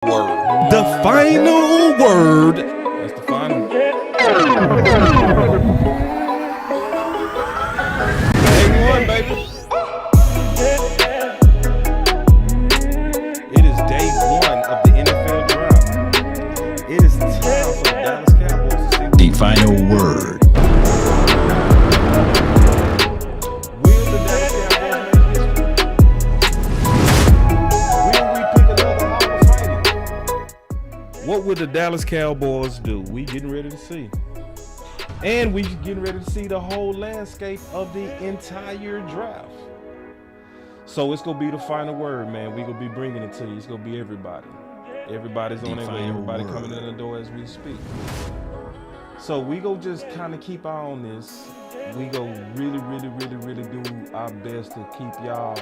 Word. The final word. That's the final. Day one, baby. It is day one of the NFL draft. It is time for the Dallas Cowboys to see the final word. Will the Dallas Cowboys make history? Will we pick another Hall of Famer? What would the Dallas Cowboys do? We getting ready to see. And we getting ready to see the whole landscape of the entire draft. So it's going to be the final word, man. We're going to be bringing it to you. It's going to be everybody. Everybody's on their way. Everybody coming in the door as we speak. So we go just kind of keep eye on this. We go really do our best to keep y'all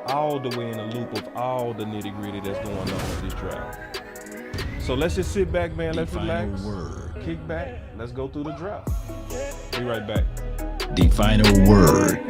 all the way in the loop of all the nitty gritty that's going on with this draft. So let's just sit back, man. Let's relax. Kick back. Let's go through the draft. Be right back. The final word.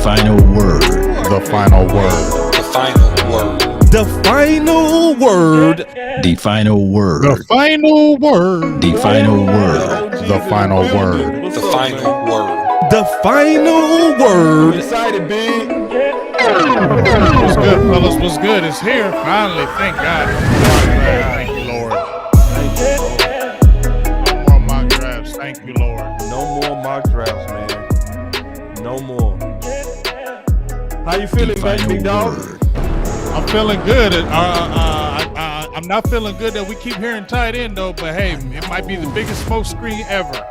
Final word. The final word. The final word. The final word. The final word. The final word. The final word. The final word. The final word. The final word. Excited, big. What's good, fellas? What's good? It's here. Finally, thank God. Thank you, Lord. No more mock drafts. Thank you, Lord. No more mock drafts, man. No more. How you feeling, man, big dog? I'm feeling good. I'm not feeling good that we keep hearing tight end though, but hey, it might be the biggest smoke screen ever.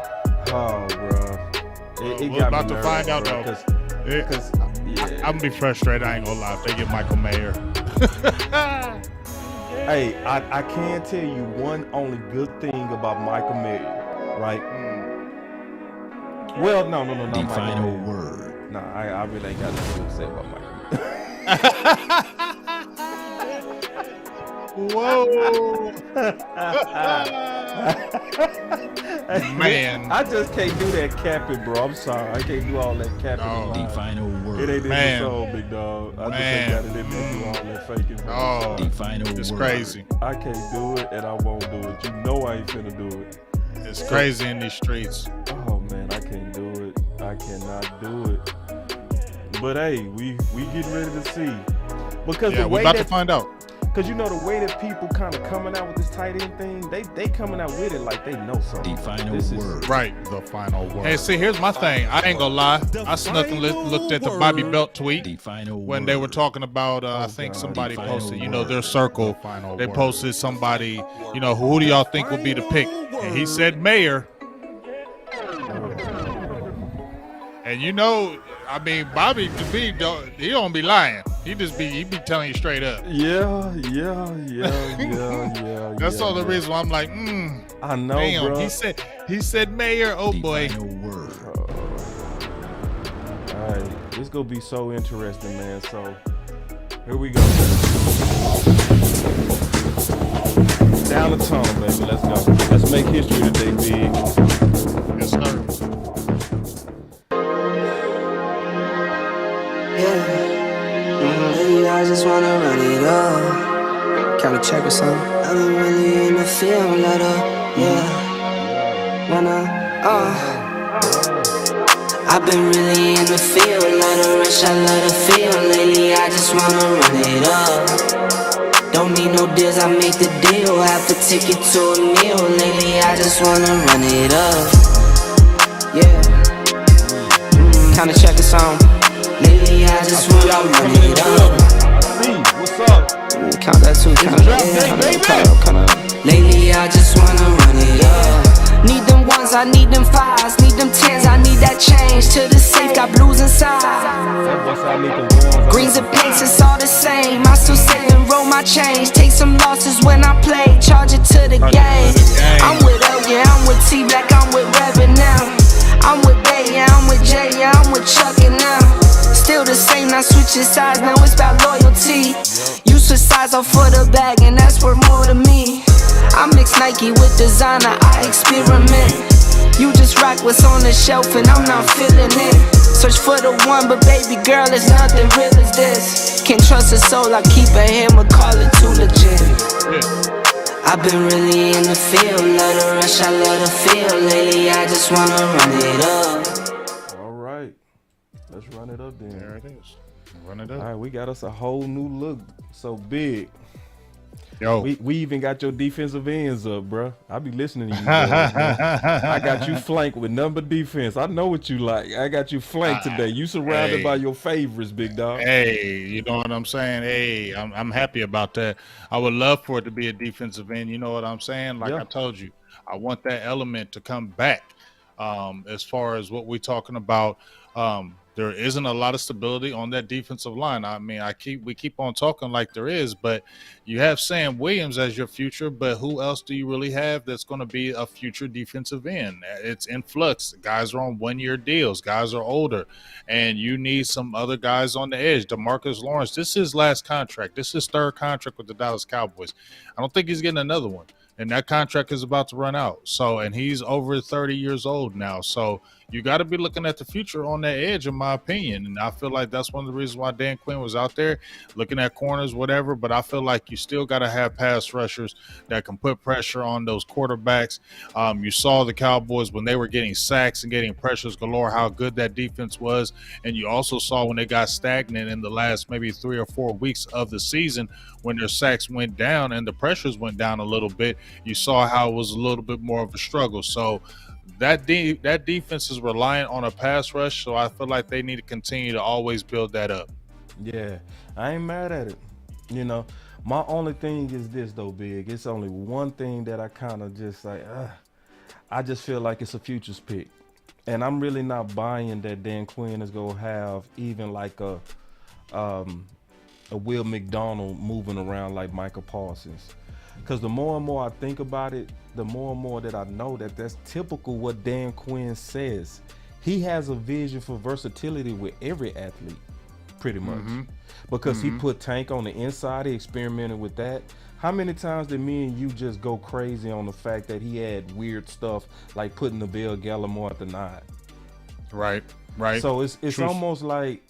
Oh, bro. We're about to find out though. Because I'm gonna be frustrated. I ain't gonna lie if they get Michael Mayer. Hey, I can tell you one only good thing about Michael Mayer, right? Well, no, not the Michael final Mayer. word. Nah, I really ain't got nothing to say about Michael. Whoa. Man. I just can't do that capping, bro. I'm sorry. I can't do all that capping. No. The final word. It ain't in Man. the soul, big dog. I Man. just ain't got it in me to do all that faking, bro. Oh, The final it's word. crazy. I can't do it, and I won't do it. You know I ain't finna do it. It's crazy in these streets. Oh, man, I can't do it. I cannot do it. But hey, we getting ready to see. Because Yeah, the we're way about that, to find out. because you know the way that people kind of coming out with this tight end thing, they coming out with it like they know something. The final This is- word. Right. The final word. Hey, see, here's my thing. I ain't gonna lie. I snuck and looked at the Bobby Belt tweet The final when word. they were talking about, I think God. somebody The final posted, word. their circle. The final They word. posted somebody, who do y'all think will be the pick? And he said Mayer. And Bobby to be, he don't be lying. He be telling you straight up. Yeah. That's all the reason why I'm like, I know, damn. bro. He said Mayer. Oh The boy. final word. All right, it's gonna be so interesting, man. So here we go. Down the tunnel, baby. Let's go. Let's make history today, big. Yes, sir. Yeah, I just wanna run it up. Can we check or something? I've been really in the field, let up, yeah. I've been really in the field, let her rush, I let her feel. Lately, I just wanna run it up. Don't need no deals, I make the deal. Half a ticket to a meal. Lately, I just wanna run it up. Yeah. Kinda check or something. Lately, I just wanna run it up. What's up? Count that too, count it. Lately, I just wanna run it up. Need them ones, I need them fives, need them tens, I need that change to the safe. Got blues inside. Greens and pinks, it's all the same. I still save and roll my change. Take some losses when I play, charge it to the game. I'm with L, yeah, I'm with T Black, I'm with Reverend now. I'm with Bay, yeah, I'm with Jay, yeah, I'm with Chuck and now. Still the same, I switching sides, now it's about loyalty. You switch sides off for the bag, and that's worth more to me. I mix Nike with designer, I experiment. You just rock what's on the shelf, and I'm not feeling it. Search for the one, but baby girl, it's nothing real as this. Can't trust a soul, I keep a hammer, call it too legit. I've been really in the field, love the rush, I love the feel. Lately, I just wanna run it up. All right, let's run it up then. There it is. Run it up. All right, we got us a whole new look. So big. Yo. We even got your defensive ends up, bro. I be listening to you. Boys, I got you flanked with number defense. I know what you like. I got you flanked today. You surrounded by your favorites, big dog. Hey, you know what I'm saying? Hey, I'm happy about that. I would love for it to be a defensive end. You know what I'm saying? Like I told you, I want that element to come back. As far as what we're talking about, there isn't a lot of stability on that defensive line. I mean, we keep on talking like there is, but you have Sam Williams as your future, but who else do you really have that's going to be a future defensive end? It's in flux. Guys are on one-year deals. Guys are older, and you need some other guys on the edge. DeMarcus Lawrence, this is his last contract. This is his third contract with the Dallas Cowboys. I don't think he's getting another one, and that contract is about to run out. So, and he's over 30 years old now. So you got to be looking at the future on that edge, in my opinion. And I feel like that's one of the reasons why Dan Quinn was out there looking at corners, whatever. But I feel like you still got to have pass rushers that can put pressure on those quarterbacks. You saw the Cowboys when they were getting sacks and getting pressures galore, how good that defense was. And you also saw when they got stagnant in the last maybe 3 or 4 weeks of the season, when their sacks went down and the pressures went down a little bit, you saw how it was a little bit more of a struggle. So that defense is reliant on a pass rush, so I feel like they need to continue to always build that up. Yeah, I ain't mad at it. You know, my only thing is this, though, Big. It's only one thing that I kind of just like, I just feel like it's a futures pick. And I'm really not buying that Dan Quinn is going to have even like a Will McDonald moving around like Michael Parsons. Because the more and more I think about it, the more and more that I know that that's typical what Dan Quinn says. He has a vision for versatility with every athlete, pretty much. Because he put Tank on the inside, he experimented with that. How many times did me and you just go crazy on the fact that he had weird stuff like putting the Bill Gallimore at the 9? Right. So it's almost like,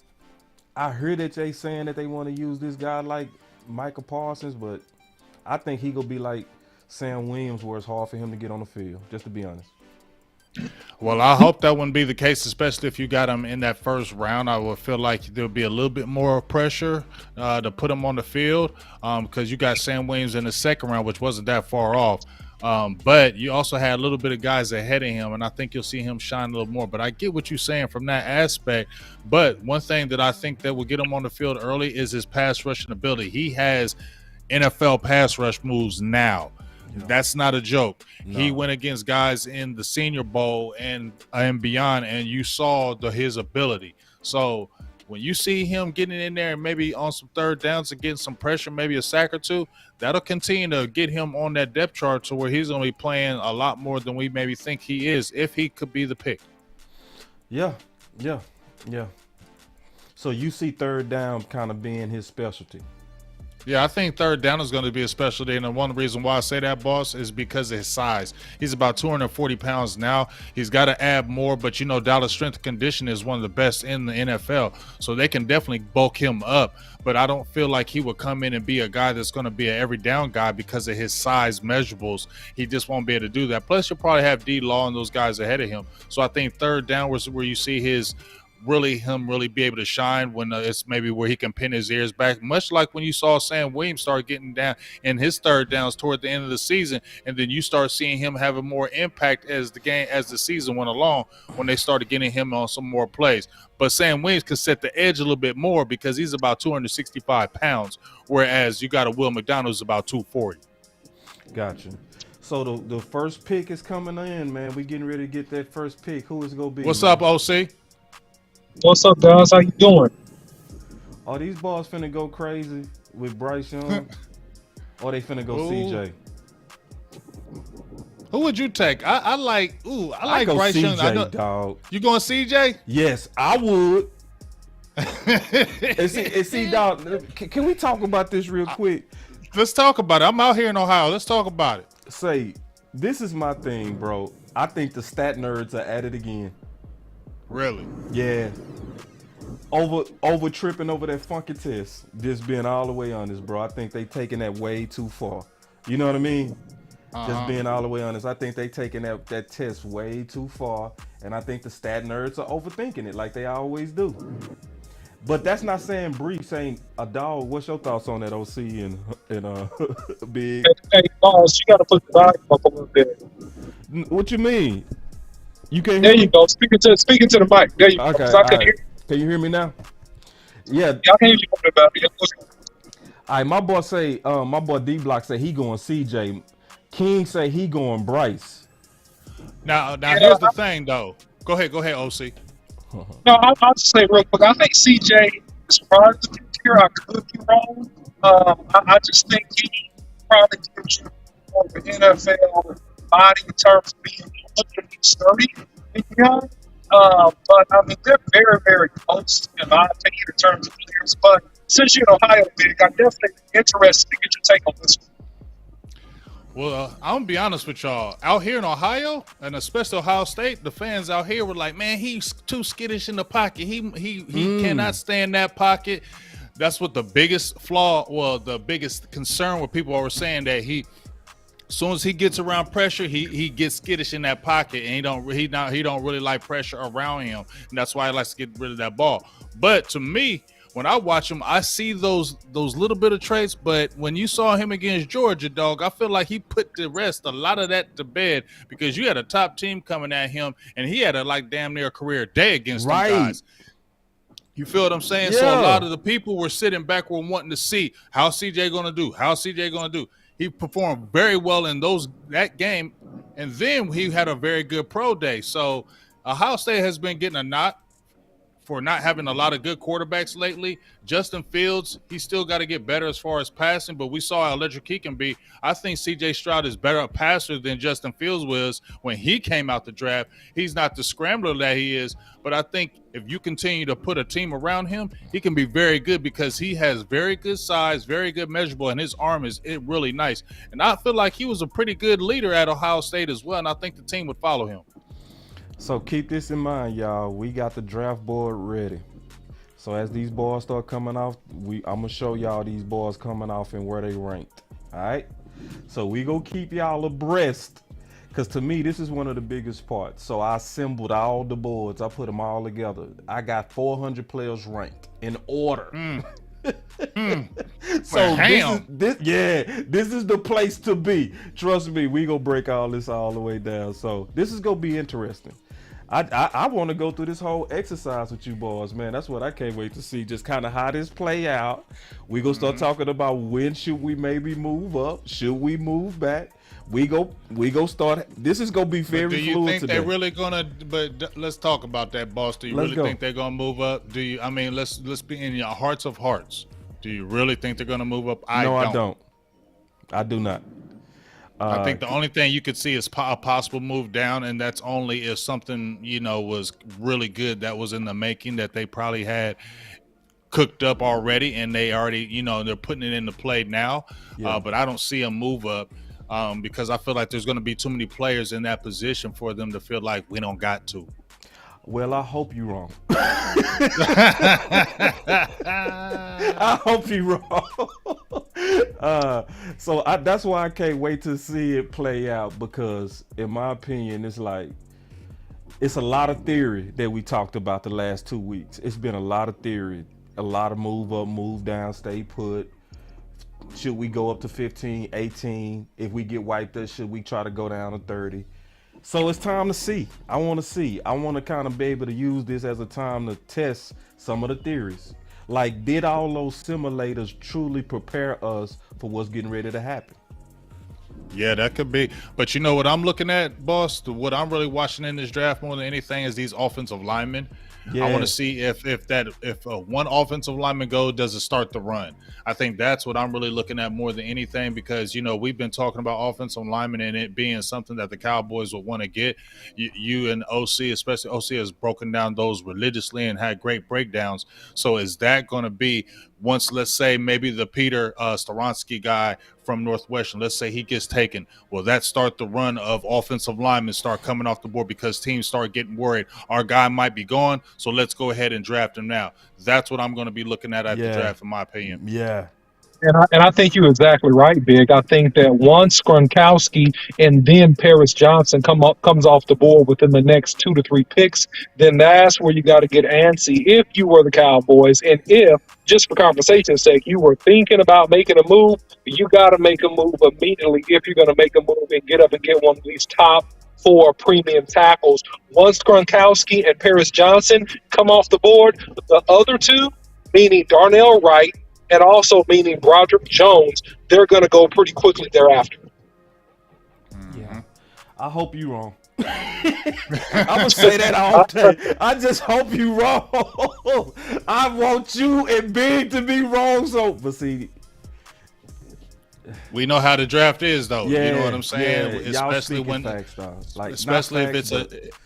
I heard that they saying that they want to use this guy like Michael Parsons, but I think he gonna be like Sam Williams, where it's hard for him to get on the field, just to be honest. Well, I hope that wouldn't be the case, especially if you got him in that first round. I would feel like there'll be a little bit more pressure to put him on the field because you got Sam Williams in the second round, which wasn't that far off. But you also had a little bit of guys ahead of him, and I think you'll see him shine a little more. But I get what you're saying from that aspect. But one thing that I think that will get him on the field early is his pass rushing ability. He has NFL pass rush moves now. That's not a joke. No. He went against guys in the Senior Bowl and beyond, and you saw his ability. So when you see him getting in there and maybe on some third downs and getting some pressure, maybe a sack or two, that'll continue to get him on that depth chart to where he's going to be playing a lot more than we maybe think he is, if he could be the pick. Yeah. So you see third down kind of being his specialty. Yeah, I think third down is going to be a specialty, and one reason why I say that, boss, is because of his size. He's about 240 pounds now. He's got to add more, but, you know, Dallas strength and conditioning is one of the best in the NFL, so they can definitely bulk him up. But I don't feel like he would come in and be a guy that's going to be an every down guy because of his size measurables. He just won't be able to do that. Plus, you'll probably have D-Law and those guys ahead of him. So I think third down was where you see his really be able to shine when it's maybe where he can pin his ears back, much like when you saw Sam Williams start getting down in his third downs toward the end of the season, and then you start seeing him have a more impact as the season went along when they started getting him on some more plays. But Sam Williams can set the edge a little bit more because he's about 265 pounds, whereas you got a Will McDonald who's about 240. Gotcha. So the first pick is coming in, man. We getting ready to get that first pick. Who is going to be? What's up, OC? What's up, guys? How you doing? Are these balls finna go crazy with Bryce Young? Or they finna go CJ? Who would you take? I like Bryce CJ, Young. I know, dog. You going CJ? Yes, I would. And see, dog. Can we talk about this real quick? Let's talk about it. I'm out here in Ohio. Let's talk about it. Say, this is my thing, bro. I think the stat nerds are at it again. Really? Yeah. Over tripping over that funky test. Just being all the way honest, bro. I think they taking that way too far. You know what I mean? Just being all the way honest. I think they taking that test way too far. And I think the stat nerds are overthinking it like they always do. But that's not saying brief, saying a dog. What's your thoughts on that, OC and Big? Hey, boss, you got to put the volume up a little bit. What you mean? You can't There hear you me? go. Speaking to the mic. There you go. Okay, 'Cause I all can right. hear. Can you hear me now? Yeah. I can hear you a bit better. Yeah, All right, my boy D Block say he going CJ. King say he going Bryce. Now here's the thing, though. Go ahead, OC. No, I'll just say real quick. I think CJ is probably the here. I could be wrong. I just think he probably gives you more of an NFL body in terms of being sturdy and young. But I mean, they're very, very close in my opinion in terms of players. But since you're in Ohio, Big, I'm definitely interested to get your take on this one. Well, I'm gonna be honest with y'all. Out here in Ohio, and especially Ohio State, the fans out here were like, "Man, he's too skittish in the pocket. He cannot stay in that pocket." That's what the biggest flaw, the biggest concern with people were saying that as soon as he gets around pressure, he gets skittish in that pocket, and he don't really like pressure around him, and that's why he likes to get rid of that ball. But to me, when I watch him, I see those little bit of traits. But when you saw him against Georgia, dog, I feel like he put the rest a lot of that to bed because you had a top team coming at him, and he had a damn near career day against them guys. You feel what I'm saying? Yeah. So a lot of the people were sitting back were wanting to see how CJ gonna do. He performed very well in that game, and then he had a very good pro day. So Ohio State has been getting a knock for not having a lot of good quarterbacks lately. Justin Fields, he's still got to get better as far as passing, but we saw how electric he can be. I think C.J. Stroud is better a passer than Justin Fields was when he came out the draft. He's not the scrambler that he is, but I think if you continue to put a team around him, he can be very good because he has very good size, very good measurable, and his arm is really nice. And I feel like he was a pretty good leader at Ohio State as well, and I think the team would follow him. So keep this in mind, y'all. We got the draft board ready. So as these boys start coming off, I'm gonna show y'all these boys coming off and where they ranked. All right. So we gonna keep y'all abreast, because to me this is one of the biggest parts. So I assembled all the boards. I put them all together. I got 400 players ranked in order. So this is the place to be. Trust me, we gonna break all this all the way down. So this is gonna be interesting. I want to go through this whole exercise with you boys, man. That's what I can't wait to see. Just kind of how this play out. We gonna start talking about when should we maybe move up, should we move back. We go start. This is gonna be very fluid today. Do you think they're really gonna? But let's talk about that, boss. Do you really think they're gonna move up? Do you? I mean, let's be in your hearts of hearts. Do you really think they're gonna move up? I don't. I do not. I think the only thing you could see is a possible move down, and that's only if something was really good that was in the making that they probably had cooked up already, and they already they're putting it into play now. Yeah. But I don't see a move up. Because I feel like there's going to be too many players in that position for them to feel like we don't got to. Well, I hope you're wrong. I hope you're wrong. So that's why I can't wait to see it play out, because in my opinion, it's a lot of theory that we talked about the last 2 weeks. It's been a lot of theory, a lot of move up, move down, stay put. Should we go up to 15, 18? If we get wiped out, should we try to go down to 30? So it's time to see. I want to see. I want to kind of be able to use this as a time to test some of the theories. Like, did all those simulators truly prepare us for what's getting ready to happen? Yeah, that could be. But you know what I'm looking at, boss? What I'm really watching in this draft more than anything is these offensive linemen. I want Yeah. to see if one offensive lineman goes, does it start the run? I think that's what I'm really looking at more than anything, because we've been talking about offensive linemen and it being something that the Cowboys would want to get. You and OC, especially OC, has broken down those religiously and had great breakdowns. So is that going to be, once, let's say, maybe the Peter Storonsky guy from Northwestern, let's say he gets taken, will that start the run of offensive linemen start coming off the board because teams start getting worried our guy might be gone, so let's go ahead and draft him now? That's what I'm going to be looking at the draft, in my opinion. Yeah. And I think you're exactly right, Big. I think that once Gronkowski and then Paris Johnson comes off the board within the next 2 to 3 picks, then that's where you got to get antsy if you were the Cowboys. And if, just for conversation's sake, you were thinking about making a move, you got to make a move immediately if you're going to make a move and get up and get one of these top 4 premium tackles. Once Gronkowski and Paris Johnson come off the board, the other two, meaning Darnell Wright, and also meaning Broderick Jones, they're going to go pretty quickly thereafter. Yeah. I hope you wrong. I'm going to say that all day. I just hope you wrong. I want you and Big to be wrong. But see, we know how the draft is, though. yeah, You know what I'm saying? yeah. Y'all Especially speaking when, facts, like, especially not facts,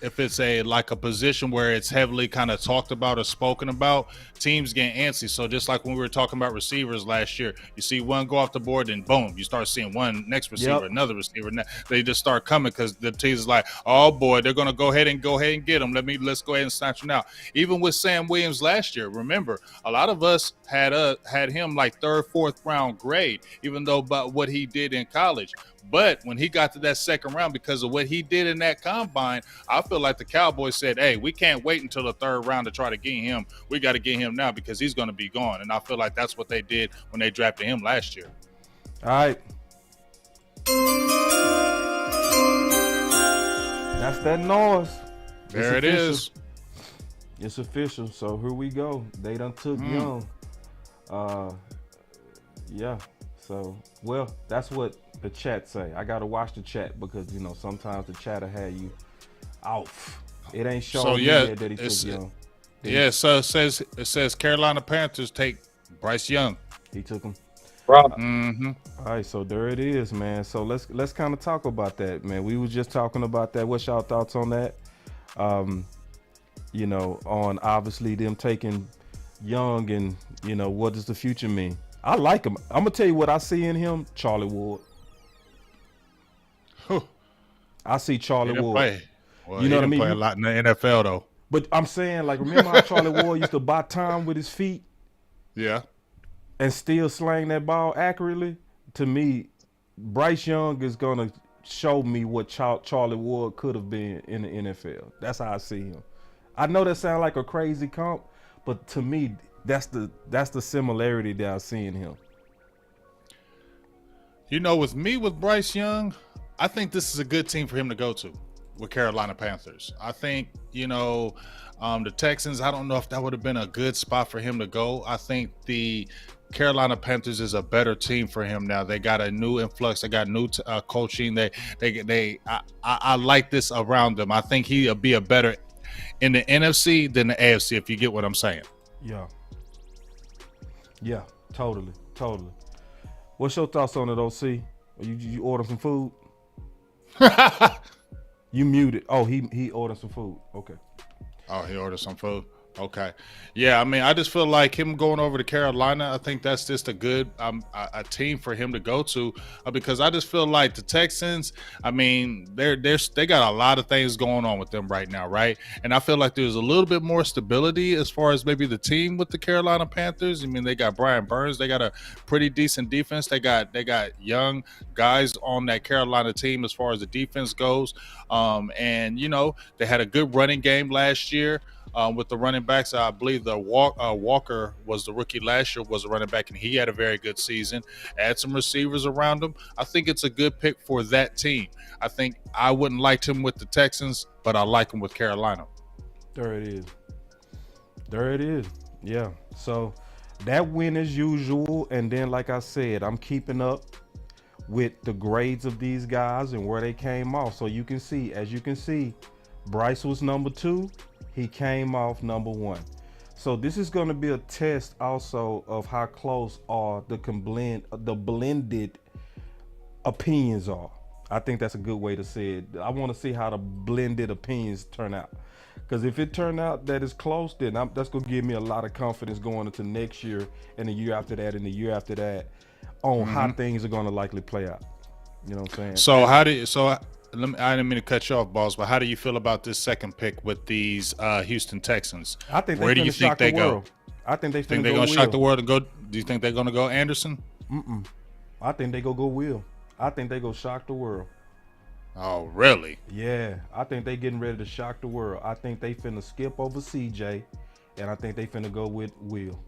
if it's a like a position where it's heavily kind of talked about or spoken about, teams get antsy. So just like when we were talking about receivers last year, you see one go off the board, and boom, you start seeing one next receiver, another receiver. They just start coming because the teams is like, oh boy, they're gonna go ahead and get them. Let's go ahead and snatch them out. Even with Sam Williams last year, remember, a lot of us had him like 3rd, 4th round grade, even though about what he did in college. But when he got to that 2nd round, because of what he did in that combine, I feel like the Cowboys said, hey, we can't wait until the 3rd round to try to get him. We got to get him now because he's going to be gone. And I feel like that's what they did when they drafted him last year. All right. That's that noise. There it is. It's official. So here we go. They done took Young. Yeah. So, well, that's what the chat say. I gotta watch the chat because sometimes the chat will have you off. It ain't showing me that he took Young. Yeah. So it says Carolina Panthers take Bryce Young. He took him. Right. All right, so there it is, man. So let's kind of talk about that, man. We was just talking about that. What's y'all thoughts on that? On obviously them taking Young, and what does the future mean? I like him. I'm gonna tell you what I see in him. Charlie Ward. I see Charlie Ward. Play. Well, you know what I mean? Play a lot in the NFL though. But I'm saying, like, remember how Charlie Ward used to buy time with his feet? Yeah. And still slang that ball accurately? To me, Bryce Young is gonna show me what Charlie Ward could have been in the NFL. That's how I see him. I know that sounds like a crazy comp, but to me, that's the similarity that I see in him. With Bryce Young, I think this is a good team for him to go to with Carolina Panthers. I think, the Texans, I don't know if that would have been a good spot for him to go. I think the Carolina Panthers is a better team for him now. They got a new influx. They got new coaching. I like this around them. I think he'll be a better in the NFC than the AFC, if you get what I'm saying. Yeah, totally. What's your thoughts on it, OC? You order some food? You muted. Oh, he ordered some food. Okay. Oh, he ordered some food. Okay. Yeah, I mean, I just feel like him going over to Carolina, I think that's just a good a team for him to go to because I just feel like the Texans, I mean, they got a lot of things going on with them right now, right? And I feel like there's a little bit more stability as far as maybe the team with the Carolina Panthers. I mean, they got Brian Burns. They got a pretty decent defense. They got young guys on that Carolina team as far as the defense goes. And, they had a good running game last year. With the running backs, I believe the Walker was the rookie last year, was a running back, and he had a very good season. Add some receivers around him. I think it's a good pick for that team. I think I wouldn't like him with the Texans, but I like him with Carolina. There it is. Yeah. So that win as usual, and then like I said, I'm keeping up with the grades of these guys and where they came off. So as you can see, Bryce was number 2. He came off number 1. So this is going to be a test also of how close are the blended opinions are. I think that's a good way to say it. I want to see how the blended opinions turn out. Because if it turned out that it's close, then that's going to give me a lot of confidence going into next year and the year after that and the year after that on how things are going to likely play out. You know what I'm saying? So I didn't mean to cut you off, boss, but how do you feel about this second pick with these Houston Texans? I think where do you think they go? I think they think they're going to shock the world and go. Do you think they're going to go Anderson? I think they go Will. I think they go shock the world. Oh, really? Yeah, I think they getting ready to shock the world. I think they finna skip over CJ, and I think they finna go with Will.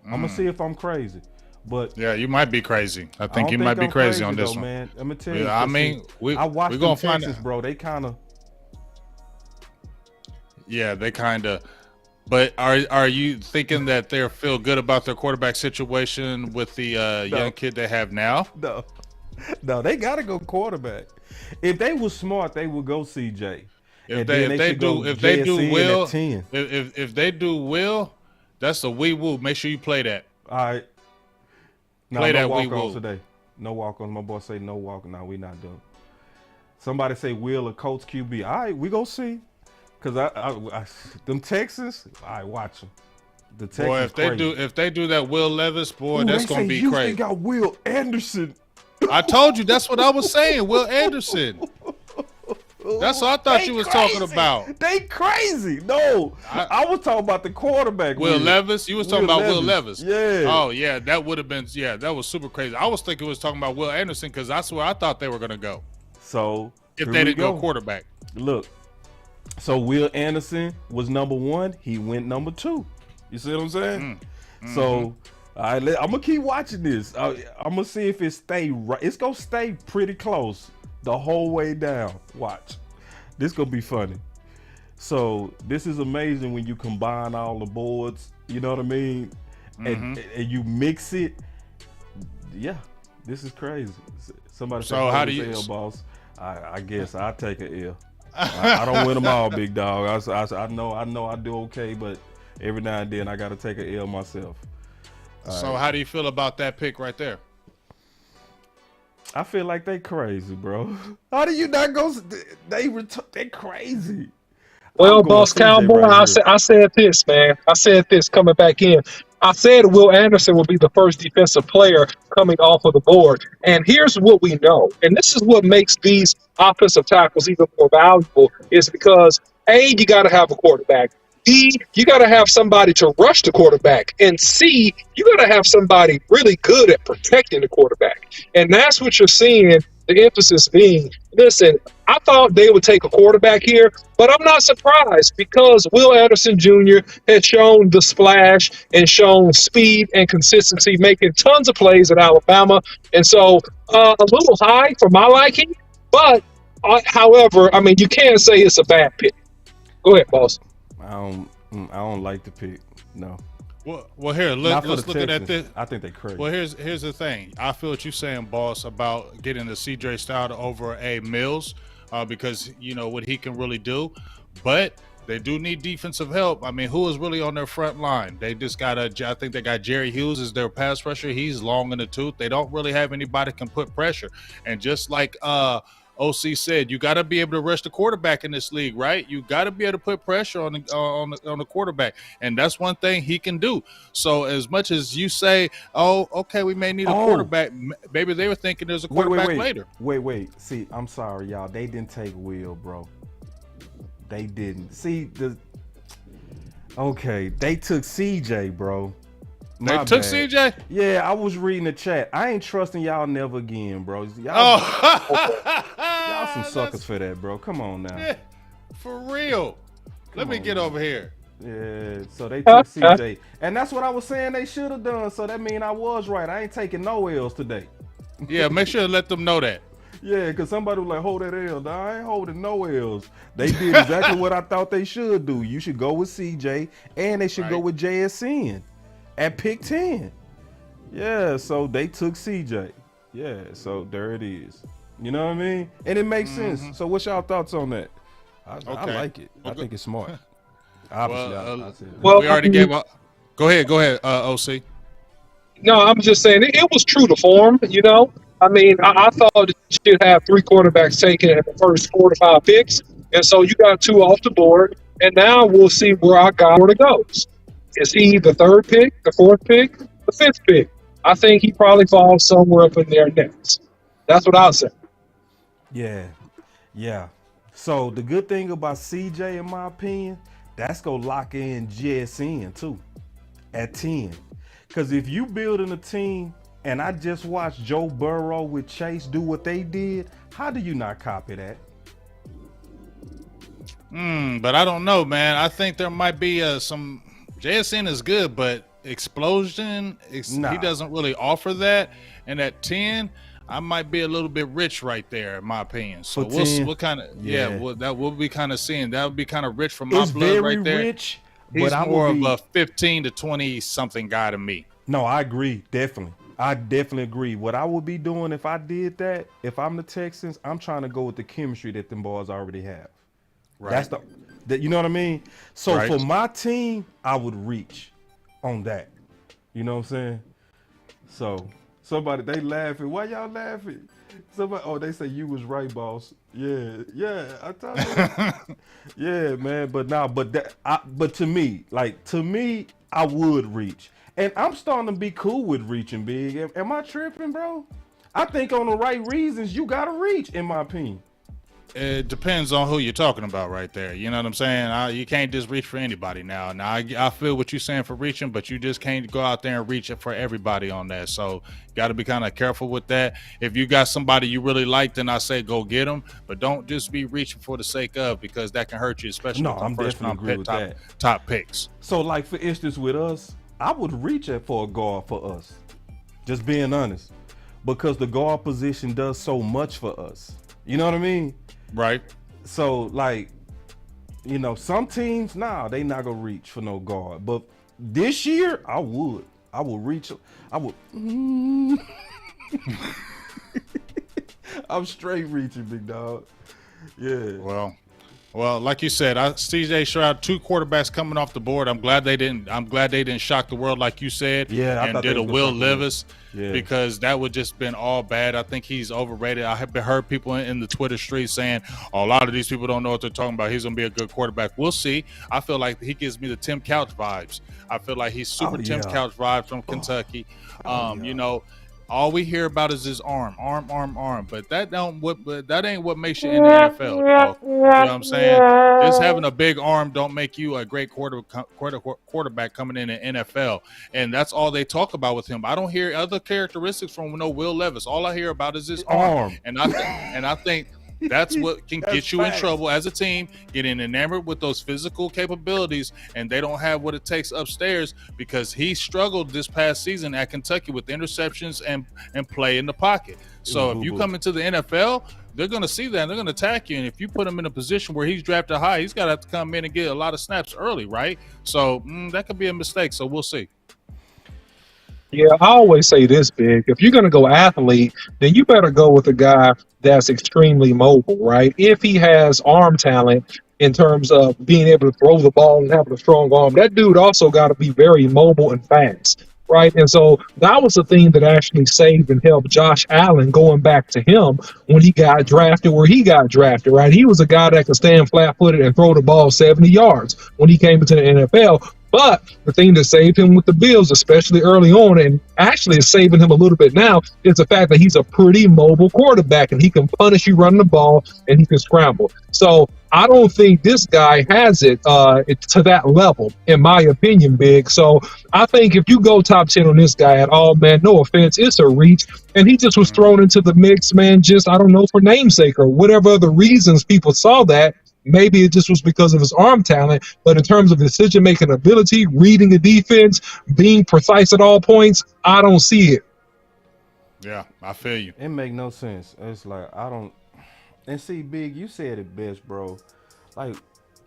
I'm gonna see if I'm crazy, but yeah, you might be crazy. I think you might be crazy on this one, man. I'm gonna tell you. I mean, I watched the Texans, bro. They kind of. Yeah, they kind of. But are you thinking that they feel good about their quarterback situation with the young kid they have now? No, they gotta go quarterback. If they were smart, they would go CJ. If they do Will, that's a wee woo. Make sure you play that. All right. No, play no that wee walk-ons woo today. No walk-ons. My boy say no walk. No, we not doing. Somebody say Will or Colts QB. All right, we go see. Cause I them Texans, I watch them. The Texans, boy, if they do that Will Levis, boy, that's gonna be Houston crazy. Got Will Anderson. I told you that's what I was saying. Will Anderson. That's what I thought you was talking about. They crazy. No, I was talking about the quarterback. Will Levis. You was talking about Will Levis. Yeah. Oh yeah, that would have been. Yeah, that was super crazy. I was thinking it was talking about Will Anderson because that's where I thought they were gonna go. So if they didn't go quarterback, look. So Will Anderson was number 1. He went number 2. You see what I'm saying? So I'm gonna keep watching this. I'm gonna see if it stay right. It's gonna stay pretty close the whole way down. Watch. This gonna be funny. So this is amazing when you combine all the boards. You know what I mean? And you mix it. Yeah, this is crazy. Somebody said, so how do you, L, boss? I guess I take a L. I don't win them all, big dog. I know I do okay, but every now and then I got to take a L myself. So how do you feel about that pick right there? I feel like they crazy, bro. How do you not go? They crazy. Well, Boss Cowboy, I said this, man. I said this coming back in. I said Will Anderson will be the first defensive player coming off of the board. And here's what we know. And this is what makes these offensive tackles even more valuable is because, A, you got to have a quarterback. B, you got to have somebody to rush the quarterback. And C, you got to have somebody really good at protecting the quarterback. And that's what you're seeing, the emphasis being, listen, I thought they would take a quarterback here, but I'm not surprised because Will Anderson Jr. has shown the splash and shown speed and consistency, making tons of plays at Alabama. And so a little high for my liking, but however, I mean, you can't say it's a bad pick. Go ahead, boss. I don't like the pick. No. Well, here, let's look at this. I think they crazy. Well, here's the thing. I feel what you're saying, boss, about getting the CJ Stroud over a Mills because you know what he can really do. But they do need defensive help. I mean, who is really on their front line? They just got I think they got Jerry Hughes as their pass rusher. He's long in the tooth. They don't really have anybody that can put pressure. And just like OC said, you got to be able to rush the quarterback in this league, right? You got to be able to put pressure on the quarterback, and that's one thing he can do. So as much as you say, oh, okay, we may need a quarterback, maybe they were thinking there's a quarterback later. Wait. See, I'm sorry, y'all. They didn't take Will, bro. They didn't. See, they took CJ, bro. They took CJ? Yeah, I was reading the chat. I ain't trusting y'all never again, bro. Y'all some suckers for that, bro. Come on now. Yeah, for real. Let me get over here. Yeah, so they took CJ. And that's what I was saying they should have done. So that means I was right. I ain't taking no L's today. Yeah, make sure to let them know that. Yeah, because somebody was like, hold that L. No, I ain't holding no L's. They did exactly what I thought they should do. You should go with CJ, and they should go with JSN. At pick 10. Yeah, so they took CJ. Yeah, so there it is. You know what I mean? And it makes sense. So what's y'all thoughts on that? I Okay. like it. Well, I think it's smart. Well, Obviously, I said that. Well, we already gave up. Go ahead, OC. No, I'm just saying it was true to form. I mean, I thought that you should have three quarterbacks taken in the first 4 to 5 picks, and so you got two off the board. And now we'll see where our guy goes. Is he the third pick, the fourth pick, the fifth pick? I think he probably falls somewhere up in there next. That's what I'll say. Yeah. So the good thing about CJ, in my opinion, that's gonna lock in JSN too at 10. Because if you building a team, and I just watched Joe Burrow with Chase do what they did, how do you not copy that? But I don't know, man. I think there might be some. JSN is good, but explosion, he doesn't really offer that. And at 10, I might be a little bit rich right there, in my opinion. So we'll kind of, that we'll be kind of seeing. That would be kind of rich for my blood right there. Rich, He's more of a 15 to 20 something guy to me. No, I agree, definitely. I definitely agree. What I would be doing if I did that, if I'm the Texans, I'm trying to go with the chemistry that them boys already have. Right. That's that, you know what I mean? So for my team, I would reach on that. You know what I'm saying? So somebody, they laughing. Why y'all laughing? Somebody, they say you was right, boss. Yeah, I told you. Yeah, man. But to me, I would reach. And I'm starting to be cool with reaching, big. Am I tripping, bro? I think on the right reasons, you gotta reach, in my opinion. It depends on who you're talking about right there. You know what I'm saying? You can't just reach for anybody now. Now, I feel what you're saying for reaching, but you just can't go out there and reach it for everybody on that. So you got to be kind of careful with that. If you got somebody you really like, then I say go get them. But don't just be reaching for the sake of, because that can hurt you, especially with the first round top picks. So, like, for instance, with us, I would reach for a guard for us. Just being honest. Because the guard position does so much for us. You know what I mean? Right. So, like, some teams, they not gonna reach for no guard. But this year, I would reach. I would. I'm straight reaching, big dog. Yeah. Well, like you said, CJ Stroud, 2 quarterbacks coming off the board. I'm glad they didn't shock the world like you said. Yeah, and did a Will Levis, because that would just been all bad. I think he's overrated. I have heard people in the Twitter streets saying, a lot of these people don't know what they're talking about. He's gonna be a good quarterback. We'll see. I feel like he gives me the Tim Couch vibes. I feel like he's super Tim Couch vibes from Kentucky. All we hear about is his arm. But that ain't what makes you in the NFL. Bro. You know what I'm saying? Just having a big arm don't make you a great quarterback coming in the NFL. And that's all they talk about with him. I don't hear other characteristics from Will Levis. All I hear about is his arm. And I think that's what can get you in trouble as a team, getting enamored with those physical capabilities, and they don't have what it takes upstairs, because he struggled this past season at Kentucky with interceptions and play in the pocket. So if you come into the NFL, they're going to see that and they're going to attack you. And if you put him in a position where he's drafted high, he's got to have to come in and get a lot of snaps early, right? So that could be a mistake. So we'll see. Yeah, I always say this, Big. If you're going to go athlete, then you better go with a guy that's extremely mobile, right? If he has arm talent in terms of being able to throw the ball and having a strong arm, that dude also got to be very mobile and fast, right? And so that was the thing that actually saved and helped Josh Allen going back to him when he got drafted where he got drafted, right? He was a guy that could stand flat-footed and throw the ball 70 yards when he came into the NFL. But the thing that saved him with the Bills, especially early on, and actually is saving him a little bit now, is the fact that he's a pretty mobile quarterback and he can punish you running the ball and he can scramble. So I don't think this guy has it to that level, in my opinion, Big. So I think if you go top 10 on this guy at all, man, no offense, it's a reach. And he just was thrown into the mix, man, just, I don't know, for namesake or whatever other reasons people saw that. Maybe it just was because of his arm talent, but in terms of decision-making ability, reading the defense, being precise at all points, I don't see it. Yeah, I feel you. It make no sense. It's like, I don't. And see, Big, you said it best, bro. Like,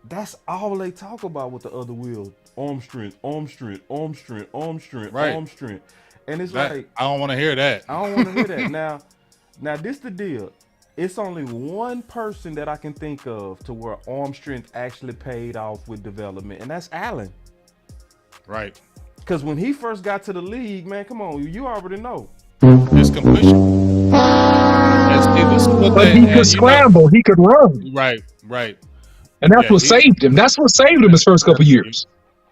that's all they talk about with the other wheel. Arm strength, arm strength, arm strength, arm strength, right. Arm strength. And it's like, I don't want to hear that. I don't want to hear that. Now, this the deal. It's only one person that I can think of to where arm strength actually paid off with development, and that's Allen. Right. Because when he first got to the league, man, come on, you already know. His completion. This is what But he could scramble. He could run. Right. And that's what saved him. That's what saved him his first couple years.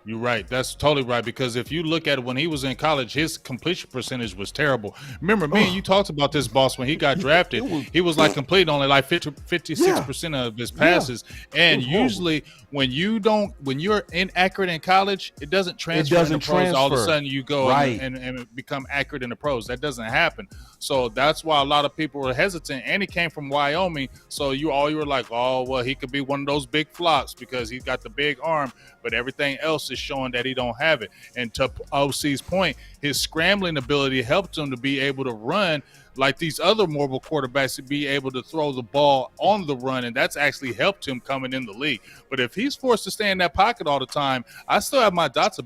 You're right. That's totally right. Because if you look at it, when he was in college, his completion percentage was terrible. Remember, me and you talked about this, boss, when he got drafted. He was like completing only like 56% of his passes. And usually when you're inaccurate in college, it doesn't transfer in the pros. All of a sudden you go and become accurate in the pros. That doesn't happen. So that's why a lot of people were hesitant. And he came from Wyoming. So you were like, oh, well, he could be one of those big flops because he's got the big arm, but everything else is showing that he don't have it. And to OC's point, his scrambling ability helped him to be able to run like these other mobile quarterbacks, to be able to throw the ball on the run, and that's actually helped him coming in the league. But if he's forced to stay in that pocket all the time, I still have my doubts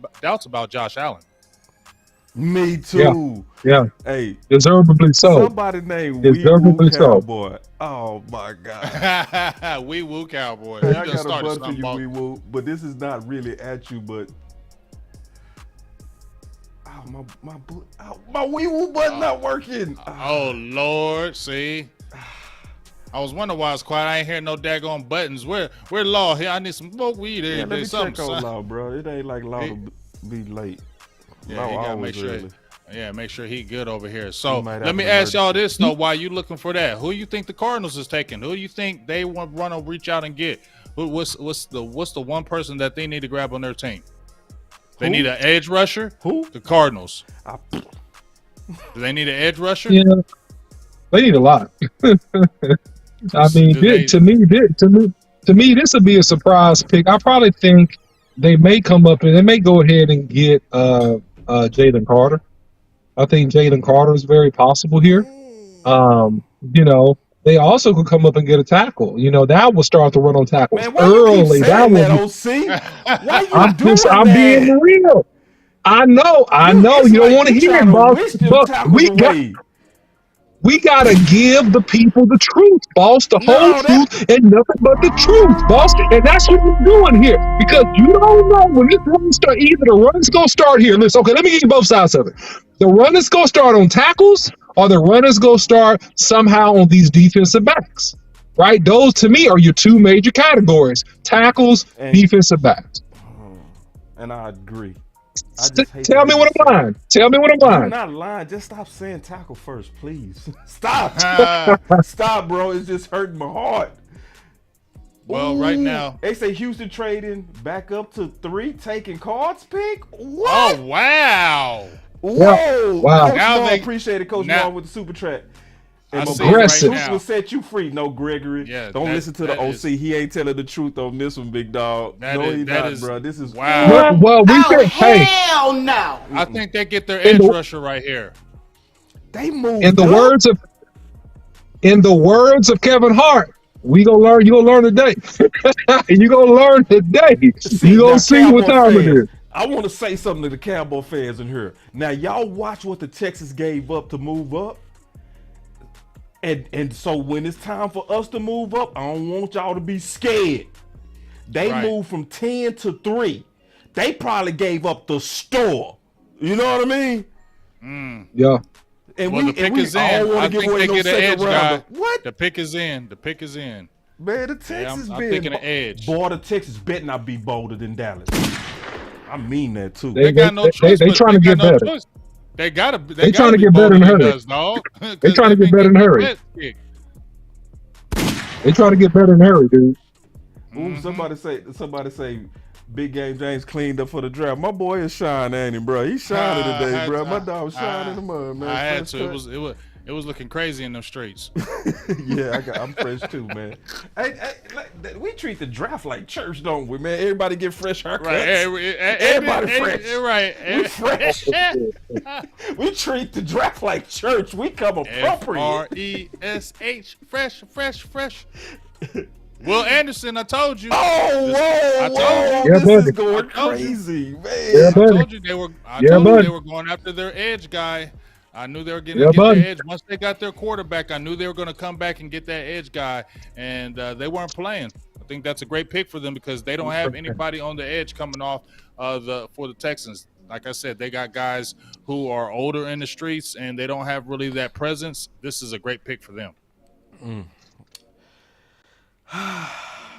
about Josh Allen. Me too. Yeah. Hey, deservedly so. Somebody named Wee-Woo Cowboy. Oh my God. Wee-Woo Cowboy. Hey, I got a button for you, Wee-Woo, but this is not really at you, but my Wee-Woo button not working. Oh Lord, see. I was wondering why it's quiet. I ain't hearing no daggone buttons. Where Law here? I need some smoke weed. Yeah, let me check on Law, bro. It ain't like Law to be late. Yeah, he gotta make sure. Make sure he good over here. So let me ask y'all this though: while you looking for that, who you think the Cardinals is taking? Who do you think they want to reach out and get? What's the one person that they need to grab on their team? They need an edge rusher. Who? The Cardinals. Do they need an edge rusher? Yeah, they need a lot. I mean, to me, this would be a surprise pick. I probably think they may come up and they may go ahead and get Jalen Carter. I think Jalen Carter is very possible here. They also could come up and get a tackle. That will start to run on tackles early. That will. Why you doing that? I'm being real. I know. You don't want to hear it, boss. But we gotta give the people the truth, boss. The whole truth and nothing but the truth, boss. And that's what we're doing here. Because you don't know when this run start. Either the run is gonna start here. Listen, okay, let me give you both sides of it. The run is gonna start on tackles, or the run is gonna start somehow on these defensive backs. Right? Those to me are your two major categories: tackles, defensive backs. And I agree. Tell me what I'm lying. I'm not lying. Just stop saying tackle first, please. Stop. Stop, bro. It's just hurting my heart. Well, right now they say Houston trading back up to 3, taking Cards pick. What? Oh wow! Whoa! Wow! Coach Long, appreciate it, Coach Long, with the super track. And aggressive. Right will set you free. No, Gregory. Yeah, don't listen to the OC. He ain't telling the truth on this one, big dog. He's not, bro. This is wow. Well, we hell no. I think they get their edge rusher right here. They move. In the words of Kevin Hart, we gonna learn. You gonna learn today. You gonna learn today. You gonna see what time it is. I want to say something to the Cowboy fans in here. Now, y'all watch what the Texans gave up to move up. And so when it's time for us to move up, I don't want y'all to be scared. They moved from 10 to 3. They probably gave up the store. You know what I mean? Yeah. And the pick is in. I think they get an edge guy. What? The pick is in. Man, the Texans I'm thinking an edge. Boy, the Texans better not be bolder than Dallas. I mean that too. They got no choice. They trying to get better. They trying to get better in a hurry. They trying to get better in a hurry. They trying to get better in a hurry, dude. Ooh, somebody say Big Game James cleaned up for the draft. My boy is shining, ain't he, bro? He's shining today, bro. My dog's shining in the mud, man. I had to. It was looking crazy in them streets. Yeah, I'm fresh too, man. Hey, we treat the draft like church, don't we, man? Everybody get fresh haircuts. Right, everybody fresh. Right. We fresh. We treat the draft like church. We come appropriate. FRESH, fresh. Will Anderson, I told you. Whoa! This is going crazy, man. Yeah, I told you they were going after their edge guy. I knew they were going to get their edge. Once they got their quarterback, I knew they were going to come back and get that edge guy, and they weren't playing. I think that's a great pick for them because they don't have anybody on the edge coming off for the Texans. Like I said, they got guys who are older in the streets, and they don't have really that presence. This is a great pick for them.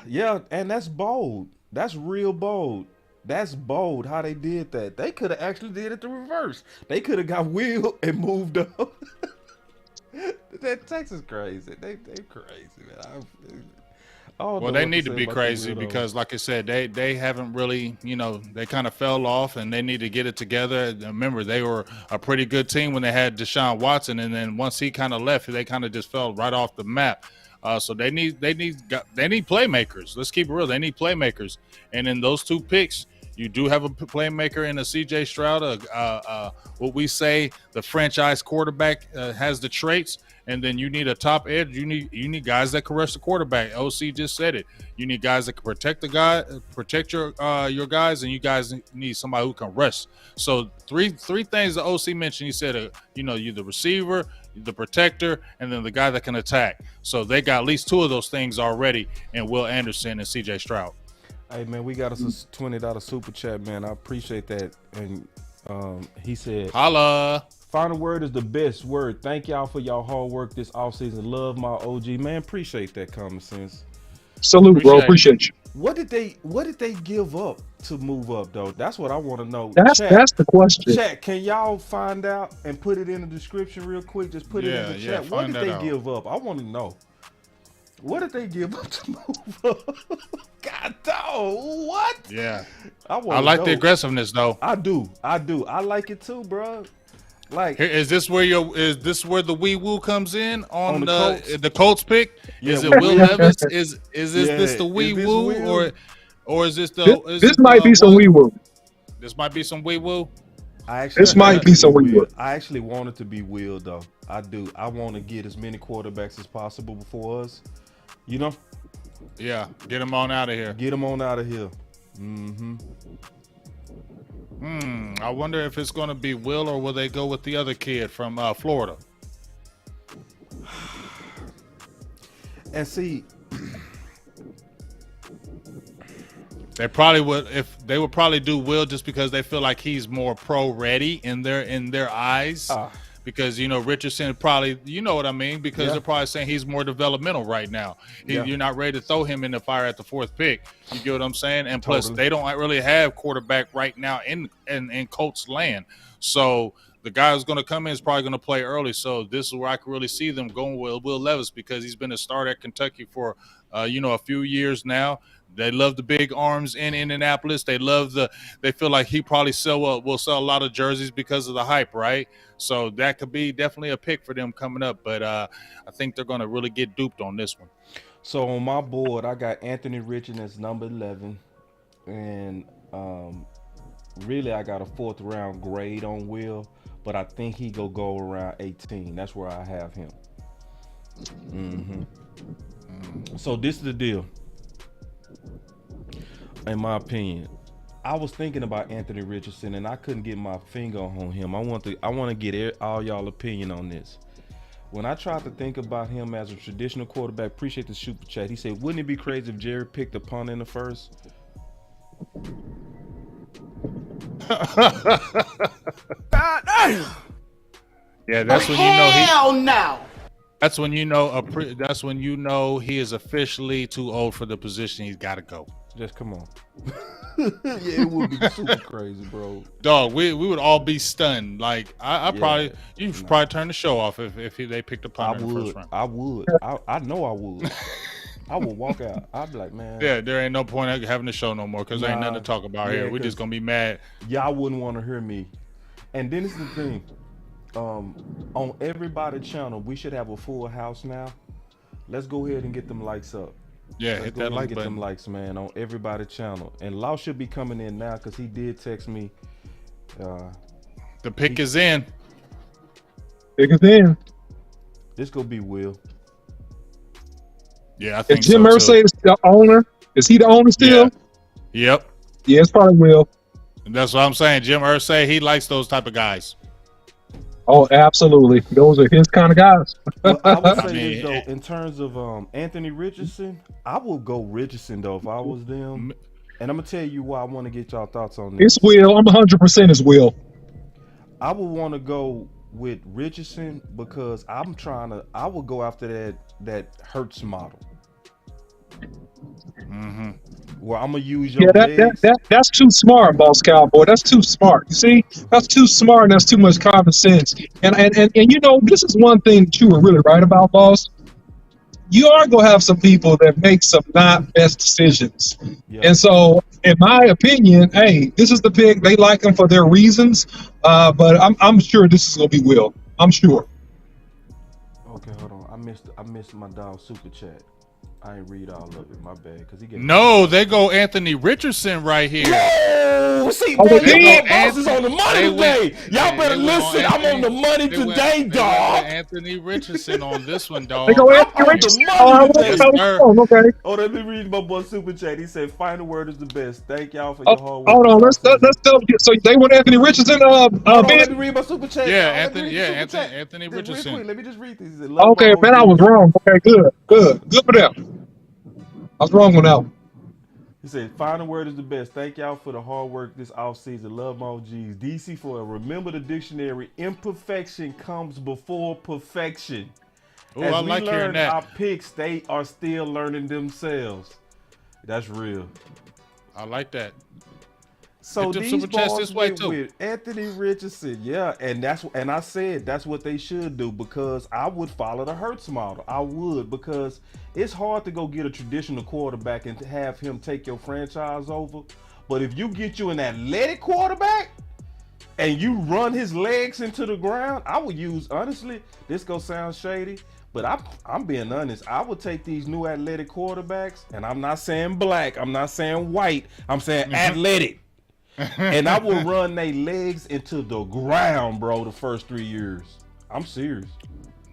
Yeah, and that's bold. That's real bold. That's bold how they did that. They could have actually did it the reverse. They could have got Will and moved up. That Texas crazy. They crazy, man. Well, they need to be crazy because, like I said, they haven't really, they kind of fell off, and they need to get it together. Remember, they were a pretty good team when they had Deshaun Watson, and then once he kind of left, they kind of just fell right off the map. So they need playmakers. Let's keep it real. They need playmakers, and in those two picks, you do have a playmaker in a C.J. Stroud. What we say, the franchise quarterback has the traits. And then you need a top edge. You need guys that can rush the quarterback. OC just said it. You need guys that can protect your guys, and you guys need somebody who can rush. So three things the OC mentioned. He said, you're the receiver, the protector, and then the guy that can attack. So they got at least two of those things already in Will Anderson and C.J. Stroud. Hey man, we got us a $20 super chat, man. I appreciate that. And he said, "Holla." Final word is the best word. Thank y'all for y'all hard work this offseason. Love my OG, man. Appreciate that common sense. Salute, bro. Appreciate you. What did they give up to move up though? That's what I want to know. That's the question. Chat, can y'all find out and put it in the description real quick? Just put it in the chat. What did they give up? I want to know. What did they give up to move up? God, dog, what? Yeah. I like the aggressiveness though. I do. I like it too, bro. Like, is this where the wee woo comes in on the Colts pick? Yeah, is it Will Levis? Is this the wee woo or is this the? This might be some wee woo. This might be some wee woo. This might be some wee woo. I actually want it to be Will though. I do. I want to get as many quarterbacks as possible before us. Yeah, get them on out of here. Get them on out of here. I wonder if it's going to be Will or will they go with the other kid from Florida? And see, they probably would they would probably do Will just because they feel like he's more pro ready in their eyes. Because Richardson probably, what I mean, because they're probably saying he's more developmental right now. You're not ready to throw him in the fire at the fourth pick. You get what I'm saying? And plus, they don't really have quarterback right now in Colts land. So the guy who's going to come in is probably going to play early. So this is where I can really see them going with Will Levis because he's been a starter at Kentucky for a few years now. They love the big arms in Indianapolis. They feel like he probably will sell a lot of jerseys because of the hype, right? So that could be definitely a pick for them coming up. But I think they're going to really get duped on this one. So on my board, I got Anthony Richardson as number 11. And really, I got a 4th round grade on Will. But I think he go around 18. That's where I have him. So this is the deal. In my opinion, I was thinking about Anthony Richardson and I couldn't get my finger on him. I want to get all y'all opinion on this. When I tried to think about him as a traditional quarterback, appreciate the super chat. He said, "Wouldn't it be crazy if Jerry picked a punt in the first?" Yeah, that's when That's when That's when he is officially too old for the position. He's got to go. Just come on. Yeah, it would be super crazy, bro. Dog, we would all be stunned. Like you'd probably turn the show off if they picked a punter in the first round. I would. I know I would. I would walk out. I'd be like, man. Yeah, there ain't no point of having the show no more because there ain't nothing to talk about here. We're just gonna be mad. Y'all wouldn't want to hear me. And then it's the thing. On everybody's channel, we should have a full house now. Let's go ahead and get them likes up. Yeah, hit that like button. Get them likes, man, on everybody's channel. And Law should be coming in now because he did text me. The pick is in. Pick is in. This gonna be Will. Yeah, I think Is Jim Irsay the owner? Is he the owner still? Yeah. Yep. Yeah, it's probably Will. And that's what I'm saying. Jim Irsay, he likes those type of guys. Oh, absolutely. Those are his kind of guys. Well, I would I say this mean, though, in terms of Anthony Richardson, I would go Richardson though if I was them. And I'm gonna tell you why I want to get y'all thoughts on It's this. Will. I'm 100% his Will. I would want to go with Richardson because I would go after that Hertz model mm-hmm. where I'm gonna use Yeah, your legs. that's too smart, boss cowboy. That's too smart. You see, that's too smart and that's too much common sense. And you know, this is one thing that you were really right about, boss. You are gonna have some people that make some not best decisions. Yeah. And so, in my opinion, hey, this is the pick. They like him for their reasons, but I'm sure this is gonna be Will. I'm sure. Okay, hold on. I missed my dog super chat. I ain't read all of it. My bad, cause he gave No, they go Anthony Richardson right here. Oh, see, Oh, boy, they you did? boss is on the money today. Y'all better they went listen. I'm on the money they went- today, they went dog. with Anthony Richardson on this one, They dog. go I'm Anthony on the Richardson. money Oh, today. Yes, sir. okay. Oh, let me read my boy super chat. He said, "Final word is the best. Thank y'all for Oh, your hard work." hold on. this offseason." Let's tell you. So they want Anthony Richardson. Hold on, Ben. let me read my super chat. Yeah, y'all. Let me Anthony. read the Yeah, super Anthony. chat. Anthony Real Richardson. quick, let me just read these. He said, "Love Okay, my man, I was OGs." wrong. Okay, good for them. I was wrong on that one. He said, "Final word is the best. Thank y'all for the hard work this offseason. Love my OGs. DC for remember the dictionary. Imperfection comes before perfection. Ooh, As I we like hearing learn that. our picks, they are still learning themselves." That's real. I like that. So Hit them these super chats balls this way, went too. with Anthony Richardson, yeah, and I said that's what they should do because I would follow the Hertz model. I would because it's hard to go get a traditional quarterback and to have him take your franchise over. But if you get you an athletic quarterback and you run his legs into the ground, I would use honestly. This gonna sound shady, but I'm being honest. I would take these new athletic quarterbacks, and I'm not saying black, I'm not saying white, I'm saying athletic. And I will run their legs into the ground, bro, the first 3 years. I'm serious.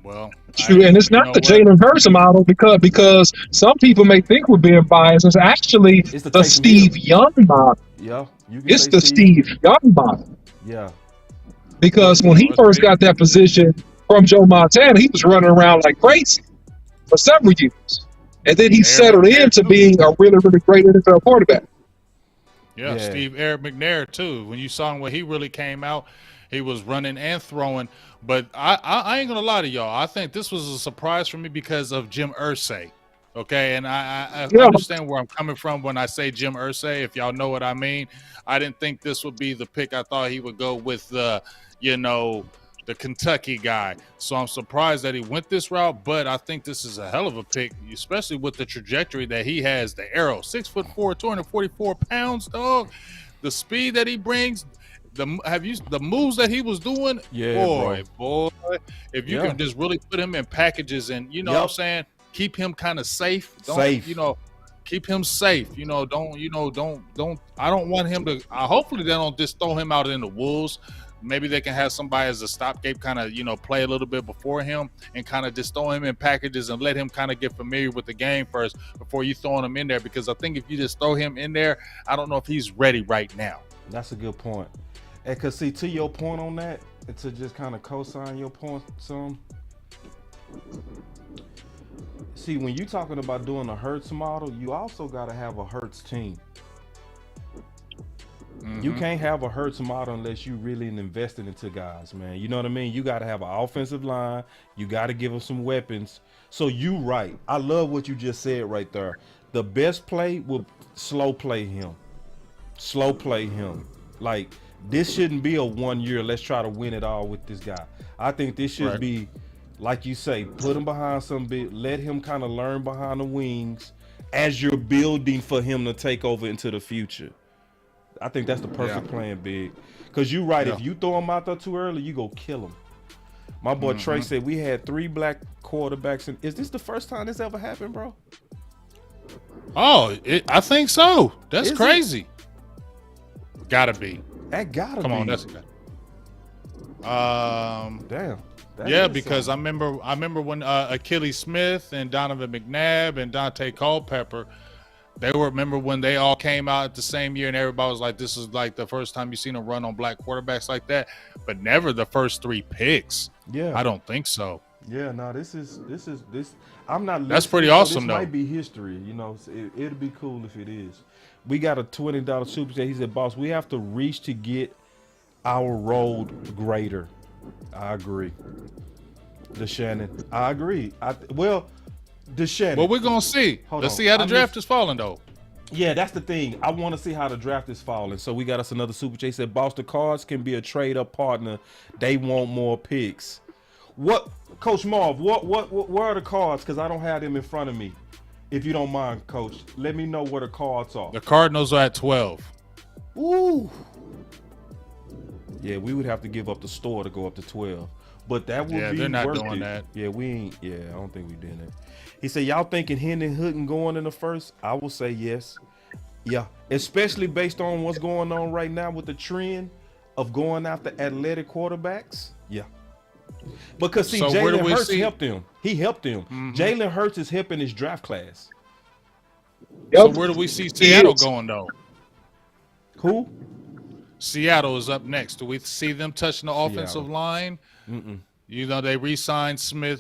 Well, Shoot, and it's you not know the what? Jalen Hurts model because some people may think we're being biased. It's actually It's the the Taysom Steve Hill. Young model. Yeah, you can It's say the Steve Young model Yeah, because when he Let's first see. got that position from Joe Montana, he was running around like crazy for several years, and then he Eric settled McNair, into too. being a really, really great NFL quarterback. Yeah, Yeah. Steve Eric McNair too. When you saw him when he really came out, he was running and throwing. But I ain't gonna lie to y'all. I think this was a surprise for me because of Jim Irsay. Okay, and I Yeah, understand where I'm coming from when I say Jim Irsay. If y'all know what I mean, I didn't think this would be the pick. I thought he would go with the Kentucky guy. So I'm surprised that he went this route, but I think this is a hell of a pick, especially with the trajectory that he has. The arrow, 6'4", 244 pounds, dog. The speed that he brings, the moves that he was doing, Yeah, boy. If you Yeah. can just really put him in packages and what I'm saying, keep him kind of safe. Keep him safe. Don't. I don't want him to. Hopefully they don't just throw him out in the wolves. Maybe they can have somebody as a stopgap, kind of, play a little bit before him and kind of just throw him in packages and let him kind of get familiar with the game first before you throwing him in there. Because I think if you just throw him in there, I don't know if he's ready right now. that's a good point. And because, see, to your point on that, and to just kind of co-sign your point some, see, when you're talking about doing a Hertz model, you also got to have a Hertz team. You can't have a Hertz model unless you really invested into guys, man. You know what I mean? You got to have an offensive line. You got to give them some weapons. So you right. I love what you just said right there. The best play will slow play him. Slow play him. Like, this shouldn't be a 1 year, let's try to win it all with this guy. I think this should be, like you say, put him behind some bit, let him kind of learn behind the wings as you're building for him to take over into the future. I think that's the perfect plan, Big. Because you're right. If you throw him out there too early, you go kill him. My boy Trey said we had 3 black quarterbacks. And is this the first time this ever happened, bro? Oh, I think so. That's Is crazy. Gotta be. That gotta be. Come on, that's damn. That yeah, is because something. I remember when Achilles Smith and Donovan McNabb and Dante Culpepper, They were, remember when they all came out at the same year and everybody was like, this is like the first time you've seen a run on black quarterbacks like that, but never the first 3 picks. Yeah. I don't think so. Yeah, no, this. I'm not. That's pretty listening, so awesome, this though. might be history, So it'll be cool if it is. We got a $20 super chat. He said, "Boss, we have to reach to get our road greater." I agree. DeShannon, I agree. DeShannon. Well, we're gonna see. Let's see how the draft is falling, though. Yeah, that's the thing. I want to see how the draft is falling. So we got us another super chat. He said, "Boss, the Cards can be a trade-up partner. They want more picks." What, Coach Marv? Where are the Cards? Because I don't have them in front of me. If you don't mind, Coach, let me know where the Cards are. The Cardinals are at 12. Ooh. Yeah, we would have to give up the store to go up to 12. But that would be worth it. Yeah, they're not doing that. Yeah, we ain't. Yeah, I don't think we did that. He said, y'all thinking Hendon Hooken going in the first? I will say yes. Yeah, especially based on what's going on right now with the trend of going after athletic quarterbacks. Yeah. Because, see, Jalen Hurts helped him. He helped him. Mm-hmm. Jalen Hurts is helping his draft class. Yep. So where do we see Seattle going, though? Who? Seattle is up next. Do we see them touching the offensive line? Mm-mm. They re-signed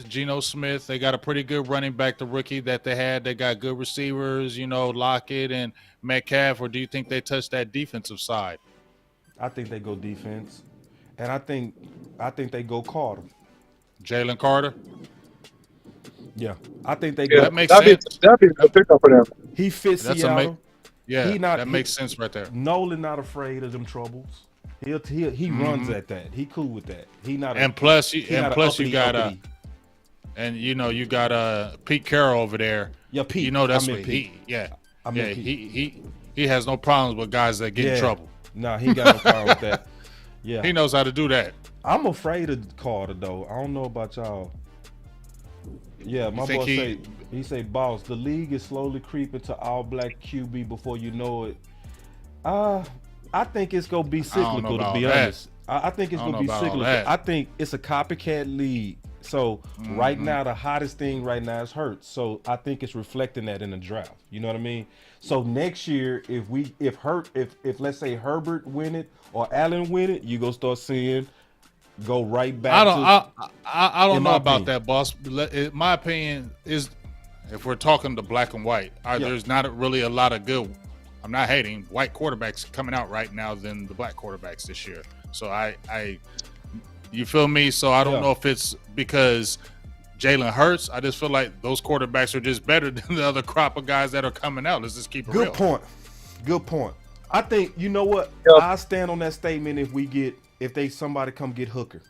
Geno Smith. They got a pretty good running back, the rookie that they had. They got good receivers, Lockett and Metcalf. Or do you think they touch that defensive side? I think they go defense. And I think they go Carter. Jalen Carter? Yeah. I think they go. That makes sense. That'd be a good pickup for them. He fits Seattle. That makes sense right there. Nolan not afraid of them troubles. He runs at that. He cool with that. He not. And plus you got you got Pete Carroll over there. Yeah, Pete. That's what he. Yeah, he has no problems with guys that get in trouble. No, he got no problem with that. Yeah, he knows how to do that. I'm afraid of Carter though. I don't know about y'all. Yeah, my boy say, "Boss, the league is slowly creeping to all black QB before you know it." I think it's gonna be cyclical, to be honest. I think it's gonna be cyclical. I think it's a copycat league. So right now, the hottest thing right now is Hurts. So I think it's reflecting that in the draft. You know what I mean? So next year, if let's say Herbert win it or Allen win it, you gonna start seeing go right back. I don't know about that, boss. My opinion is, if we're talking the black and white, there's not really a lot of good. I'm not hating white quarterbacks coming out right now than the black quarterbacks this year. So you feel me? So I don't know if it's because Jalen Hurts. I just feel like those quarterbacks are just better than the other crop of guys that are coming out. Let's just keep it real. Good point. I think, you know what? I stand on that statement if somebody come get Hooker.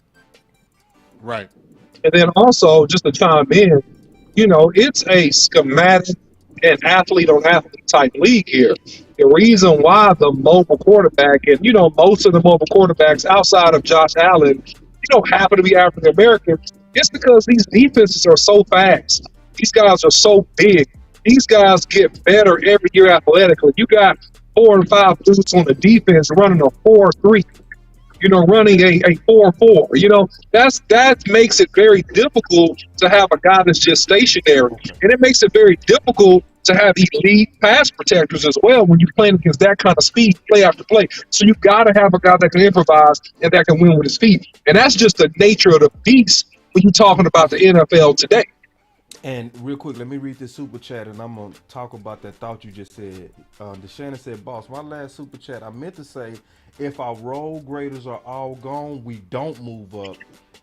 Right. And then also, just to chime in, it's a schematic and athlete-on-athlete type league here. The reason why the mobile quarterback, and most of the mobile quarterbacks outside of Josh Allen, happen to be African American, it's because these defenses are so fast. These guys are so big. These guys get better every year athletically. You got 4 and 5 dudes on the defense running a 4-3. Running a 4-4. That makes it very difficult to have a guy that's just stationary. And it makes it very difficult to have elite pass protectors as well when you're playing against that kind of speed, play after play. So you've got to have a guy that can improvise and that can win with his feet. And that's just the nature of the beast when you're talking about the NFL today. And real quick, let me read this super chat, and I'm going to talk about that thought you just said. DeShannon said, "Boss, my last super chat, I meant to say, if our road graders are all gone, we don't move up."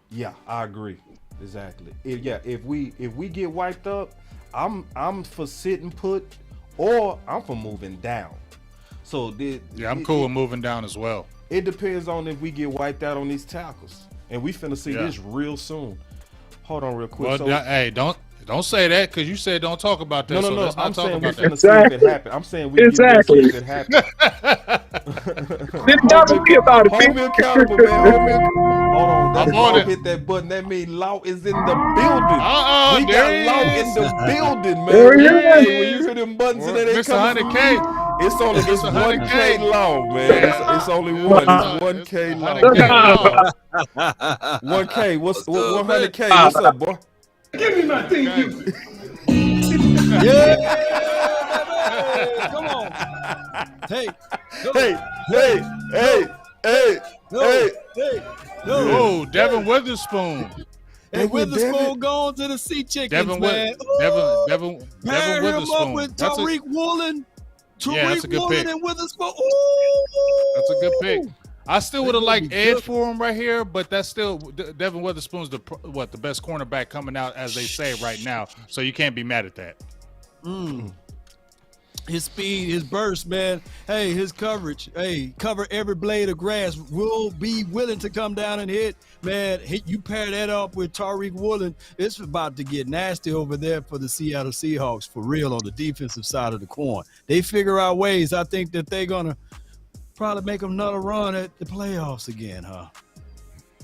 Yeah, I agree. Exactly. If we get wiped up, I'm for sitting put, or I'm for moving down. So I'm cool with moving down as well. It depends on if we get wiped out on these tackles, and we finna see this real soon. Hold on, real quick. Well, hey, don't say that, because you said don't talk about that. No. Let's not talk about that. See if it happen. I'm saying we see if it happen. Didn't gotta be about it. Hold me accountable, man. Hold on. That's why I hit that button. That means Law is in the building. We got Law in the building, man. Hey, when you hear them buttons in there, they come. It's only 1K Law, man. It's only one. It's 1K Law. 1K. What's 100K? What's up, boy? Give me my team. Hey, Oh, Devin Witherspoon. And Witherspoon going to the Sea Chickens, man. Devin Pair him up Witherspoon. with Tariq Woolen. That's a good pick. And Witherspoon. Ooh. That's a good pick. I still would have liked edge for him right here, but that's still Devin Witherspoon's the best cornerback coming out, as they say right now. So you can't be mad at that. His speed, his burst, man. Hey, his coverage. Hey, cover every blade of grass. Will be willing to come down and hit. Man, you pair that up with Tariq Woolen, it's about to get nasty over there for the Seattle Seahawks, for real, on the defensive side of the coin. They figure out ways. I think that they're going to probably make another run at the playoffs again, huh?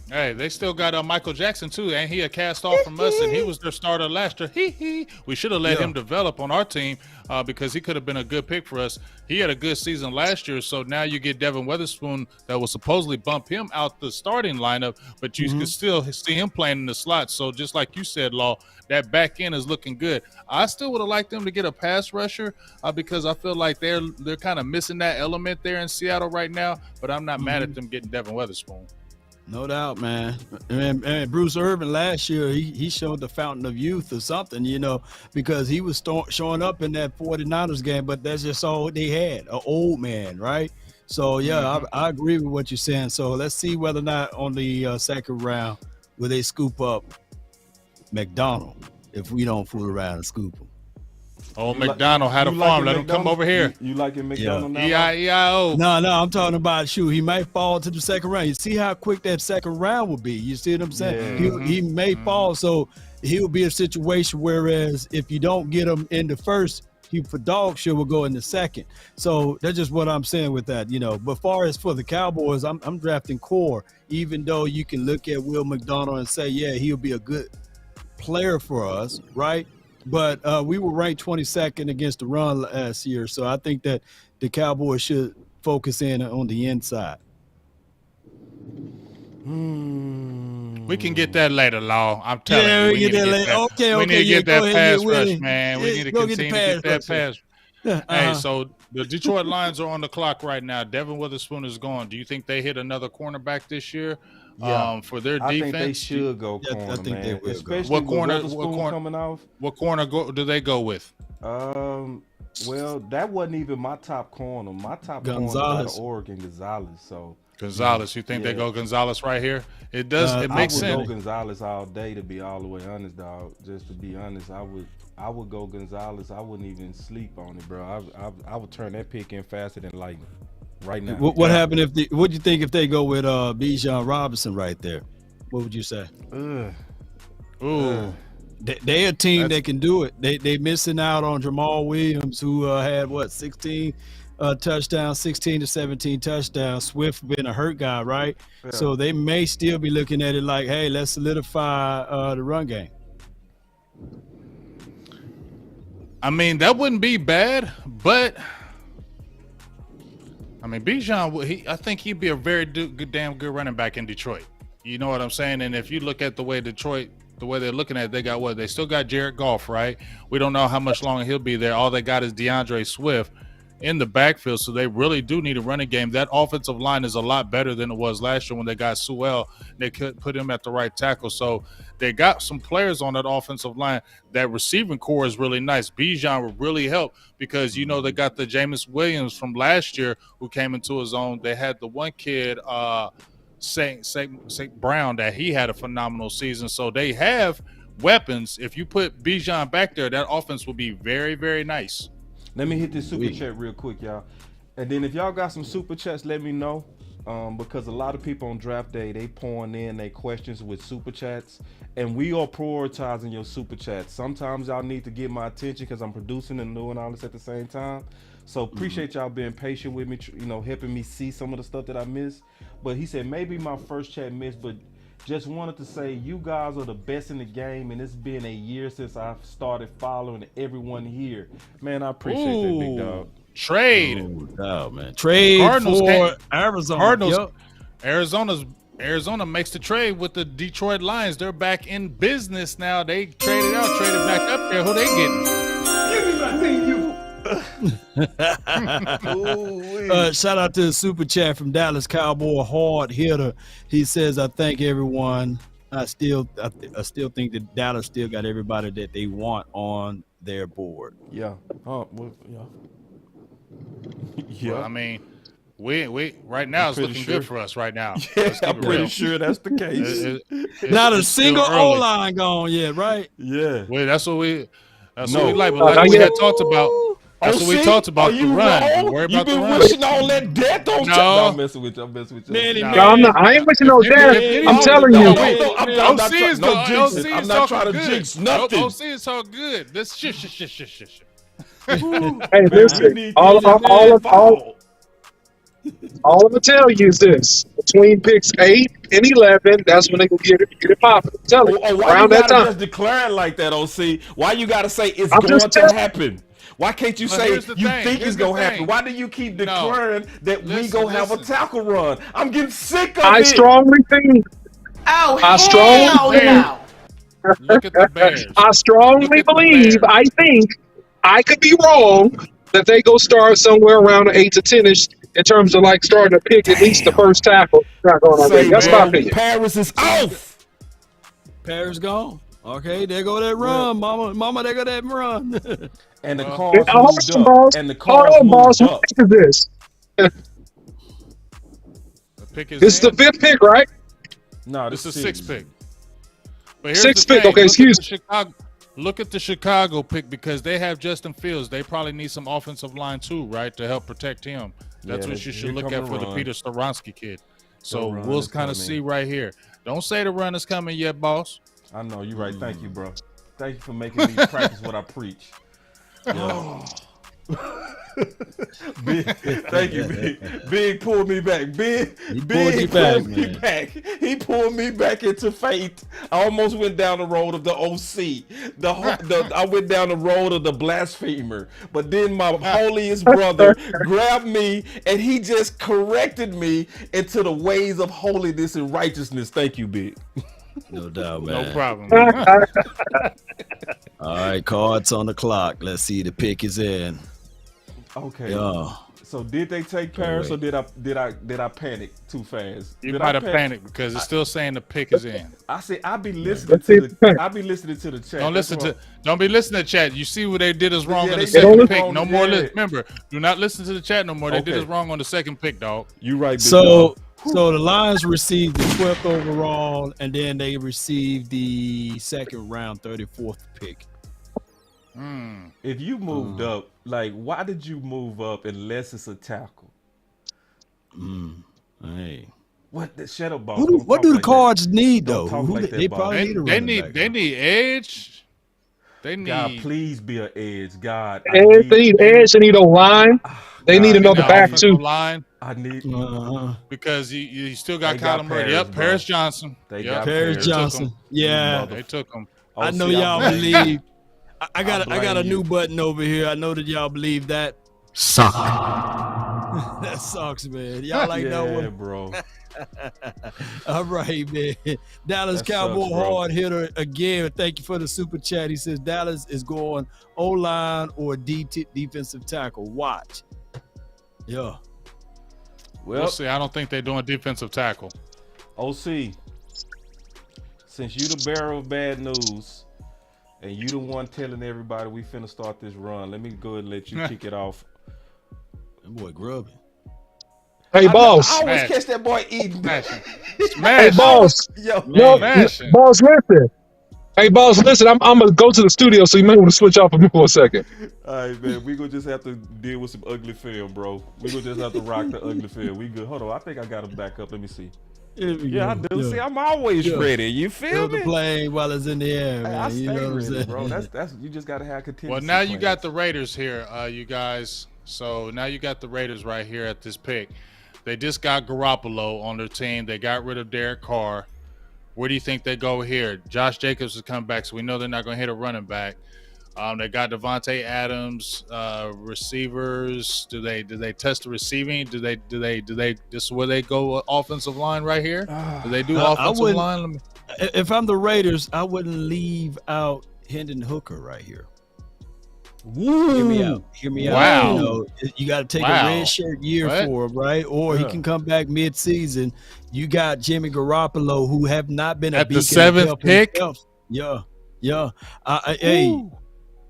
Hey, they still got Michael Jackson too, and he had cast off from us, and he was their starter last year. We should have let him develop on our team because he could have been a good pick for us. He had a good season last year, so now you get Devin Witherspoon that will supposedly bump him out the starting lineup, but you can still see him playing in the slot. So just like you said, Law, that back end is looking good. I still would have liked them to get a pass rusher because I feel like they're kind of missing that element there in Seattle right now, but I'm not mad at them getting Devin Witherspoon. No doubt, man. And Bruce Irvin last year, he showed the fountain of youth or something, because he was showing up in that 49ers game, but that's just all they had, an old man, right? So, yeah, I agree with what you're saying. So let's see whether or not on the second round will they scoop up McDonald if we don't fool around and scoop him. Oh, McDonald had a farm. Let him come over here. You like it, McDonald? Yeah. E-I-E-I-O. No, I'm talking about, he might fall to the second round. You see how quick that second round will be. You see what I'm saying? Yeah. He may fall, so he'll be a situation whereas if you don't get him in the first, he for dog shit will go in the second. So that's just what I'm saying with that, But far as for the Cowboys, I'm drafting core, even though you can look at Will McDonald and say, yeah, he'll be a good player for us, right? But we were ranked 22nd against the run last year, so I think that the Cowboys should focus in on the inside. We can get that later, Law. I'm telling you. We need to get that. Okay, we need to get that pass rush, man. Yeah, we need to go continue to get that pass. Hey, so the Detroit Lions are on the clock right now. Devin Witherspoon is gone. Do you think they hit another cornerback this year? For their defense, I think they should go corner, I think man. they will. Especially What corner coming off. What corner do they go with? Well, that wasn't even my top corner. My top corner was out of Oregon, Gonzalez. So Gonzalez, you think they go Gonzalez right here? It does. It makes sense. I would go Gonzalez all day, to be all the way honest, dog. Just to be honest, I would go Gonzalez. I wouldn't even sleep on it, bro. I would turn that pick in faster than lightning. Right now. What happened what do you think if they go with Bijan Robinson right there? What would you say? They a team that can do it. They missing out on Jamal Williams, who had 16 touchdowns, 16 to 17 touchdowns. Swift been a hurt guy, right? Yeah. So they may still be looking at it like, hey, let's solidify the run game. I mean, that wouldn't be bad, but I mean, Bijan, I think he'd be a very damn good running back in Detroit. You know what I'm saying? And if you look at the way Detroit, the way they're looking at it, they got what? They still got Jared Goff, right? We don't know how much longer he'll be there. All they got is DeAndre Swift in the backfield, so they really do need a running game. That offensive line is a lot better than it was last year when they got Sewell. They could put him at the right tackle. So they got some players on that offensive line. That receiving core is really nice. Bijan will really help because, they got the Jameis Williams from last year who came into his own. They had the one kid, St. Brown, that he had a phenomenal season. So they have weapons. If you put Bijan back there, that offense will be very, very nice. Let me hit this super chat real quick, y'all. And then if y'all got some super chats, let me know. Because a lot of people on draft day, they pouring in their questions with super chats. And we are prioritizing your super chats. Sometimes y'all need to get my attention because I'm producing and doing all this at the same time. So appreciate y'all being patient with me, helping me see some of the stuff that I missed. But he said, maybe my first chat missed, but just wanted to say you guys are the best in the game, and it's been a year since I've started following everyone here. Man, I appreciate that, big dog. Trade. Oh, man. Trade Cardinals for Arizona. Cardinals. Arizona makes the trade with the Detroit Lions. They're back in business now. They traded back up there. Who they getting? Give me my thing, you. Shout out to the super chat from Dallas Cowboy hard hitter. He says, "I thank everyone. I still think that Dallas still got everybody that they want on their board." Yeah. Oh, well, yeah. Yeah. Well, I mean, we right now it's pretty looking sure. good for us right now. Yeah, Let's keep I'm it pretty real. sure that's the case. Not a It's still single early. O-line gone yet, right? Yeah. Wait, that's what we like. not Like we yet. had talked about. That's what we talked about. Are you the run. wrong? Worry You about the been run. wishing all that death on No. I'm messing with you. I'm messing with you. Manny, Nah. No, I'm not. I ain't wishing no death. I'm telling you. I'm not OC is no talking jinxing. I'm not trying to good. jinx nothing. OC is all good. This shit. Hey, listen. All I'm gonna tell you is this: between picks 8 and 11, that's when they gonna get it popping. I'm telling you. Oh, why you Around that gotta time. just declare it like that, OC? Why you gotta say it's I'm going just to telling- happen? Why can't you Well, say here's the you thing. think Here's it's the gonna thing. happen? Why do you keep No. declaring that we Listen, gonna have a listen. tackle run? I'm getting sick of I it. strongly think. Oh, I strongly hell no. Look at the Bears. I Look strongly at the believe. Bears. I think I could be wrong that they go start somewhere around the 8 to 10ish in terms of like starting to pick at least the first tackle. Not going already. Say, That's my man, opinion. Paris is off. Paris gone. Okay, there go that run, mama. There go that run. And the Well, cars Hold moved on, up. boss. And the Hold cars on, boss. moved What up. pick is this? The pick is This is the in. 5th pick, right? No, This is 6th pick. But here's Sixth the pick, thing. okay, excuse Look at the Chicago pick because they have Justin Fields. They probably need some offensive line too, right, to help protect him. That's Yeah, what you here should look come at the for the run. Peter Skoronsky kid. So run we'll is kind of coming. see right here. Don't say the run is coming yet, boss. I know you're right. Thank you, bro. Thank you for making me practice what I preach. Big, thank you, Big. Big pulled me back. Big pulled you back, man. He pulled me back into faith. I almost went down the road of the OC. I went down the road of the blasphemer. But then my holiest brother grabbed me and he just corrected me into the ways of holiness and righteousness. Thank you, Big. No doubt, man. No problem. All right, cards on the clock. Let's see. The pick is in. Okay. Yeah. So did they take Paris or did I panic too fast? You Did might I have panicked because it's still saying the pick is in. I say I be listening to the chat. Don't listen to. Don't be listening to chat. You see what they did is wrong Yeah, on the they second did pick. wrong, No more. yeah. Remember, do not listen to the chat no more. They did Okay. us wrong on the second pick, dog. You right. Big So dog. the Lions received the 12th overall, and then they received the second round 34th pick. If you moved up, like why did you move up unless it's a tackle? Hey. What the shadow ball? What do the Cards need though? Don't talk like that, They Bob. probably need a They running need. back, They huh? need edge. They need. God, please be an edge. God, And they need edge. They need a line. They need God, another the back offensive too. line I need. because you still got They got Kyler Murray. Paris, Yep, bro. Paris Johnson. They Yep. got Paris Paris. Johnson. Took him. Yeah. They took him. Oh, I know see, y'all blame you. believe. I got blame a new you. button over here. I know that y'all believe that. Suck. That sucks, man. Y'all like that Yeah, one? bro. All right, man. Dallas That Cowboy sucks, bro. hard hitter again. Thank you for the super chat. He says Dallas is going O-line or defensive tackle. Watch. Yeah. We'll see. I don't think they're doing defensive tackle. OC, since you the bearer of bad news and you the one telling everybody we finna start this run, let me go and let you kick it off. That boy grubbing. Hey, boss. I always Smash. catch that boy eating. Smashing. Hey, Smash. boss. Yo, No, Smashing. boss, listen. Hey, boss, listen. I'm gonna go to the studio, so you may want to switch off of me for a second. all right, man. We gonna just have to deal with some ugly film, bro. We gonna just have to rock the ugly film. We good. Hold on. I think I got him back up. Let me see. Yeah, I do. See, I'm always Yeah. ready. You feel Build the me? plane while it's in the air, Hey, man. I stay You know what I'm ready, saying? bro. That's you just gotta have contingency. Well, now you plans. got the Raiders here, you guys. So now you got the Raiders right here at this pick. They just got Garoppolo on their team. They got rid of Derek Carr. Where do you think they go here? Josh Jacobs has come back, so we know they're not going to hit a running back. They got Devontae Adams, receivers. Do they test the receiving? Do they? This is where they go offensive line right here. Do they do I offensive wouldn't- line? Let me- If I'm the Raiders, I wouldn't leave out Hendon Hooker right here. Woo. Hear me out. Hear me Wow. out. You know, you got to take a red shirt year What? for him, right? Or he can come back mid-season. You got Jimmy Garoppolo, who have not been a At the beacon 7th of pick? himself. Yeah.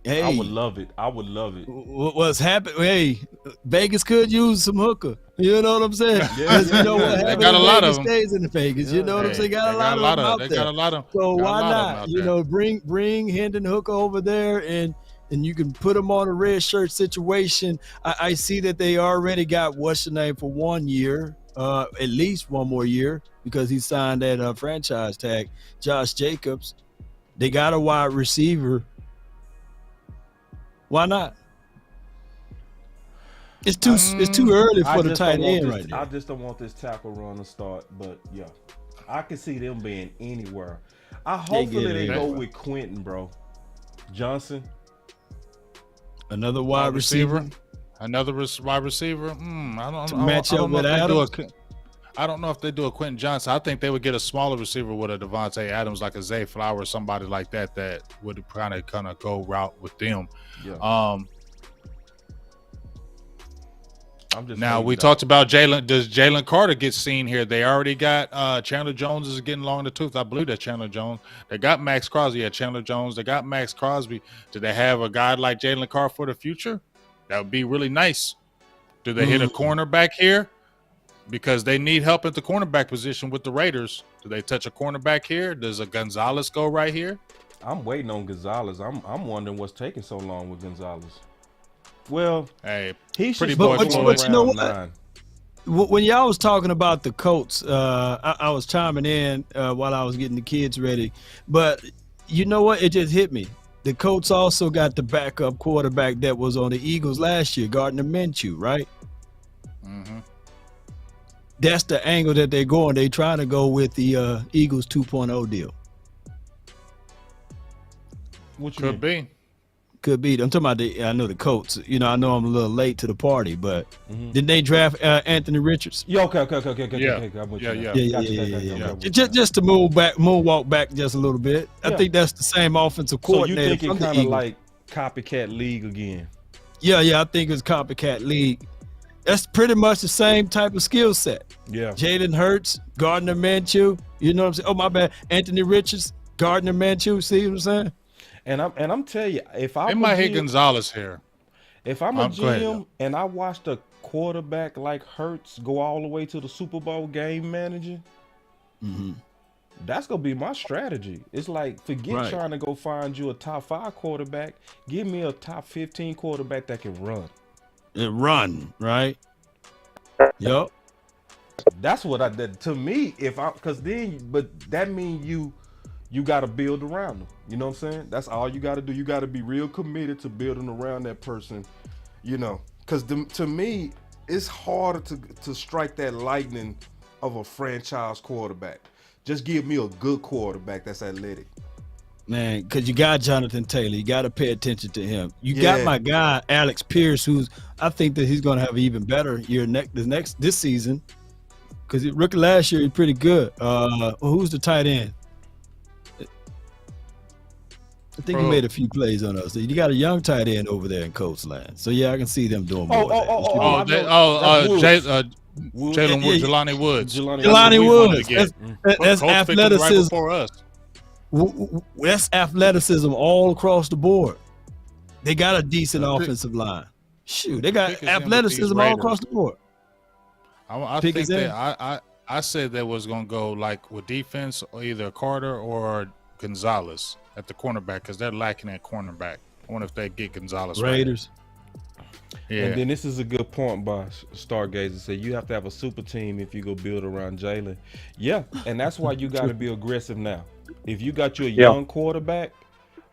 Hey, I would love it. I would love it. what's happening? Hey, Vegas could use some hooker. You know what I'm saying? Yeah, You know what they happens got a in lot Vegas of 'em. stays in Vegas. You know what I'm saying? Got a lot of them out They there. got a lot of. So got a why lot of 'em not? out You there. know, bring Hendon Hooker over there, and you can put him on a red shirt situation. I see that they already got what's the name for 1 year, at least one more year, because he signed that franchise tag. Josh Jacobs. They got a wide receiver. Why not? It's too early I for the just tight don't want end this- right now. I just don't want this tackle run to start, but yeah, I can see them being anywhere. Hopefully they go with Quentin, bro. Johnson. Another wide receiver. Another wide receiver. I don't match I up don't know with if they do Adams? I don't know if they do a Quentin Johnson. I think they would get a smaller receiver with a Devontae Adams, like a Zay Flowers, somebody like that would kind of go route with them. Yeah. I'm just Now saying we that. talked about Jalen. Does Jalen Carter get seen here? They already got Chandler Jones is getting long in the tooth. I believe that's Chandler Jones. They got Max Crosby. Yeah, Chandler Jones. They got Max Crosby. Do they have a guy like Jalen Carter for the future? That would be really nice. Do they hit a cornerback here? Because they need help at the cornerback position with the Raiders. Do they touch a cornerback here? Does a Gonzalez go right here? I'm waiting on Gonzalez. I'm wondering what's taking so long with Gonzalez. Well, Hey, he should pretty go boy for Floyd. But you know round what? 9. When y'all was talking about the Colts, I was chiming in while I was getting the kids ready. But you know what? It just hit me. The Colts also got the backup quarterback that was on the Eagles last year, Gardner Minshew, right? Mm-hmm. That's the angle that they're going. They're trying to go with the Eagles 2.0 deal. What you mean? Could be. Could be. I'm talking about I know the Colts. You know, I know I'm a little late to the party, but didn't they draft Anthony Richardson? Yeah, okay. Yeah. I'm with Yeah, you. yeah. Yeah. Okay. Just to moonwalk back just a little bit. I Yeah. think that's the same offensive So you coordinator. think it from the kind of Eagles. like copycat league again? Yeah, I think it's copycat league. That's pretty much the same type of skill set. Yeah. Jalen Hurts, Gardner Minshew. You know what I'm saying? Oh my bad, Anthony Richards, Gardner Minshew. See what I'm saying? And I'm telling you, if They I'm might a hit GM, Gonzalez here. if I'm a Go ahead, GM and I watched a quarterback like Hurts go all the way to the Super Bowl game managing, that's gonna be my strategy. It's like forget Right. trying to go find you a top 5 quarterback. Give me a top 15 quarterback that can run. And run, right? Yup. That's what I did. To me, but that means you got to build around them. You know what I'm saying? That's all you got to do. You got to be real committed to building around that person. You know, because to me, it's harder to strike that lightning of a franchise quarterback. Just give me a good quarterback that's athletic. Man, because you got Jonathan Taylor. You got to pay attention to him. You got my guy, Alex Pierce, who's I think that he's going to have an even better year this season. Because rookie last year, he's pretty good. Who's the tight end? I think he made a few plays on us. You got a young tight end over there in Colts land. So, yeah, I can see them doing more. Jalen Jalen Woods, Jelani Woods. Jelani Woods. That's Colts picked him right athleticism. before us. That's athleticism all across the board. They got a decent offensive line. Shoot, they got Pick his in with these athleticism all Raiders. across the board. I Pick think his in. that I said that was going to go like with defense, or either Carter or Gonzalez at the cornerback because they're lacking at cornerback. I wonder if they get Gonzalez. Raiders. Right. Yeah. And then this is a good point by Stargazer. Say you have to have a super team if you go build around Jalen. Yeah, and that's why you got to be aggressive now. If you got you a young quarterback,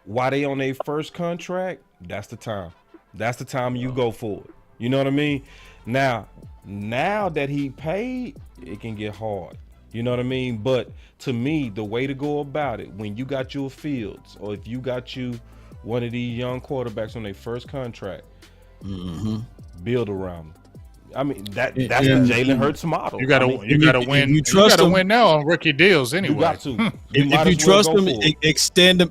while they on their first contract, that's the time. That's the time you go for it. You know what I mean? Now that he paid, it can get hard. You know what I mean? But to me, the way to go about it, when you got your Fields, or if you got you one of these young quarterbacks on their first contract, build around them. I mean, that's the Jalen Hurts model. You gotta win. you trust gotta him- win now on rookie deals anyway. You got to. If you trust them, extend them.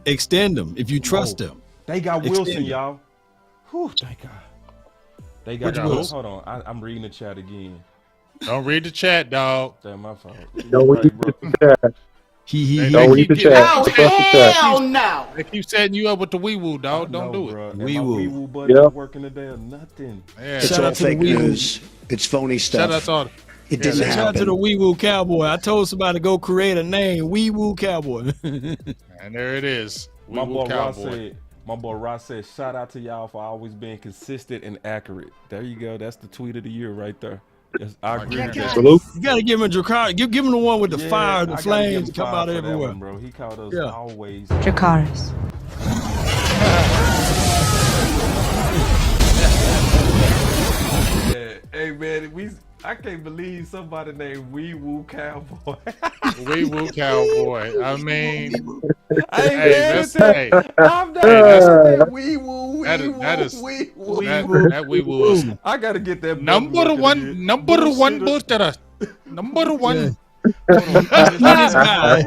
If you trust them, They got Extend Wilson, it. y'all. Whew, thank God. They got Which hold on. I'm reading the chat again. Don't read the chat, dog. That's my fault. Don't read the chat. They Don't read the keep chat. Oh, Trust the chat. hell no. They keep setting you up with the wee woo, dog. Don't do it. Bro. Wee My woo. wee woo button Yep. is working today or nothing. Yeah. It's Shout all out to the fake Wee Woo. news. It's phony Shout out stuff. to all. It didn't Shout out to the happen. Wee Woo Cowboy. I told somebody to go create a name, Wee Woo Cowboy. And there it is. My Wee boy woo Ross cowboy. said. My boy Ross said, "Shout out to y'all for always being consistent and accurate." There you go. That's the tweet of the year right there. Yes, I agree with that. Salute. You gotta give him a Dracar. Give him the one with the Yeah, fire, I the gotta flames give him come fire out for that everywhere. one, bro. He called us Yeah. always. Dracarys. Yeah. Hey man, I can't believe somebody named Wee Woo Cowboy. Wee woo cowboy. I mean, I ain't hey, mad at that's that. hey, I'm not hey, mad that's- at that. Wee Woo, that Wee is- that Woo, is- Wee Woo. that wee woo is I gotta get that. number button one working again. booster. Number one. This guy.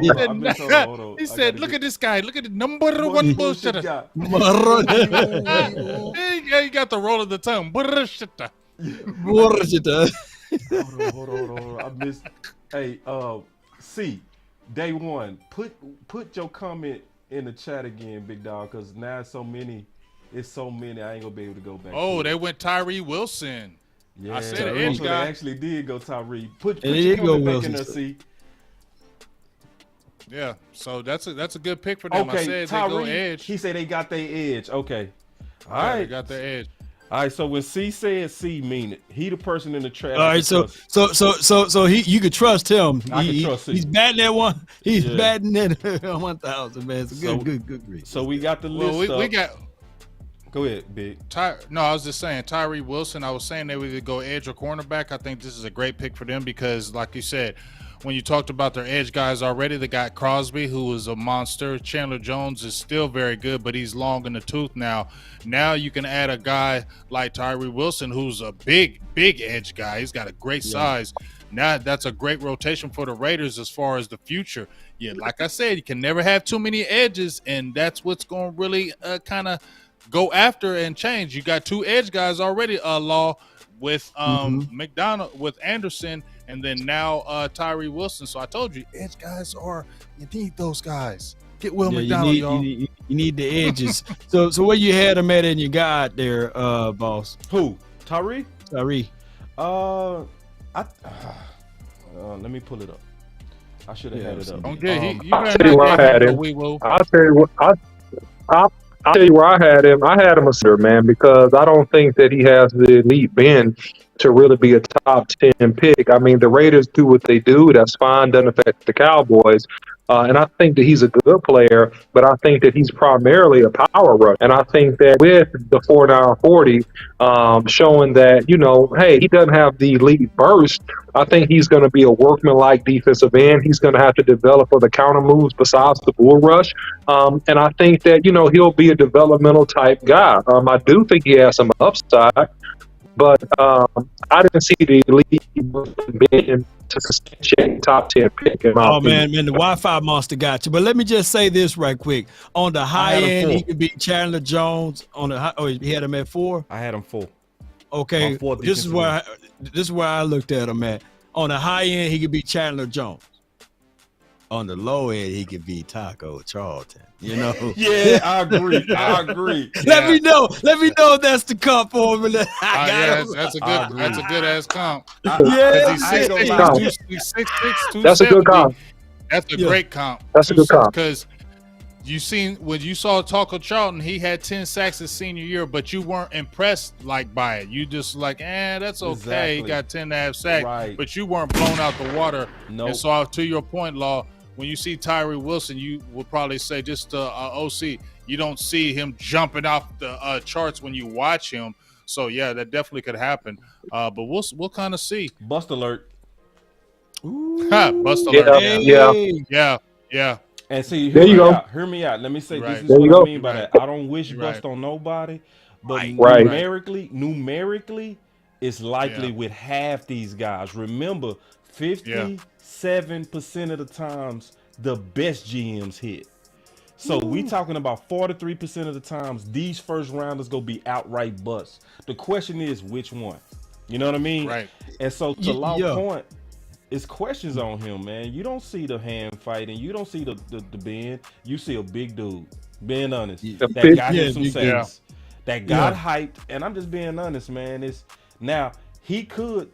Hold on. He said, "Look at this guy. Look at the number one bullshit." guy. Yeah, you got the roll of the tongue. Bullshit. Hold on. I missed. Hey, C, day one. Put your comment in the chat again, big dog, because now it's so many. I ain't gonna be able to go back. Oh, to they it. went Tyree Wilson. Yeah, I said Tyree. edge So guy. They actually did go Tyree. Put And they your did go comment back in there, Wilson. C. Yeah, so that's a good pick for them. I Okay, said they go Tyree. edge. He said they got their edge. Okay. All Yeah, they right. got their edge. All right. So when C said C, mean it. He the person in the trap. All right, so you could trust him. I can trust him. He's batting that one. He's Yeah. batting that 1,000, man. It's a So- good read. So we got the list. Well, we up. got Go ahead, big. No, I was just saying Tyree Wilson. I was saying they would either go edge or cornerback. I think this is a great pick for them because, like you said, when you talked about their edge guys already, they got Crosby, who was a monster. Chandler Jones is still very good, but he's long in the tooth now. Now you can add a guy like Tyree Wilson, who's a big edge guy. He's got a great size. Now that's a great rotation for the Raiders as far as the future. Yeah, like I said, you can never have too many edges, and that's what's going to really kind of go after and change. You got two edge guys already, Law, with McDonald, with Anderson, and then now Tyree Wilson. So I told you, edge guys you need those guys. Get Will McDonald, y'all. You need the edges. so where you had him at in your guide there, boss? Who? Tyree? Tyree. Let me pull it up. I should have had it up. Don't get you I'll better tell you where not I had get him. Wee Woo. I'll tell you what. I'll tell you where I had him. I had him a center, man, because I don't think that he has the elite bend to really be a top 10 pick. I mean, the Raiders do what they do. That's fine. Doesn't affect the Cowboys. And I think that he's a good player, but I think that he's primarily a power rusher. And I think that with the 4.940 showing that, hey, he doesn't have the elite burst, I think he's going to be a workman-like defensive end. He's going to have to develop other counter moves besides the bull rush. And I think that, he'll be a developmental type guy. I do think he has some upside, but I didn't see the elite being to substantiate top 10 pick. In my opinion. Man, the Wi-Fi monster got you. But let me just say this right quick. On the high had him end, 4. he could be Chandler Jones. On the high, he had him at 4. I had him 4. Okay, My 4th this is defensive where I looked at him at. On the high end, he could be Chandler Jones. On the low end, he could be Taco Charlton. Yeah, I agree. Let me know if that's the comp formula. I got Yeah, him. that's a good ass comp. Yeah, He's I ain't gonna 6'6", lie. he's 6'6", That's a good 270. comp. That's a Yeah. great comp. That's a good comp. Because when you saw Taco Charlton, he had 10 sacks his senior year, but you weren't impressed by it. You just that's okay. Exactly. He got 10.5 sacks, Right. but you weren't blown out the water. Nope. And so to your point, Law, when you see Tyree Wilson, you will probably say just OC, you don't see him jumping off the charts when you watch him. So yeah, that definitely could happen. But we'll kind of see. Bust alert. Bust alert. Yeah. And see, There you go. Hear me out. Let me say Right. this is There what you I go. mean by that. I don't wish Right. bust on nobody, but Right. numerically, it's likely Yeah. with half these guys. Remember, 57% of the times the best GMs hit. So we talking about 43% of the times these first rounders go be outright busts. The question is which one? You know what I mean? Right. And so to Law's Yeah. point, it's questions on him, man. You don't see the hand fighting. You don't see the bend. You see a big dude. Being honest, Yeah. that big- got yeah, him some big dude. sacks. That got Yeah. hyped. And I'm just being honest, man. It's now he could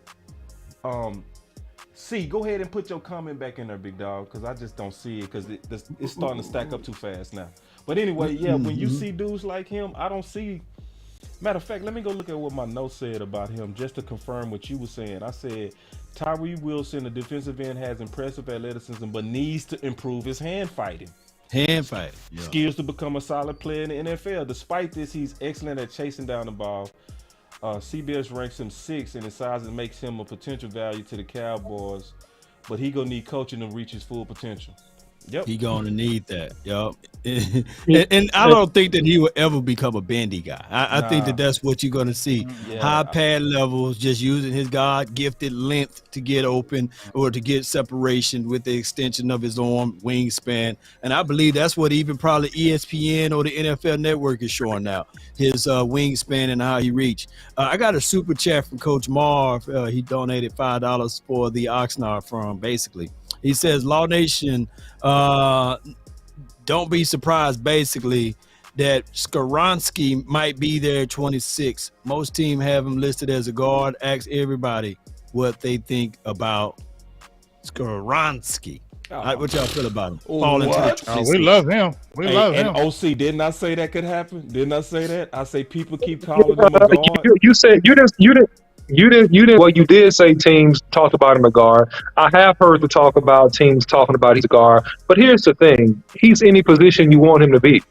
see. Go ahead and put your comment back in there, big dog, because I just don't see it because it's starting to stack up too fast now. But anyway, yeah, when you see dudes like him, I don't see. Matter of fact, let me go look at what my notes said about him just to confirm what you were saying. I said Tyree Wilson, the defensive end, has impressive athleticism but needs to improve his hand fighting Hand fight. Yeah. skills to become a solid player in the NFL. Despite this, he's excellent at chasing down the ball. CBS ranks him 6th, and his size makes him a potential value to the Cowboys. But he gonna need coaching to reach his full potential. Yep. He gonna need that. Yup. and I don't think that he will ever become a bendy guy. I think that that's what you're gonna see. Yeah. High pad levels, just using his God-gifted length to get open or to get separation with the extension of his arm, wingspan. And I believe that's what even probably ESPN or the NFL Network is showing now. His wingspan and how he reached. I got a super chat from Coach Marv. He donated $5 for the Oxnard firm, basically. He says, Law Nation, don't be surprised, basically, that Skoronski might be there at 26. Most teams have him listed as a guard. Ask everybody what they think about Skoronski. What y'all feel about him? Fall into the What? 26. We love him. We love him. And OC, didn't I say that could happen? Didn't I say that? I say people keep calling him a guard. You said you didn't. Well, you did say teams talked about him a guard. I have heard the talk about teams talking about he's a guard. But here's the thing: he's any position you want him to be,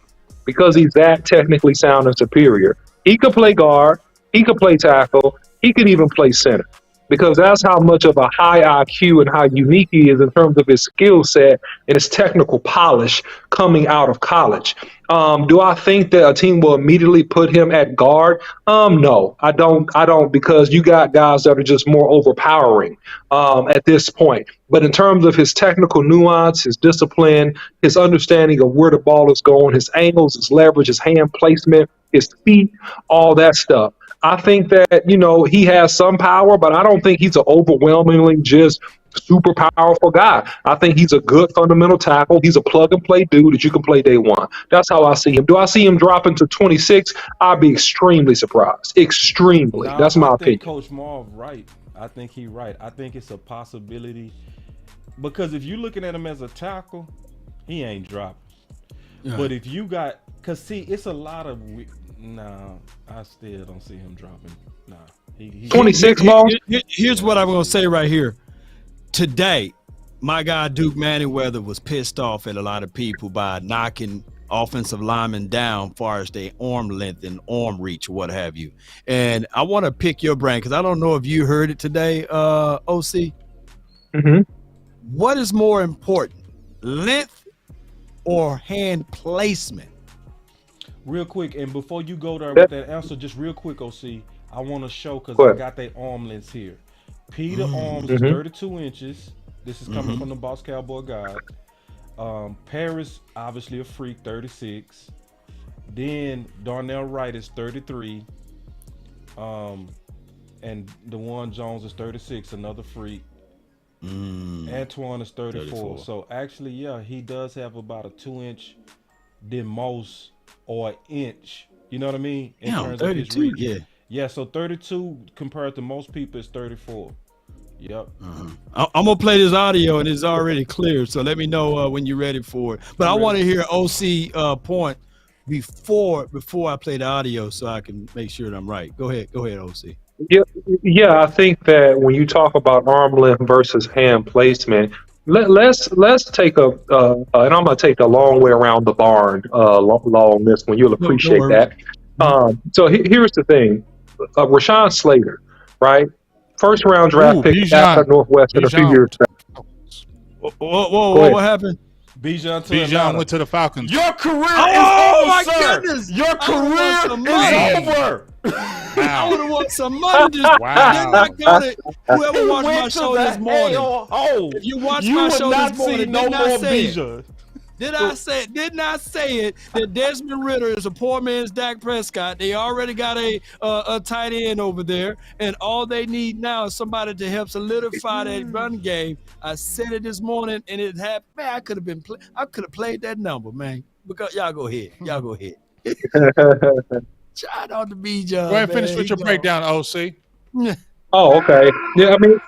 because he's that technically sound and superior. He could play guard. He could play tackle. He could even play center, because that's how much of a high IQ and how unique he is in terms of his skill set and his technical polish coming out of college. Do I think that a team will immediately put him at guard? No, I don't, because you got guys that are just more overpowering at this point. But in terms of his technical nuance, his discipline, his understanding of where the ball is going, his angles, his leverage, his hand placement, his feet, all that stuff, I think that, he has some power, but I don't think he's an overwhelmingly just super powerful guy. I think he's a good fundamental tackle. He's a plug-and-play dude that you can play day one. That's how I see him. Do I see him dropping to 26? I'd be extremely surprised. Extremely. Nah, That's my I opinion. think Coach Marv right. I think he's right. I think it's a possibility. Because if you're looking at him as a tackle, he ain't dropping. Yeah. But if you got, because see, it's a lot of, I still don't see him dropping. Nah. He 26 balls? Here's what I'm going to say right here. Today, my guy Duke Manyweather was pissed off at a lot of people by knocking offensive linemen down far as their arm length and arm reach, what have you. And I want to pick your brain because I don't know if you heard it today, OC. Mm-hmm. What is more important, length or hand placement? Real quick, and before you go there with that answer, just real quick, OC, I want to show, because I got their arm lengths here. Peter arms is 32 inches. This is coming from the Boss Cowboy Guide. Paris, obviously a freak, 36. Then Darnell Wright is 33. And DeJuan Jones is 36, another freak. Antoine is 34. So actually, yeah, he does have about a 2-inch than most, or an inch. You know what I mean? In terms 32, of his reach. yeah. Yeah, so 32 compared to most people is 34. Yep. I'm gonna play this audio and it's already clear, so let me know when you're ready for it. But I want to hear OC point before I play the audio, so I can make sure that I'm right. Go ahead, OC. Yeah, I think that when you talk about arm length versus hand placement, let's take and I'm gonna take the long way around the barn long this one. You'll appreciate that. So here's the thing. Rashawn Slater, right? First round draft pick out of Northwestern a few years back. Whoa, what happened? Bijan went to the Falcons. Your career is Oh, over, my sir. goodness. Your career is over. I would have won some money. Just whoever watched my show this morning. If you watched my show this morning, no did not more say it. Bijan. Didn't I say it that Desmond Ritter is a poor man's Dak Prescott? They already got a tight end over there, and all they need now is somebody to help solidify that run game. I said it this morning, and it happened. Man, I could have played that number, man. Because y'all go ahead. Shout out to B. John. Go ahead and finish with your breakdown, OC. Oh, okay. Yeah, I mean,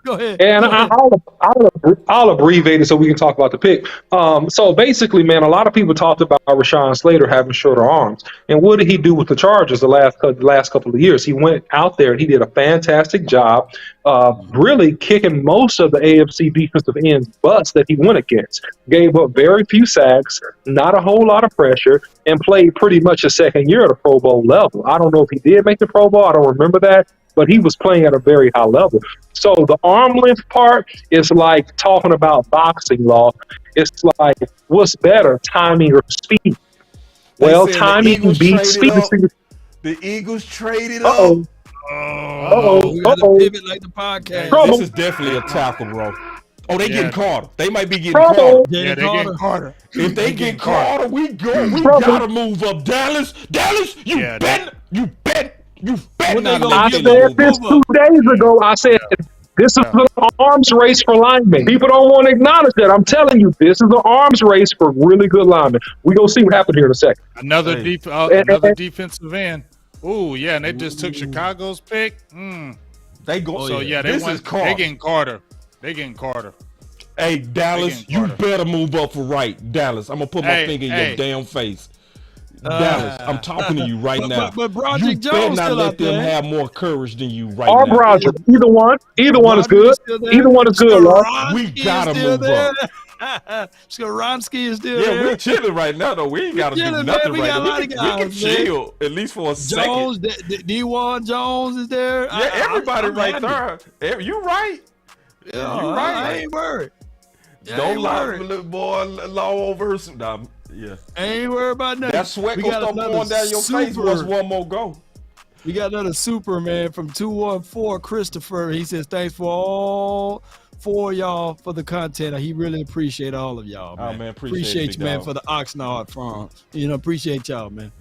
Go ahead. and Go ahead. I'll abbreviate it so we can talk about the pick. So basically, man, a lot of people talked about Rashawn Slater having shorter arms. And what did he do with the Chargers the last couple of years? He went out there and he did a fantastic job really kicking most of the AFC defensive ends butts that he went against. Gave up very few sacks, not a whole lot of pressure, and played pretty much a second year at a Pro Bowl level. I don't know if he did make the Pro Bowl. I don't remember that. But he was playing at a very high level. So the arm length part is like talking about boxing law. It's like, what's better, timing or speed? Well, timing beats speed. The Eagles traded Uh-oh. up. We gotta pivot like the podcast. Trouble. This is definitely a tackle, bro. Oh, they getting Carter. They might be getting Trouble. Carter. Yeah, they getting Carter. If they get Carter, we Trouble. gotta move up. Dallas, you Yeah, bet When they not gonna I let get them said move this up. 2 days ago. I said this is an arms race for linemen. People don't want to acknowledge that. I'm telling you, this is an arms race for really good linemen. We're going to see what happens here in a second. Another defensive end. Ooh, yeah, and they just took Chicago's pick. They go. So yeah, this is Carter. They getting Carter. Hey, Dallas, you better move up for right. Dallas, I'm gonna put my finger in your damn face. Dallas, I'm talking to you right now. But Broderick You better Jones not still let out them there. have more courage than you right Or now. Broderick. Either one is good. Either one is good, Lord. We gotta move up. Skoronsky is still Yeah, there. we're chilling right now, though. We ain't gotta do chilling, nothing man. We right got a now. lot We of can guys, man. chill at least for a Jones, second. D1 Jones is there. Yeah, everybody I'm right happy. there. You right. Yeah, You right. I ain't worried. Don't lie, little boy. Law over. Nah, yeah. I ain't worried about nothing. That sweat We gonna got start another pouring down your face super- once one more go. We got another Superman from 214, Christopher. He says, thanks for all four of y'all for the content. He really appreciate all of y'all, man. Oh, man, appreciate you, man, dog. for the Oxnard farm. Appreciate y'all, man.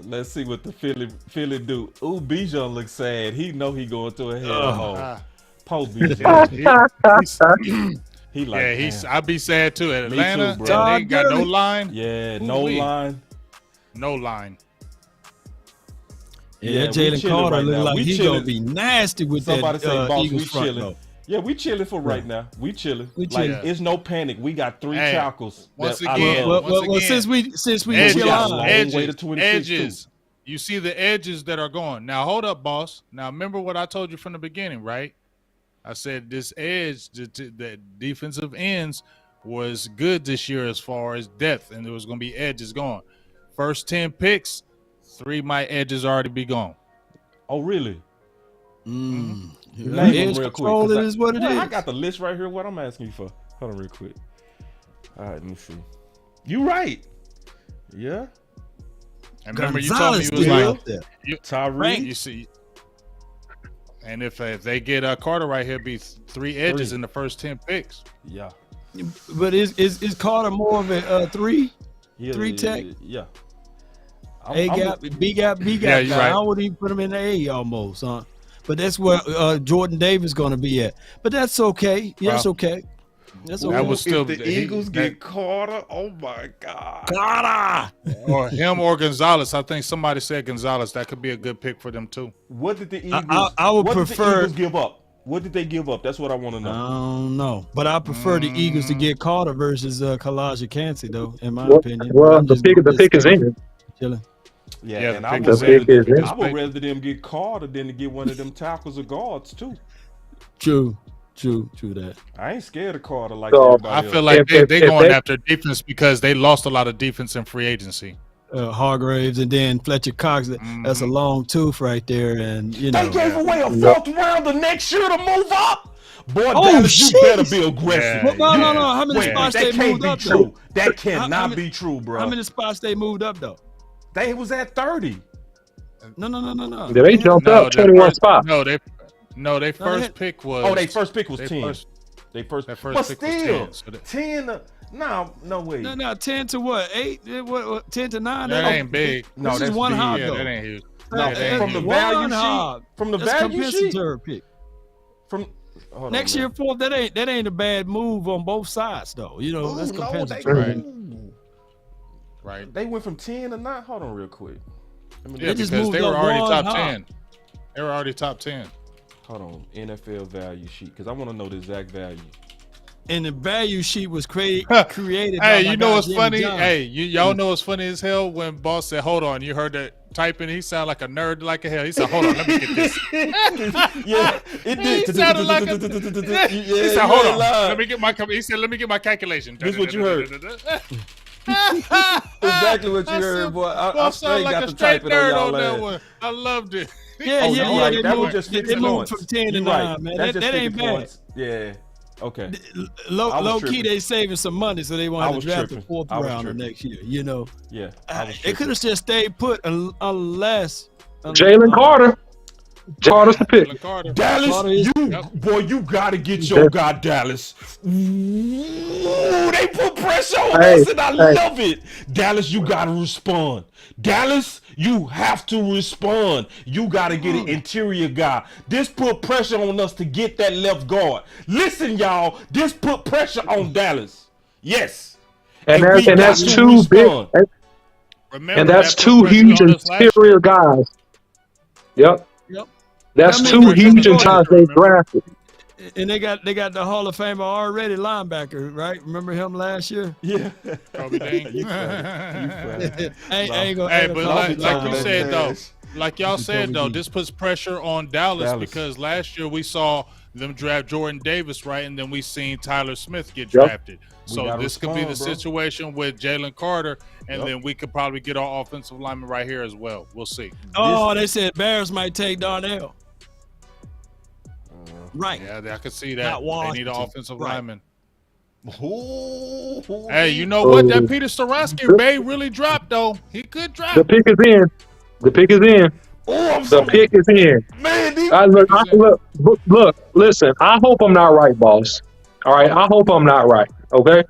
Let's see what the Philly do. Ooh, Bijan looks sad. He know he going through a hell hole. Post Bijan. He like, I'd be sad too. At Me Atlanta, too, bro. they ain't got no line. Yeah, no Ooh-wee. line. No line. Yeah, we Jalen chilling Carter right look now. like We he's chilling. gonna be nasty with Somebody that say, boss, we Eagles front chilling. row. Yeah, we chilling for right now. We chilling. We Like, chilling. it's no panic. We got 3 tackles. Once that I again, love. Well, since we edges, chill got a on, long way to 26 edges. You see the edges that are going. Now, hold up, boss. Now, remember what I told you from the beginning, right? I said this edge, the defensive ends was good this year as far as depth, and there was going to be edges going. First 10 picks, 3 of my edges already be gone. Oh, really? Name Name them real quick. 'Cause it is what it is. I got the list right here. What I'm asking you for. Hold on real quick. All right, let me see. You right. Yeah. And remember, you told me Gonzalez it was still like out there. Tyree. you see. And if they get Carter right here, be 3 edges in the first 10 picks. Yeah. But is Carter more of a 3? Yeah, 3 tech? Yeah. A gap, B gap, B Yeah, gap. you're guy. right. I would even put him in the A almost, huh? But that's where Jordan Davis going to be at. But that's okay. Yeah, that's okay. That's okay. That was still if the Eagles get Carter, oh my God. Carter. or him or Gonzalez. I think somebody said Gonzalez. That could be a good pick for them too. What did the Eagles? I would what prefer. Did the Eagles give up? What did they give up? That's what I want to know. I don't know, but I prefer the Eagles to get Carter versus Kalijah Kancey, though. In my Well, opinion. well, I'm the just pick is in. chilling. Yeah, the and I pick would, is rather, in. I would rather them get Carter than to get one of them tackles or guards too. True that. I ain't scared of Carter like So, everybody I else. feel like If they going they- after defense because they lost a lot of defense in free agency. Hargraves and then Fletcher Cox. That's a long tooth right there, and you know. They gave away a 4th rounder next year to move up. Boy, Oh, Dallas, you shit. better be aggressive. Yeah, Well, no. How many Wait, spots that they can't moved be up? true. Though? That cannot How many- be true, bro. How many spots they moved up though? They was at 30. No. Yeah, they jumped up 21 spots. They first pick was. Oh, their first pick was they 10. first- They first, their first but pick was still, 10, so 10. No way. No, 10 to what? 8? What 10 to 9? That ain't big. No, this that's is one big. hog, Yeah, though. that ain't huge. No, Yeah, that ain't from the huge. value One sheet. hog. From the That's value sheet. compensatory pick. From hold Next on, year, man. fourth, that ain't a bad move on both sides, though. You know, that's Ooh, no, compensatory. Right. Right. They went from 10 to 9. Hold on, real quick. Yeah, just because moved they were up already one top hog. 10. They were already top 10. Hold on, NFL value sheet, because I want to know the exact value. And the value sheet was created. Hey, by you my know guy, what's Jimmy funny? John. Hey, y'all know what's funny as hell when Boss said, "Hold on," you heard that typing. He sounded like a nerd like a hell. He said, "Hold on, let me get this." Yeah, it did. He sounded like a. Yeah, He said, you "Hold ain't on, lying. let me get my." He said, "Let me get my calculation." This what you heard. Exactly what you heard, boy. I Boss straight sounded like got a to straight type it on nerd y'all on that ass. one. I loved it. Yeah, Oh, yeah, you yeah. right. They That was moved, just they 50 moved points. from 10 to You 9, right. man. That's That just 50 ain't bad. points. Yeah. Okay. Low I was key, tripping. they saving some money, so they I wanted to was draft tripping. the fourth I was round tripping. next year. You know, Yeah. they could have just stayed put unless Jalen Carter. Carter's the pick. Jalen Carter. Dallas, Carter is- you gotta get your guy, Dallas. Ooh, they put pressure on Hey, us, and I hey. love it. Dallas, you gotta respond. Dallas, you have to respond. You gotta get an interior guy. This put pressure on us to get that left guard. Listen, y'all, this put pressure on Dallas. Yes, And we got that's to two big, respond. Remember, and that's that put two pressure huge on us last year. interior guys. Yep. Yep. That's I mean, two but- huge but- guys they drafted. And they got the Hall of Famer already linebacker, right? Remember him last year? Yeah. Kobe Dean. You funny. I ain't gonna. Hey, but Don't be like talking you that said though, trash. like y'all said though, Kobe this puts pressure on Dallas Dallas. because last year we saw them draft Jordan Davis, right, and then we seen Tyler Smith get Yep. drafted. So gotta this could be the respond, bro. situation with Jalen Carter, and Yep. then we could probably get our offensive lineman right here as well. We'll see. Oh, they said Bears might take Darnell. Right. Yeah, I could see that. Not They need an Washington. offensive Right. lineman. Ooh, Hey, you know what? That Peter Skoronsky may really drop though. He could drop. The pick is in. The pick is in. Oh, I'm The so pick is in. man. Look, listen, I hope I'm not right, boss. All right, I hope I'm not right. Okay,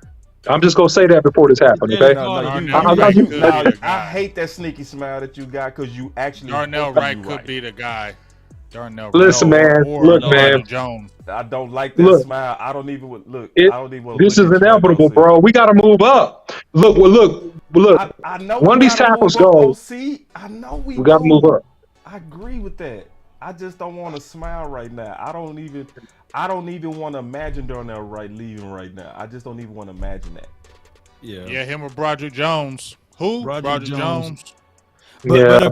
I'm just gonna say that before this happens. Okay, No, Darnell Wright you could be now, the I guy. hate that sneaky smile that you got because you actually Darnell hope that Wright you could be the guy. Darnell Listen, Wright man, or look, Elijah man. Jones. I don't like that Look. smile. I don't even look. It- I don't even want this is inevitable, bro. We got to move up. Look. I know One of we these gotta tackles move up, go. OC. I know we We got to do. move up. I agree with that. I just don't want to smile right now. I don't even want to imagine Darnell Wright leaving right now. I just don't even want to imagine that. Yeah, him or Broderick Jones. Who? Broderick Broderick Jones. Jones. But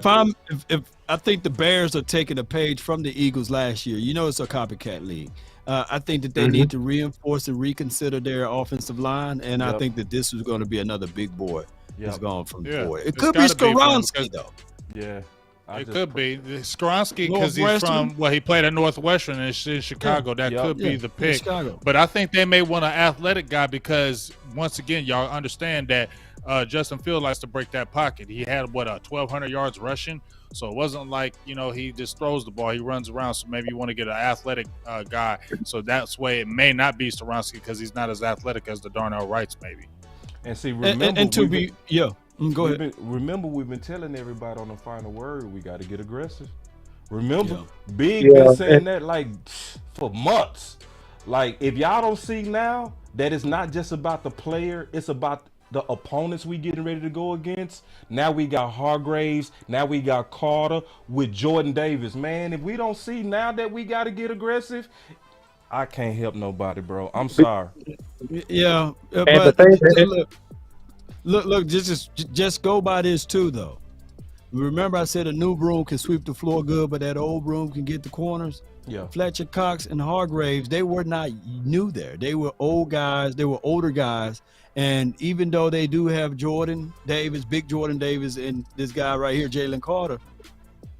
if I think the Bears are taking a page from the Eagles last year. You know, it's a copycat league. I think that they need to reinforce and reconsider their offensive line, and I Yep. think that this is going to be another big boy that's Yep. gone from the Yeah, board. It it's could be gotta be from- Skoronsky though. Yeah. It could be Skoronsky because he's Northwestern? from he played at Northwestern and it's in Chicago. That Yep. could be Yeah, the in pick. Chicago. But I think they may want an athletic guy because once again, y'all understand that Justin Field likes to break that pocket. He had 1,200 yards rushing, so it wasn't like he just throws the ball. He runs around. So maybe you want to get an athletic guy. So that's way it may not be Skoronsky because he's not as athletic as the Darnell Wrights maybe. And see, remember, And to we've be go ahead. Remember, we've been telling everybody on the final word, we got to get aggressive. Remember, Yeah. Big Yeah, been saying and- that like for months. Like, if y'all don't see now that it's not just about the player, it's about the opponents we getting ready to go against. Now we got Hargraves, now we got Carter with Jordan Davis. Man, if we don't see now that we got to get aggressive, I can't help nobody, bro. I'm sorry. Yeah, the but thing- look, just go by this too, though. Remember, I said a new broom can sweep the floor good, but that old broom can get the corners. Yeah. Fletcher Cox and Hargraves, they were not new there. They were old guys. They were older guys. And even though they do have Jordan Davis, big Jordan Davis, and this guy right here, Jalen Carter,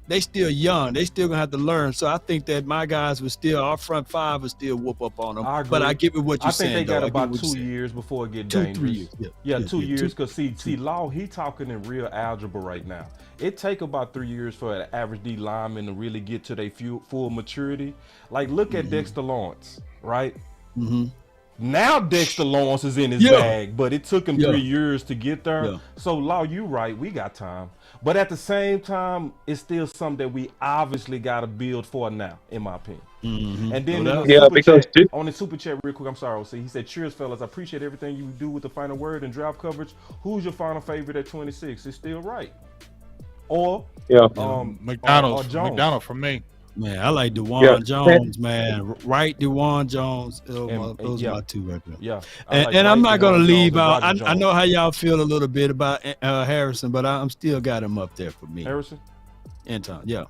they still young. They still gonna have to learn. So I think that my guys our front five will still whoop up on them. I agree. But I get with what you're I think saying. they got though. I get about what you're 2 saying. years before it get 2-3 dangerous. years. Yeah, 2 yeah, years. Because see, Law, he talking in real algebra right now. It take about 3 years for an average D lineman to really get to their full maturity. Like, look at Dexter Lawrence, right? Mm-hmm. Now Dexter Lawrence is in his Yeah. bag, but it took him Yeah. 3 years to get there. Yeah. So, Law, you right. We got time. But at the same time, it's still something that we obviously got to build for now, in my opinion. And then No in doubt. the Yeah, super because chat, on the super chat real quick, I'm sorry, OC. He said, cheers, fellas. I appreciate everything you do with the final word and draft coverage. Who's your final favorite at 26? It's still right. Or yeah. McDonald's. or Jones. McDonald for me. Man, I like DeJuan Yeah. Jones, man. Right, DeJuan Jones. Those yeah. are my two right there. Yeah. And I'm not going to leave out. I I know how y'all feel a little bit about Harrison, but I'm still got him up there for me. Harrison? Anton, yeah.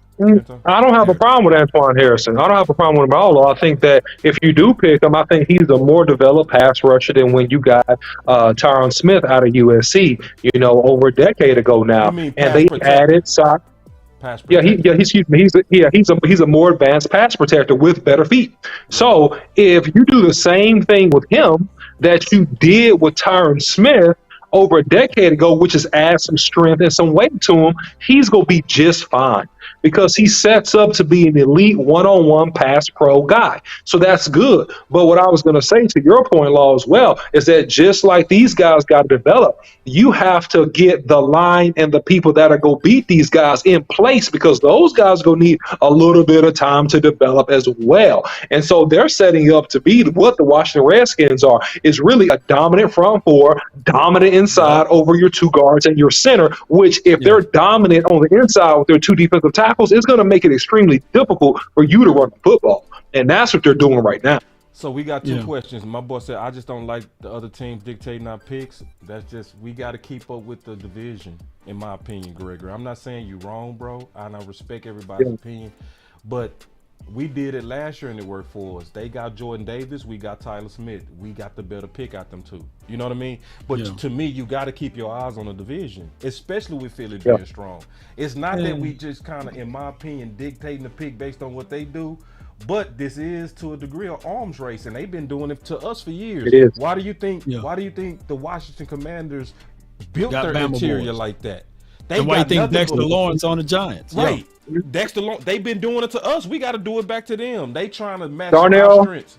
I don't have a problem with Antoine Harrison. I don't have a problem with him at all. I think that if you do pick him, I think he's a more developed pass rusher than when you got Tyron Smith out of USC, over a decade ago now. You mean And pass they protector? added side. Pass Yeah, protector. excuse me. He's a more advanced pass protector with better feet. So if you do the same thing with him that you did with Tyron Smith over a decade ago, which is add some strength and some weight to him, he's gonna be just fine because he sets up to be an elite one-on-one pass pro guy. So that's good. But what I was gonna say to your point, Law, as well, is that just like these guys got to develop, you have to get the line and the people that are going to beat these guys in place because those guys going to need a little bit of time to develop as well. And so they're setting up to be what the Washington Redskins are, is really a dominant front four, dominant inside over your two guards and your center, which if they're dominant on the inside with their two defensive tackles, it's going to make it extremely difficult for you to run the football. And that's what they're doing right now. So we got two questions. My boy said, I just don't like the other teams dictating our picks. That's just, we got to keep up with the division, in my opinion, Gregory. I'm not saying you wrong, bro. I respect everybody's opinion. But we did it last year and it worked for us. They got Jordan Davis. We got Tyler Smith. We got the better pick out them two. You know what I mean? But to me, you got to keep your eyes on the division, especially with Philly being strong. It's not that we just kind of, in my opinion, dictating the pick based on what they do. But this is to a degree an arms race, and they've been doing it to us for years. It is. Why do you think? Why do you think the Washington Commanders built Got their Bama interior boys. like that? They And why you got think nothing Dexter but- Lawrence on the Giants? Right. Dexter Lawrence. They've been doing it to us. We got to do it back to them. They trying to match Darnell- our strengths.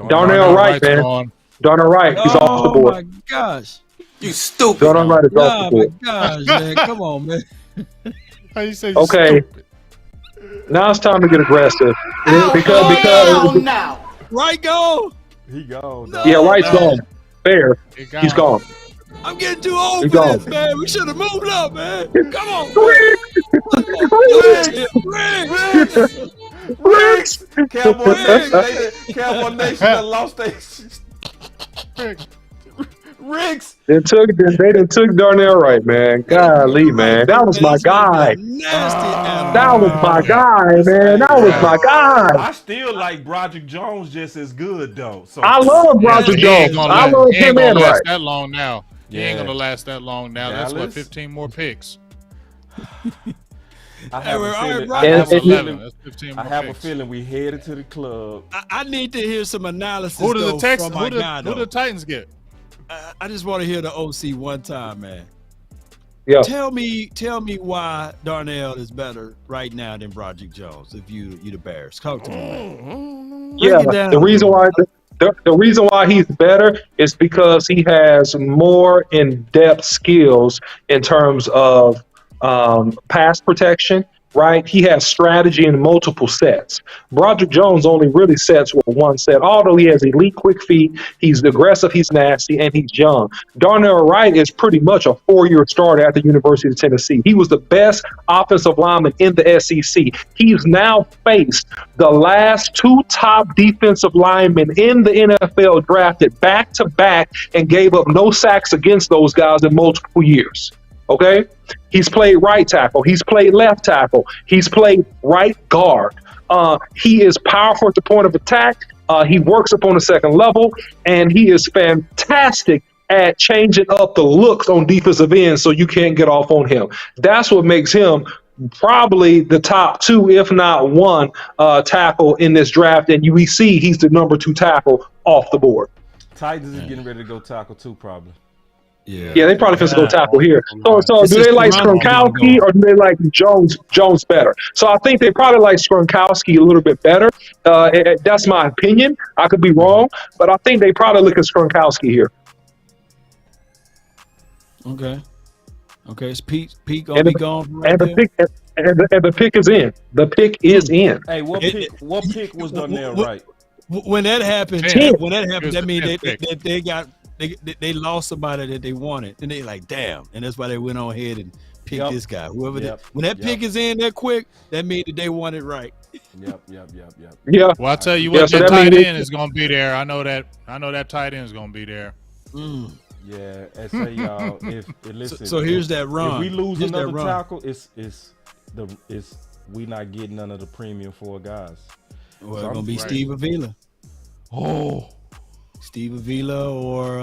Darnell Wright, man. on. Darnell Wright, he's off the Oh board. my gosh! You stupid. Darnell Wright is off Oh the my board. gosh, man! Come on, man. How you say? Okay. Now it's time to get aggressive. because now. Right, go. He gone. No. yeah, Wright's gone. Fair. He's gone. I'm getting too old He's for gone. this, man. We should have moved up, man. Come on, Riggs. Cowboy Nation. Cowboy Nation that lost their Riggs. They done took Darnell Wright, man. Golly, man. That was my guy. Nasty animal. That was my guy, man. That was my guy. I still like Broderick Jones just as good though. So I love Roger He ain't Jones. gonna I last- love he ain't him gonna and last Wright. that long now. He ain't Yeah. gonna last that long now. That's what Dallas? 15 more picks. I have All a right, feeling. Roger. I have And- a and- 11. feeling. That's 15 I more have a picks. feeling we headed to the club. I need to hear some analysis. Who do the though, Texans? from my Who guy, do though. the Titans get? I just want to hear the OC one time, man. Yeah. Tell me why Darnell is better right now than Broderick Jones. If you the Bears, talk to me, man. Yeah, Break it down. the reason why he's better is because he has more in-depth skills in terms of pass protection, right? He has strategy in multiple sets. Broderick Jones only really sets with one set, although he has elite quick feet, he's aggressive, he's nasty, and he's young. Darnell Wright is pretty much a 4-year starter at the University of Tennessee. He was the best offensive lineman in the SEC. He's now faced the last 2 top defensive linemen in the NFL drafted back-to-back and gave up no sacks against those guys in multiple years. Okay? He's played right tackle. He's played left tackle. He's played right guard. He is powerful at the point of attack. He works up on the second level, and he is fantastic at changing up the looks on defensive ends so you can't get off on him. That's what makes him probably the top 2, if not 1, tackle in this draft. And we see he's the number 2 tackle off the board. Titans is getting ready to go tackle too, probably. Yeah, they probably physical tackle here. So This do is they like Toronto Gronkowski or do they like Jones better? So I think they probably like Gronkowski a little bit better. That's my opinion. I could be wrong, but I think they probably look at Gronkowski here. Okay. Is Pete gonna be gone from right And the there? pick and the pick is in. The pick is in. Hey, what pick was done there right? When that happened, 10. that means they lost somebody that they wanted, and they like, damn, and that's why they went on ahead and picked this guy. When that pick is in that quick, that means that they want it right. Yep. Yeah. Well, I'll tell you what, so that that tight means end is going to be there. I know that tight end is going to be there. Yeah, and say y'all, if listen. So here's that run. If we lose Here's another that run. tackle, we not getting none of the premium for guys. Well, it's gonna be Steve Avila. Oh, Steve Avila or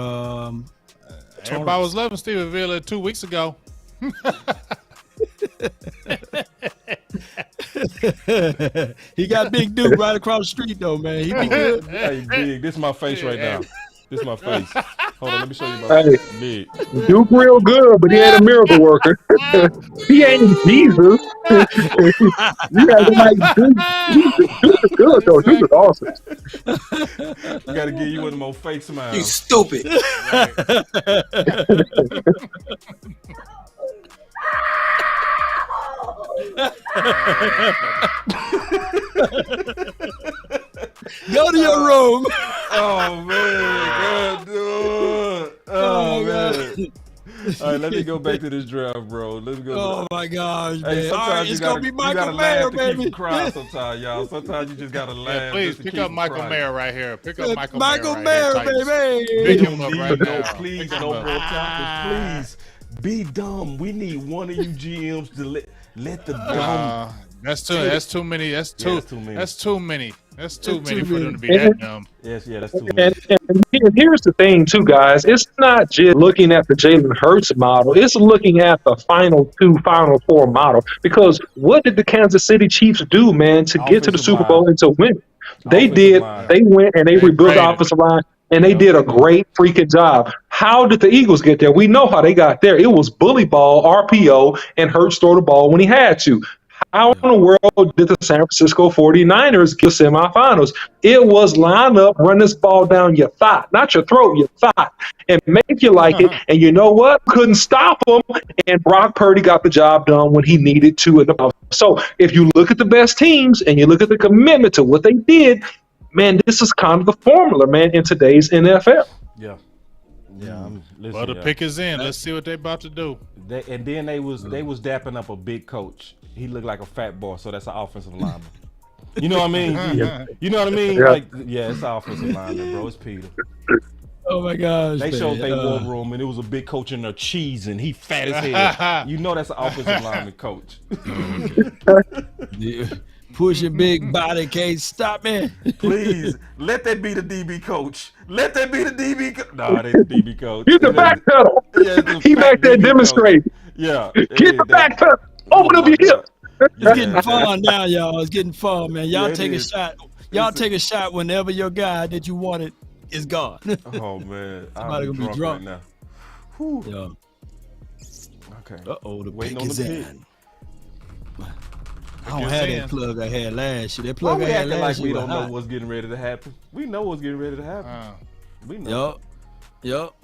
Everybody was loving Steve Avila 2 weeks ago. He got Big Duke right across the street though, man. He be good. hey, Big, this is my face right now. This is my face. Hold on, let me show you my Hey. face. Big. Duke real good, but he ain't a miracle worker. He ain't Jesus. You guys are like Duke. Duke is good though. Duke is awesome. We gotta give you one of the more fake smiles. You stupid. Go to your room. Oh man, God, oh man. All right, let me go back to this draft, bro. Let me go. Oh my gosh, man! Hey, All right, sometimes it's you gonna be Michael Mayer, baby. Cry sometimes, y'all. Sometimes you just gotta laugh. Yeah, please just to pick keep up Michael crying. Mayer right here. Pick up Michael Michael Mayer, right Mayer, here, Titans. baby. Pick him up right No, now. please, Pick him no up. more tackles, please. Be dumb. We need one of you GMs to let the dumb. That's too many. That's too many. That's too many. That's too many for them to be many. that dumb. Yes, yeah, that's too much. And here's the thing, too, guys. It's not just looking at the Jalen Hurts model. It's looking at the final four model. Because what did the Kansas City Chiefs do, man, to get to the Offensive Super Bowl line. and to win? They Offensive did. line. They went and they rebuilt the traded. offensive line, and they did a great freaking job. How did the Eagles get there? We know how they got there. It was bully ball, RPO, and Hurts throw the ball when he had to. How in the world did the San Francisco 49ers get semifinals? It was line up, run this ball down your thigh, not your throat, your thigh, and make you like it. And you know what? Couldn't stop them. And Brock Purdy got the job done when he needed to. So if you look at the best teams and you look at the commitment to what they did, man, this is kind of the formula, man, in today's NFL. Yeah. Listen, Well, the pick is in. Let's see what they're about to do. And then they was dapping up a big coach. He looked like a fat boy, so that's an offensive lineman. You know what I mean? You know what I mean? Yeah. Like, yeah, it's an offensive lineman, bro. It's Peter. Oh my gosh! They man. showed they war room, and it was a big coach in there cheesing. He fat as hell. You know that's an offensive lineman coach. Yeah. Pushing big body, can't stop me. Please let that be the DB coach. Let that be the DB. Nah, they the DB coach. Get the back pedal. Yeah, it's the He fat back there DB demonstrating. coach. Yeah. Get the back pedal. Open up your hip. It's getting fun now, y'all. It's getting fun, man. Y'all Yeah, take a is. shot. Y'all take a shot whenever your guy that you wanted is gone. Oh man, Somebody I'm gonna be drunk drunk. right now. Whew. Yeah. Okay. The Waiting pick on is the pick. in. I don't have that plug I had last year. That Why plug we I had acting like last we year don't was know hot. what's getting ready to happen? We know what's getting ready to happen. We know. Yup.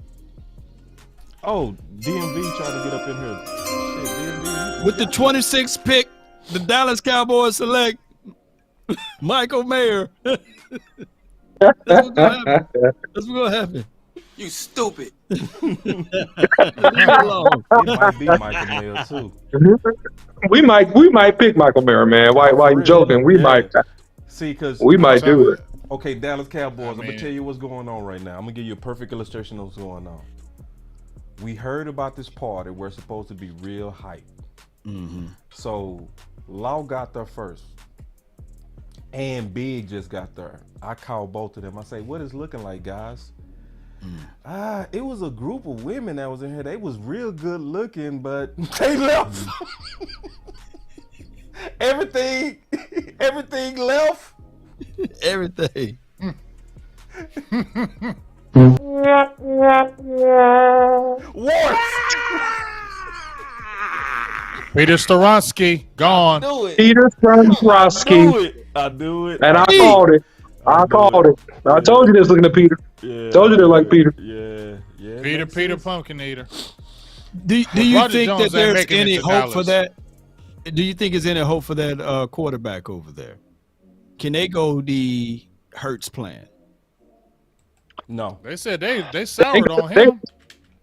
Oh, DMV trying to get up in here. Shit, DMV. With the 26th pick, the Dallas Cowboys select Michael Mayer. That's what's gonna happen. That's what's gonna happen. You stupid. Leave it alone. It might be Michael Mayer too. We might pick Michael Mayer, man. Why you Really? joking? We Yeah. might. See, because We might do it. Okay, Dallas Cowboys. I'm mean- gonna tell you what's going on right now. I'm gonna give you a perfect illustration of what's going on. We heard about this party where it's supposed to be real hype. So Law got there first, and Big just got there. I called both of them. I say, "What is looking like, guys?" It was a group of women that was in here. They was real good looking, but they left. everything left. Everything. What? Peter Storonsky gone. Do it. Peter Do Skronsky. it. I do it. And I called it. I called it. I told you this looking at Peter. Yeah, Told you they like Peter. Yeah. It Peter makes sense. Pumpkin Eater. Do you Roger think Jones that ain't there's making it any to hope for Dallas. that? Do you think there's any hope for that quarterback over there? Can they go the Hurts plan? No. They said they soured on him.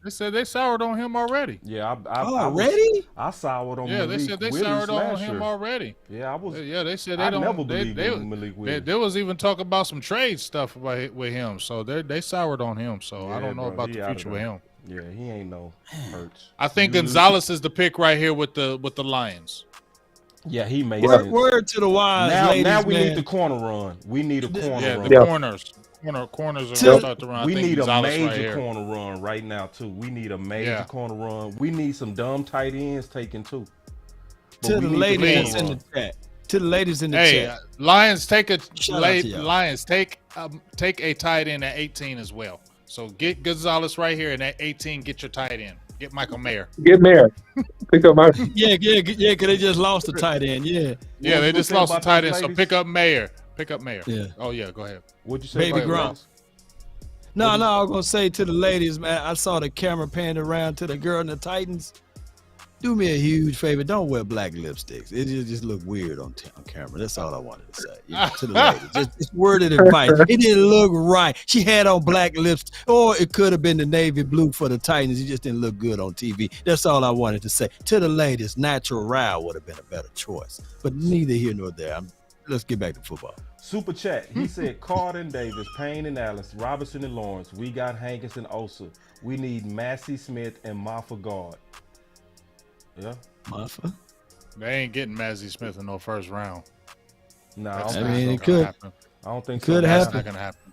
They said they soured on him already. Yeah, Already? I soured on Yeah, Malik they said they Willis soured on last him year. already. Yeah, I was. Yeah, they said they I don't. never believed they, in Malik Willis. there was even talk about some trade stuff with him. So they soured on him. So I don't know bro, about he the outta future with there. him. Yeah, he ain't no Hurts. I think Gonzalez is the pick right here with the Lions. Yeah, he makes Word, sense. word to the wise, Now ladies, we man. need the corner run. We need a corner Yeah, run. the corners. Corners are To- gonna start to run. I We think need a Gonzalez major right here. corner run right now too. We need a major Yeah. corner run. We need some dumb tight ends taken too. But To we the need ladies corner that's in run. the chat. To the ladies in the Hey, chat. Lions take a Shout out to y'all. Lions take a tight end at 18 as well. So get Gonzalez right here, and at 18, get your tight end. Get Michael Mayer. Get married. Pick up my. Yeah, because they just lost the tight end. Yeah. Yeah, they What just you think lost the about tight those end, so ladies? pick up Mayer. Pick up Mayer. Yeah. Oh yeah, go ahead. What'd you say? Baby about Gronk. Rams? No, I was gonna say to the ladies, man. I saw the camera panned around to the girl in the Titans. Do me a huge favor. Don't wear black lipsticks. It just look weird on camera. That's all I wanted to say. You know, to the ladies, just worded advice. It didn't look right. She had on black lips, or it could have been the navy blue for the Titans. It just didn't look good on TV. That's all I wanted to say. To the ladies, natural row would have been a better choice. But neither here nor there. Let's get back to football. Super chat. He said Carter and Davis, Payne and Allen, Robinson and Lawrence. We got Hankins and Osa. We need Massey Smith and Maffa guard. Yeah. Maffa? They ain't getting Mazzy Smith in no first round. No, That's I I don't mean, think it so. could. Happen. I don't think Could so. That's happen. not gonna happen.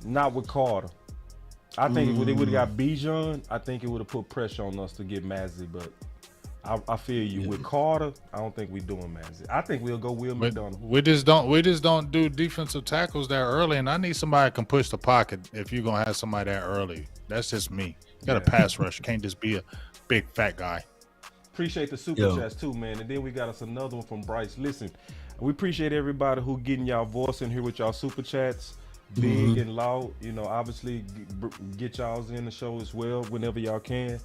Not with Carter. I think if they would have got Bijan, I think it would have put pressure on us to get Mazzy, but I feel you. With Carter, I don't think we're doing Mazzy. I think we'll go Will But McDonough. we just don't do defensive tackles that early, and I need somebody that can push the pocket if you're gonna have somebody that early. That's just me. You got a pass rush. You can't just be a big fat guy. Appreciate the super Yo. chats too, man. And then we got us another one from Bryce. Listen, we appreciate everybody who getting y'all voice in here with y'all super chats, big and loud. You know, obviously get y'all's in the show as well whenever y'all can.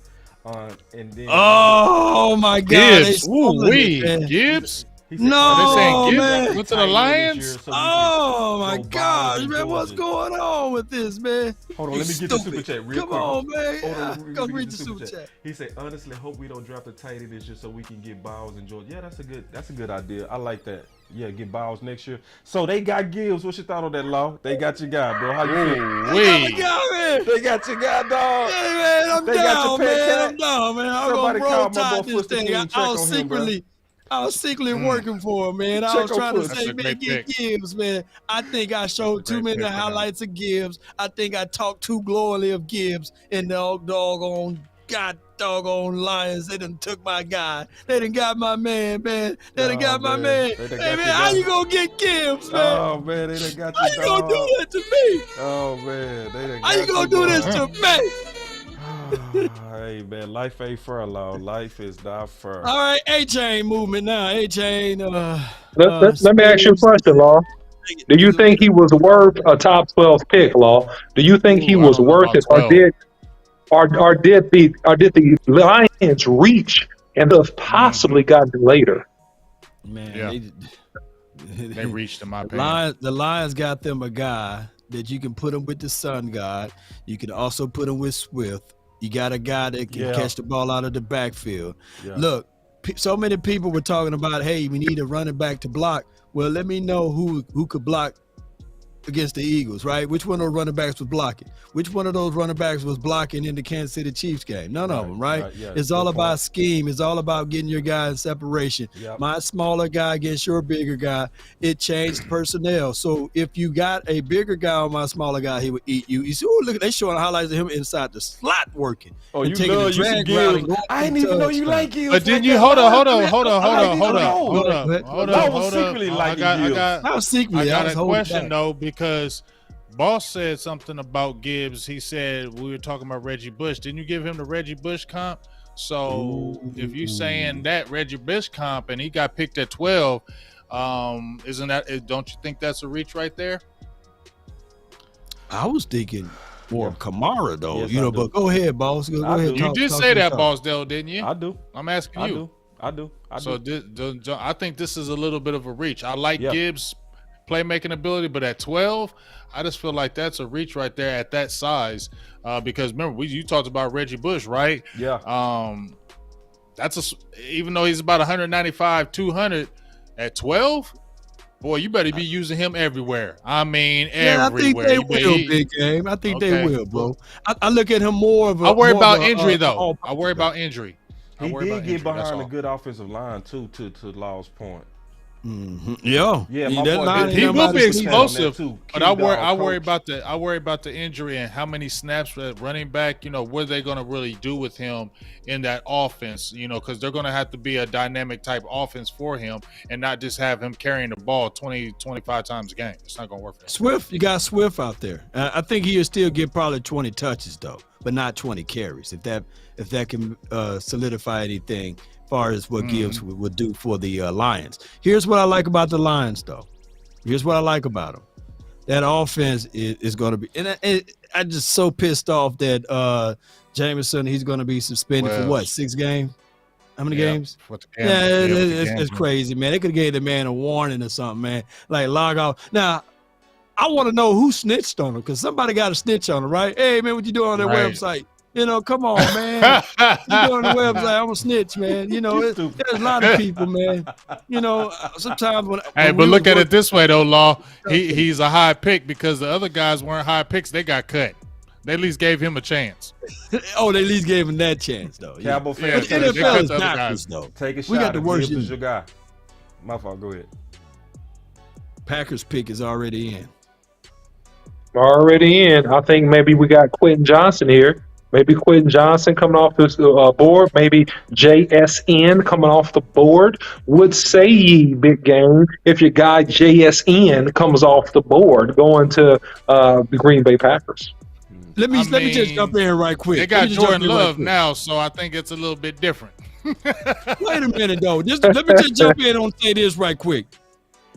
And then Oh my God! Gibbs, they ooh stolen it, wee, man. Gibbs. he said, No, Are they saying Gibbs man. went to the Lions? Oh my Go Bowers gosh, and man, what's Georgia. going on with this, man? Hold on, let me get the super chat real Come quick. on, man. Hold on, Yeah, let me go get read the super chat. He said, honestly, hope we don't draft a tight end this year so we can get Bowers and George. Yeah, that's a good idea. I like that. Yeah, get Bowers next year. So they got Gibbs. What's your thought on that, Law? They got your guy, bro. How you feel? Oh Wee. my God, man. They got your guy, dog. Hey, man, I'm They got down, your pet man. cat? I'm down, man. I'm Somebody gonna roll call my tide boy this Fuster thing. King, I check on was him, bro. secretly working for him, man. I Check was on trying to Fuster. say, That's a man, great get pick. Gibbs, man. I think I showed That's a too great many pick for him. highlights of Gibbs. I think I talked too glowingly of Gibbs and the doggone doggone Lions. They done took my guy. They done got my man, man. They done Oh, got my man. man. They done Hey, got man, your how guy. you gonna get Gibbs, man? Oh, man, they done got How your you gonna dog. do that to me? Oh, man, they done How you got gonna do this dog. to me? Hey, man, life ain't fair, Law. Life is not fair. All right, A-Chain movement now. A-Chain. Let me ask you a question, Law. Do you think he was worth a top 12 pick, Law? Do you think he Ooh, I was don't know worth about it, or 12. did the Lions reach and have possibly gotten later? Man, Yeah. They reached, in my opinion. The Lions got them a guy that you can put him with the Sun God. You can also put him with Swift. You got a guy that can Yeah. catch the ball out of the backfield. Yeah. Look, so many people were talking about, hey, we need a running back to block. Well, let me know who could block against the Eagles, right? Which one of those running backs was blocking? Which one of those running backs was blocking in the Kansas City Chiefs game? None of them, right? yeah, It's good all point. about scheme. It's all about getting your guy in separation. Yep. My smaller guy against your bigger guy, it changed personnel. So if you got a bigger guy on my smaller guy, he would eat you. You see, oh, look, they showing highlights of him inside the slot working. Oh, and you taking the love you some drag route and Gibbs. going I didn't to even know you touchdown. like Gibbs. But didn't like you that. hold I up? didn't know. What? I was secretly I liking got, I Gibbs. got, How secretly? I got was a holding question back. though, because Boss said something about Gibbs. He said we were talking about Reggie Bush. Didn't you give him the Reggie Bush comp? So if you're saying that Reggie Bush comp and he got picked at 12, isn't that? Don't you think that's a reach right there? I was thinking more of Kamara though, Yes, I do. but go ahead, boss. Go ahead. You did say that, Boss Dell, didn't you? I do. I'm asking you. I do. So I think this is a little bit of a reach. I like Gibbs' playmaking ability, but at 12, I just feel like that's a reach right there at that size. Because remember, you talked about Reggie Bush, right? Yeah. Even though he's about 195, 200 at 12. Boy, you better be using him everywhere. I mean, everywhere. I think they will, big game. I think they will, bro. I look at him more of a. I worry about injury, though. I worry about injury. He did get behind a good offensive line, too, to Law's point. Mm-hmm. Yeah. He will be explosive, but I worry about the injury and how many snaps at running back. What are they going to really do with him in that offense? Because they're going to have to be a dynamic type offense for him and not just have him carrying the ball 20, 25 times a game. It's not going to work for him. Swift, you got Swift out there. I think he'll still get probably 20 touches though, but not 20 carries. If that can solidify anything. Far as what Gibbs would do for the Lions. Here's what I like about the Lions, though. Here's what I like about them. That offense is going to be, and I'm just so pissed off that Jameson, he's going to be suspended for what, 6 games? How many games? It's crazy, man. They could have gave the man a warning or something, man. Like log off. Now, I want to know who snitched on him because somebody got to snitch on him, right? Hey, man, what you doing on their website? Come on, man. You go on the website, I'm a snitch, man. There's a lot of people, man. Sometimes when but look at it this way, though, Law. He's a high pick because the other guys weren't high picks. They got cut. They at least gave him a chance. They at least gave him that chance, though. Cowboy fans, NFL is backwards, though. Take a shot. We got the worst. Gibbs is your guy. My fault. Go ahead. Packers pick is already in. Already in. I think maybe we got Quentin Johnson here. Maybe Quentin Johnson coming off this board. Maybe JSN coming off the board. Would say ye, big game, if your guy JSN comes off the board going to the Green Bay Packers. Let me just jump in right quick. They got Jordan Love now, so I think it's a little bit different. Wait a minute, though. Let me just jump in and say this right quick.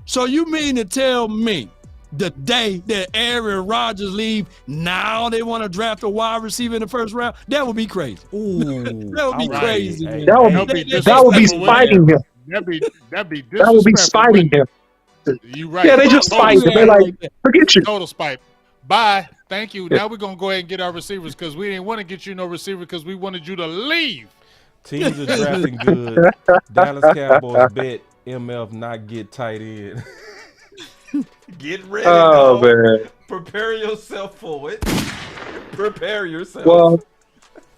So you mean to tell me the day that Aaron Rodgers leave, now they want to draft a wide receiver in the first round? That would be crazy. Ooh, that would be crazy. Man. That would be spiting him. That'd be that would be spiting him. You right? Yeah, they just spite him. They're like, forget you. Total spite. Bye. Thank you. Now we're gonna go ahead and get our receivers because we didn't want to get you no receiver because we wanted you to leave. Teams are drafting good. Dallas Cowboys bet MF not get tight end. Get ready. Oh, man. Prepare yourself for it. Prepare yourself. Well,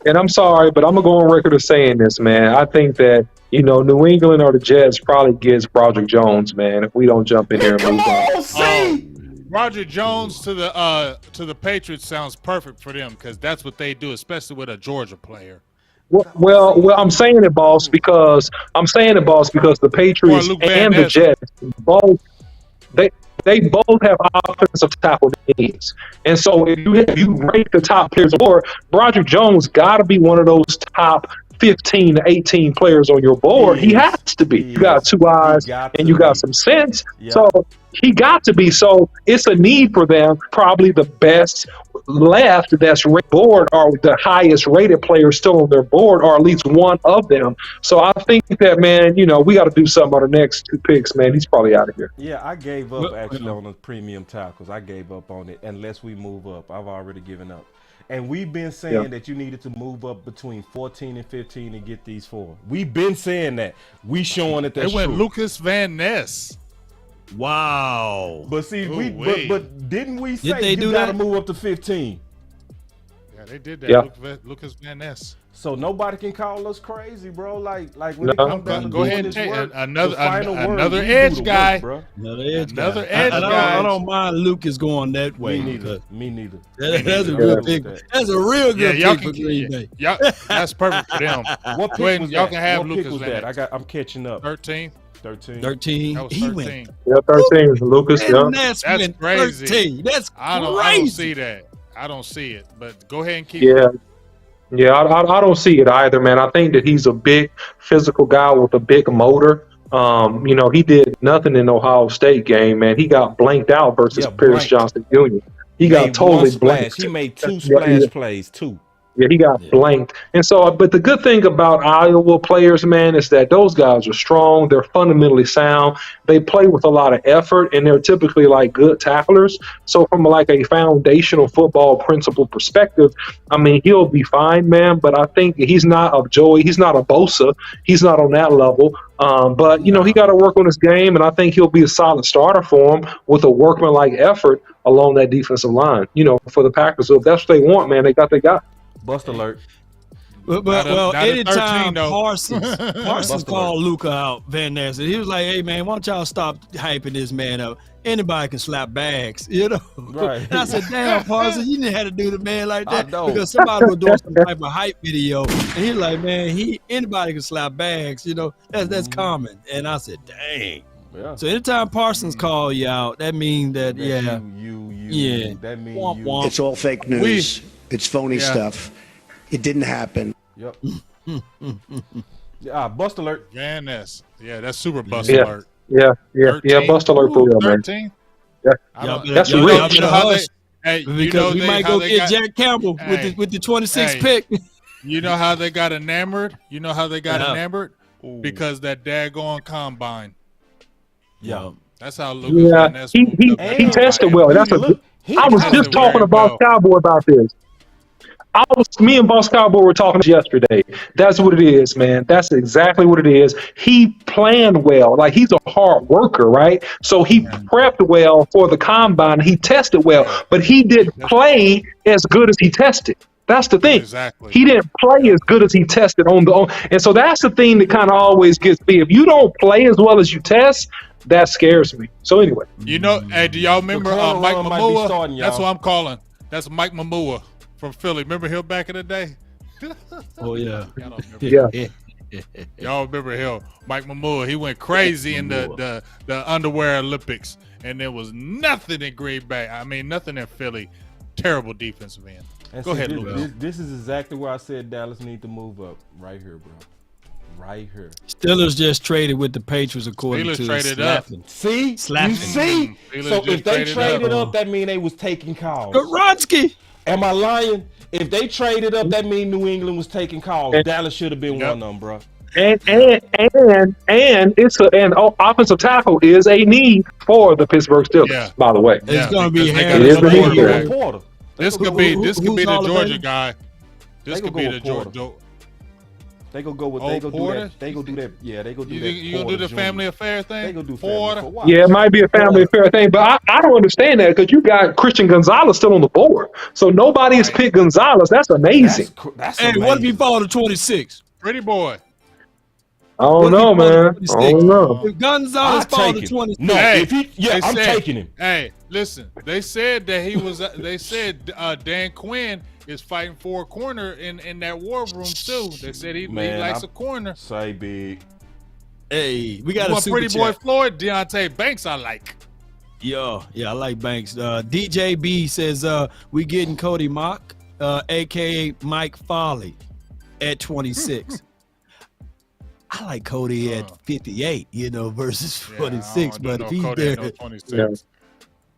and I'm sorry, but I'm going to go on record of saying this, man. I think that, New England or the Jets probably gets Broderick Jones, man, if we don't jump in here and move on. Roger Jones to the Patriots sounds perfect for them because that's what they do, especially with a Georgia player. Well, I'm saying it, boss, because the Patriots and the Jets both they both have offensive tackle needs. And so if you rank the top players on the board, Broderick Jones got to be one of those top 15 to 18 players on your board. He has to be. You got 2 eyes and you got some sense. Yeah. So he got to be. So it's a need for them. Probably the best left that's ranked board are the highest rated players still on their board, or at least one of them. So I think that, man, we got to do something on the next 2 picks, man. He's probably out of here. Yeah, I gave up actually on the premium tackles. I gave up on it unless we move up. I've already given up. And we've been saying that you needed to move up between 14 and 15 and get these 4. We've been saying that. We showing it. They went Lucas Van Ness. Wow. But see, but didn't we say you got to move up to 15? Yeah, they did that. Yeah. Lucas Van Ness. So nobody can call us crazy, bro. Like when it comes down to go ahead and take work, another edge guy. Work, another edge guy. I don't mind Lucas going that way. Me neither. That's a real big. That's a real good pick for Green Bay. That's perfect for them. What pick was y'all that? can have what Lucas pick was Van that? I'm catching up. 13. 13. 13. That was He 13. went. Yeah, 13. Lucas. Yeah. And Ness That's went crazy. 13. That's I don't crazy. see that. I don't see it. But go ahead and keep Yeah. it. Yeah, I don't see it either, man. I think that he's a big physical guy with a big motor. He did nothing in the Ohio State game, man. He got blanked out versus Yeah, Pierce blanked. Johnson Jr. He got Made totally one splash. blanked. He made 2 Yeah, splash plays, 2. Yeah, he got blanked. And so, but the good thing about Iowa players, man, is that those guys are strong. They're fundamentally sound. They play with a lot of effort, and they're typically like good tacklers. So from like a foundational football principle perspective, I mean, he'll be fine, man. But I think he's not a Joey. He's not a Bosa. He's not on that level. But he got to work on his game, and I think he'll be a solid starter for him with a workmanlike effort along that defensive line, for the Packers. So if that's what they want, man, they got their guy. Bust alert. Well, not at anytime 13 though. Parsons called Luka out, Van Ness, and he was like, "Hey man, why don't y'all stop hyping this man up? Anybody can slap bags, Right. And I said, "Damn, Parsons, you didn't have to do the man like I that know. because somebody was doing some type of hype video, and he's like, man, anybody can slap bags, that's common." And I said, "Dang." Yeah. So anytime Parsons call you out, that means that yeah. That means Womp, you. womp. It's all fake news. It's phony Yeah. stuff. It didn't happen. Yep. Bust alert. Van Ness. Yeah, that's super bust Yeah. alert. Yeah, 13. bust alert for real, man. 13? Yeah. I don't- That's y'all real. better You know how they, hush, hey, because we might how go they get got- Jack Campbell Hey. with the 26th Hey. pick. You know how they got enamored? You know how they got Yeah. enamored? Because that daggone combine. Yeah. That's how Lucas Yeah, Van Ness he moved up that he tested combine. well. That's a. I was tested just talking very about well. Cowboy about this. Me and Boss Cowboy were talking yesterday. That's what it is, man. That's exactly what it is. He planned well. Like, he's a hard worker, right? So he prepped well for the combine. He tested well, but he didn't play as good as he tested. That's the thing. Exactly. He didn't play as good as he tested and so that's the thing that kind of always gets me. If you don't play as well as you test, that scares me. So anyway, You know, hey, do y'all remember corner Mike run might be Mamua? starting, That's y'all. what I'm calling. That's Mike Mamua from Philly. Remember him back in the day? Oh yeah. Y'all don't remember. yeah. Y'all remember him? Mike Mamua. He went crazy in the underwear Olympics, and there was nothing in Green Bay. I mean, nothing in Philly. Terrible defensive end. And Go see, ahead, Lucas. This is exactly where I said Dallas need to move up. Right here, bro. Right here. Steelers just traded with the Patriots according Steelers to traded up. Slapping. See? Slapping. You see? Steelers So just if they traded up. up, that mean they was taking calls. Garonsky. Am I lying? If they traded up, that mean New England was taking calls. Dallas should have been Yep. one of them, bro. And offensive tackle is a need for the Pittsburgh Steelers. Yeah. By the way, It's gonna be because they Harry. got It is another a They need go for with Porter. This could Who- be who- this could who's be the Hall of Georgia Fame? guy. This They could go be with the Porter. Georgia. They go go with Oh, they go do Porter? that. They go do that. Yeah, they go do You that. gonna do the Jr. family affair thing? They go do Porter? family. For what? yeah, it might be a family affair thing, but I don't understand that because you got Christian Gonzalez still on the board, so nobody has picked Gonzalez. That's amazing. That's Hey, amazing. what if he fall to 26? Pretty boy. I don't What if know, he fall to man. I 26? don't know. If Gonzalez I'll fall take to him. 26, No, Hey, if he, yeah, they I'm said- taking him. Hey, listen. They said that he was. They said Dan Quinn is fighting for a corner in that war room too. They said he Man, likes I'm- a corner. Say big. hey, we got a What super pretty boy chat. Floyd, Deontay Banks, I like. Yeah, I like Banks. DJB says we getting Cody Mock, aka Mike Foley, at 26. I like Cody at 58, versus Yeah, 46. I But don't if know he's Cody there, ain't no 26. Yeah.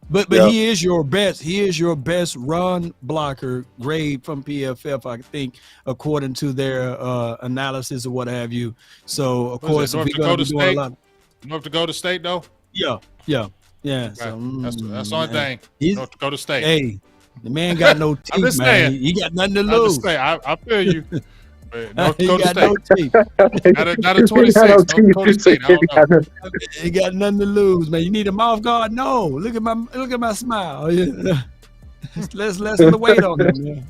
but Yeah. he is your best. He is your best run blocker grade from PFF, I think, according to their analysis or what have you. So of What is course, it, if North we're going to Dakota be doing a State? lot, North Dakota State though. yeah. Okay. So That's the only thing. He's, North Dakota State. hey, the man got no teeth, I'm just man. saying. He got nothing to I'm lose. just saying, I feel you. But North He Dakota got State. no teeth. Not a 26. North Dakota State. I don't know. He got nothing to lose, man. You need a mouth guard? No. Look at my smile. Yeah. Let's lessen the weight on him, man.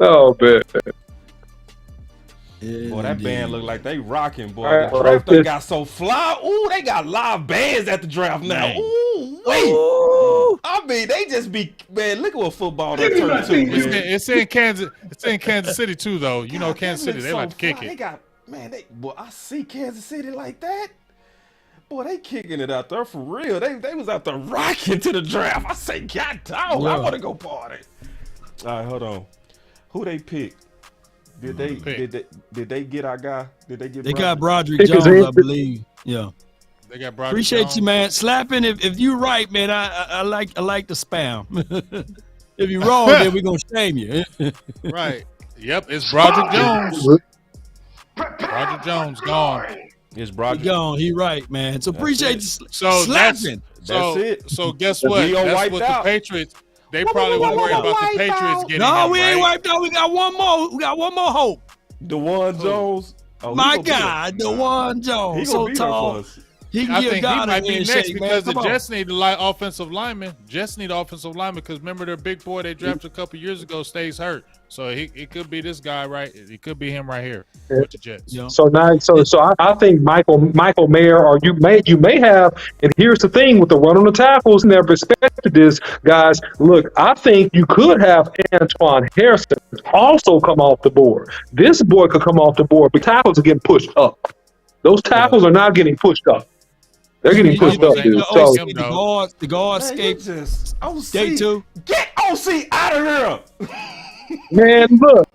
Oh man. Boy, that band look like they rocking, boy. All right, The well, draft done this- got so fly. Ooh, they got live bands at the draft now. Man. Ooh, wait. Ooh. I mean, they just be, man, look at what football they turn to, man. It's in Kansas. It's in Kansas City too, though. You know, God, Kansas that City, look they so like to kick fly. They it. got, man, I see Kansas City like that. Boy, they kicking it out there for real. They was out there rocking to the draft. I say, God dog, I want to go party. All right, hold on. Who they pick? Did they get our guy? Did they get? They got Broderick Jones, I believe. Yeah. They got Broderick Appreciate Jones. you, man. Slapping. If you right, man, I like the spam. If you're wrong, then we're gonna shame you. Right. Yep. It's Broderick Jones. Broderick Jones gone. It's He Broderick. gone. He right, man. So appreciate you So slapping. That's it. So guess what? Leo That's wiped what out. the Patriots. They probably were worried about the Patriots getting No, him, we ain't right? wiped out. We got one more. We got one more hope. DeJuan Jones. Oh, he My gonna be there. God, DeJuan He Jones, gonna so be there for tall. us. He can I give think he God might a be next handshake, man. because the Come on. Jets need offensive linemen. Jets need offensive linemen because remember their big boy they drafted a couple years ago stays hurt. So it could be this guy right. It could be him right here with the Jets. Yeah. So now, I think Michael Mayer, or you may have, and here's the thing with the run on the tackles, never expected this, guys. Look, I think you could have Antoine Harrison also come off the board. This boy could come off the board, but tackles are getting pushed up. Those tackles are not getting pushed up. They're getting pushed up, dude. So, The guard escaped. Day two. Get OC out of here. man, look,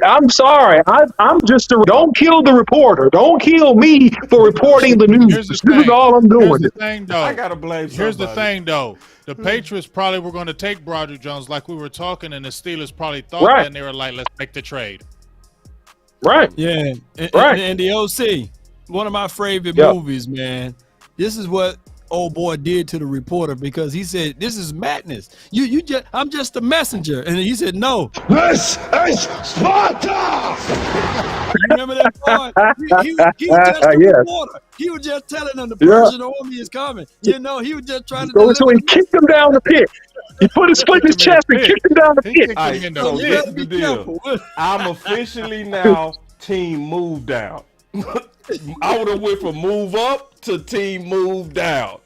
I'm sorry. I'm just don't kill the reporter. Don't kill me for reporting the news. Here's the This thing. is all I'm doing. Here's the thing, though. I gotta blame Here's the somebody. thing, though. The Patriots probably were going to take Broderick Jones like we were talking, and the Steelers probably thought Right. that, and they were like, let's make the trade. Right. Yeah. And, Right. and the OC, one of my favorite Yep. movies, man. This is what old boy did to the reporter because he said, "This is madness. I'm just a messenger." And he said, "No." This is Sparta! You remember that part? He was just a Yes. reporter. He was just telling them the Yeah. Persian army is coming. You know, he was just trying to So deliver. he kicked him down the pit. He put his foot in his chest and kicked him down the He pit. kicked All him right, in the so You this gotta is the be deal. careful. I'm officially now team move down. I would have went from move up to team move down.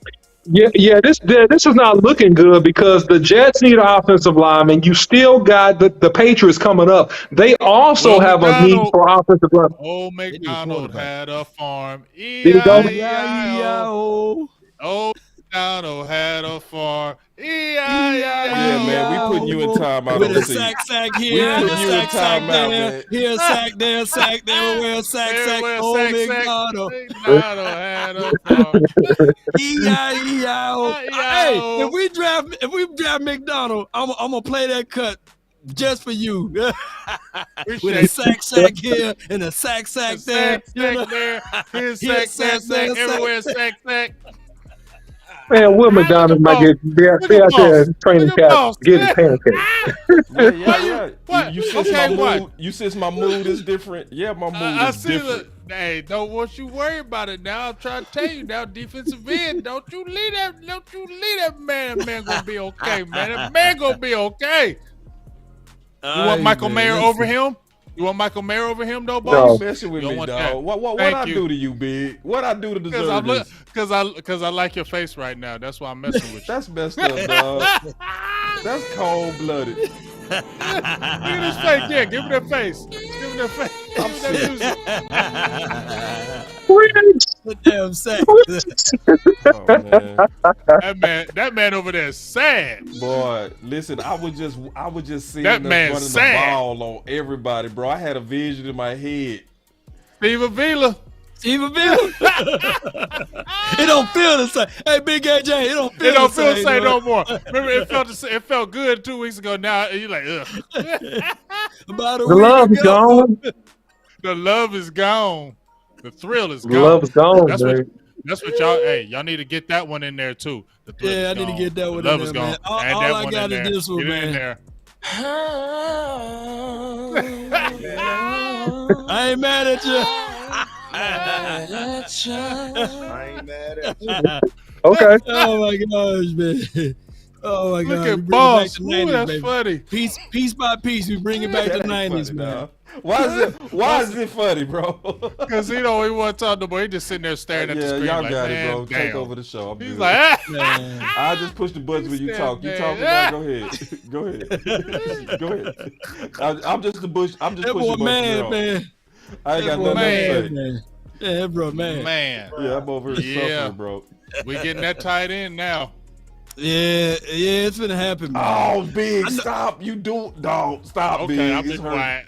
Yeah. This is not looking good because the Jets need an offensive lineman. You still got the Patriots coming up. They also Will have a need McDonald. for offensive lineman. Old McDonald quarterback. had a farm. you go. E-I-E-I-O. Old McDonald had a farm. E-I-E-I-O. Yeah, man, we putting you in timeout With on a the seat. sack We here, and put a you in sack timeout, there, man. here, sack there, sack there, where a sack, Everywhere, oh, sack, McDonald. McDonald had a farm. E-I-E-I-O. Hey, if we draft McDonald, I'm gonna play that cut just for you. With a sack here and a sack there. Sack You know? there. Here's Here, sack, sack, everywhere, sack. Man, Will McDonald might be out there training Look at camp Boss. getting pancakes. Yeah. What? You sense Okay, my what? mood. You sense my mood is different. Yeah, my mood I is see different. Hey, don't want you worry about it now. I'm trying to tell you now, defensive end. Don't you leave that man. That man gonna be okay, man. That man gonna be okay. You want Michael Mayer over him? You want Michael Mayer over him, though, Why boss? you messing with You don't me, want dog? that. What Thank I you. do to you, big? What I do to deserve this? Because I like your face right now. That's why I'm messing with you. That's messed up, dog. That's cold blooded. Look at his face. Yeah, give me that face. Give me that face. I'm Give me that Prince, The damn sack. Oh, man. music. That man over there is sad. Boy, listen, I was just seeing That us man's running sad. the ball on everybody, bro. I had a vision in my head. Steve Avila. Even Bill. It don't feel the same. Hey, Big AJ, it don't feel It don't the feel same. the same bro. no more. Remember, it felt good 2 weeks ago. Now you're like, ugh. About a the week love is ago. gone. The love is gone. The thrill is The gone. love is gone, That's dude. what y'all. Hey, y'all need to get that one in there too. The thrill Yeah, is I need to gone. get that one The love in is there, gone. man. All Add that I one got in is there. this one, Get it in man. there. I ain't mad at you. I ain't mad at you. Okay. Oh my gosh, man. Oh my Look God. We at bring it Boss. back to Ooh, 90s, that's baby. funny. Piece by piece, we bring it back to That the ain't 90s, funny, man. dog. Why is it funny, bro? Because he want to talk no more. He just sitting there staring at the Yeah, screen y'all like, got man, it, bro. damn. Take over the show. I'm He's good. like, ah. Man. I just push the buttons when you said, talk. You man. talking now? Go ahead. Go ahead. Go ahead. I'm just the bush. I'm just That boy pushing buttons. mad, man. I ain't got nothing else to say. Man. Yeah, bro, man. Yeah, I'm over here suffering, bro. We getting that tight end now. Yeah, it's gonna happen, man. Oh, Big, stop. You do, dog. Stop, Okay, Big. I'm just quiet.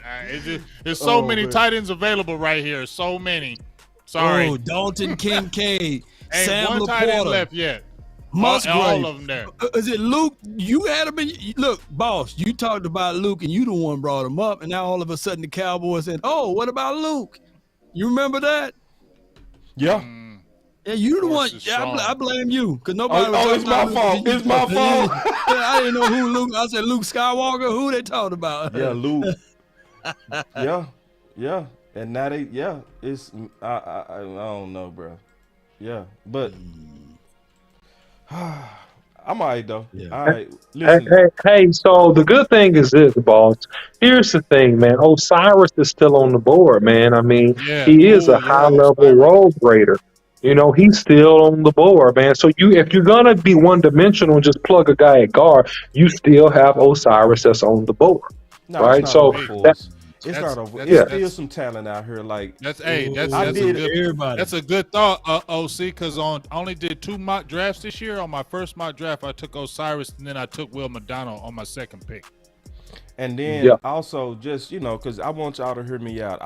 There's so many tight ends available right here. So many. Sorry. Oh, Dalton Kincaid, Ain't Sam one tight end Laporta, left yet. Musgrave. All of them there. Is it Luke? You had him in. Look, boss, you talked about Luke, and you the one brought him up, and now all of a sudden the Cowboys said, "Oh, what about Luke?" You remember that? Yeah. Yeah, you the one. is Yeah, strong. I blame you because nobody. It's my fault. It's my fault. I didn't know who Luke. I said Luke Skywalker. Who they talking about? Yeah, Luke. yeah. And now it's I don't know, bro. Yeah, but I'm all right though. Yeah. All right, listen. Hey, so the good thing is this, boss. Here's the thing, man. Osiris is still on the board, man. I mean, Yeah. he is a Ooh, high-level role grader. You know, he's still on the board, man. So if you're gonna be one-dimensional and just plug a guy at guard, you still have Osiris that's on the board, No, right? it's So not over for us. It's that's- not over. that's- It's still some talent out here. Like That's I a did good. everybody. That's a good thought, OC. Because I only did 2 mock drafts this year. On my first mock draft, I took Osiris, and then I took Will McDonald on my second pick. And then also just, because I want y'all to hear me out.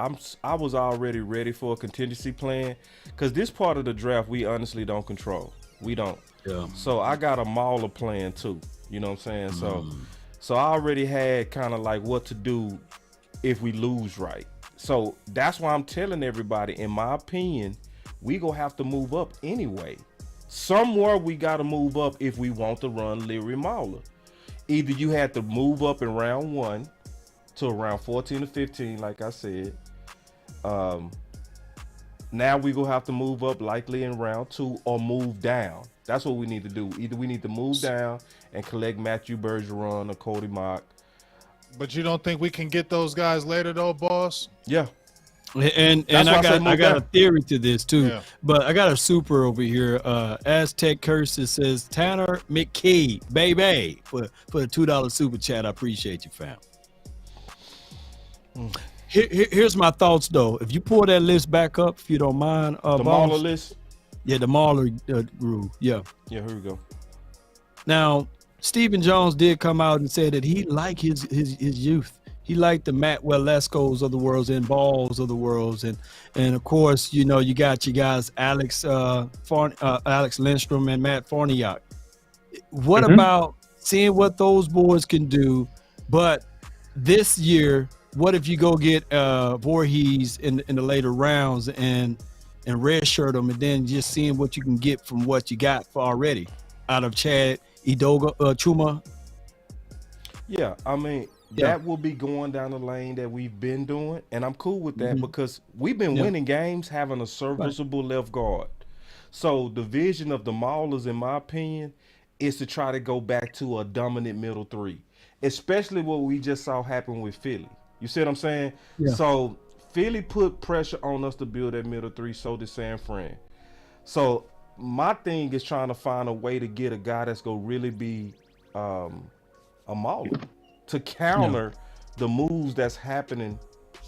I was already ready for a contingency plan because this part of the draft we honestly don't control. We don't. Yeah. So I got a Mauler plan too. You know what I'm saying? So I already had kind of like what to do if we lose right. So that's why I'm telling everybody, in my opinion, we gonna have to move up anyway. Somewhere we gotta move up if we want to run Leary Mauler. Either you had to move up in round 1 to around 14 or 15, like I said. Now we gonna have to move up likely in round 2 or move down. That's what we need to do. Either we need to move down and collect Matthew Bergeron or Cody Mock. But you don't think we can get those guys later, though, boss? Yeah. And That's why I said I move got a down. theory to this too, Yeah. but I got a super over here. Aztec Curses says Tanner McKee, baby, for the $2 super chat. I appreciate you, fam. Here's my thoughts though. If you pull that list back up, if you don't mind, The boss. Mauler list. Yeah, the Mauler rule. Yeah. Yeah, here we go. Now, Stephen Jones did come out and say that he liked his youth. He liked the Matt Wellescos of the world and Balls of the world, and of course, you got your guys Alex Lindstrom and Matt Farniak. What about seeing what those boys can do? But this year, what if you go get Voorhees in the later rounds and redshirt them, and then just seeing what you can get from what you got for already out of Chad Idoga Chuma? Yeah, I mean, that will be going down the lane that we've been doing, and I'm cool with that because we've been winning games having a serviceable left guard. So the vision of the Maulers, in my opinion, is to try to go back to a dominant middle 3, especially what we just saw happen with Philly. You see what I'm saying? Yeah. So Philly put pressure on us to build that middle 3, so did San Fran. So my thing is trying to find a way to get a guy that's going to really be a Mauler to counter the moves that's happening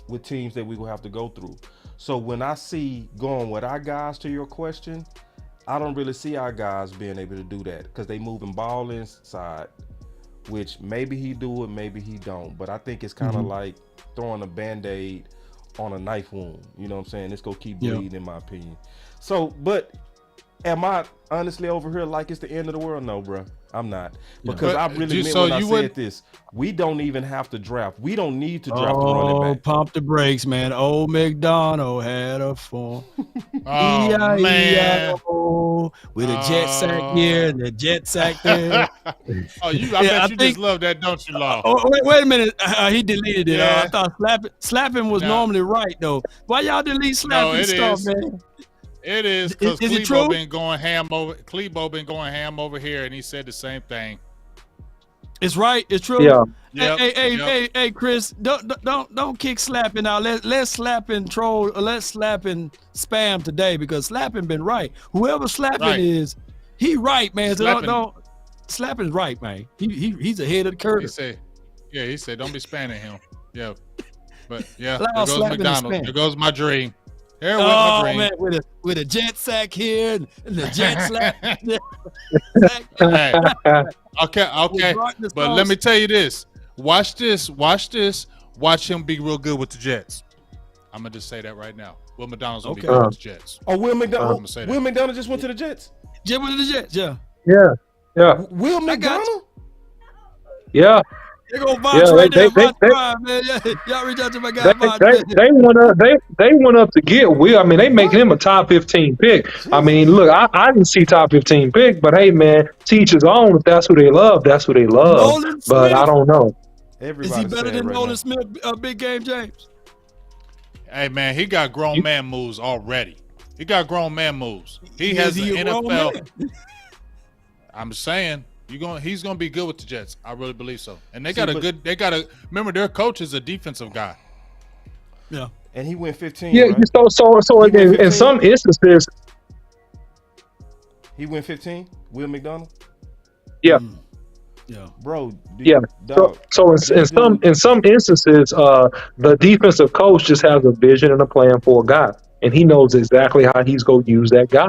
with teams that we will have to go through. So when I see going with our guys, to your question, I don't really see our guys being able to do that because they moving ball inside, which maybe he do it, maybe he don't. But I think it's kind of like throwing a Band-Aid on a knife wound. You know what I'm saying? It's going to keep bleeding, in my opinion. So, but am I honestly over here like it's the end of the world? No, bro. I'm not. Because I really meant when I said this. We don't even have to draft. We don't need to draft the running back. Pump the brakes, man. Old McDonald had a form. Man. With a jet sack here and a jet sack there. I bet you just love that, don't you, Law? Oh, wait a minute. He deleted it. Yeah. I thought slapping was normally right, though. Why y'all delete slapping stuff, man? It is because Klebo been going ham over. Klebo been going ham over here, and he said the same thing. It's right. It's true. Yeah. Hey, Chris, don't kick slapping out. Let's slap and troll. Let's slap and spam today because slapping been right. Whoever slapping is, he right, man. So don't slapping's right, man. He's ahead of the curve. He said, don't be spamming him. Yeah. But yeah, Loud there goes slap in the McDonald's. span. There goes my dream. There went my Oh dream. man, with a jet sack here and the jet slap. Hey, okay. But let me tell you this. Watch this. Watch him be real good with the Jets. I'm gonna just say that right now. Will McDonald's will be good with the Jets. Oh, Will McDonald. say that. Will McDonald just went to the Jets. Jim with the Jets, yeah. Yeah. Will McDonald? Yeah. They go Vox right there. Vox Prime, man. Y'all reach out to my guy Vox. They went up to get Will. I mean, they making him a top 15 pick. I mean, look, I didn't see top 15 pick, but hey, man, teach his own. If that's who they love, that's who they love. Nolan But Smith. I don't know. Is he better than Nolan Smith? Big game, James. Hey man, he got grown man moves already. He got grown man moves. He has Is an he a grown NFL. man? I'm saying he's gonna be good with the Jets. I really believe so. And they remember their coach is a defensive guy. Yeah. And he went 15. Yeah, right? so in some instances, he went 15. Will McDonald. yeah. Yeah, bro. So in some instances, the defensive coach just has a vision and a plan for a guy, and he knows exactly how he's going to use that guy.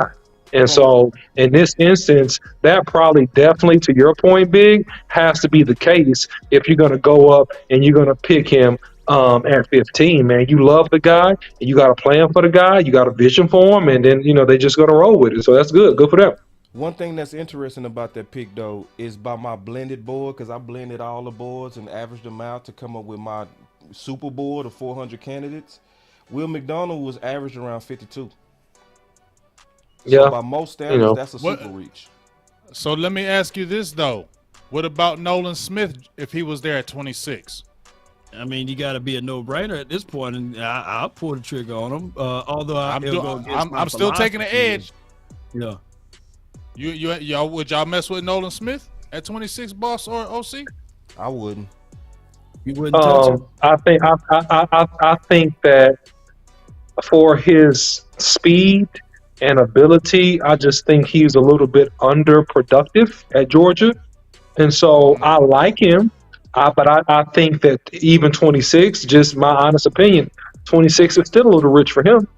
And so in this instance, that probably definitely, to your point, Big, has to be the case if you're going to go up and you're going to pick him at 15. Man, you love the guy, and you got a plan for the guy, you got a vision for him, and then they just going to roll with it. So that's good for them. One thing that's interesting about that pick, though, is by my blended board, because I blended all the boards and averaged them out to come up with my super board of 400 candidates. Will McDonald was averaged around 52. Yeah. So by most standards, that's a super reach. So let me ask you this, though. What about Nolan Smith if he was there at 26? I mean, you got to be a no-brainer at this point, and I'll pull the trigger on him. Although I'm still taking the edge. Yeah. Y'all would y'all mess with Nolan Smith at 26, boss or OC? I wouldn't. You wouldn't touch him? I think that for his speed and ability, I just think he's a little bit underproductive at Georgia, and so I like him. But I think that even 26, just my honest opinion, 26 is still a little rich for him.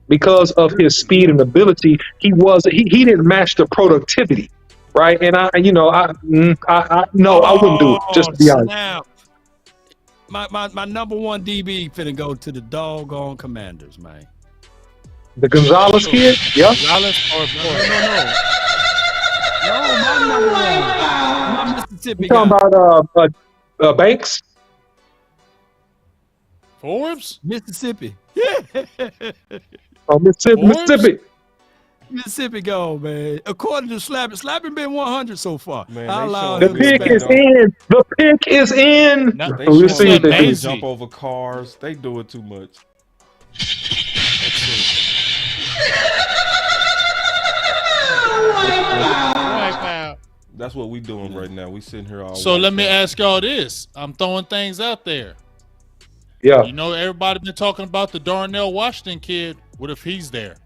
Because of his speed and ability, he didn't match the productivity, right? And I wouldn't do it. Just to be honest. My number one DB finna go to the doggone Commanders, man. The Gonzalez kid, yeah. Gonzalez or No, my number one, my Mississippi You talking about Banks? Forbes? Mississippi. Yeah. Oh, Mississippi go, man. According to Slapping been 100 so far. Man, the pick is in. The pick is in. They We'll see if they do. jump over cars. They do it too much. That's what we doing right now. We sitting here all. So let me ask y'all this. I'm throwing things out there. Yeah. You know, everybody been talking about the Darnell Washington kid. What if he's there?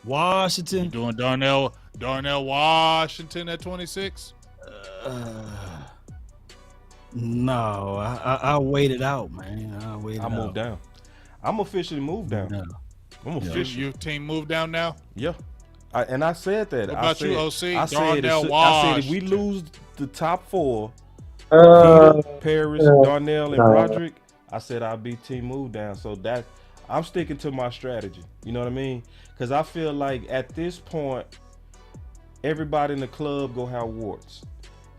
Washington. You doing Darnell Washington at 26? No, I wait it out, man. I move down. I'm officially moved down. No. I'm officially. Your team moved down now? Yeah. I said that. What about you, OC? I said if we lose the top four, Peter, Paris, Darnell, and Broderick, I said I'll be team moved down. So that I'm sticking to my strategy. You know what I mean? Because I feel like at this point, everybody in the club go have warts.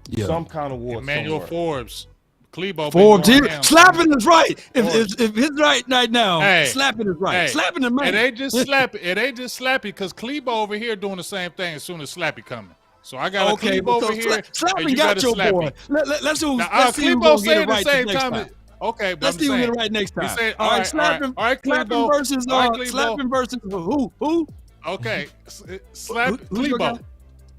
Yeah. Some kind of warts. Emmanuel Forbes. Klebo. Forbes. Slapping is right. If it's right now, slapping is right. Slapping is right. It ain't just slappy. It ain't just slappy because Klebo over here doing the same thing as soon as Slappy coming. So I got a Klebo over here. Slappy got your boy. Let's see Klebo saying the same time. Okay, but let's see who get it right next time. Say, all right, Slapping versus Slapping versus who? Okay, Klebo.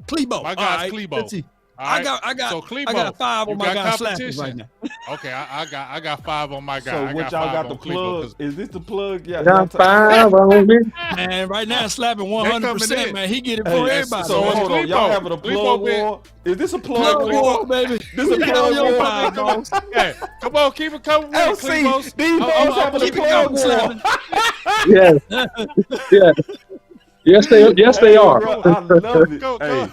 Klebo. My guy's Klebo. I got So Klebo, I got 5 you on my got guy slapping competition. right now. Okay, I got 5 on my guy. So I what got y'all 5 got on the Klebo, plug? 'cause Is this the plug? Yeah. Got 5 on me. Man, right now slapping They coming 100%, in. man. He get it Hey, for everybody. so it's hold on, y'all Klebo. having a Klebo plug been- war? Is this a plug Plug war? war, baby. This We a got plug on your war? side, boss. Hey, come on, keep it coming with it, LC, Klebos. these boys having a Keep it plug coming, war. slapping. Yes, yeah. Yes, they Hey, are. bro, I love it. Go. Hey,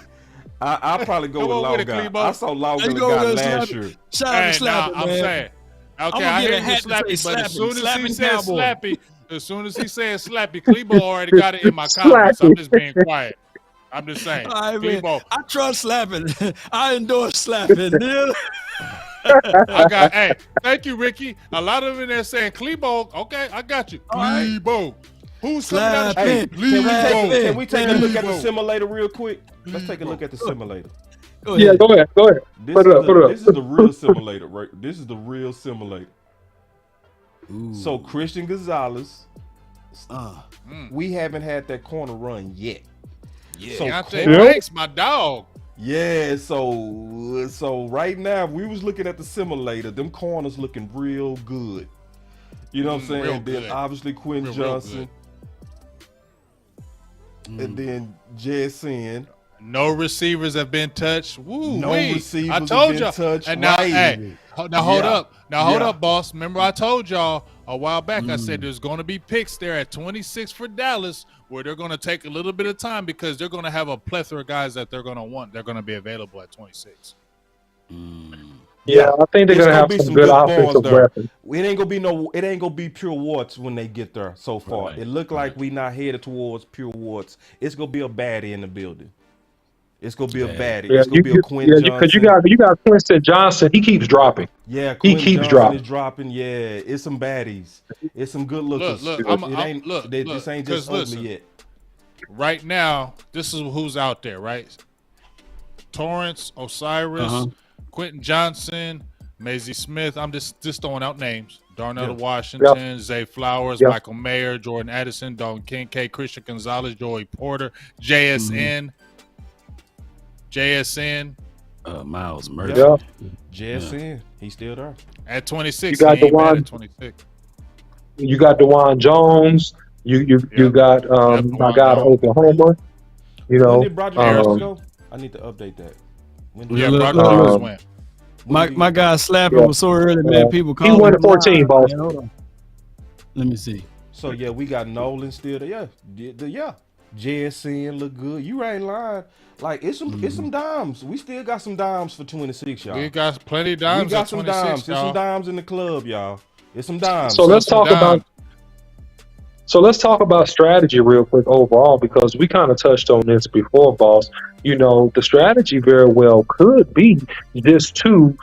I'll probably go Come with on with it, Long Guy. Klebo. I saw Long There you Guy go, guy man, last slapping. year. Shout out to Hey, slapping, I'm man. saying. Okay, I'ma I get hear a you, hat to Slappy, say but as soon as he slapping said Cowboy. Slappy, as soon as he said Slappy, Klebo already got it in my comments. I'm just being quiet. I'm just saying. All right, man. Klebo, I trust slapping. I endorse slapping. I got, hey, thank you, Ricky. A lot of them in there saying Klebo. Okay, I got you. right. Klebo. Who's coming out? Slap Hey, it. can we take a look at the Klebo. simulator real quick? Let's take a look at the simulator. Go Yeah, ahead. go ahead. This Put is it up. this is the real simulator, right? This is the real simulator. Ooh. So Christian Gonzalez, Mm. we haven't had that corner run yet. Yeah. So Deontay Cor- Banks, my dog. yeah, so right now we was looking at the simulator. Them corners looking real good. You know what I'm saying? real And then good. obviously Quinn Real Johnson, and then JSN. No receivers have been touched. Woo, No wee. receivers I have told been y'all. touched, And now, right. hey, now hold Yeah. up. Now hold Yeah. up, boss. Remember I told y'all a while back. I said there's going to be picks there at 26 for Dallas, where they're going to take a little bit of time because they're going to have a plethora of guys that they're going to want. They're going to be available at 26. Yeah, I think they're It's gonna have be some good offensive there. weapons. It ain't gonna be pure warts when they get there. So far, it look like we not headed towards pure warts. It's gonna be a baddie in the building. It's gonna be a baddie. Yeah, It's gonna be a Quinn Johnson. because you got Quincy Johnson. He keeps dropping. Yeah, He Quinn keeps Johnson dropping. is dropping. Yeah, it's some baddies. It's some good lookers. Look, This ain't just ugly listen. yet. Right now, this is who's out there, right? Torrance, Osiris, Quentin Johnson, Maisie Smith. I'm just throwing out names. Darnell Washington, Zay Flowers, Michael Mayer, Jordan Addison, Dalton Kincaid, Christian Gonzalez, Joey Porter, JSN. Miles Murphy. JSN, he's still there. At 26. You got he ain't bad DeJuan- at 26. You got DeJuan Jones. You got my DeJuan guy Jones. to Oklahoma. You know, When did Broderick Harris go? I need to update that. When did Yeah, Look, Brock look, Harris look. went. My guy slapping was so early, man. People He calling won him 14, live, boss. man. Hold on. Let me see. So yeah, we got Nolan still there. Yeah. JSN look good. You ain't lying. Like it's some dimes. We still got some dimes for 26, y'all. We got plenty of dimes We got at some 26, dimes. There's some y'all. dimes in the club, y'all. It's some dimes. So let's talk Some about. dimes. So let's talk about strategy real quick overall, because we kind of touched on this before, boss. You know, the strategy very well could be just to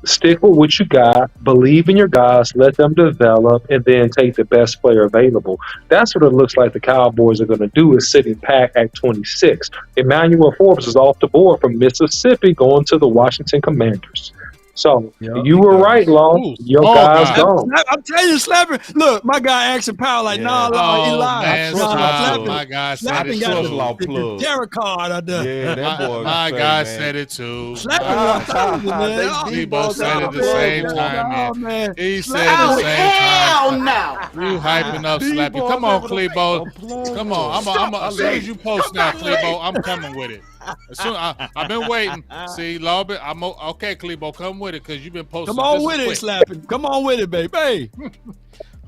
stick with what you got, believe in your guys, let them develop, and then take the best player available. That's what it looks like the Cowboys are going to do, is sitting pat at 26. Emmanuel Forbes is off the board from Mississippi going to the Washington Commanders. So you were right, Law. Your guy's gone. I'm telling you, slapping. Look, my guy asking Power like, nah, Law, he lied. Man, trust stop. Slapping. My guy said Slapping it got trust too. Law the plug. terror card I done. Yeah, that boy. My say, guy man. said it too. Slapping 1,000, man. They Oh, deep We both said it at the same time, oh, man. man. He said it at the same time. no. You hyping up Slappy. Come on, Klebo. Come on. As soon as you post now, Klebo, I'm coming with it. As soon, I've been waiting. See, Lawbert, okay, Klebo, come with it because you've been posting. Come on this with is it, quick. slapping. Come on with it, baby.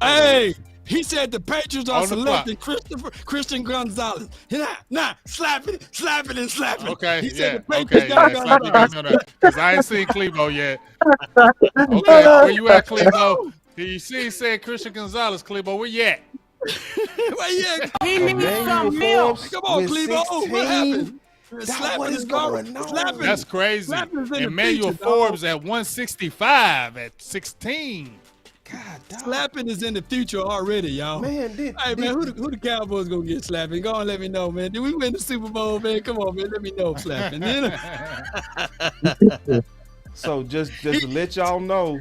Hey, he said the Patriots are On the selecting Christian Gonzalez. Nah, slapping, and slapping. Okay, He said yeah, the Patriots okay, got yeah. Gonzalez. Slappy got me on that because I ain't seen Klebo yet. Okay, where you at, Klebo? You see, he said Christian Gonzalez, Klebo. Where you at? Well, yeah. He needs some milk. Come on, Clebo. What happened? what is going on? Slapping. That's crazy. Slapping's in the Emmanuel future, Forbes dog. at 165 at 16. God, dog. Slapping is in the future already, y'all. Man, Hey, man, who the Cowboys gonna get slapping? Go on, let me know, man. Did we win the Super Bowl, man? Come on, man. Let me know, slapping. You know? So just to let y'all know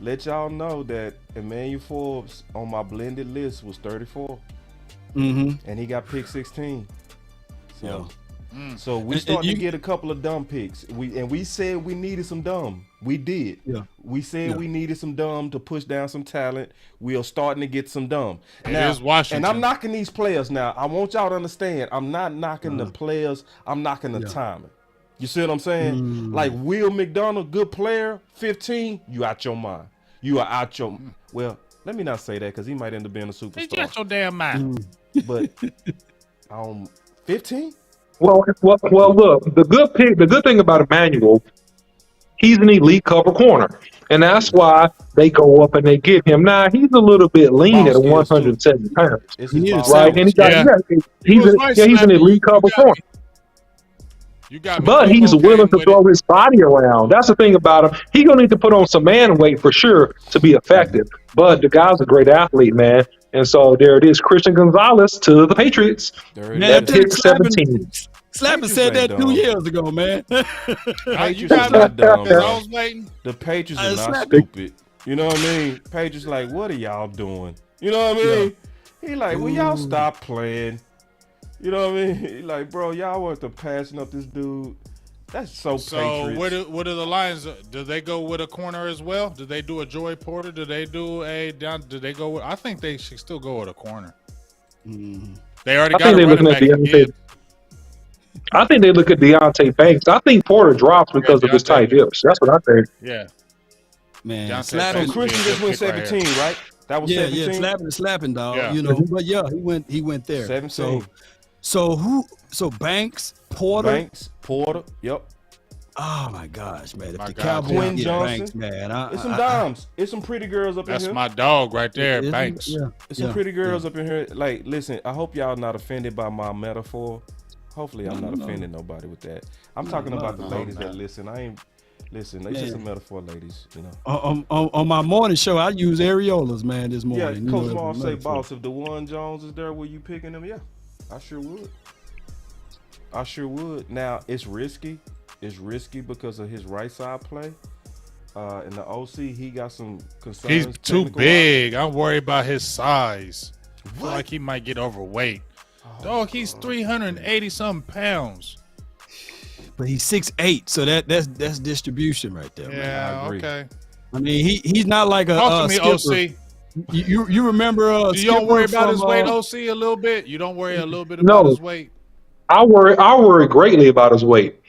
that Emmanuel Forbes on my blended list was 34, Mm-hmm. and he got pick 16. So So we starting to get a couple of dumb picks. We said we needed some dumb. We did. Yeah. We said we needed some dumb to push down some talent. We are starting to get some dumb. It is Washington. And I'm knocking these players now. I want y'all to understand. I'm not knocking the players. I'm knocking the timing. You see what I'm saying? Like Will McDonald, good player, 15, you out your mind. You are out your well, let me not say that because he might end up being a superstar. You out your damn mind. But 15? Well, look, the good thing about Emmanuel, he's an elite cover corner. And that's why they go up and they get him. Now, he's a little bit lean at 170 pounds. Right? And he's an elite cover corner. But he's willing to throw his body around. That's the thing about him. He's going to need to put on some man weight for sure to be effective. But the guy's a great athlete, man. And so there it is, Christian Gonzalez to the Patriots. That pick 17. Slapping said that 2 years ago, man. Patriots are not dumb, bro. The Patriots are not stupid. You know what I mean? Patriots like, what are y'all doing? You know what I mean? He like, will y'all stop playing? You know what I mean? He like, bro, y'all worth the passing up this dude. That's so Patriots. What are the Lions? Do they go with a corner as well? Do they do a Joey Porter? Do they do do they go with? I think they should still go with a corner. They already got a running back. I think they look at Deontay Banks. I think Porter drops because of his tight hips. That's what I think. Yeah. Man, so Christian just went 17, right? That was 17. Yeah, slapping, dog. Yeah. You know, but he went there. 17. So Banks, Porter, yep. Oh my gosh, man! If the Quinn Cowboys Johnson, Banks, man, it's some dimes. It's some pretty girls up in here. That's my dog right there, Banks. It's some pretty girls up in here. Like, listen, I hope y'all not offended by my metaphor. Hopefully, I'm not offending nobody with that. I'm talking about the ladies that listen. Listen, it's just a metaphor, ladies. You know. On my morning show, I use areolas, man. This morning. Yeah, Coach Small say, boss, if DeJuan Jones is there, will you picking him? Yeah, I sure would. Now it's risky. It's risky because of his right side play. And the OC, he got some concerns. He's too big. I'm worried about his size. I feel like he might get overweight. Dog, he's 380 something pounds. But he's 6'8", so that's distribution right there. Yeah, okay. I mean, he's not like a Talk to me, skipper. OC. You remember? Do you don't worry about his weight, OC, a little bit? You don't worry a little bit about his weight? I worry greatly about his weight.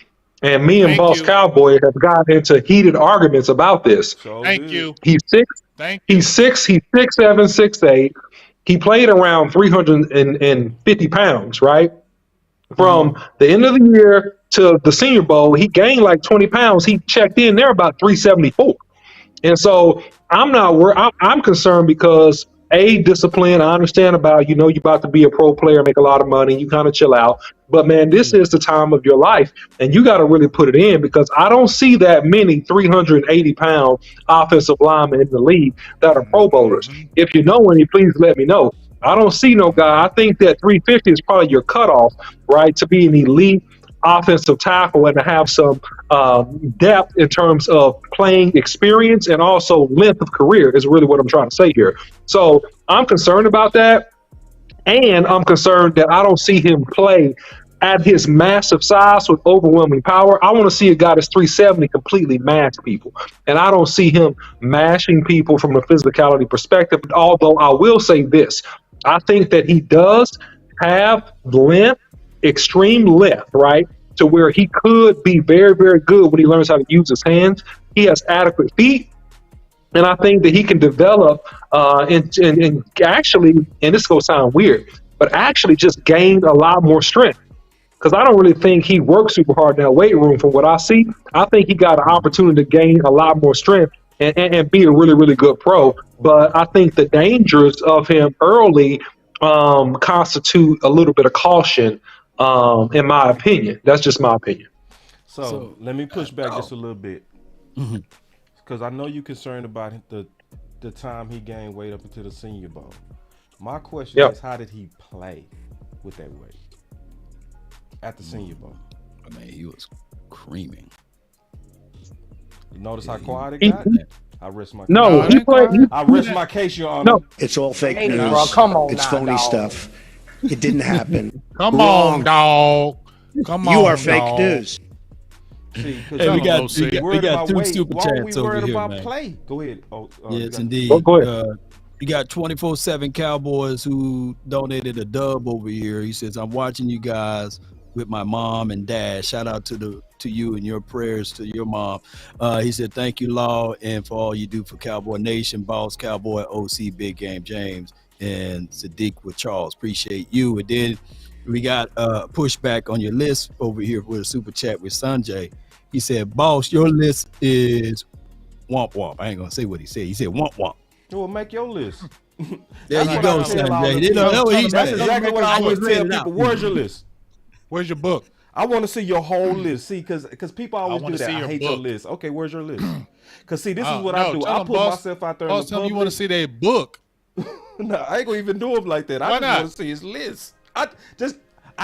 And me and Boss Cowboy have gotten into heated arguments about this. Thank you. He's 6'7", 6'8". He played around 350 pounds, right? From the end of the year to the Senior Bowl, he gained like 20 pounds. He checked in there about 374. And so I'm not worried. I'm concerned because discipline. I understand about, you're about to be a pro player, make a lot of money, you kind of chill out. But man, this is the time of your life, and you got to really put it in, because I don't see that many 380-pound offensive linemen in the league that are Pro Bowlers. If you know any, please let me know. I don't see no guy. I think that 350 is probably your cutoff, right, to be an elite offensive tackle and to have some depth in terms of playing experience and also length of career is really what I'm trying to say here. So I'm concerned about that. And I'm concerned that I don't see him play at his massive size with overwhelming power. I want to see a guy that's 370 completely mash people. And I don't see him mashing people from a physicality perspective. Although I will say this, I think that he does have length, extreme length, right? To where he could be very, very good when he learns how to use his hands. He has adequate feet. And I think that he can develop and actually, and this is going to sound weird, but actually just gain a lot more strength. Because I don't really think he works super hard in that weight room from what I see. I think he got an opportunity to gain a lot more strength and be a really, really good pro. But I think the dangers of him early constitute a little bit of caution, in my opinion. That's just my opinion. So let me push back just a little bit. Because I know you're concerned about the time he gained weight up into the Senior Bowl. My question is, how did he play with that weight at the Senior Bowl? I mean, he was creaming. Notice how quiet it got? I rest my case. I rest my case, Your Honor. No, it's all fake news. Bro, come on it's now, phony dog. stuff. It didn't happen. Come on, dog. Come You on, are fake dog. news. See, Hey, we got two why super are we chats over worried here, about man. play? Go ahead. Yes, indeed. Go ahead. You got 24/7 Cowboys who donated a dub over here. He says, "I'm watching you guys with my mom and dad. Shout out to you and your prayers to your mom." He said, "Thank you, Law, and for all you do for Cowboy Nation, Boss Cowboy, OC, Big Game James, and Sadiq with Charles. Appreciate you." And then we got pushback on your list over here with a super chat with Sanjay. He said, "Boss, your list is womp womp." I ain't gonna say what he said. He said womp womp. Well, make your list. There you go, Sanjay. That's exactly what I always tell people. Where's your list? Where's your book? I want to see your whole list. See, because people always do that. I hate your book. list. Okay, where's your list? Because see, this is what I do. I put myself out there in the Tell public. you want to see their book. No, I ain't gonna even do him like that. I Why just not? want to see his list. I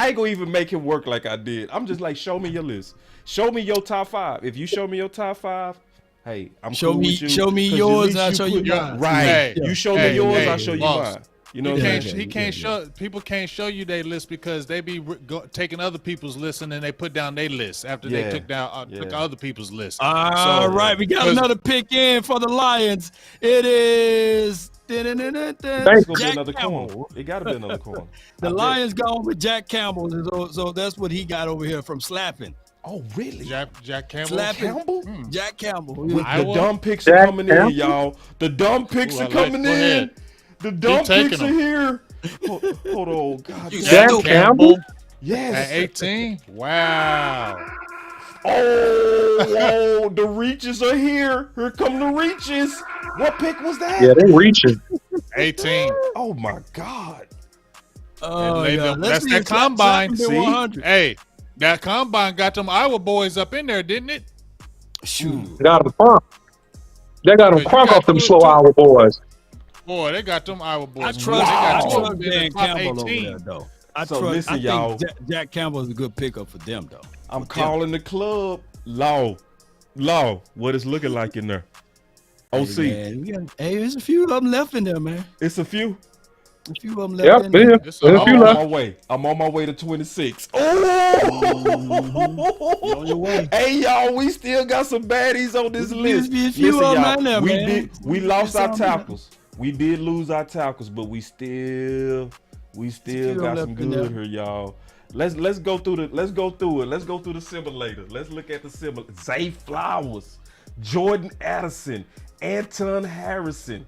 ain't gonna even make him work like I did. I'm just like, show me your list. Show me your top 5. If you show me your top 5, hey, I'm cool with you. Show me yours, I'll show you mine. Right. Hey, you show me yours, I'll show you boss. mine. You know what I'm saying? He can't show people can't show you their list because they be taking other people's list and then they put down their list after they took other people's list. All right, we got another pick in for the Lions. It is It's gonna be another corner. It gotta be another corner. The Lions gone with Jack Campbell, so that's what he got over here from Slapping. Oh, really? Jack Campbell. Campbell? Jack Campbell. The dumb picks are coming in, y'all. The dumb picks are coming in. The dumb picks are here. Hold on, God. Jack Campbell? Yes. At 18? Wow. Oh, the reaches are here. Here come the reaches. What pick was that? Yeah, they reaching. 18. Oh my God. Oh, that's that combine. See? Hey, that combine got them Iowa boys up in there, didn't it? Shoot. Got them crunk. They got them crunk off them slow hour boys. Boy, they got them Iowa boys. I trust Dan Campbell over 18. there, though. Listen, I y'all. think Jack Campbell is a good pickup for them, though. I'm calling the club. Law, what it's looking like in there. OC. Hey, there's a few of them left in there, man. It's a few. A few of them left in there. There's a few left. I'm on my way to 26. On your way. Hey, y'all, we still got some baddies on this list. Be a few of them y'all, in there, man. we lost our tackles. We did lose our tackles, but we still got some good here, y'all. Let's go through it. Let's go through the simulator. Let's look at the simulator. Zay Flowers, Jordan Addison, Anton Harrison.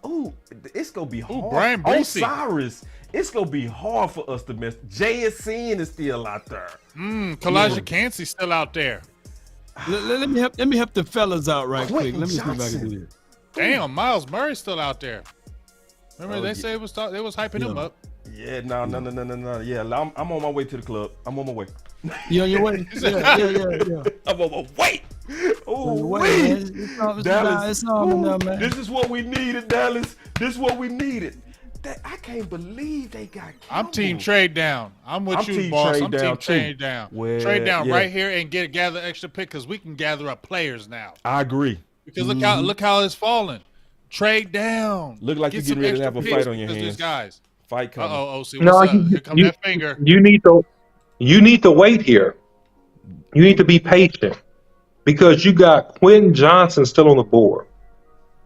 Ooh, it's gonna be hard. Brian Brucey. Osiris. It's gonna be hard for us to miss. JSN is still out there. Kalijah Cansey's still out there. Let me help the fellas out right quick. Let me see if I can do this. Damn, Miles Murray's still out there. Remember they say they was hyping him up. Yeah, no. Yeah, I'm on my way to the club. I'm on my way. You on your way? Yeah. I'm on my way. Oh, Dallas. Man. This is what we needed, Dallas. This is what we needed. I can't believe they got Cowboy. I'm team trade down. I'm with you, boss. I'm team trade down. Well, trade down right here and gather extra pick because we can gather up players now. I agree. Because look how it's falling. Trade down. Look like you're getting ready to have a fight on your hands. Guys. Fight coming. OC, what's up? Here comes that finger. You need to wait here. You need to be patient because you got Quentin Johnson still on the board.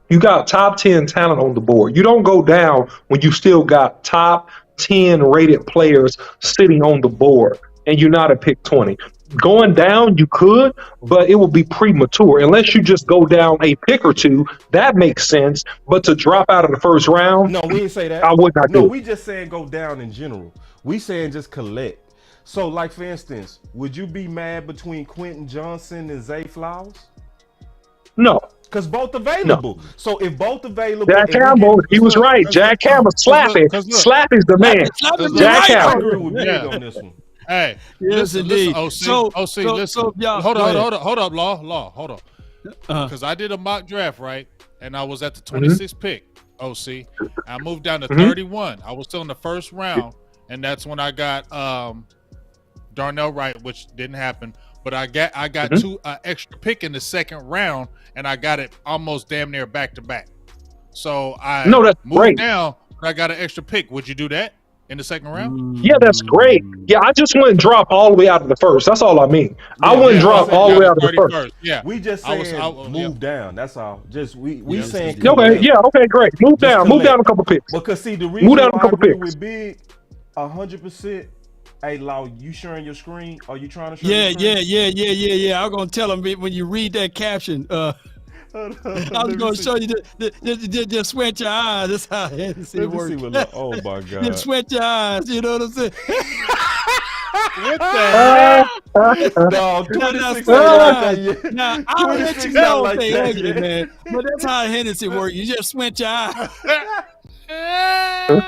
You got top 10 talent on the board. You don't go down when you still got top 10 rated players sitting on the board and you're not at pick 20. Going down, you could, but it would be premature. Unless you just go down a pick or two, that makes sense. But to drop out of the first round, no, we didn't say that. I would not do it. We just saying go down in general. We saying just collect. So, like for instance, would you be mad between Quentin Johnson and Zay Flowers? No. Because both available. No. So if both available, Jack Campbell, he was right. Jack Campbell, Slappy's the man. Jack Campbell. I agree with Big on this one. Hey, yes, indeed. Listen, OC, listen. Hold up, Law, hold up. Because I did a mock draft, right? And I was at the 26th pick, OC. I moved down to 31. I was still in the first round, and that's when I got Darnell Wright, which didn't happen. But I got two extra pick in the second round, and I got it almost damn near back to back. So I moved down, but I got an extra pick. Would you do that? in the second round. Yeah, that's great. Yeah, I just wouldn't drop all the way out of the first. That's all I mean. I wouldn't drop all the way out of the first. Yeah, we just saying move down. That's all. Just we saying okay. Yeah, okay, great. Move down a couple picks. Because see, the reason why I agree with Big 100%. Hey, Law, you sharing your screen? Are you trying to share your screen? Yeah. I'm gonna tell them when you read that caption. I was gonna show you. Just sweat your eyes. That's how Hennessy works. Oh my God! Just sweat your eyes. You know what I'm saying? What the hell? No, 26 Now I'll let you know like they ugly, man. But that's how Hennessy works. You just sweat your eyes. Hey,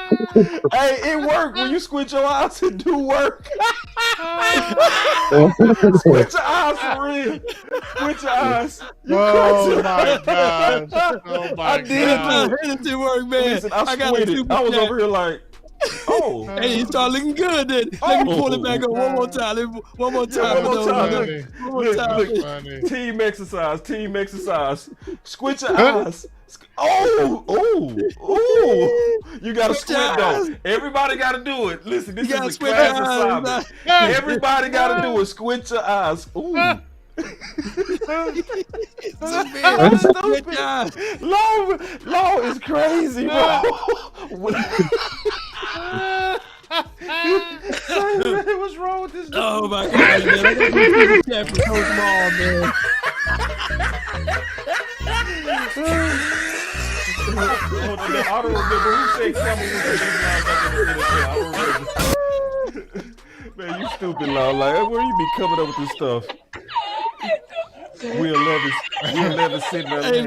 it worked when you squint your eyes. It do work. Squint your eyes for real. Squint your eyes. Oh my gosh! Oh my I did it. Hennessy work, man. Listen, I squinted. I was over here like, oh. Hey, you start looking good then. Let me pull it back up one more time. One more time. Look. Team exercise. Squint your eyes. Oh! You gotta squint though. Everybody gotta do it. Listen, this is a class assignment. Everybody gotta do it. Squint your eyes. Ooh. Law is crazy, bro. What's wrong with this dude? Oh my God, man. I got to chat for Coach Mall, man. I don't remember who said Campbell. Man, you stupid, Law. Like, where you be coming up with this stuff? We'll never sit there. Hey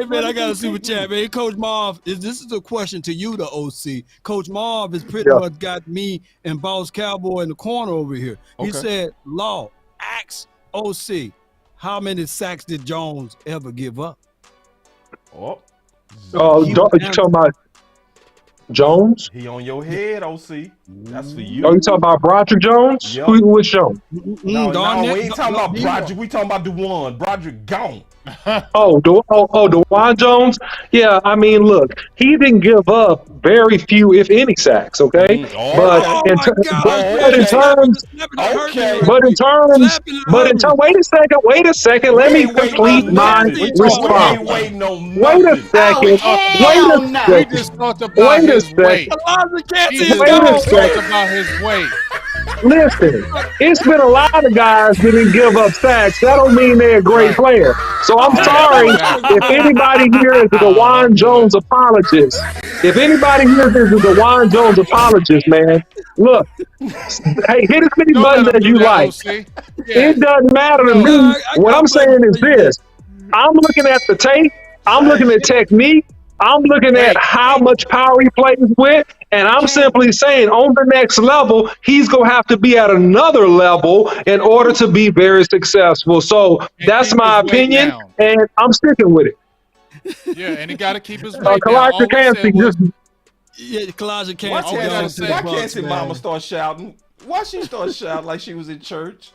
man, I got a super chat, man. Coach Marv, this is a question to you, the OC. Coach Marv has pretty much got me and Boss Cowboy in the corner over here. He said, Law, ask OC, how many sacks did Jones ever give up? You talking about Jones? He on your head, OC. That's for you. Oh, you talking about Broderick Jones? Yep. Which Jones? No, we ain't talking about Broderick. We talking about DeJuan. Broderick gone. DeJuan Jones? Yeah, I mean, look, he didn't give up very few, if any, sacks, okay? But in terms, wait a second, let me complete my response. Wait a second. We just talked about his weight. About his weight. Listen, it's been a lot of guys that didn't give up sacks. That don't mean they're a great player. So I'm sorry if anybody here is a DeJuan Jones apologist. If anybody here is a DeJuan Jones apologist, man, look, hey, hit as many buttons as you like. It doesn't matter to me. What I'm saying is this. I'm looking at the tape. I'm looking at technique. I'm looking at how much power he plays with, and I'm simply saying on the next level, he's going to have to be at another level in order to be very successful. So that's my opinion, and I'm sticking with it. Yeah, and he got to keep his weight down. Why can't see Mama start shouting? Why she start shouting like she was in church?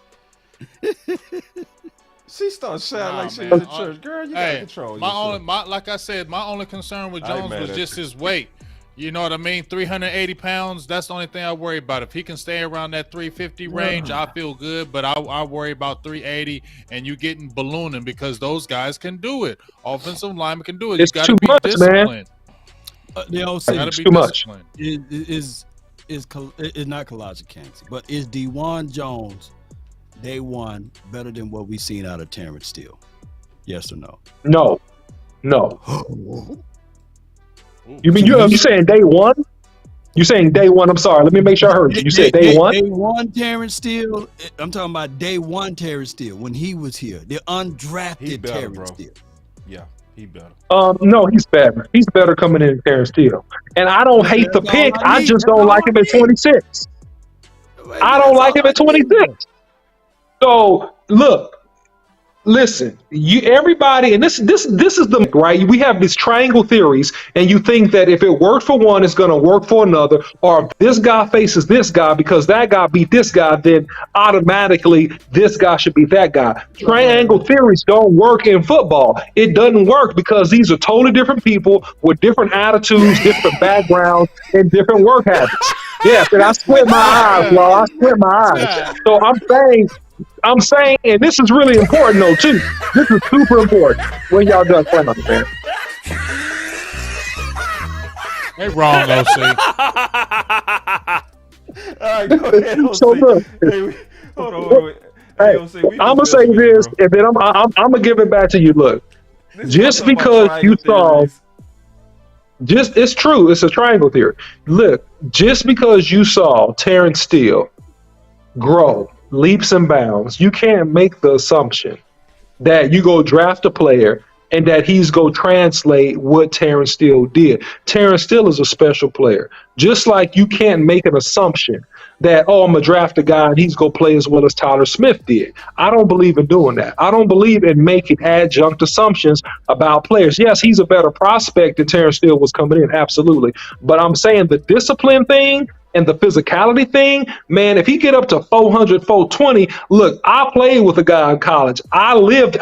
She starts shouting like she was in church. Girl, you gotta control yourself. Like I said, my only concern with Jones was just his weight. You know what I mean? 380 pounds, that's the only thing I worry about. If he can stay around that 350 range, I feel good. But I worry about 380 and you getting ballooning because those guys can do it. Offensive linemen can do it. It's you gotta too be much, disciplined. Man. They all say it's too much. Is not Kalijah Kancey, but is DeJuan Jones day one better than what we seen out of Terrence Steele? Yes or no? No. You saying day one? You saying day one? I'm sorry. Let me make sure I heard you. You said day one? Day one Terrence Steele. I'm talking about day one Terrence Steele when he was here. The undrafted Terrence Steele. Yeah, he better. No, he's better. He's better coming in than Terrence Steele. And I don't hate the pick. I just don't like him at 26. I don't like him at 26. So look, listen, everybody, and this is the right. We have these triangle theories, and you think that if it worked for one, it's going to work for another, or if this guy faces this guy because that guy beat this guy, then automatically this guy should be that guy. Triangle theories don't work in football. It doesn't work because these are totally different people with different attitudes, different backgrounds, and different work habits. Yes, and I squint my eyes, Law. I squint my eyes. So I'm saying, and this is really important though too. This is super important. When y'all done clowning, man. They wrong, OC. All right, go ahead, OC. So look, Hey, hold on, wait. hey, OC, we I'm gonna say this, and then I'm gonna give it back to you. Look, just because you saw, it's true. It's a triangle theory. Look, just because you saw Terrence Steele grow leaps and bounds, you can't make the assumption that you go draft a player and that he's go translate what Terrence Steele did. Terrence Steele is a special player. Just like you can't make an assumption that, I'm going to draft a guy and he's going to play as well as Tyler Smith did. I don't believe in doing that. I don't believe in making adjunct assumptions about players. Yes, he's a better prospect than Terrence Steele was coming in, absolutely. But I'm saying the discipline thing and the physicality thing, man, if he get up to 400, 420, look, I played with a guy in college. I lived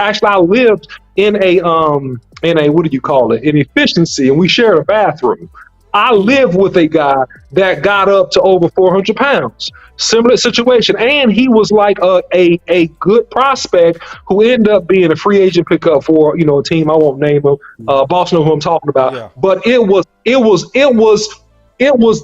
in a what do you call it? An efficiency, and we shared a bathroom. I lived with a guy that got up to over 400 pounds. Similar situation. And he was like a good prospect who ended up being a free agent pickup for, a team. I won't name him. Boss know who I'm talking about. Yeah. But it was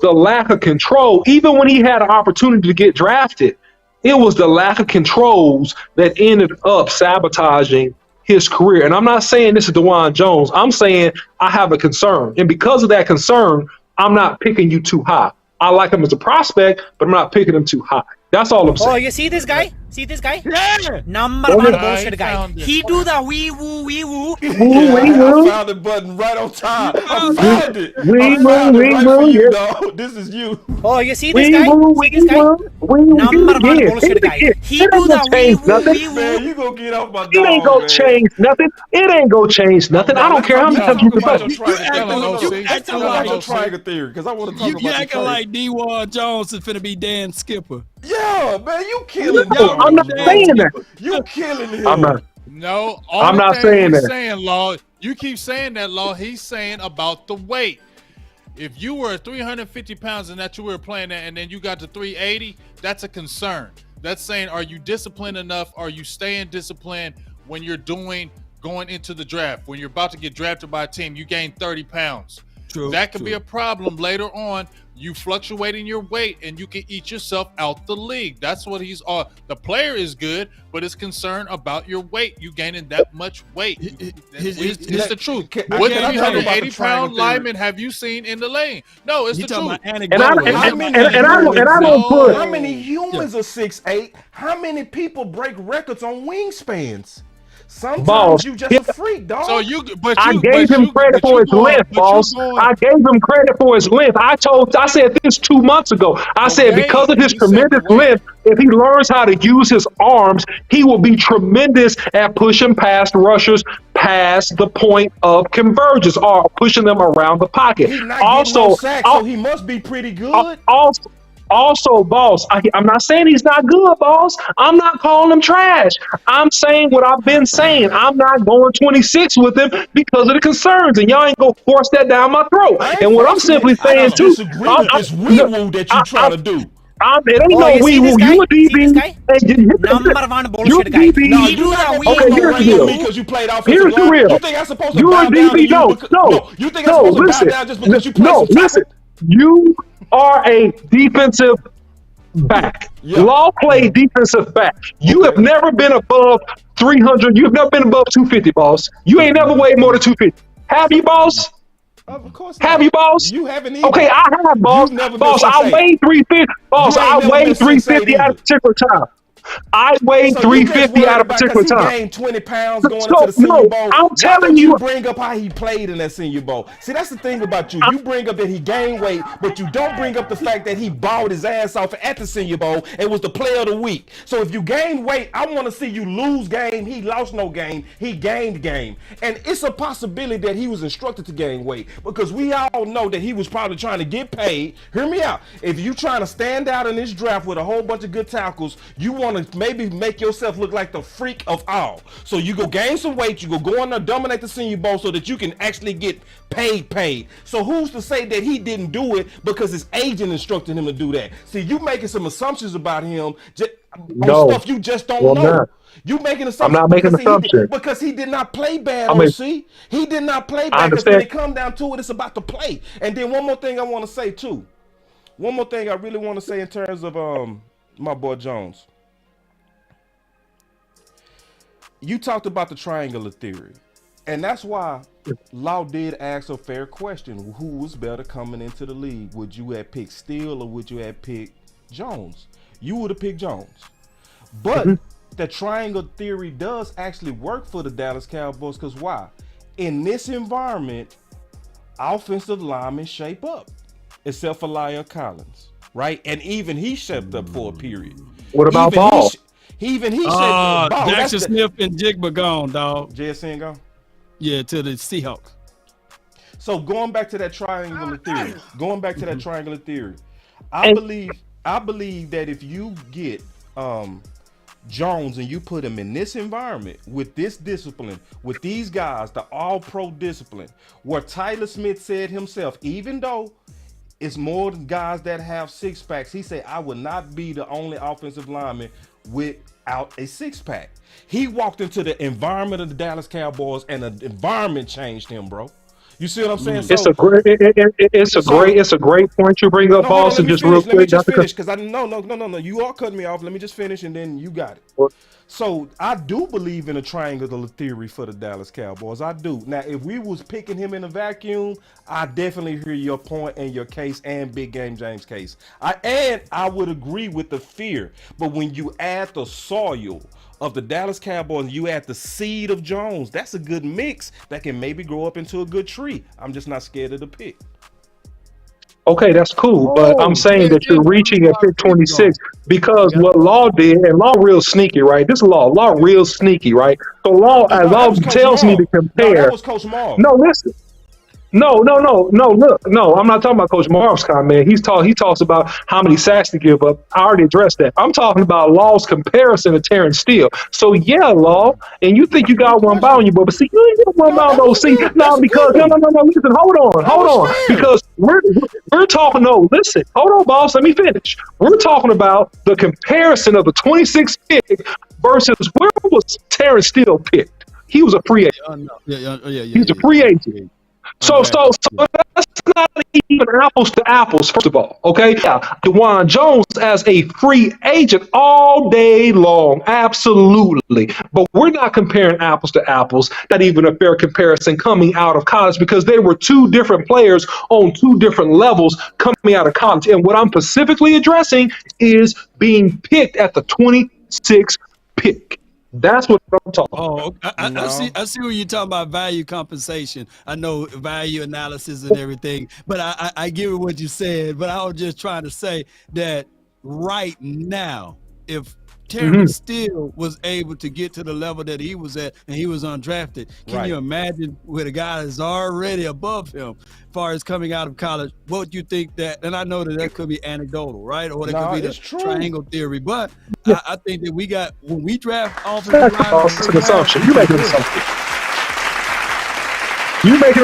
the lack of control. Even when he had an opportunity to get drafted, it was the lack of controls that ended up sabotaging his career. And I'm not saying this is DeJuan Jones. I'm saying I have a concern. And because of that concern, I'm not picking you too high. I like him as a prospect, but I'm not picking him too high. That's all I'm saying. Oh, you see this guy? See this guy? Yeah. Number one bullshit guy. He do the wee woo wee woo. I found the button right on time. I found it. This is you. Oh, you see this guy? See this guy? Number one bullshit guy. He do the wee woo wee woo. Man, you gonna get off my dog, It ain't gonna change nothing. It ain't gonna change nothing. I don't care how many times you debate. You acting like your triangle theory, because I want to talk about you acting like DeJuan Jones is finna be Dan Skipper. Yeah, man, you killing him. I'm not saying that. You killing him. I'm not. No, I'm not saying that. Saying, Law, you keep saying that, Law. He's saying about the weight. If you were 350 pounds and that you were playing that, and then you got to 380, that's a concern. That's saying, are you disciplined enough? Are you staying disciplined when you're going into the draft? When you're about to get drafted by a team, you gain 30 pounds. True. That could be a problem later on. You fluctuating your weight and you can eat yourself out the league. That's what he's on. The player is good, but it's concerned about your weight. You gaining that much weight. It's the truth. What 380-pound lineman have you seen in the lane? No, it's the truth. How many humans are 6'8"? How many people break records on wingspans? Sometimes you just a freak, dog. I gave him credit for his length, boss. I gave him credit for his length. I said this 2 months ago. I said because of his tremendous length, if he learns how to use his arms, he will be tremendous at pushing past rushers past the point of convergence or pushing them around the pocket. He's not getting no sacks, so he must be pretty good. Also, boss, I'm not saying he's not good, boss. I'm not calling him trash. I'm saying what I've been saying. I'm not going 26 with him because of the concerns, and y'all ain't gonna force that down my throat. And what I'm simply saying too, this wee-woo that you trying to do. It ain't no wee woo. You a DB. Number one bullshit guy. No, you not okay, here's the deal. Because you played offensive Here's the line. real. You think I'm supposed to You're bow a down to DB. you? No. You think I'm supposed to bow down just because you play some listen. You are a defensive back. Law play defensive back. You have never been above 300. You've never been above 250, boss. You ain't never weighed more than 250. Have you, boss? Of course. Have you, boss? You haven't either. Okay, I have, boss. Boss, I weighed 350. Boss, I weighed 350 at a particular time. I weighed 350 at a particular time. He gained 20 pounds going into the Senior Bowl. I'm telling you. Bring up how he played in that Senior Bowl. See, that's the thing about you. You bring up that he gained weight, but you don't bring up the fact that he balled his ass off at the Senior Bowl and was the player of the week. So if you gain weight, I want to see you lose game. He lost no game. He gained game. And it's a possibility that he was instructed to gain weight because we all know that he was probably trying to get paid. Hear me out. If you trying to stand out in this draft with a whole bunch of good tackles, you want to want to maybe make yourself look like the freak of all. So you go gain some weight, you go in there, dominate the Senior Bowl so that you can actually get paid. So who's to say that he didn't do it because his agent instructed him to do that? See, you making some assumptions about him on stuff you just don't know. Not. You making assumptions. I'm not making assumptions. Because he did not play bad, OC. He did not play bad because when it come down to it, it's about the play. And then one more thing I want to say too. One more thing I really want to say in terms of my boy Jones. You talked about the triangular theory. And that's why Law did ask a fair question. Who was better coming into the league? Would you have picked Steele or would you have picked Jones? You would have picked Jones. But the triangle theory does actually work for the Dallas Cowboys because why? In this environment, offensive linemen shape up, except for Lyle Collins, right? And even he shaped up for a period. What about Ball? He shaped up. Jackson Smith and Jigba gone, dog. JSN gone? Yeah, to the Seahawks. So going back to that triangular theory, I believe that if you get Jones and you put him in this environment with this discipline, with these guys, the all-pro discipline, where Tyler Smith said himself, even though it's more guys that have six-packs, he said, I would not be the only offensive lineman without a six-pack. He walked into the environment of the Dallas Cowboys and the environment changed him, bro. You see what I'm saying? It's a great point you bring up, Boss. And just real quick, let me just finish because no. You are cutting me off. Let me just finish and then you got it. What? So I do believe in a triangular theory for the Dallas Cowboys. I do. Now, if we was picking him in a vacuum, I definitely hear your point and your case and Big Game James' case. I would agree with the fear, but when you add the soil of the Dallas Cowboys and you add the seed of Jones, that's a good mix that can maybe grow up into a good tree. I'm just not scared of the pick. Okay, that's cool, but I'm saying that you're reaching at pick 26 because what Law did, and Law real sneaky, right? This is Law real sneaky, right? So Law tells me to compare. No, that was Coach Marv. No, listen. No, look, I'm not talking about Coach Marv's comment. He talks about how many sacks to give up. I already addressed that. I'm talking about Law's comparison to Terrence Steele. So yeah, Law, and you think you got one by on you, but see, you ain't got one by on those. See, no, because no, listen, hold on, because we're talking. No, listen, hold on, boss. Let me finish. We're talking about the comparison of the 26th pick versus where was Terrence Steele picked? He was a free agent. He's a free agent. So that's not even apples to apples, first of all, okay? Yeah, DeJuan Jones as a free agent all day long, absolutely. But we're not comparing apples to apples, not even a fair comparison coming out of college because they were two different players on two different levels coming out of college. And what I'm specifically addressing is being picked at the 26th pick. That's what I'm talking about. I see what you're talking about, value compensation. I know value analysis and everything, but I get what you said. But I was just trying to say that right now, if Terrence Steele was able to get to the level that he was at and he was undrafted, can you imagine with a guy that's already above him as far as coming out of college? What would you think that, and I know that could be anecdotal, right? Or it could be the triangle theory, but I think that when we draft offensive linemen, it's an assumption. You making an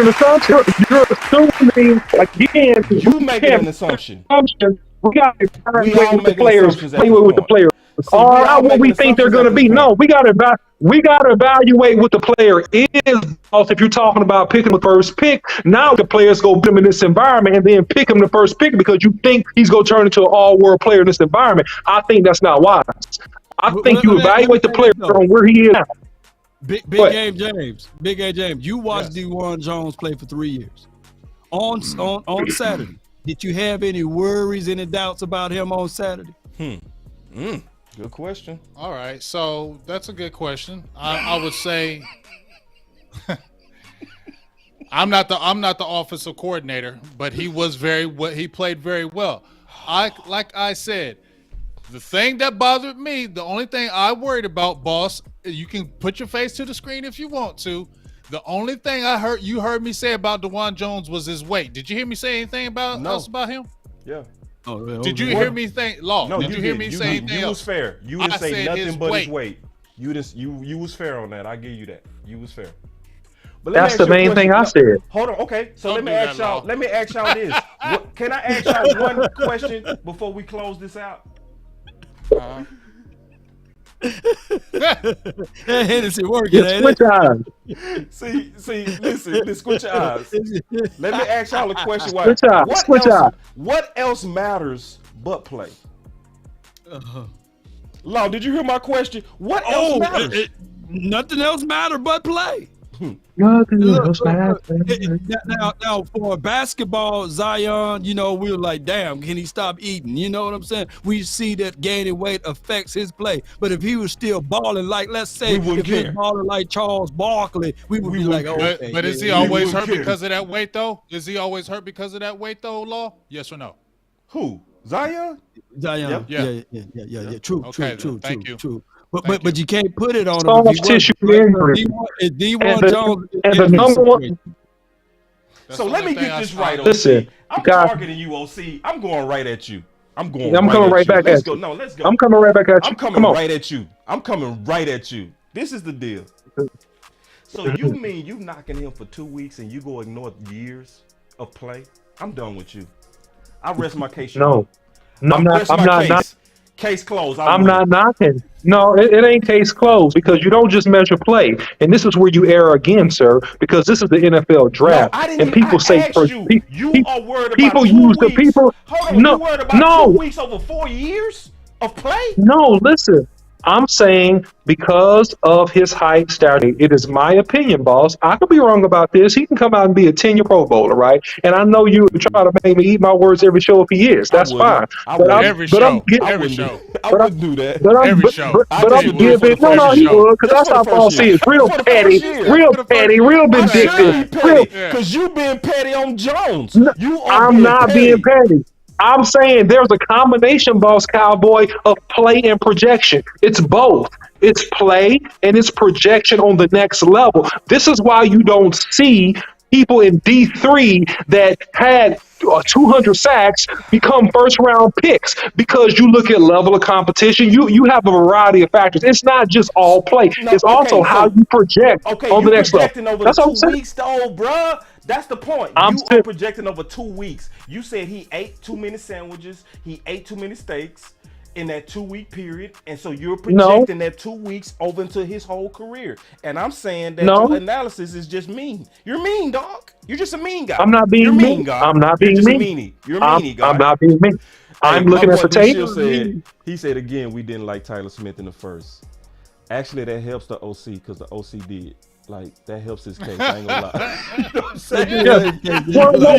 assumption. You're assuming, again, you making an assumption. We got to evaluate with the players. With the players. What we think they're going to be. No, we got to evaluate what the player is. Also, if you're talking about picking the first pick, now the players go put him in this environment and then pick him the first pick because you think he's going to turn into an all-world player in this environment. I think that's not wise. I think you evaluate the player on where he is now. Big Game James. You watched DeJuan Jones play for 3 years. On Saturday, did you have any worries, any doubts about him on Saturday? Good question. All right, so that's a good question. I would say I'm not the offensive coordinator, but he played very well. Like I said, the thing that bothered me, the only thing I worried about, boss, you can put your face to the screen if you want to. The only thing you heard me say about DeJuan Jones was his weight. Did you hear me say anything about him? Yeah. Did you hear me think, Law? No, did you hear me say anything You else? was fair. You didn't say said nothing but his weight. weight. You was fair on that. I give you that. You was fair. But That's the main thing I said. Hold on. Okay. So Don't let me do ask that, y'all. Law. Let me ask y'all this. Can I ask y'all one question before we close this out? Hennessy working. Just switch eyes. See, listen, switch your eyes. Let me ask y'all a question. What else matters but play? Law, did you hear my question? What else matters? Nothing else matters but play. Nothing else matters. Now, for basketball, Zion, we were like, damn, can he stop eating? You know what I'm saying? We see that gaining weight affects his play. But if he was still balling, like, let's say, if he was balling like Charles Barkley, we would be like, okay. But is he always hurt because of that weight, though? Is he always hurt because of that weight, though, Law? Yes or no? Who? Zion? Zion. Yeah. True. Thank you. True. But you can't put it on him. Soft tissue injury. And the number one. So let me get this right, OC. Listen, I'm targeting you, OC. I'm going right at you. I'm coming right back at you. No, let's go. I'm coming right back at you. I'm coming right at you. I'm coming right at you. This is the deal. So you mean you knocking him for 2 weeks and you go ignore years of play? I'm done with you. I rest my case. No, I'm not. Case closed. I'm not knocking. No, it ain't case closed because you don't just measure play, and this is where you err again, sir. Because this is the NFL draft, and people say you are worried about people 2 use weeks. the people. Hold on, No, you worried about 2 weeks over 4 years of play? No, listen. I'm saying because of his height, stature. It is my opinion, boss. I could be wrong about this. He can come out and be a 10-year Pro Bowler, right? And I know you try to make me eat my words every show if he is. That's fine. I would do that. Every show. But I'm giving. No, he would, because that's how boss is. Real petty, real vindictive. Because you being petty on Jones. I'm not being petty. I'm saying there's a combination, boss Cowboy, of play and projection. It's both. It's play and it's projection on the next level. This is why you don't see people in D3 that had 200 sacks become first-round picks, because you look at level of competition. You have a variety of factors. It's not just all play. It's also how you project on the next level. Over That's the what I'm 2 saying. weeks, though, bruh. That's the point. You are projecting over 2 weeks. You said he ate too many sandwiches. He ate too many steaks in that 2 week period. And so you're projecting that 2 weeks over into his whole career. And I'm saying that your analysis is just mean. You're mean, dog. You're just a mean guy. I'm not being You're mean. God. I'm not being mean. You're a meanie guy. I'm not being mean. I'm looking at the tape. He said again, we didn't like Tyler Smith in the first. Actually, that helps the OC because the OC did. Like, that helps his case. I ain't gonna lie. You know what I'm saying?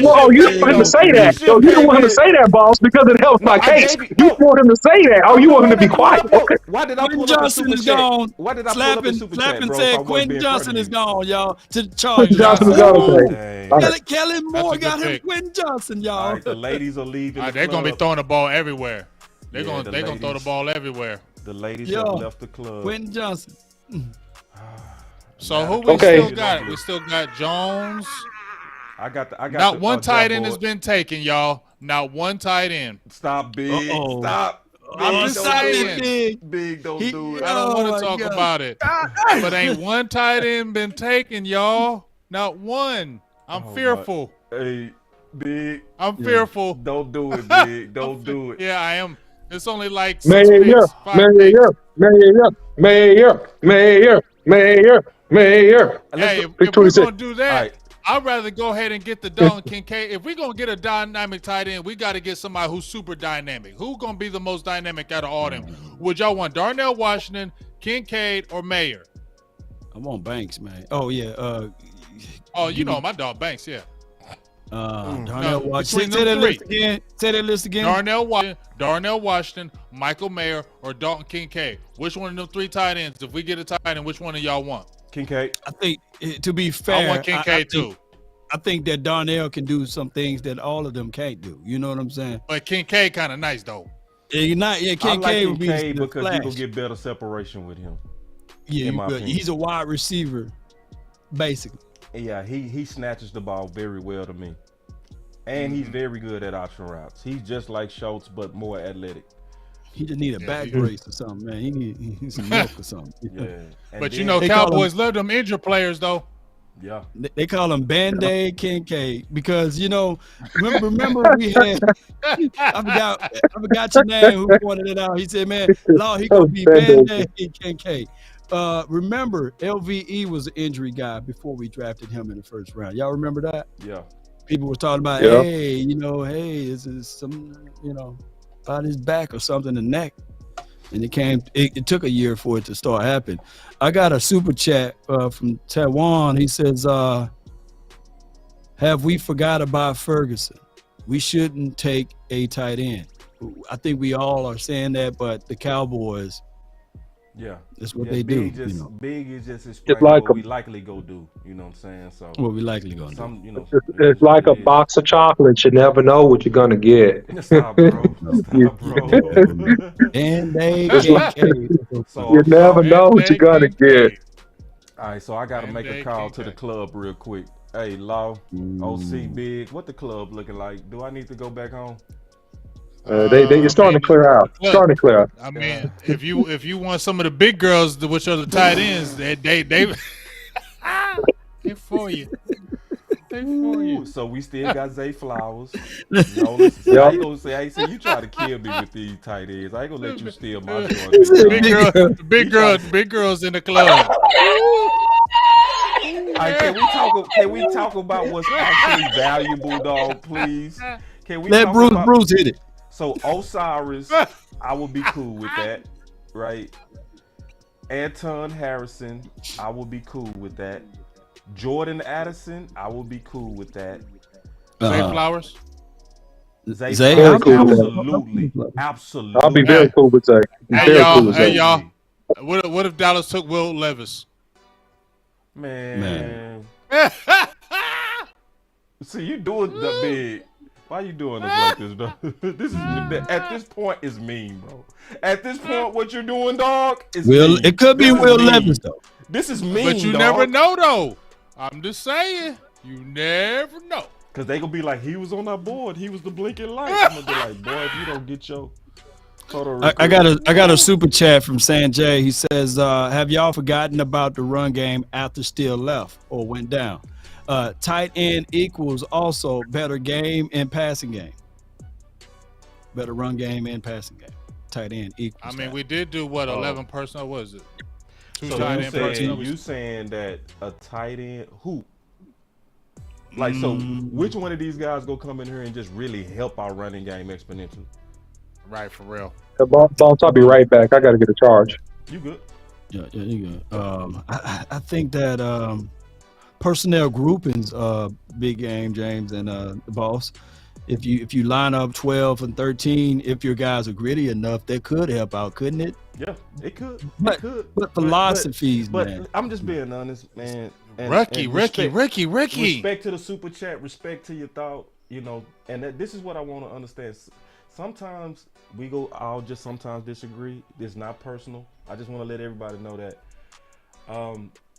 Well, you didn't want him to say that. So you didn't want him to say that, boss, because it helps my case. You want him to say that. Oh, you want him to be quiet. Okay. Why did I pull Quentin up Johnson is gone. Why did I pull up the super chat, Slapping bro? said Quentin Johnson is gone, y'all. To the Chargers. Johnson is gone. Kelly Moore got him Quentin Johnson, y'all. All right, the ladies are leaving. They're gonna be throwing the ball everywhere. They're gonna throw the ball everywhere. The ladies have left the club. Quentin Johnson. So who we still got? We still got Jones. I got Not one tight end has been taken, y'all. Not one tight end. Stop, Big. Stop. I'm just saying. Big, don't do it. I don't want to talk about it. But ain't one tight end been taken, y'all. Not one. I'm fearful. Hey, Big. I'm fearful. Don't do it, Big. Don't do it. Yeah, I am. It's only like Mayor. Hey, if we're going to do that, I'd rather go ahead and get the Dalton Kincaid. If we're going to get a dynamic tight end, we got to get somebody who's super dynamic. Who's going to be the most dynamic out of all them? Would y'all want Darnell Washington, Kincaid, or Mayer? I want Banks, man. Oh, yeah. You know my dog Banks, yeah. Darnell Washington. Say that list again. Darnell Washington, Michael Mayer, or Dalton Kincaid. Which one of them three tight ends? If we get a tight end, which one of y'all want? Kincaid. I think, to be fair, I want Kincaid too. I think that Darnell can do some things that all of them can't do. You know what I'm saying? But Kincaid kind of nice though. Kincaid I like would be Kincaid because you will get better separation with him. Yeah, he's a wide receiver, basically. Yeah, he snatches the ball very well to me. And he's very good at option routes. He's just like Schultz, but more athletic. He just need a back brace or something, man. He need some milk or something. Yeah. But you know, Cowboys love them injured players, though. Yeah. They call him Band-Aid Kincaid because, you know, remember we had, I forgot your name who pointed it out. He said, man, Law, he going to be Band-Aid Kincaid. Remember, LVE was an injury guy before we drafted him in the first round. Y'all remember that? Yeah. People were talking about, hey, is some, about his back or something, the neck. And it took a year for it to start happening. I got a super chat from Taiwan. He says, have we forgot about Ferguson? We shouldn't take a tight end. I think we all are saying that, but the Cowboys, that's what they do. Big is just explaining what we likely go do. You know what I'm saying? So what we likely gonna do. It's like a box of chocolates. You never know what you're gonna get. Stop, bro. Stop, bro. And they you never know what you're gonna get. All right, so I gotta make a call to the club real quick. Hey, Law, OC, Big, what the club looking like? Do I need to go back home? It's starting to clear out. Starting to clear out. I mean, if you want some of the big girls, which are the tight ends, they they're for you. They for you. So we still got Zay Flowers. I ain't gonna say, hey, see, you try to kill me with these tight ends. I ain't gonna let you steal my joint. Big girls in the club. Right, can we talk about what's actually valuable, dog, please? Can we let Bruce hit it? So Osiris, I would be cool with that, right? Anton Harrison, I would be cool with that. Jordan Addison, I would be cool with that. Zay Flowers? Zay, absolutely. I'll be very cool with Zay. Hey y'all. What if Dallas took Will Levis? Man. See, you doing the big. Why you doing this like this, bro? This is at this point is mean, bro. At this point, what you're doing, dog, is mean. It could be Will Levis though. This is mean, but you dog. never know, though. I'm just saying, you never know. Cause they gonna be like, he was on our board. He was the blinking light. I'm gonna be like, boy, if you don't get your photo. I got a super chat from Sanjay. He says, have y'all forgotten about the run game after Steele left or went down? Tight end equals also better game and passing game. Better run game and passing game. Tight end equals. I mean, we did do what 11 personnel was it? Two so tight end personnel. You saying that a tight end who? Like, so which one of these guys go come in here and just really help our running game exponentially? Right, for real. Boss, I'll be right back. I got to get a charge. You good? Yeah, you good. I think that personnel groupings, big game, James and the boss. If you line up 12 and 13, if your guys are gritty enough, that could help out, couldn't it? Yeah, it could. But philosophies, man. But I'm just being honest, man. Ricky. Respect to the super chat. Respect to your thought. And this is what I want to understand. Sometimes I'll just sometimes disagree. It's not personal. I just want to let everybody know that.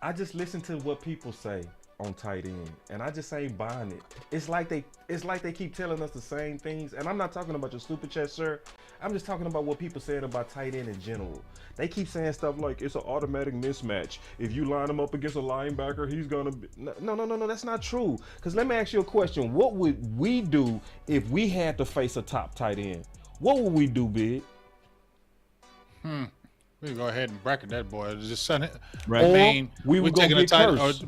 I just listen to what people say on tight end, and I just ain't buying it. It's like they keep telling us the same things, and I'm not talking about your super chat, sir. I'm just talking about what people saying about tight end in general. They keep saying stuff like it's an automatic mismatch. If you line him up against a linebacker, he's gonna be... No, that's not true. Because let me ask you a question. What would we do if we had to face a top tight end? What would we do, Big? We can go ahead and bracket that boy. Just send it. Right. I mean, we would go get Curse.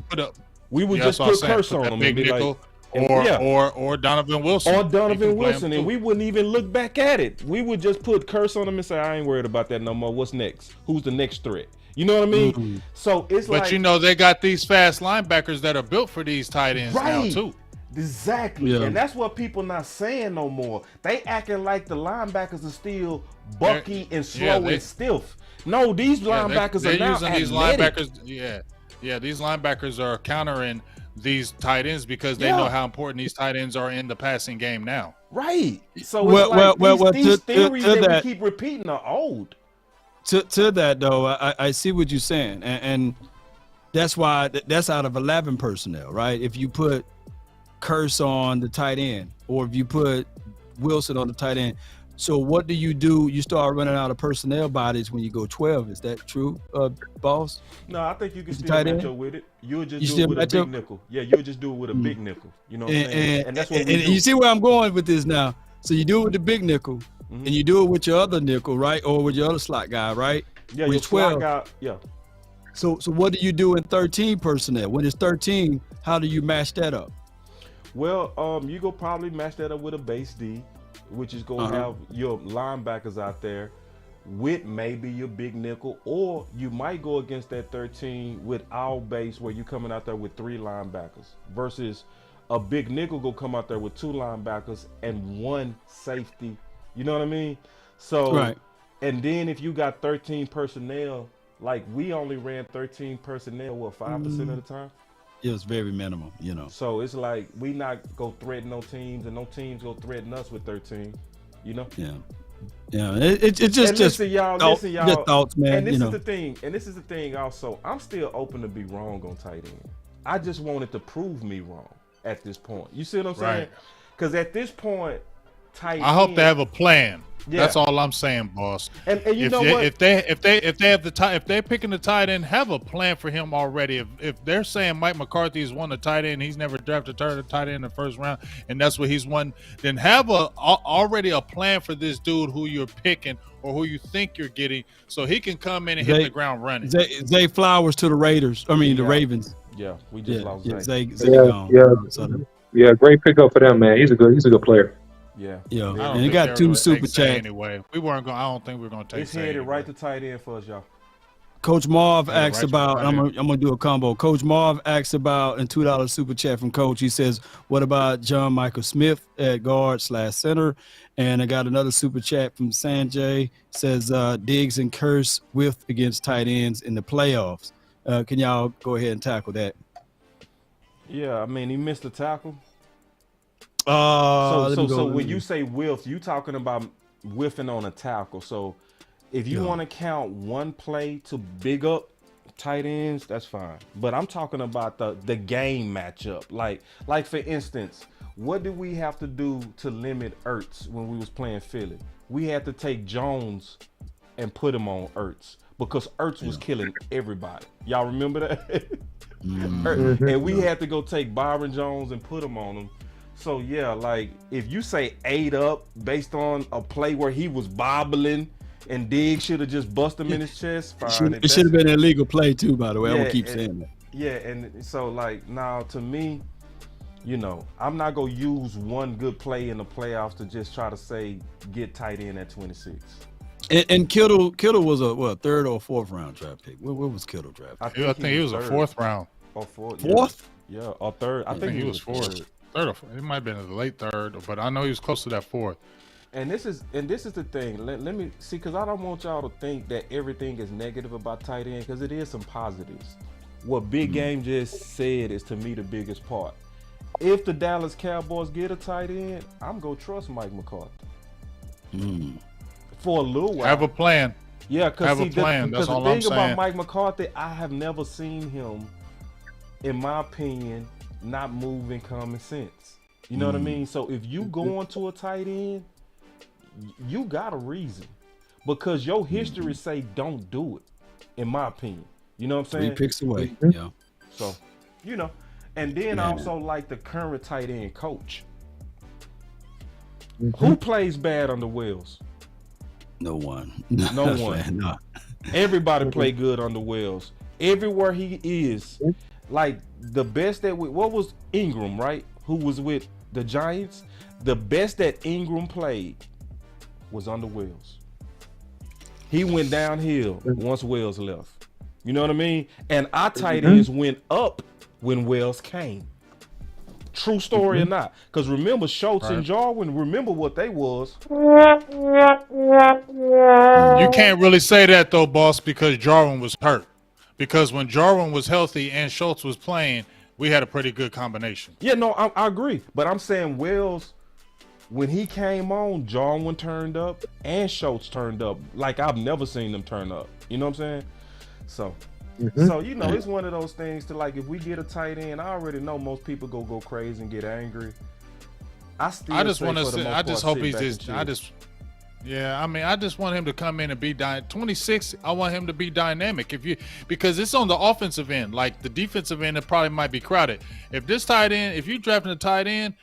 We would just put Curse on him and be like, or Donovan Wilson. Or Donovan Wilson, and we wouldn't even look back at it. We would just put Curse on him and say, I ain't worried about that no more. What's next? Who's the next threat? You know what I mean? Mm-hmm. So it's but they got these fast linebackers that are built for these tight ends now too. Exactly. Yeah. And that's what people not saying no more. They acting like the linebackers are still bucky and slow and stiff. No, these linebackers are now using these linebackers. These linebackers are countering these tight ends because they know how important these tight ends are in the passing game now. Right. So these theories that we keep repeating are old. To that though, I see what you're saying, and that's why that's out of 11 personnel, right? If you put Curse on the tight end, or if you put Wilson on the tight end. So what do? You start running out of personnel bodies when you go 12. Is that true, boss? No, I think you can Is the still tight match end? up with it. You'll just You do still it with a match big up? nickel. Yeah, you'll just do it with a big nickel. You know what I'm saying? And that's what we do. You see where I'm going with this now. So you do it with the big nickel, and you do it with your other nickel, right? Or with your other slot guy, right? Yeah, with your 12 guy. Yeah. So what do you do in 13 personnel? When it's 13, how do you match that up? Well, you go probably match that up with a base D, which is going to have your linebackers out there with maybe your big nickel, or you might go against that 13 with our base where you're coming out there with 3 linebackers versus a big nickel go come out there with 2 linebackers and 1 safety. You know what I mean? So, right. And then if you got 13 personnel, like we only ran 13 personnel, 5% of the time? It was very minimal, So it's like we not go threaten no teams, and no teams go threaten us with 13. Yeah. It's just listen, y'all. Just thoughts, man. And this is the thing. And this is the thing. Also, I'm still open to be wrong on tight end. I just wanted to prove me wrong at this point. You see what I'm saying? Because at this point, tight. I hope they have a plan. Yeah. That's all I'm saying, boss. And you know what? If they're picking the tight end, have a plan for him already. If they're saying Mike McCarthy's won the tight end, he's never drafted a tight end in the first round, and that's what he's won, then have already a plan for this dude who you're picking or who you think you're getting, so he can come in and hit the ground running. Zay Flowers to the Raiders. I mean the Ravens. Yeah, we just lost Zay. Yeah, great pickup for them, man. He's a good player. Yeah. And he got 2 super chats. Anyway, I don't think we're gonna take. It's headed right to tight end for us, y'all. Coach Marv asks about. I'm gonna do a combo. Coach Marv asks about, and $2 super chat from Coach. He says, "What about John Michael Smith at guard/center?" And I got another super chat from Sanjay. Says Diggs and Curse whiffed against tight ends in the playoffs. Can y'all go ahead and tackle that? Yeah, I mean he missed a tackle. So when you say whiff, you talking about whiffing on a tackle. So if you want to count one play to big up tight ends, that's fine. But I'm talking about the game matchup. Like for instance, what did we have to do to limit Ertz when we was playing Philly? We had to take Jones and put him on Ertz because Ertz was killing everybody. Y'all remember that? And we had to go take Byron Jones and put him on him. So yeah, like if you say 8 up based on a play where he was bobbling and Diggs should have just busted him in his chest, fine. It should have been an illegal play too, by the way. I'm gonna keep saying that. Yeah, and so like now to me, I'm not gonna use one good play in the playoffs to just try to say get tight end at 26. And Kittle was a 3rd or 4th round draft pick. Where was Kittle drafted? I think he was a 4th round. Or 4th? Fourth? Yeah, or 3rd. I think he was 4th. 3rd, it might have been a late 3rd, but I know he was close to that 4th. And this is the thing. Let me see, because I don't want y'all to think that everything is negative about tight end, because it is some positives. What Big Game just said is to me the biggest part. If the Dallas Cowboys get a tight end, I'm gonna trust Mike McCarthy for a little while. Have a plan. Yeah, have a plan. That's all I'm saying. The thing about Mike McCarthy, I have never seen him, in my opinion, not moving common sense. You know what I mean? So if you go into a tight end, you got a reason, because your history say don't do it. In my opinion, you know what I'm saying? 3 picks away. Yeah. So, and then also like the current tight end coach, who plays bad under Wells? No one. No one. No. Everybody play good under Wells. Everywhere he is, like the best what was Ingram, right? Who was with the Giants? The best that Ingram played was under Wells. He went downhill once Wells left. You know what I mean? And our tight ends went up when Wells came. True story or not? Because remember, Schultz and Jarwin, remember what they was. You can't really say that though, boss, because Jarwin was hurt. Because when Jarwin was healthy and Schultz was playing, we had a pretty good combination. Yeah, no, I agree. But I'm saying Wells, when he came on, Jarwin turned up and Schultz turned up. Like I've never seen them turn up. You know what I'm saying? So, it's one of those things to like, if we get a tight end, I already know most people go crazy and get angry. I still I just say want to for the say, most I just part, hope sit he's back and just, chill. yeah. I mean, I just want him to come in and be 26. I want him to be dynamic. Because it's on the offensive end, like the defensive end, it probably might be crowded. If this tight end, if you drafting a tight end,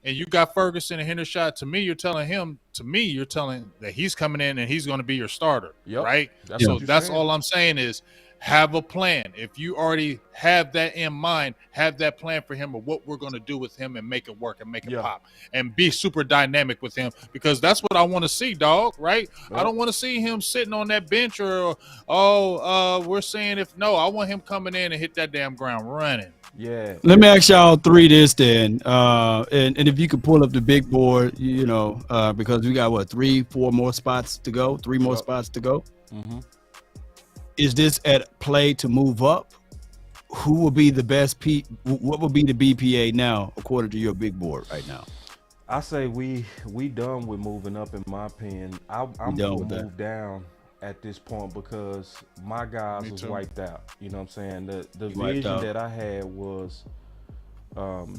and you got Ferguson and Hendershot, to me, you're telling that he's coming in and he's going to be your starter, Yep. right? That's So what you're that's saying. all I'm saying is have a plan. If you already have that in mind, have that plan for him of what we're going to do with him and make it work and make it pop and be super dynamic with him, because that's what I want to see, dog, right? I don't want to see him sitting on that bench or, we're saying I want him coming in and hit that damn ground running. Yeah. Let me ask y'all three this then, and if you could pull up the big board, because we got 3-4 more spots to go, 3 more spots to go. Mm-hmm. Is this at play to move up? Who will be the best what will be the BPA now, according to your big board right now? I say we done with moving up. In my opinion, I'm done gonna with that. move down at this point because my guys was wiped out. You know what I'm saying? The vision that I had was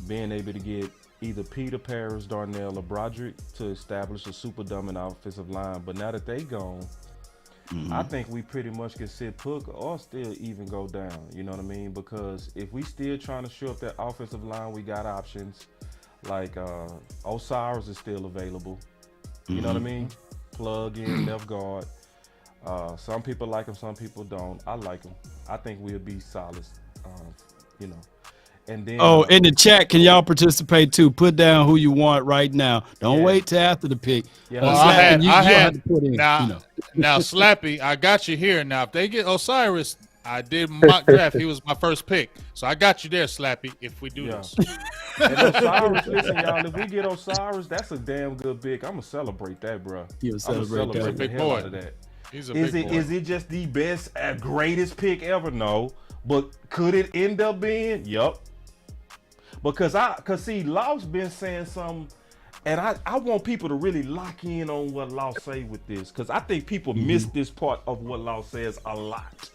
being able to get either Peter, Paris, Darnell, or Broderick to establish a super dominant offensive line. But now that they gone, I think we pretty much can sit put or still even go down. You know what I mean? Because if we still trying to show up that offensive line, we got options. Like Osiris is still available. You know what I mean? Plug in left guard. Some people like him, some people don't. I like him. I think we'll be solid. And then in the chat, can y'all participate too? Put down who you want right now. Don't wait till after the pick. Yeah. Well, I had now Slappy, I got you here. Now, if they get Osiris, I did mock draft. He was my first pick, so I got you there, Slappy. If we do this, and Osiris, listen, y'all. If we get Osiris, that's a damn good pick. I'm gonna celebrate that, bro. You'll celebrate that. The hell out of that. He's a big boy. Is it just the best, greatest pick ever? No, but could it end up being? Yup. Because see, Law's been saying something, and I want people to really lock in on what Law say with this, because I think people miss this part of what Law says a lot.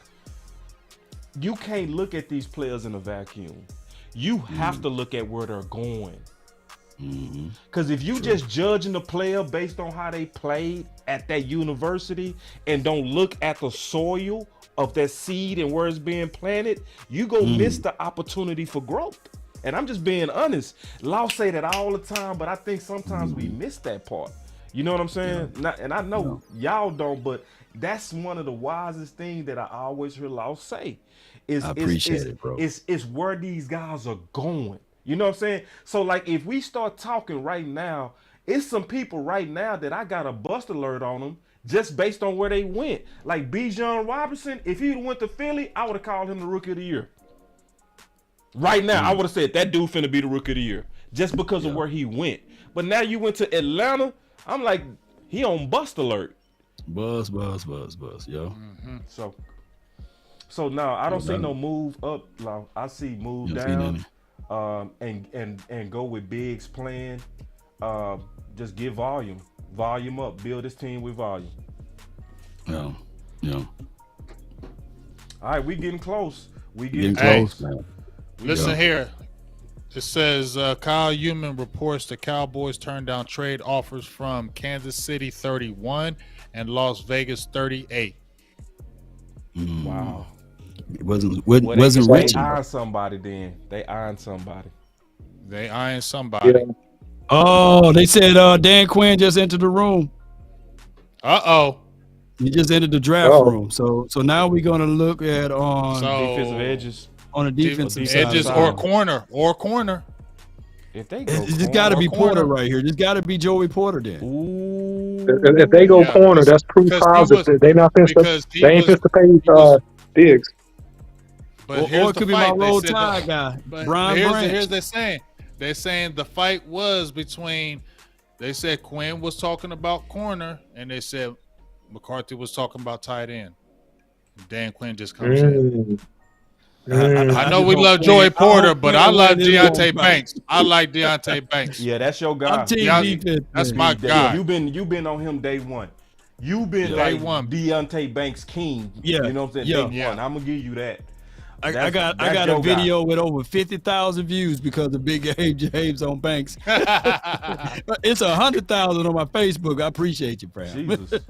You can't look at these players in a vacuum. You have to look at where they're going. Because if you just judging the player based on how they played at that university and don't look at the soil of that seed and where it's being planted, you go miss the opportunity for growth. And I'm just being honest. Law say that all the time, but I think sometimes we miss that part. You know what I'm saying? And I know y'all don't, but that's one of the wisest things that I always hear Law say. I appreciate it, bro. It's where these guys are going. You know what I'm saying? So, like, if we start talking right now, it's some people right now that I got a bust alert on them just based on where they went. Like Bijan Robinson, if he went to Philly, I would have called him the Rookie of the Year. Right now, I would have said that dude finna be the Rookie of the Year just because of where he went. But now you went to Atlanta, I'm like, he on bust alert. Buzz, yo. So now I don't see no move up. I see move down. And go with Biggs' plan. Just get volume up, build this team with volume. Yeah. All right, we getting close. Man. Listen here. It says Kyle Human reports the Cowboys turned down trade offers from Kansas City 31 and Las Vegas 38. Wow. It wasn't They eyeing somebody then. They eyeing somebody. Yeah. Oh, they said Dan Quinn just entered the room. He just entered the draft room. So now we're gonna look at defensive edges. On the defensive side. Edges or corner. If they go, it's got to be Porter right here. It's got to be Joey Porter then. Ooh. If they go corner, that's proof positive. They ain't supposed to pay Diggs. But or it could be my roll tide guy, Brian Branch. Here's they're saying the fight was between. They said Quinn was talking about corner, and they said McCarthy was talking about tight end. Dan Quinn just comes in. I know we love Joey Porter, but I love Deontay Banks. I like Deontay Banks. Yeah, that's your guy. That's my guy. You've been on him day one. You've been day one. Deontay Banks king. Yeah. You know what I'm saying? Day one. I'm gonna give you that. I got a your guy. video with over 50,000 views because of Big Game James on Banks. It's 100,000 on my Facebook. I appreciate you, Fran. Jesus.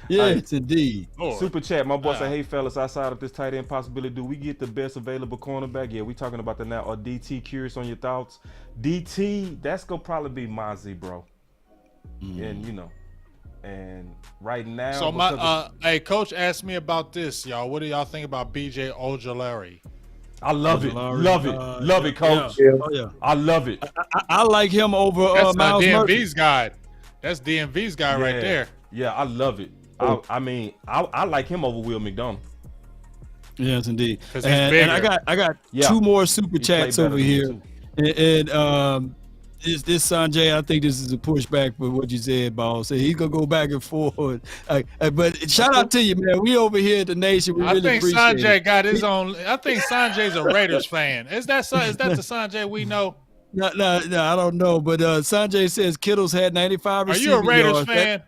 Yes, indeed. Lord. Super chat. My boy said, "Hey fellas, outside of this tight end possibility, do we get the best available cornerback?" Yeah, we talking about that now. Or DT, curious on your thoughts. DT, that's gonna probably be Mozzie, bro. And you know, and right now. So hey, coach asked me about this, y'all. What do y'all think about BJ Ojulari? I love it, love it, coach. Yeah. Oh yeah, I love it. I like him over That's Miles DMV's Murphy. guy. That's DMV's guy right there. Yeah, I love it. I mean, I like him over Will McDonald. Yes, indeed. He's And I got two more super He chats played over better here. than me, And this Sanjay, I think this is a pushback for what you said, boss. So he's gonna go back and forth. But shout out to you, man. We over here at the Nation. We really think appreciate Sanjay it. got his own. I think Sanjay's a Raiders fan. Is that the Sanjay we know? No, I don't know. But Sanjay says Kittle's had 95 Are receiving you a Raiders yards. fan?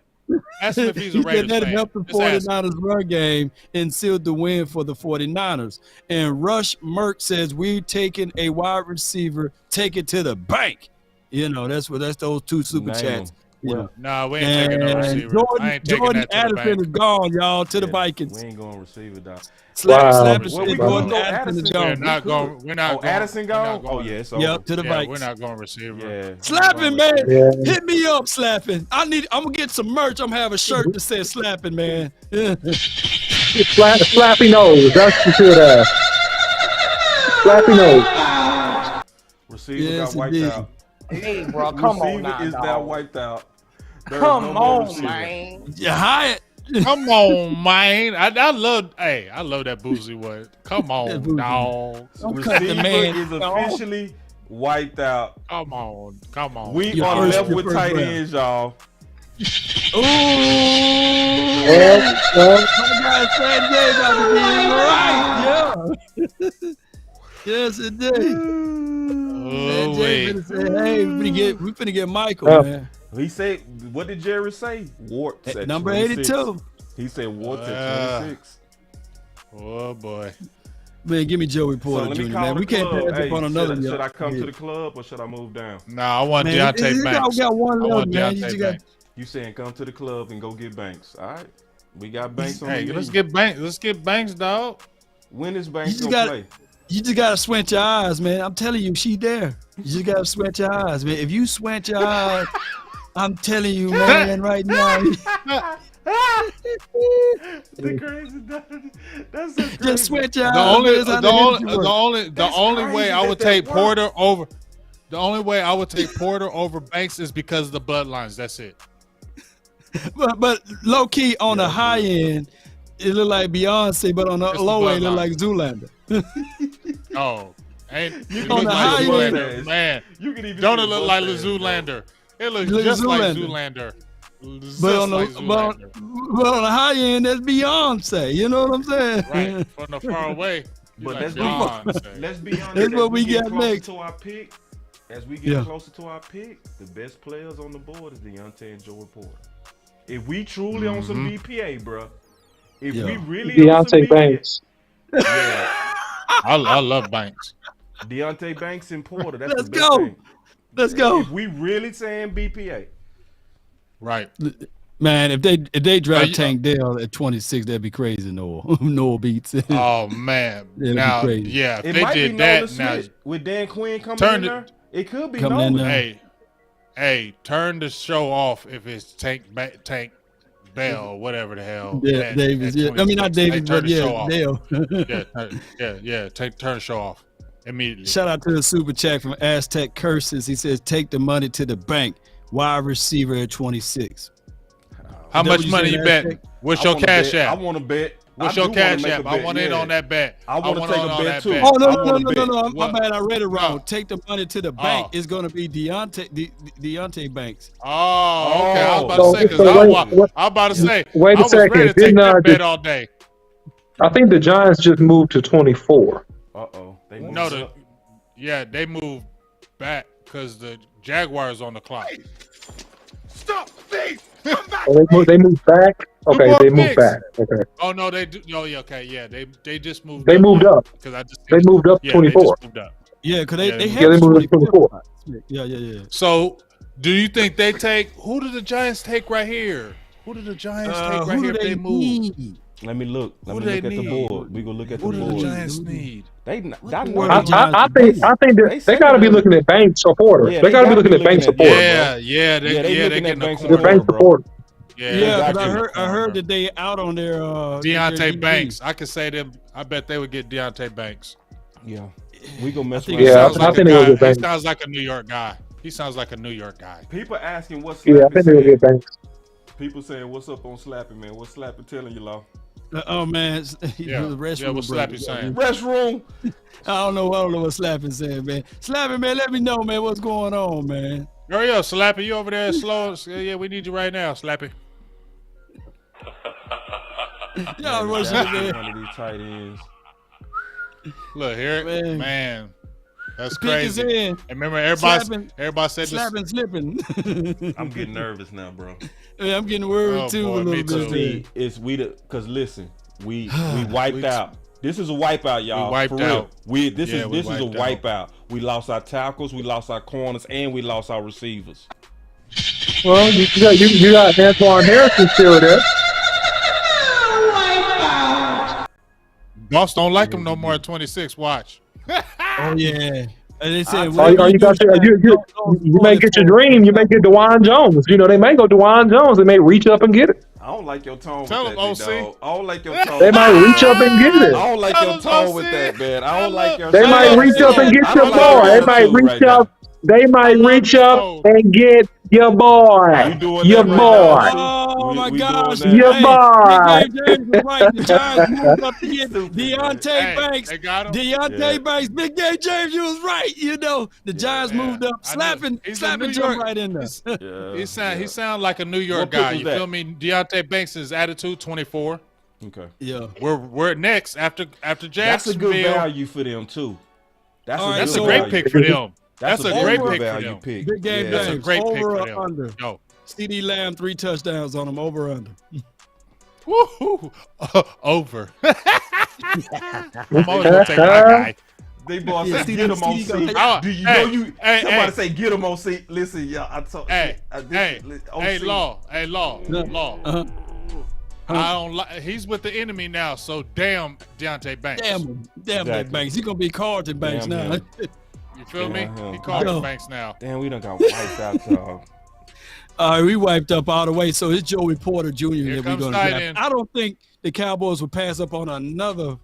Ask him if he's a He Raiders said that fan. helped the Just ask him. 49ers run game and sealed the win for the 49ers. And Rush Merck says we're taking a wide receiver, take it to the bank. You know, that's those two super Name chats. them. You know. Nah, we ain't taking no receiver. I ain't taking Jordan that to the Addison bank. is gone, y'all, to the We Vikings. ain't gonna receive it, dog. Slap Well, we Jordan go Addison is Addison. We're gone. not going. We're not Oh, going. Addison we're not gone? Oh, going. yeah, it's Yep, over. to the Yeah, Vikings. we're not going receiver. Yeah. Slapping, man. Yeah. Hit me up, slapping. I'm gonna get some merch. I'm gonna have a shirt that says slapping, man. Slappy nose. That's what you should Slappy nose. Receiver Yes, got wiped indeed. out. Hey, bro, come on Receiver now, is now dog. wiped out. There is Come no more on, receiver. man. Yeah, Hyatt. Come on, man. I love. Hey, I love that Boozy one. Come on, Boozy. dog. Don't cut the Receiver man. is officially wiped out. Come on. Come on. We Your are first- left your with first tight round. ends, y'all. My guy Sanjay about to be right. Yeah. Yes, it did. Oh, Sanjay wait. finna say, hey, we finna get Michael, Oh. man. He said, what did Jerry say? Warts at Number 26. 82. He said warts at 26. Oh boy. Man, give me Joey So Porter let Jr., me call man. the We can't club. pass Hey, up on another. should I come yeah. to the club or should I move down? Nah, I want Man, Deontay you Banks. got one I left, want man. You Deontay just got Banks. You saying come to the club and go get Banks. All right. We got Banks on Hey, the let's menu. get Banks. Let's get Banks, dog. When is You Banks just gonna got- play? You just gotta squint your eyes, man. I'm telling you, she there. You just gotta squint your eyes, man. If you squint your eyes, I'm telling you, man, right now. The crazy. That's so crazy. Just squint your eyes. The only, man. That's how the the only, energy the works. only, the That's only crazy way I that would that take works. Porter over. The only way I would take Porter over Banks is because of the bloodlines. That's it. But low key on the high end, it look like Beyonce, but on the It's the low end, it bloodline. look like Zoolander. Oh, ain't You it can look the like high end- Zoolander, man? You can even Don't see it look both like sides, bro. Zoolander? It looks Look at just like Zoolander. Zoolander. Just But on the like but, Zoolander. but on the high end, that's Beyonce. You know what I'm saying? Right from the far away. But But let's Beyonce. Let's be honest. That's as what we get got closer next. to our pick. As we get Yeah. closer to our pick, the best players on the board is Deontay and Joey Porter. If we truly on some BPA, bro. If Yeah. we really on some Deontay BPA, Banks. yeah, I love Banks. Deontay Banks and Porter. That's Let's the best go. thing. Let's go. If we really saying BPA, Right. Man, if they draft you- Tank Dell at 26, that'd be crazy. Noah, Noah beats. Oh man. That'd be Now, crazy. yeah, if it they might be did Nolan that now. Smith with Dan Quinn coming Turn in it- there. It could be Coming in Nolan. there. Hey, turn the show off if it's Tank Bell or whatever the hell. Yeah, at- Davis. at Yeah, I mean not 26. Hey, Davis, turn but the show yeah, off. Dale. Yeah. Turn the show off immediately. Shout out to the super chat from Aztec Curses. He says, "Take the money to the bank. Wide receiver at 26." How Is that much what you money said, you betting? Aztec? What's I your wanna cash bet. I app? want to bet. What's I your do wanna cash make a app? I bet, want in yeah. on that bet. I wanna want take in a on bet that too. bet. Oh no, I no, no, wanna no, bet. no, no! What? My bad, I read it wrong. No. Take the money to the bank. It's going to be Deontay Banks. Oh, okay. I was about So- to say because so I wait, was about to say wait a I was second. ready to take Didn't, that bet just- all day. I think the Giants just moved to 24. Uh-oh. They moved No, up. they moved back because the Jaguars on the clock. Stop, thief! Come back! Oh, they moved back. Okay, they moved back. Okay, Oh no, they do. Oh yeah, okay, yeah. They just moved. they up, moved up. because I just They moved up yeah, 24. They just moved up. Yeah, because Yeah, they Yeah, had they moved up 24. 24. Yeah. So, do you think they take? Who do the Giants take right here? Who do the Giants take right Who here do if they move? need? Let me look. Let Who me do look they at the need? board. We gonna look at Who the do the board. Giants need? They not Where I, the Giants I think They they got to be secondary. looking at bank supporters. Yeah, they got to be gotta looking at bank at- supporters. Yeah, Yeah, they they're looking at getting a bank The corner. bank bro. supporters. Yeah, Yeah, got because you. I heard that they out on their Deontay DB. Banks. I could say them. I bet they would get Deontay Banks. Yeah, we gonna mess think- around. Yeah, Sounds I like think a they will guy. get He Banks. sounds like a New York guy. He sounds like a New York guy. People asking what's Yeah, I Slappy think they will saying. get banks. People saying what's up on Slappy, man. What's Slappy telling you, Law? Oh man, Yeah, the restroom yeah. What's break. Slappy saying? Restroom. I don't know what Slappy saying, man. Slappy, man, let me know, man, what's going on, man. Hurry up, Slappy. You over there slow? Yeah, we need you right now, Slappy. Y'all rushing That's it, man. one of these tight ends. Look here, Man. man. That's Pick is crazy. in. And remember, everybody said this. Slapping, slipping. I'm getting nervous now, bro. Yeah, I'm getting worried Oh, too boy, a little me bit. too. See, it's cause listen, we wiped out. This is a wipeout, y'all. We wiped for real. out. This Yeah, we is a wiped out. wipeout. We lost our tackles, we lost our corners, and we lost our receivers. Well, you got Antoine Harrison still there. Boss don't like him no more at 26. Watch. Oh yeah. And they said, You may get your dream. You may get DeJuan Jones. You know, they may go DeJuan Jones. They may reach up and get it. I don't like your tone Tell with him, that, big OC. dog. I don't like your tone. They might reach up and get it. I don't like Tell your him, tone with OC. that, man. I don't like your They tone. might reach up and get I your don't like boy. your They might attitude reach right now. up. They might love reach your up tone. and get your boy. You doing Your that right boy. now, OC? Oh my We gosh! doing that. Your Hey, boy. Big Game James was right. The Giants moved up to get Stupid, Deontay Hey, Banks. they got him. Deontay Yeah. Banks, Big Game James, you was right. You know, the Giants Yeah. moved up, I knew- slapping he's a New jump York- right in there. Yeah, He sound like a New York What pick guy. was You that? feel me? Deontay Banks' attitude 24. Okay. Yeah. We're next after That's a Jacksonville. good value for them too. That's All right, That's a so- great pick for them. That's a very great good pick for value them. pick. Big Game Yeah. That's a James, great pick over for or them. under? No. CD Lamb, 3 touchdowns on him, over or under. Woo-hoo. Over. I'm always gonna take my guy. They boss Yeah, said, CD get him on gonna- C. Oh, Do you hey, know you? hey, Somebody hey. say get him on C. Listen, y'all. I told. Hey, this hey, is- hey, OC. Law. Uh-huh. I don't like. He's with the enemy now, so damn Deontay Banks. Damn him. Damn that Exactly. Banks. He's going to be Carlton Banks Damn now. him. You feel me? Yeah. He called Yo. him Banks now. Damn, we done got wiped out, y'all. All right, we wiped up all the way. So it's Joey Porter Jr. Here that we're comes going to tight draft. end. I don't think the Cowboys will pass up on another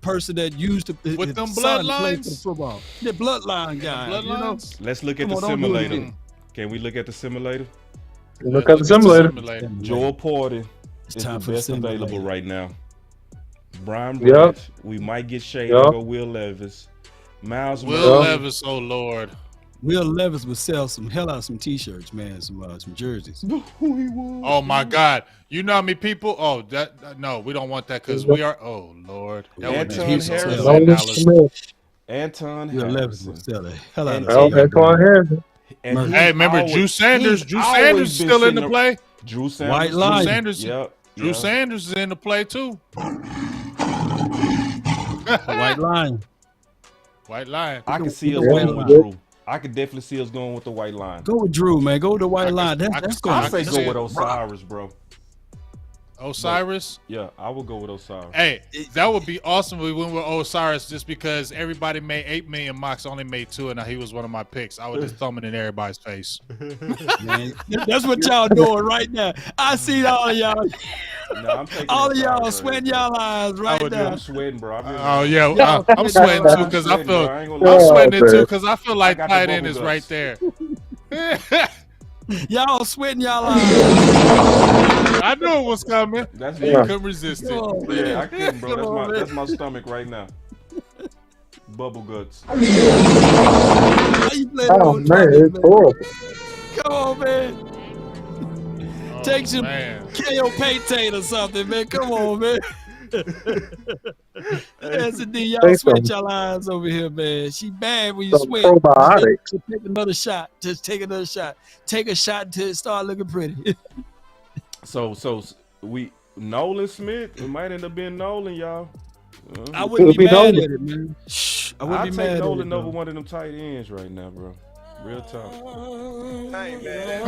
person that used to With his them son played bloodlines? for the football. The bloodline guy. You know? Bloodlines. Let's look at Come the on, don't do it simulator. again. Can we look at the simulator? Look at the simulator. Joel Porter It's is time the for the best available simulator. right now. Brian Yep. Branch. We might get Shade Yep. and go Will Levis. Miles Will Murray. Levis, oh Lord. Will Levis would sell some hell out of some T-shirts, man, some jerseys. Oh my God. You know how many people? Oh, no, we don't want that because we are. Oh Lord. That would be Anton He's a Harrison. sell. $10. Anton Will Levis Harrison. would sell the hell out of And- some. Antoine Harrison. And Hey, he's Hey, remember always- Drew Sanders? he's Drew always Sanders been still in sitting the ar- play. Drew Sanders. White Drew line. Sanders. Yep. Drew yep. Sanders is in the play too. White line. White Lion. I can see us The white going with line. Drew. I could definitely see us going with the white line. Go with Drew, man. Go with the white I line. can- That's I going. I say can go see with it. Osiris, bro. Osiris. Yeah, I would go with Osiris. Hey, that would be awesome if we went with Osiris just because everybody made 8 million. Mox only made 2, and he was one of my picks. I would just thumb it in everybody's face. Man, that's what y'all doing right now. I see all of y'all. No, I'm taking All of Osiris y'all right sweating now. y'all eyes right would do now. I'm sweating, bro. Oh yeah, I'm sweating too because I sweating, feel bro. I ain't gonna I'm lie. sweating it man. too because I feel like I got the tight end bubble is right guts. there. Y'all sweating y'all eyes. I knew it was coming. That's You me. couldn't resist it. Come on, man. Yeah, I couldn't, bro. Come on, man. That's my stomach right now. Bubble guts. How you play that Oh old man, trumpet, it's horrible. Come on, man. Oh, Take some man. KO Paytane or something, man. Come on, man. That's the D. Y'all Say sweat something. y'all eyes over here, man. She bad when you Some sweat. probiotics. Just take another shot. Just take another shot. Take a shot until it start looking pretty. So Nolan Smith. It might end up being Nolan, y'all. I wouldn't be mad Nolan. at it, man. Shh, I wouldn't I'd be take mad Nolan at it, over one of them tight ends right now, bro. Real talk. I ain't mad at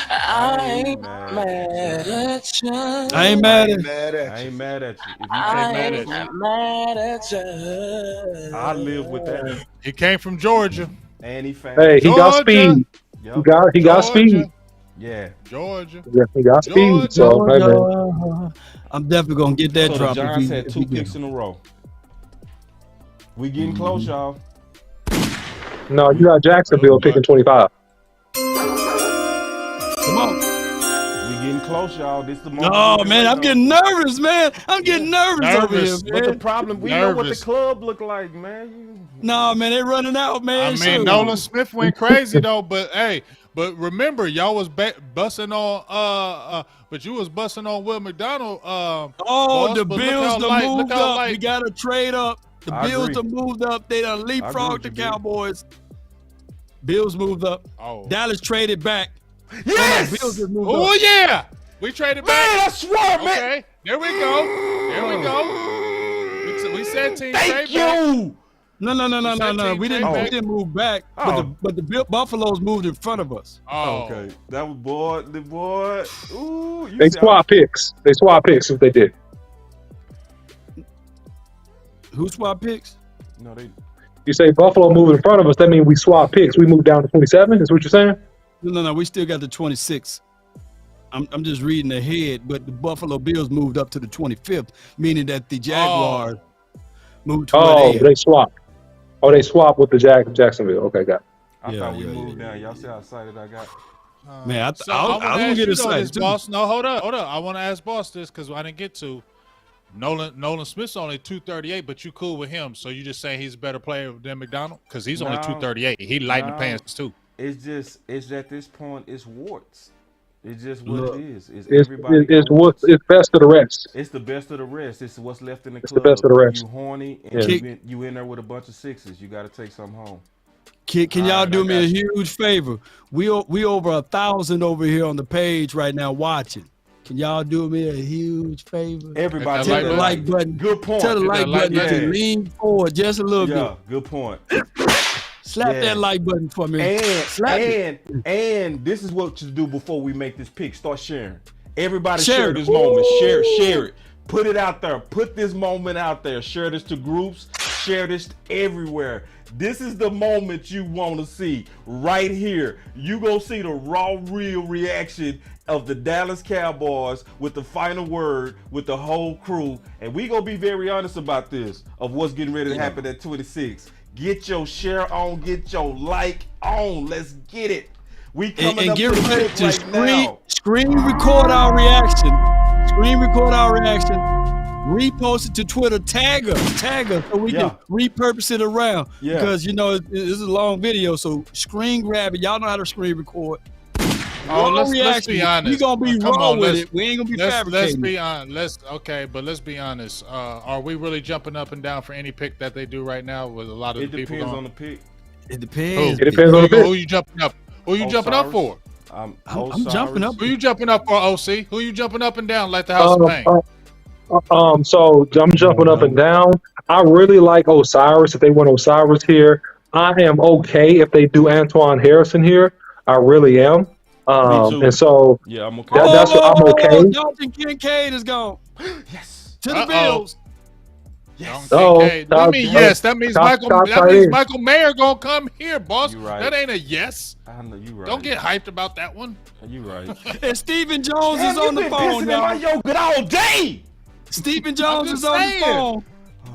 I ain't mad at you. I ain't mad at it. I ain't mad at you. If you take mad at you. I live with that. He came from Georgia. And he found. Hey, he got speed. Yep. He got speed. Yeah. Georgia. Yeah, he got speed. So, hey, man. I'm definitely gonna get that So drop. the Giants had 2 picks in a row. We getting close, y'all. No, you got Jacksonville picking 25. Come on. We getting close, y'all. This the moment. Oh man, I'm getting nervous, man. I'm getting nervous over here, Nervous. But the man. problem, we know what the club look like, man. No, man, they running out, man. I mean, Nolan Smith went crazy though, but hey, but remember, y'all was busting on but you was busting on Will McDonald. Boss, The but Bills look how done moved up. light- We got to trade up. The I Bills agree. done moved up. They done leapfrogged the with you, Cowboys. Bills moved up. Oh, Dallas traded back. Yes! Bills just moved oh up. yeah, we traded Man, back. I swear, man. Okay, there we go. There we go. We said team Thank trade you. back. No. We didn't move back. Oh. But the Buffaloes moved in front of us. Oh, Okay, that was the boy. Ooh, you They see, swap picks. They swap picks if they did. Who swapped picks? No, they. You say Buffalo moved in front of us, that means we swap picks. We moved down to 27, is what you're saying? No. We still got the 26. I'm just reading ahead, but the Buffalo Bills moved up to the 25th, meaning that the Jaguars moved to where They swapped. Oh, they swapped with the Jacksonville. Okay, got it. I thought we moved down. Y'all see how excited I got? Man, I was wanna gonna ask get you though excited this, too. Boss. No, hold up. I want to ask Boss this because I didn't get to. Nolan Smith's only 238, but you cool with him, so you just saying he's a better player than McDonald because he's only 238. He light in the pants too. It's at this point, it's warts. It's just what Look, it is. It's It's everybody. it's best of the rest. It's the best of the rest. It's what's left in the It's club. the best of the rest. You horny and you in there with a bunch of sixes. You got to take something home. Can y'all Alright, do I me a got huge favor? We over 1,000 over here on the page right now watching. Can y'all do me a huge favor? Everybody, Hit that Tell the like button. Good point. Tell the like button button. to lean forward just a little Yeah, good point. bit. Slap Yeah. that like button for me. And this is what to do before we make this pick. Start sharing. Everybody Share share it. this moment. Share it. Put it out there. Put this moment out there. Share this to groups. Share this everywhere. This is the moment you want to see right here. You gonna see the raw, real reaction of the Dallas Cowboys with the final word with the whole crew, and we gonna be very honest about this of what's getting ready to happen at 26. Get your share on, get your like on. Let's get it. We coming And up get to the ready pick to right now. screen record our reaction. Screen record our reaction. Repost it to Twitter. Tag us so we can repurpose it around. Yeah. Because this is a long video, so screen grab it. Y'all know how to screen record. Oh, Raw let's be honest. We gonna be Come raw on, with let's- it. We ain't gonna be Let's fabricating. be honest. Let's be honest. Are we really jumping up and down for any pick that they do right now with a lot of It the people depends going? on the pick. It depends. It depends on the pick. Who you jumping up? Who you jumping up for? I'm jumping up. Who you jumping up for, OC? Who you jumping up and down like the House of Pain? So I'm jumping up and down. I really like Osiris. If they went Osiris here, I am okay if they do Antoine Harrison here. I really am. too. And so Yeah, I'm okay. that's what I'm okay. Dalton Kincaid is gone. Yes. To the Bills. Okay. That means yes. That means Top Michael Mayer gonna come here, boss. You right. That ain't a yes. I know you right. Don't get hyped about that one. You right. And Stephen Jones is on the phone, y'all. Yogurt all day. Stephen Jones I'm is just on the saying. phone.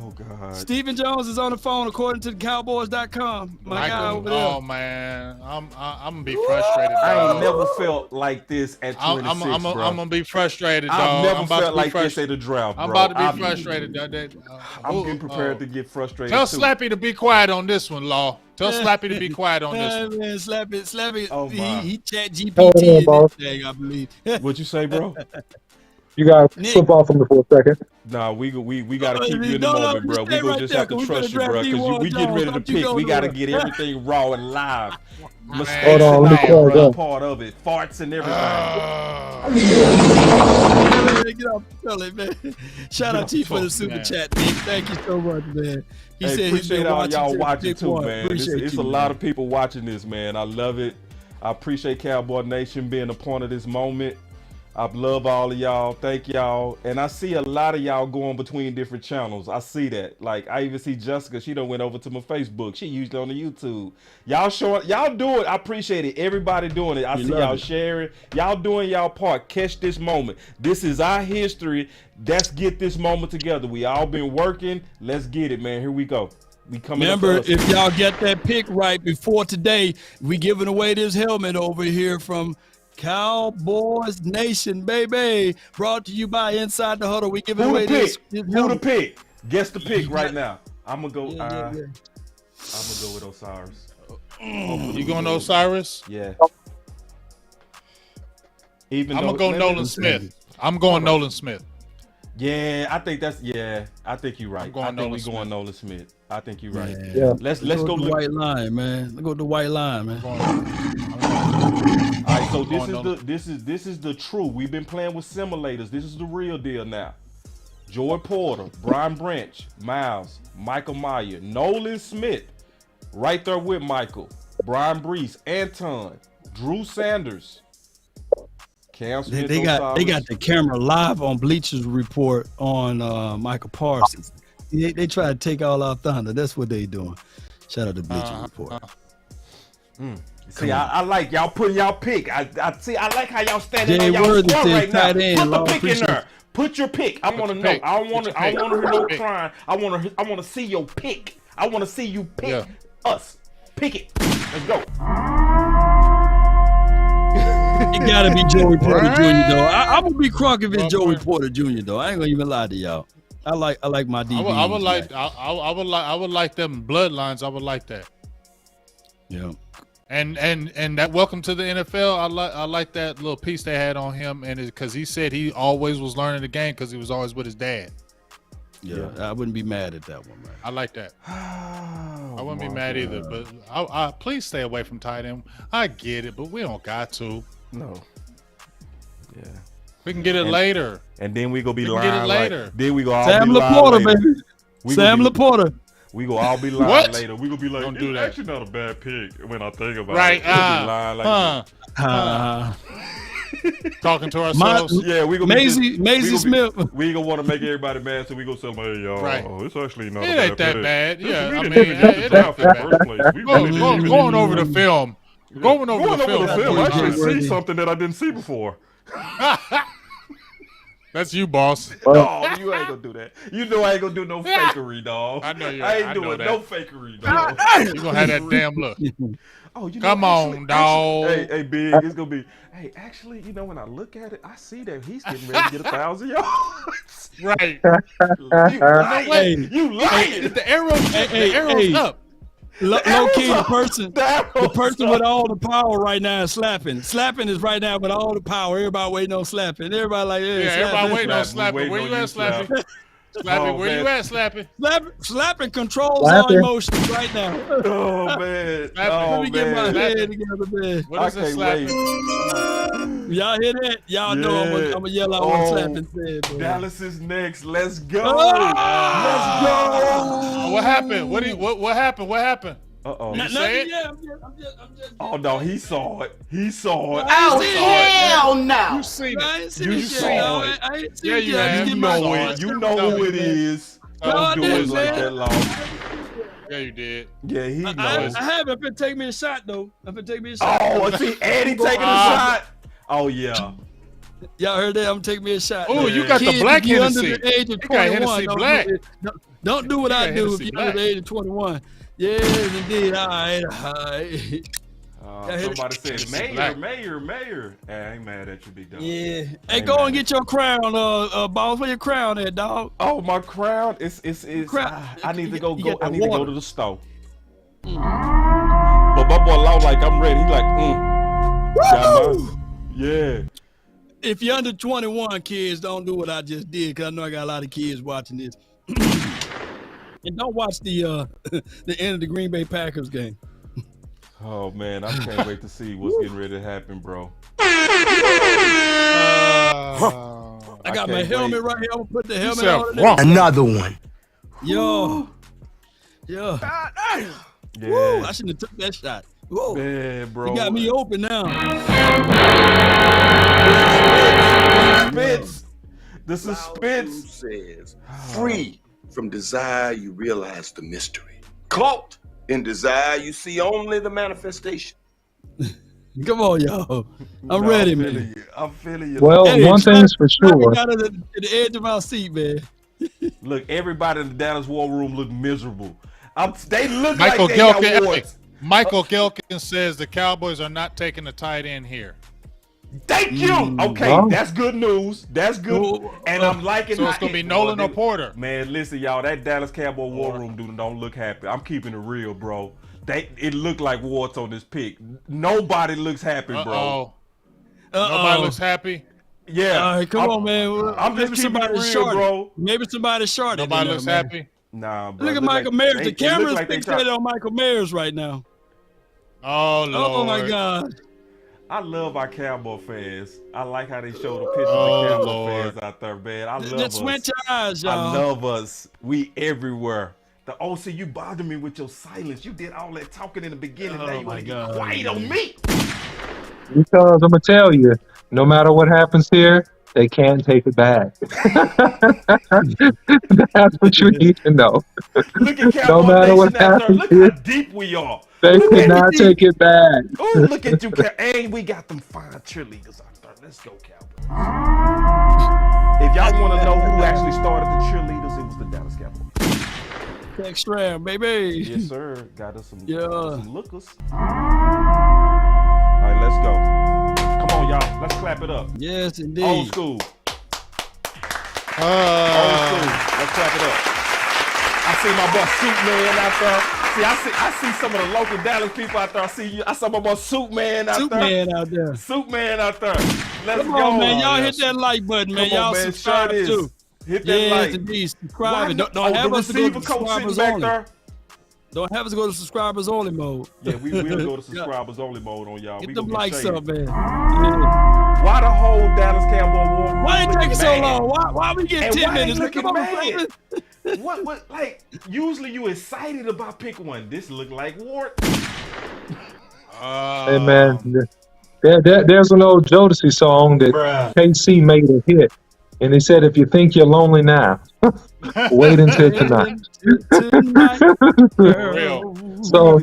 Oh God. Stephen Jones is on the phone according to the Cowboys.com. My guy over there. Oh man, I'm gonna be frustrated. I dog. ain't never felt like this at 26, I'm bro. gonna be frustrated, dog. I've never I'm about felt to be like this frustrated. at the draft, bro. I'm about to be frustrated. I'm getting prepared to get frustrated. Tell too. Slappy to be quiet on this one, Law. Tell Slappy to be quiet on this one. Man, Slappy. Oh, my. He chat Hold on, GPT boss. in this thing, I believe. What you say, bro? You got to Nick. flip off from me for a second. Nah, we gotta keep you in the No, moment, bro. We stay gonna right just there, have to 'cause we trust finna you, bro, draft because D1 we getting ready to Jones. Don't you pick. go We gotta nowhere. get everything raw and live. Mistakes on, and let me all, call bro. that. Part of it. Farts and everything. Get off the telly, man. Shout out to you for the super man. chat, Nick. Thank you so much, man. He Hey, said he's appreciate been all watching y'all since watching Big too, One. man. Appreciate It's you, a lot man. of people watching this, man. I love it. I appreciate Cowboy Nation being a part of this moment. I love all of y'all. Thank y'all. And I see a lot of y'all going between different channels. I see that. Like, I even see Jessica. She done went over to my Facebook. She usually on the YouTube. Y'all showing, y'all do it. I appreciate it. Everybody doing it. I see y'all sharing. Y'all doing y'all part. Catch this moment. This is our history. Let's get this moment together. We all been working. Let's get it, man. Here we go. We coming. Remember, if y'all get that pick right before today, we giving away this helmet over here from Cowboys Nation, baby. Brought to you by Inside the Huddle. We giving away this Who helmet. the pick? Guess the pick right now. I'm gonna go. Yeah. I'm gonna go with Osiris. You going Osiris? Yeah. I'm gonna go Nolan Smith. I'm going Nolan Smith. Yeah, I think that's. Yeah, I think you're right. I think Nolan we Smith. going Nolan Smith. I think you're right. Yeah. Let's Let's go. go the white line, man. Let's go the white line, man. All right, so this is the true. We've been playing with simulators. This is the real deal now. Joy Porter, Brian Branch, Miles, Michael Meyer, Nolan Smith, right there with Michael, Brian Brees, Anton, Drew Sanders, Cam Smith. They got the camera live on Bleachers Report on Michael Parsons. They try to take all our thunder. That's what they doing. Shout out to Bleachers Report. See, I like y'all putting y'all pick. I see. I like how y'all standing Jay on y'all Worthy square said right now. tight end, Put the Lord, pick in appreciate there. Put your pick. I want to know. pick. I don't want to. I don't want to hear no Pick. crying. I want to see your pick. I want to see you pick us. Pick it. Let's go. It gotta be Joey Porter Jr. though. I'm gonna be crunk if it's Joey Porter Jr. though. I ain't gonna even lie to y'all. I like my DBs. I would like them bloodlines. I would like that. Yeah. And that welcome to the NFL. I like that little piece they had on him, and because he said he always was learning the game because he was always with his dad. Yeah, I wouldn't be mad at that one, man. I like that. I wouldn't be mad either, but I please stay away from tight end. I get it, but we don't got to. No. Yeah. We can get it later. And then we gonna be We can lying get it later. like. Then we gonna all Sam be lying Laporta, later. baby. Sam Laporta. We gonna all be lying What? later. We gonna be like, Don't do it's that. actually not a bad pick when I think about Right? it. We'll be lying like Talking to ourselves. yeah, we gonna Maisie Smith. We gonna want to make everybody mad, so we gonna tell them, hey, y'all, Right. it's actually not. It a ain't that pick. bad. Yeah, we I didn't mean, even get the it draft in ain't the first place. We really didn't even going over the film. Going over the film. I actually Worthy. see something that I didn't see before. That's you, boss. No, you ain't gonna do that. You know I ain't gonna do no fakery, dog. I know you. I ain't I know doing that. no fakery, dog. You gonna have that damn look. Oh, you know, Come on, dog. Hey, Big, it's gonna be. Hey, actually, you know, when I look at it, I see that he's getting ready to get 1,000 yards. Right. You lying. You lying. The arrow's up. Low key, the person with all the power right now is slapping. Slapping is right now with all the power. Everybody waiting on slapping. Everybody like, Yeah, everybody waiting on slapping. Where you at, slapping? Slapping, where you at, slapping? Slapping controls all emotions right now. Oh man. Let me get my head together, man. What is this slapping? Y'all hear that? Y'all know I'm gonna yell out what slapping said. Man. Dallas is next. Let's go. Let's go. What happened? What happened? What happened? Uh-oh. You say it? Yeah, I'm just. Oh no, he saw it. He saw it. Oh, hell no. You seen I it. ain't seen You it yet. saw it. I ain't seen Yeah, it you yet. have. Just You get my- know it. You know who it is. No, I Don't do it didn't, like man. that, long. Yeah, you did. Yeah, he I knows. have. If it take me a shot though. If it take me a shot. Oh, see, Eddie taking a shot. Oh yeah. Y'all heard that? I'm taking me a shot. Oh, you got the Kids, black if you Hennessy. under the age of You got 21, Hennessy don't black. do it. Don't do what You I got do Hennessy if you're under black. the age of 21. Yes, indeed. All right. Somebody said Hennessy mayor, black. mayor. Hey, I ain't mad at you, big dog. Yeah. Hey, go and get your crown, boss. Where your crown at, dog? Oh, my crown. It's. Crown. I need to You go. got I the need to go water. to the store. But my boy Law like I'm ready. He like, got mine. Yeah. If you're under 21, kids, don't do what I just did, because I know I got a lot of kids watching this. And don't watch the end of the Green Bay Packers game. Oh man, I can't wait to see what's getting ready to happen, bro. I got my helmet right here. I'm gonna put the helmet on. Another one. Yo. Yeah. Woo, I shouldn't have took that shot. Whoa. Man, bro. You got me open now. The suspense says, free from desire, you realize the mystery. Cloaked in desire, you see only the manifestation. Come on, y'all. I'm ready, man. I'm feeling you. Well, one thing is for sure. Got to the edge of my seat, man. Look, everybody in the Dallas War Room look miserable. They look Michael like they got warts. Michael Gelkin says the Cowboys are not taking a tight end here. Thank you. Okay, that's good news. That's good. And I'm liking. So it's gonna be Nolan or Porter. Man, listen, y'all. That Dallas Cowboy War Room dude don't look happy. I'm keeping it real, bro. It looked like warts on this pick. Nobody looks happy, bro. Nobody looks happy. Yeah. All right, come on, man. I'm just keeping it real, bro. Maybe somebody's short. Nobody looks happy. Nah, bro. Look at Michael Myers. The camera's like fixated on Michael Myers right now. Oh, Lord. Oh, my God. I love our Cowboy fans. I like how they show the pictures of Cowboy fans out there, man. I love us. Just squint your eyes, y'all. I love us. We everywhere. The OC, you bother me with your silence. You did all that talking in the beginning. Now you want to get quiet on me. Because I'm gonna tell you, no matter what happens here, they can't take it back. That's what you need to know. Look at Cowboy no matter Nation what happens look here, how deep we are. they cannot take it back. Oh, look at you, and we got them fine cheerleaders out there. Let's go, Cowboys. If y'all want to know who actually started the cheerleaders, it was the Dallas Cowboys. Extra, baby. Yes, sir. Got us some lookers. All right, let's go. Come on, y'all. Let's clap it up. Yes, indeed. Old school. Old school. Let's clap it up. I see my boy Suit Man out there. I see some of the local Dallas people out there. I saw my boy Suit Man out there. Suit Man out there. Let's Come go. on, man. Y'all hit that like button, man. Come on, Y'all man. subscribe too. Hit that like. Indeed. Subscribe. Don't have us to go to subscribers only. Don't have us go to subscribers only mode. Yeah, we will go to subscribers only mode on y'all. Get we them likes shady. up, man. Why the whole Dallas Cowboy War? Why it taking so long? Why we get 10 minutes? Looking mad? What? Like usually you excited about pick one. This look like Wart. Hey man, there's an old Jodeci song that KC made a hit, and he said, "If you think you're lonely now, wait until tonight." So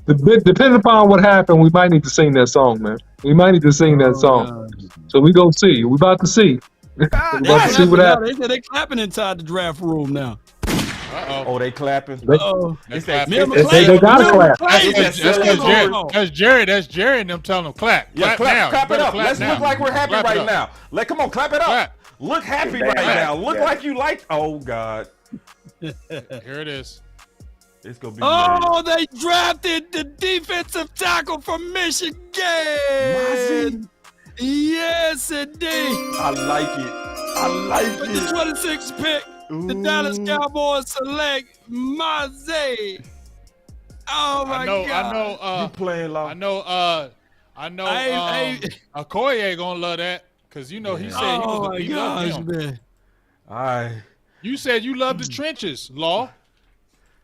depending upon what happened, we might need to sing that song, man. We might need to sing that song. So we go see. We about to see. We about to see what happens. They clapping inside the draft room now. Oh, they clapping. They gotta clap. That's Jerry. That's Jerry and them telling them clap. Yeah, clap it up. Let's look like we're happy right now. Come on, clap it up. Clap. Look happy right now. Look like you like. Oh God. Here it is. It's gonna be. Oh, they drafted the defensive tackle from Michigan. Mozzie. Yes, indeed. I like it. With the 26th pick, the Dallas Cowboys select Mozzie. Oh my God! I know. You playing low. I know. Okoye gonna love that because you know he said he loved him. Man. You said you love the trenches, Law.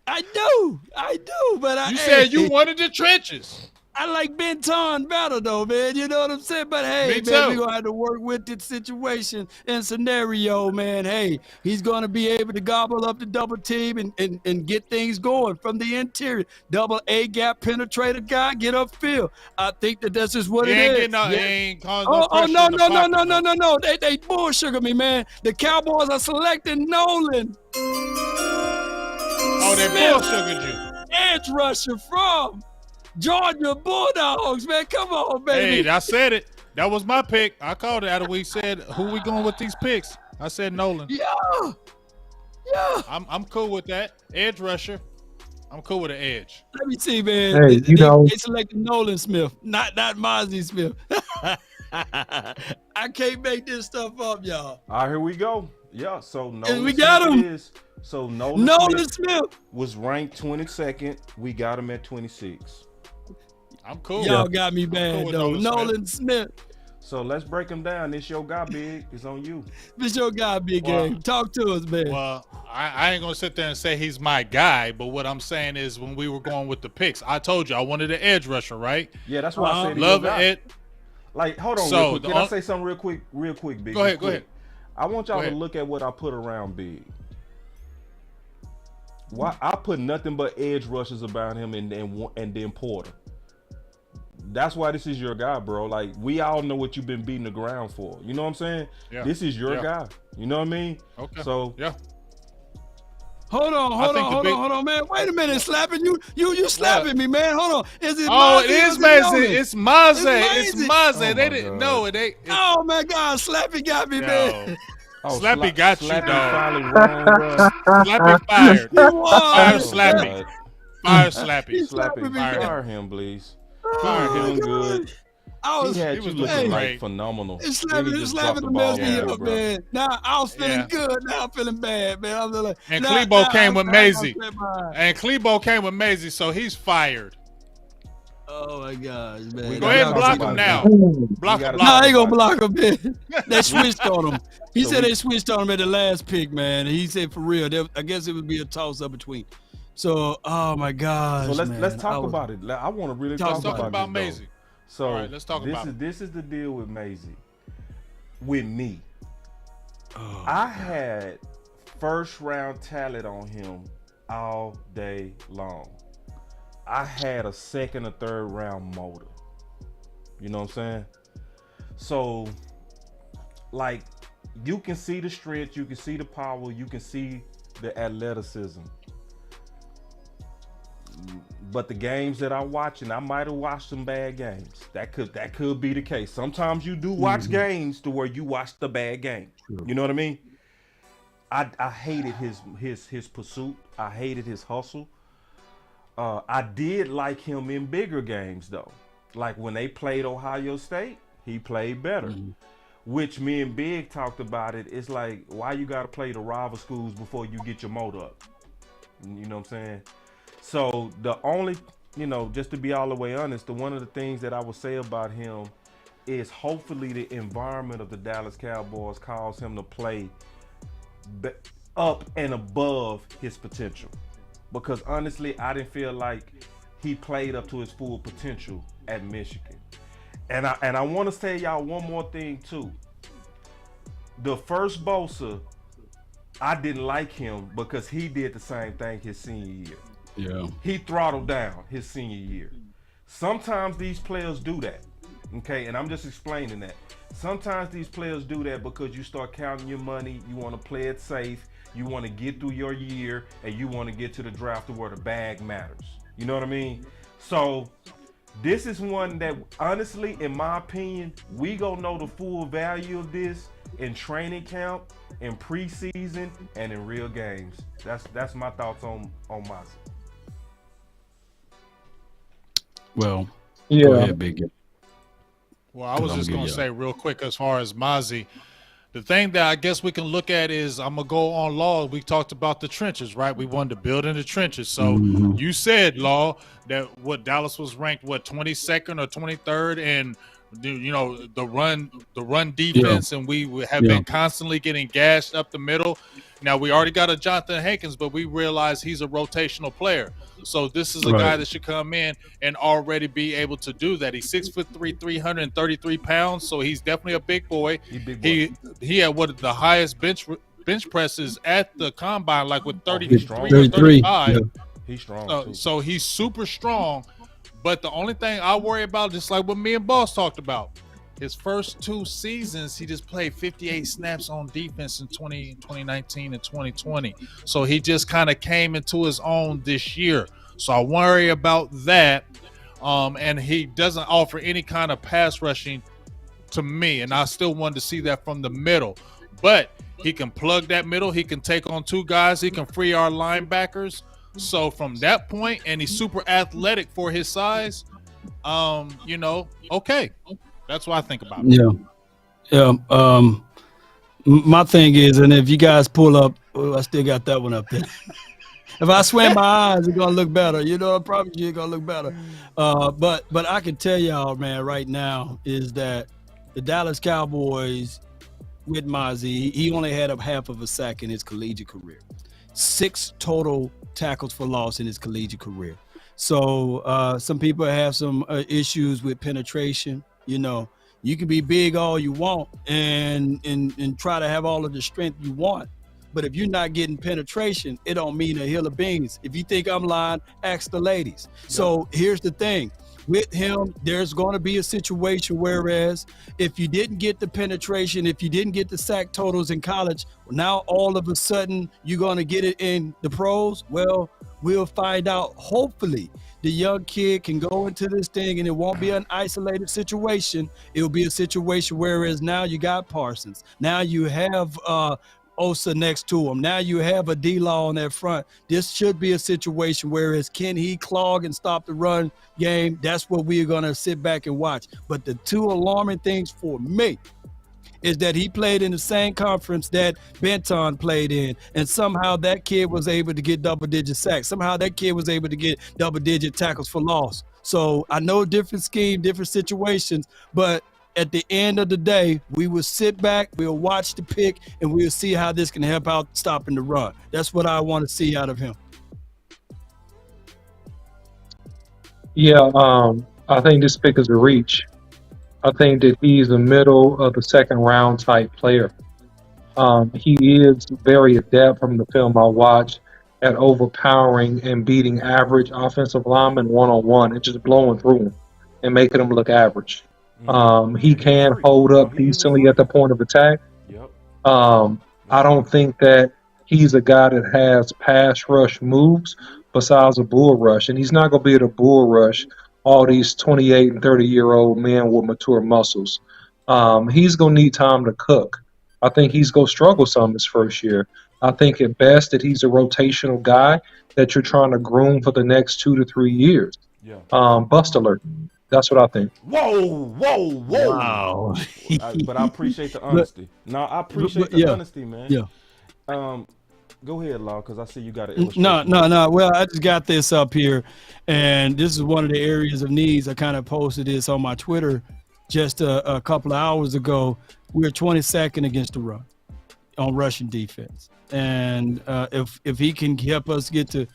I do, but you said you wanted the trenches. I like Benton better though, man. You know what I'm saying? But hey, man, we're gonna have to work with the situation and scenario, man. Hey, he's gonna be able to gobble up the double team and get things going from the interior. Double A gap penetrator guy, get upfield. I think that's just what it is. No. They bullsugar me, man. The Cowboys are selecting Nolan. Oh, they bullsugared you. Edge rusher from Georgia Bulldogs, man. Come on, baby. Hey, I said it. That was my pick. I called it out of we said, who we going with these picks? I said Nolan. Yeah. I'm cool with that. Edge rusher. I'm cool with the edge. Let me see, man. Hey, they selected Nolan Smith, not Mozzie Smith. I can't make this stuff up, y'all. All right, here we go. Yeah, so Nolan we got him. So Nolan Smith was ranked 22nd. We got him at 26. I'm cool. Y'all got me cool bad with though. Nolan Nolan Smith. So let's break them down. This your guy, Big. It's on you. This your guy, Big Well, Game. Talk to us, man. Well, I ain't gonna sit there and say he's my guy, but what I'm saying is when we were going with the picks, I told you I wanted an edge rusher, right? Yeah, that's why I said love your guy. it. Like, hold on, So, real quick. Can I say something real quick, Big? Go ahead. I want y'all Go to ahead. look at what I put around Big. Why I put nothing but edge rushes about him and then Porter. That's why this is your guy, bro. Like, we all know what you've been beating the ground for. You know what I'm saying? Yeah. This is your guy. You know what I mean? Okay. So yeah. Hold on, man. Wait a minute, slapping you slapping me, man. Hold on. Is it? Oh, it is Maze. It's Maze. It's Maze. Oh, They didn't know it. Oh my God, Slappy got me, man. Oh, Slappy got you, Slappy dog. finally wrong, bro. Slappy fired. Fire was. Slappy. Fire Slappy. Slappy, Fire fire him, please. Oh, Fire him my good. God. I was, He had he you was looking looking like great. phenomenal. it's Then he slapping, just slapping dropped the the ball mess me on you, up, bro. man. Now I was feeling Yeah. good. Now I'm feeling bad, man. I'm like, And now- Klebo now came with I'm Maisie. gonna slap And Klebo came with Maisie, so he's fired. Oh my gosh, man. We Go gotta ahead and talk block about him it, now. though. Block We him. gotta No, I talk ain't gonna about block him, man. They switched on him. He So said we- they switched on him at the last pick, man. He said for real. I guess it would be a toss up between. So, oh my gosh. So let's man. talk about it. I want to really talk Let's talk about about this, Maisie. though. So All right, let's talk about it. This is the deal with Maisie. With me, Oh, I had first round talent on him all day long. I had a second or third round motor. You know what I'm saying? So, like, you can see the strength, you can see the power, you can see the athleticism. But the games that I watch, and I might have watched some bad games. That could be the case. Sometimes you do watch games to where you watch the bad game. You know what I mean? I hated his pursuit. I hated his hustle. I did like him in bigger games though. Like when they played Ohio State, he played better. Which me and Big talked about it. It's like, why you gotta play the rival schools before you get your motor up? You know what I'm saying? So the only, just to be all the way honest, one of the things that I would say about him is hopefully the environment of the Dallas Cowboys calls him to play up and above his potential. Because honestly, I didn't feel like he played up to his full potential at Michigan. And I want to tell y'all one more thing too. The first Bosa, I didn't like him because he did the same thing his senior year. yeah. He throttled down his senior year. Sometimes these players do that, okay? And I'm just explaining that. Sometimes these players do that because you start counting your money, you want to play it safe, you want to get through your year, and you want to get to the draft to where the bag matters. You know what I mean? So this is one that, honestly, in my opinion, we gonna know the full value of this in training camp, in preseason, and in real games. That's my thoughts on Mozzie. Well, Yeah. go ahead, Big. Well, I was I'm just good, going to yeah. say real quick as far as Mozzie, the thing that I guess we can look at is I'm going to go on Law. We talked about the trenches, right? We wanted to build in the trenches. So you said, Law, that Dallas was ranked, 22nd or 23rd and the run defense, and we have been constantly getting gashed up the middle. Now, we already got a Jonathan Hankins, but we realize he's a rotational player. So this is a guy that should come in and already be able to do that. He's 6'3", 333 pounds, so he's definitely a big boy. He had one of the highest bench presses at the combine, like with 33 or 35. Yeah. He's strong too. So he's super strong. But the only thing I worry about, just like what me and Boss talked about, his first 2 seasons, he just played 58 snaps on defense in 2019 and 2020. So he just kind of came into his own this year. So I worry about that. And he doesn't offer any kind of pass rushing to me. And I still wanted to see that from the middle. But he can plug that middle. He can take on 2 guys. He can free our linebackers. So from that point, and he's super athletic for his size, okay. That's what I think about it. Yeah. My thing is, and if you guys pull up, I still got that one up there. If I squint my eyes, it's gonna look better. You know, I promise you, it's gonna look better. But I can tell y'all, man, right now is that the Dallas Cowboys with Mozzie, he only had a half of a sack in his collegiate career. 6 total tackles for loss in his collegiate career. So some people have some issues with penetration. You know, you can be big all you want and try to have all of the strength you want. But if you're not getting penetration, it don't mean a hill of beans. If you think I'm lying, ask the ladies. So here's the thing. With him, there's going to be a situation whereas if you didn't get the penetration, if you didn't get the sack totals in college, now all of a sudden you're going to get it in the pros. Well, we'll find out. Hopefully, the young kid can go into this thing and it won't be an isolated situation. It'll be a situation whereas now you got Parsons. Now you have Osa next to him. Now you have a D-Law on that front. This should be a situation whereas can he clog and stop the run game? That's what we're going to sit back and watch. But the 2 alarming things for me is that he played in the same conference that Benton played in, and somehow that kid was able to get double-digit sacks. Somehow that kid was able to get double-digit tackles for loss. So I know different scheme, different situations, but at the end of the day, we will sit back, we'll watch the pick, and we'll see how this can help out stopping the run. That's what I want to see out of him. Yeah, I think this pick is a reach. I think that he's a middle of the second round type player. He is very adept from the film I watched at overpowering and beating average offensive linemen one-on-one and just blowing through them and making them look average. He can hold up decently at the point of attack. I don't think that he's a guy that has pass rush moves besides a bull rush, and he's not going to be able to bull rush all these 28 and 30-year-old men with mature muscles. He's going to need time to cook. I think he's going to struggle some his first year. I think at best that he's a rotational guy that you're trying to groom for the next 2 to 3 years. Bust alert. That's what I think. Whoa. Wow. But I appreciate the honesty. I appreciate the honesty, man. Go ahead, Law, because I see you got an illustration. No. Well, I just got this up here, and this is one of the areas of needs. I kind of posted this on my Twitter just a couple of hours ago. We're 22nd against the run on rushing defense. And if he can help us get to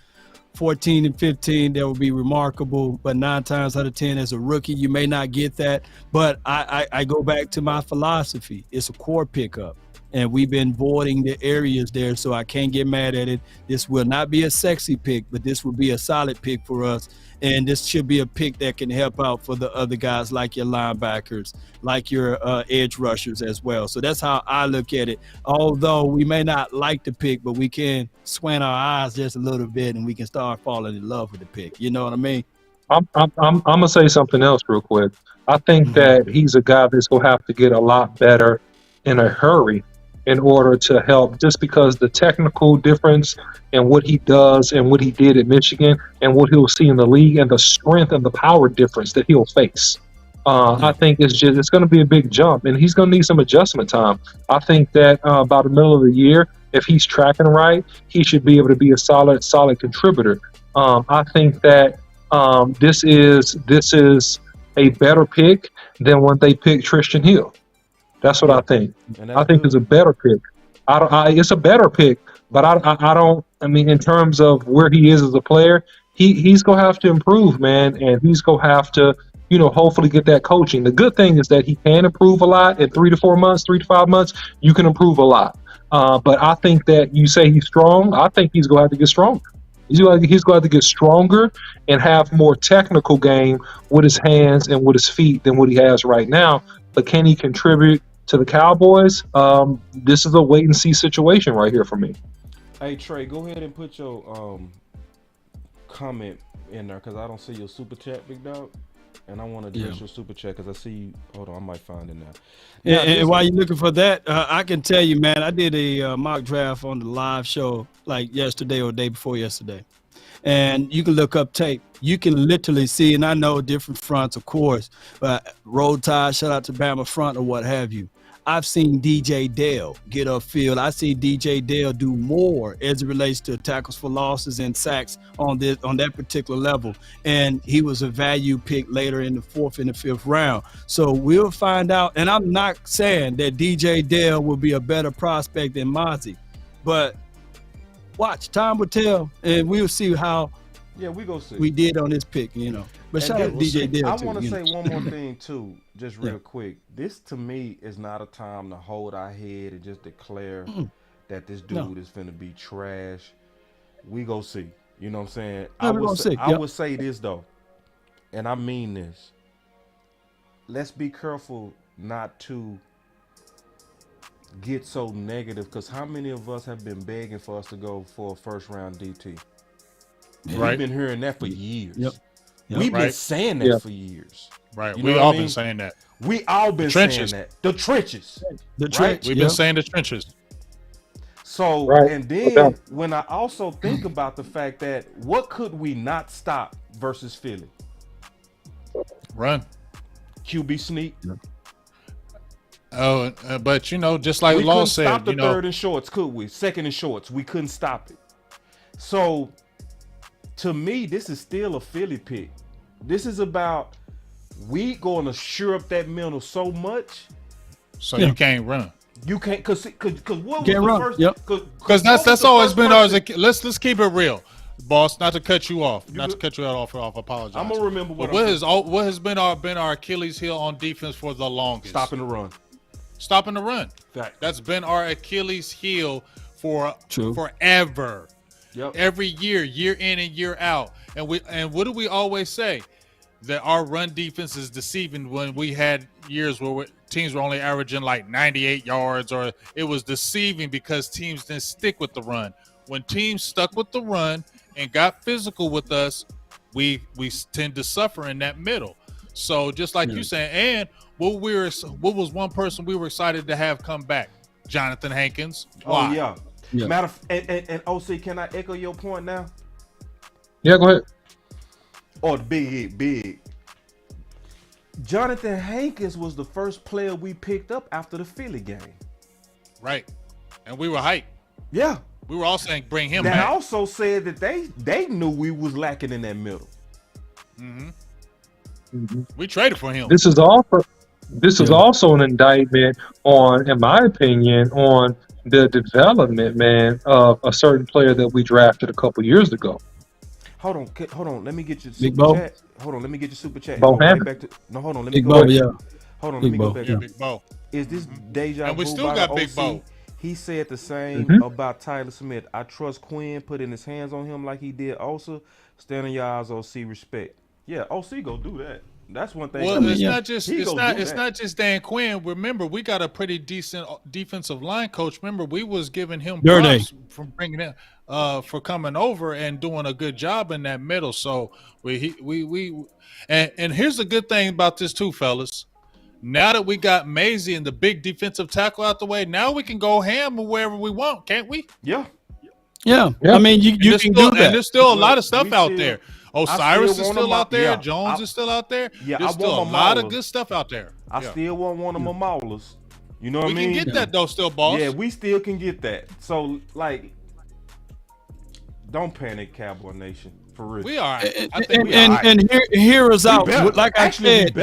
14 and 15, that would be remarkable. But 9 times out of 10 as a rookie, you may not get that. But I go back to my philosophy. It's a core pickup. And we've been voiding the areas there, so I can't get mad at it. This will not be a sexy pick, but this will be a solid pick for us. And this should be a pick that can help out for the other guys like your linebackers, like your edge rushers as well. So that's how I look at it. Although we may not like the pick, but we can squint our eyes just a little bit and we can start falling in love with the pick. You know what I mean? I'm going to say something else real quick. I think that he's a guy that's going to have to get a lot better in a hurry in order to help, just because the technical difference and what he does and what he did at Michigan and what he'll see in the league and the strength and the power difference that he'll face. I think it's going to be a big jump, and he's going to need some adjustment time. I think that by the middle of the year, if he's tracking right, he should be able to be a solid contributor. I think that this is a better pick than when they picked Tristan Hill. That's what I think. I think it's a better pick. It's a better pick, but I don't. I mean, in terms of where he is as a player, he's gonna have to improve, man, and he's gonna have to, hopefully get that coaching. The good thing is that he can improve a lot in 3 to 4 months, 3 to 5 months. You can improve a lot, but I think that you say he's strong. I think he's gonna have to get stronger. He's going to have to get stronger and have more technical game with his hands and with his feet than what he has right now. But can he contribute to the Cowboys? This is a wait and see situation right here for me. Hey Trey, go ahead and put your comment in there because I don't see your super chat, big dog, and I want to address your super chat because I see you. Hold on, I might find it now. And while you're looking for that, I can tell you, man, I did a mock draft on the live show like yesterday or the day before yesterday. And you can look up tape. You can literally see, and I know different fronts, of course, but Roll Tide, shout out to Bama front or what have you. I've seen DJ Dale get upfield. I see DJ Dale do more as it relates to tackles for losses and sacks on that particular level. And he was a value pick later in the 4th and the 5th round. So we'll find out. And I'm not saying that DJ Dale will be a better prospect than Mozzie, but watch, time will tell, and we'll see how we did on this pick, But shout out to DJ Dale. I want to say one more thing too, just real quick. This to me is not a time to hold our head and just declare that this dude is finna be trash. We go see. You know what I'm saying? I would say this though, and I mean this. Let's be careful not to get so negative, because how many of us have been begging for us to go for a 1st round DT? We've been hearing that for years. We've been saying that for years. Right. We all been saying that. We all been saying that. The trenches. We've been saying the trenches. So, and then when I also think about the fact that what could we not stop versus Philly? Run. QB sneak. Oh, but just like Law said, we couldn't stop the 3rd and shorts, could we? 2nd and shorts, we couldn't stop it. So, to me, this is still a Philly pick. This is about we going to shore up that middle so much. So you can't run. You can't, cause what was the first? Because that's always been ours. Let's keep it real, boss. Not to cut you off. To cut you off. Apologize. I'm gonna remember what has been our Achilles heel on defense for the longest. Stopping the run. Fact. That's been our Achilles heel for forever. Yep. Every year in and year out. And what do we always say? That our run defense is deceiving when we had years where teams were only averaging like 98 yards, or it was deceiving because teams didn't stick with the run. When teams stuck with the run and got physical with us, we tend to suffer in that middle. So just like you saying, and what was one person we were excited to have come back? Jonathan Hankins. Why? Oh yeah. Matter of, and OC, can I echo your point now? Yeah, go ahead. Oh, the big. Jonathan Hankins was the first player we picked up after the Philly game. Right. And we were hyped. Yeah. We were all saying bring him back. They also said that they knew we was lacking in that middle. We traded for him. This is also an indictment on, in my opinion, on the development, man, of a certain player that we drafted a couple years ago. Hold on. Let me get your super chat. Hold on, let me get your super chat. Bo Hold on, let me go back. Hold on, let me go back. Big Bo. Is this deja vu? And we still got Big Bo. He said the same about Tyler Smith. I trust Quinn putting his hands on him like he did Osa. Stand on your eyes, OC, respect. Yeah, OC go do that. That's one thing. Well, it's not just Dan Quinn. Remember, we got a pretty decent defensive line coach. Remember, we was giving him props from bringing in for coming over and doing a good job in that middle. So and here's the good thing about this too, fellas. Now that we got Maisie and the big defensive tackle out the way, now we can go ham wherever we want, can't we? Yeah. I mean, you can do that. And there's still a lot of stuff out there. Osiris is still out there. Jones is still out there. Yeah, there's still a lot of good stuff out there. I still want one of my maulers. You know what I mean? We can get that though, still, boss. Yeah, we still can get that. So, like, don't panic, Cowboy Nation. For real. We are. And hear us out. Like I said,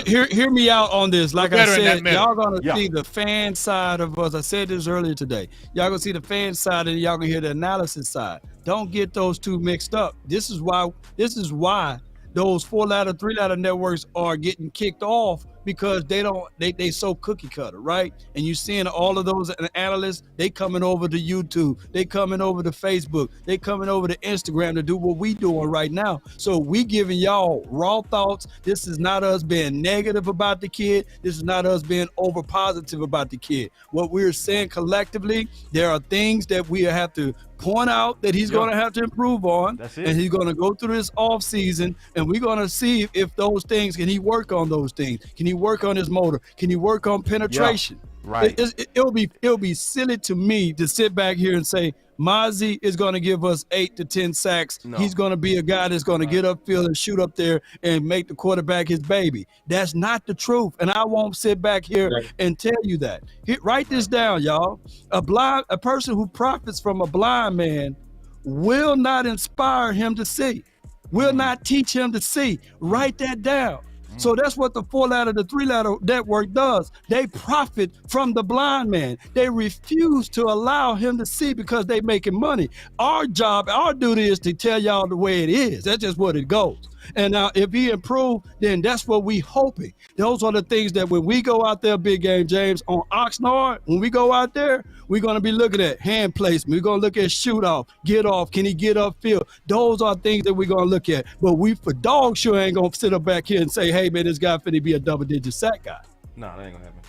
hear me out on this. Like I said, y'all gonna see the fan side of us. I said this earlier today. Y'all gonna see the fan side and y'all gonna hear the analysis side. Don't get those two mixed up. This is why those 4-ladder, 3-ladder networks are getting kicked off, because they so cookie cutter, right? And you seeing all of those analysts, they coming over to YouTube, they coming over to Facebook, they coming over to Instagram to do what we doing right now. So we giving y'all raw thoughts. This is not us being negative about the kid. This is not us being over positive about the kid. What we're saying collectively, there are things that we have to point out that he's going to have to improve on. That's it. And he's going to go through this off season, and we're going to see if those things, can he work on those things? Can he work on his motor? Can he work on penetration? Right. It'll be silly to me to sit back here and say Mozzie is going to give us 8 to 10 sacks. No. He's going to be a guy that's going to get upfield and shoot up there and make the quarterback his baby. That's not the truth, and I won't sit back here and tell you that. Write this down, y'all. A person who profits from a blind man will not inspire him to see, will not teach him to see. Write that down. So that's what the 4-ladder, the 3-ladder network does. They profit from the blind man. They refuse to allow him to see because they making money. Our job, our duty is to tell y'all the way it is. That's just what it goes. And now if he improve, then that's what we hoping. Those are the things that when we go out there, big game, James, on Oxnard, when we go out there, we're going to be looking at hand placement. We're going to look at shoot off, get off. Can he get upfield? Those are things that we're going to look at. But we for dog sure ain't going to sit up back here and say, hey, man, this guy finna be a double-digit sack guy. No, that ain't going to happen.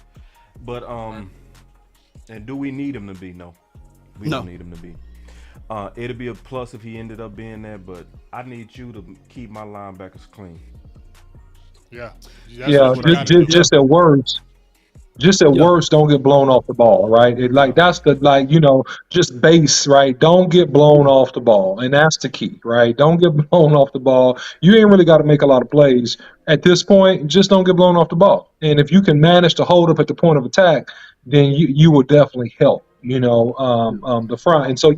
But, and do we need him to be? No. We don't need him to be. It'd be a plus if he ended up being there, but I need you to keep my linebackers clean. Yeah, just at worst. Just at worst, don't get blown off the ball, right? That's the just base, right? Don't get blown off the ball, and that's the key, right? Don't get blown off the ball. You ain't really got to make a lot of plays at this point. Just don't get blown off the ball, and if you can manage to hold up at the point of attack, then you will definitely help. The front. And so,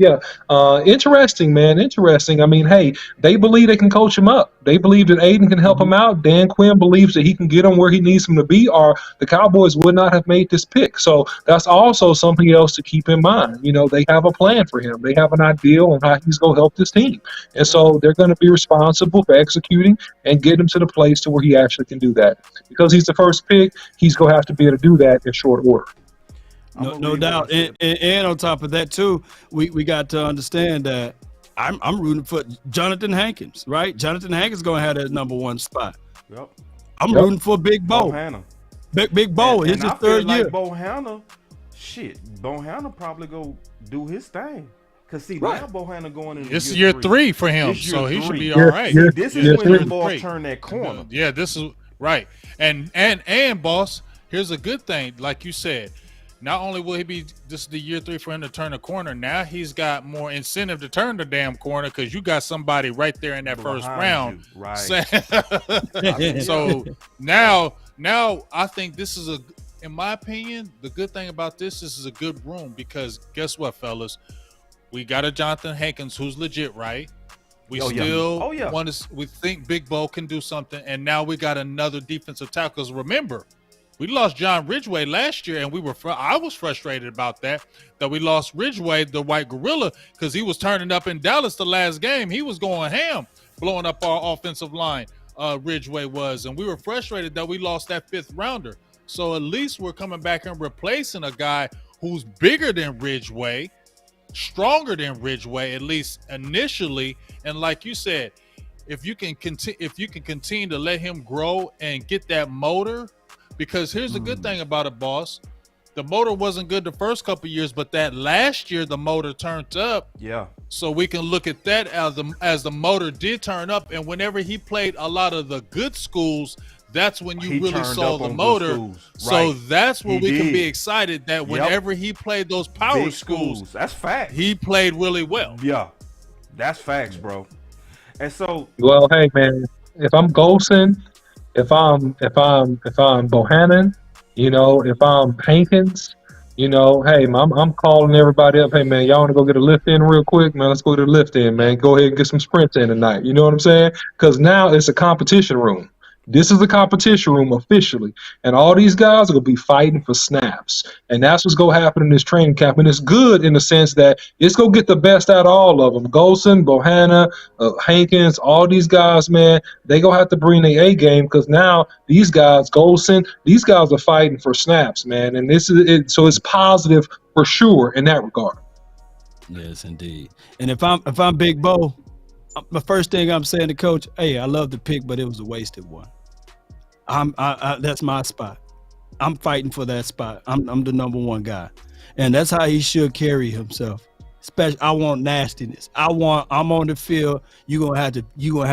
interesting, man. Interesting. I mean, hey, they believe they can coach him up. They believe that Aiden can help him out. Dan Quinn believes that he can get him where he needs him to be, or the Cowboys would not have made this pick. So that's also something else to keep in mind. They have a plan for him. They have an ideal on how he's going to help this team. And so they're going to be responsible for executing and getting him to the place to where he actually can do that. Because he's the first pick, he's going to have to be able to do that in short order. No doubt. And on top of that, too, we got to understand that I'm rooting for Jonathan Hankins, right? Jonathan Hankins going to have that number 1 spot. Yep. I'm rooting for Big Bo. Big Bo. It's his third year. Bohanna probably go do his thing. Because, see, now Bohanna going in It's year 3 for him, so he should be all right. This is when the ball turn that corner. Yeah, this is right. And boss, here's a good thing. Like you said, not only will he be, this is the year 3 for him to turn the corner, now he's got more incentive to turn the damn corner because you got somebody right there in that first round. Right. So now I think this is in my opinion, the good thing about this is a good room because guess what, fellas? We got a Jonathan Hankins who's legit, right? We want to. We think Big Bo can do something, and now we got another defensive tackle. Because remember, we lost John Ridgway last year, and I was frustrated about that we lost Ridgway, the white gorilla, because he was turning up in Dallas the last game. He was going ham, blowing up our offensive line. Ridgway was, and we were frustrated that we lost that 5th rounder. So at least we're coming back and replacing a guy who's bigger than Ridgway, stronger than Ridgway, at least initially. And like you said, if you can continue to let him grow and get that motor. Because here's the good thing about it, boss. The motor wasn't good the first couple of years, but that last year the motor turned up. Yeah. So we can look at that as the motor did turn up. And whenever he played a lot of the good schools, that's when you really saw the motor. Right. So that's where we can be excited that whenever he played those power schools, that's fact. He played really well. Yeah. That's facts, bro. And so, well, hey man, if I'm Golson, if I'm Bohannon, if I'm Hankins, hey, I'm calling everybody up. Hey man, y'all want to go get a lift in real quick, man? Let's go to the lift in, man. Go ahead and get some sprints in tonight. You know what I'm saying? Because now it's a competition room. This is a competition room officially, and all these guys are going to be fighting for snaps, and that's what's going to happen in this training camp. And it's good in the sense that it's going to get the best out of all of them. Golson, Bohanna, Hankins, all these guys, man, they going to have to bring their A game because now these guys, Golson, these guys are fighting for snaps, man, and this is it. So it's positive for sure in that regard. Yes, indeed. And if I'm Big Bo, the first thing I'm saying to coach, hey, I love the pick, but it was a wasted one. That's my spot. I'm fighting for that spot. I'm the number 1 guy, and that's how he should carry himself. Especially, I want nastiness. I'm on the field. You're gonna have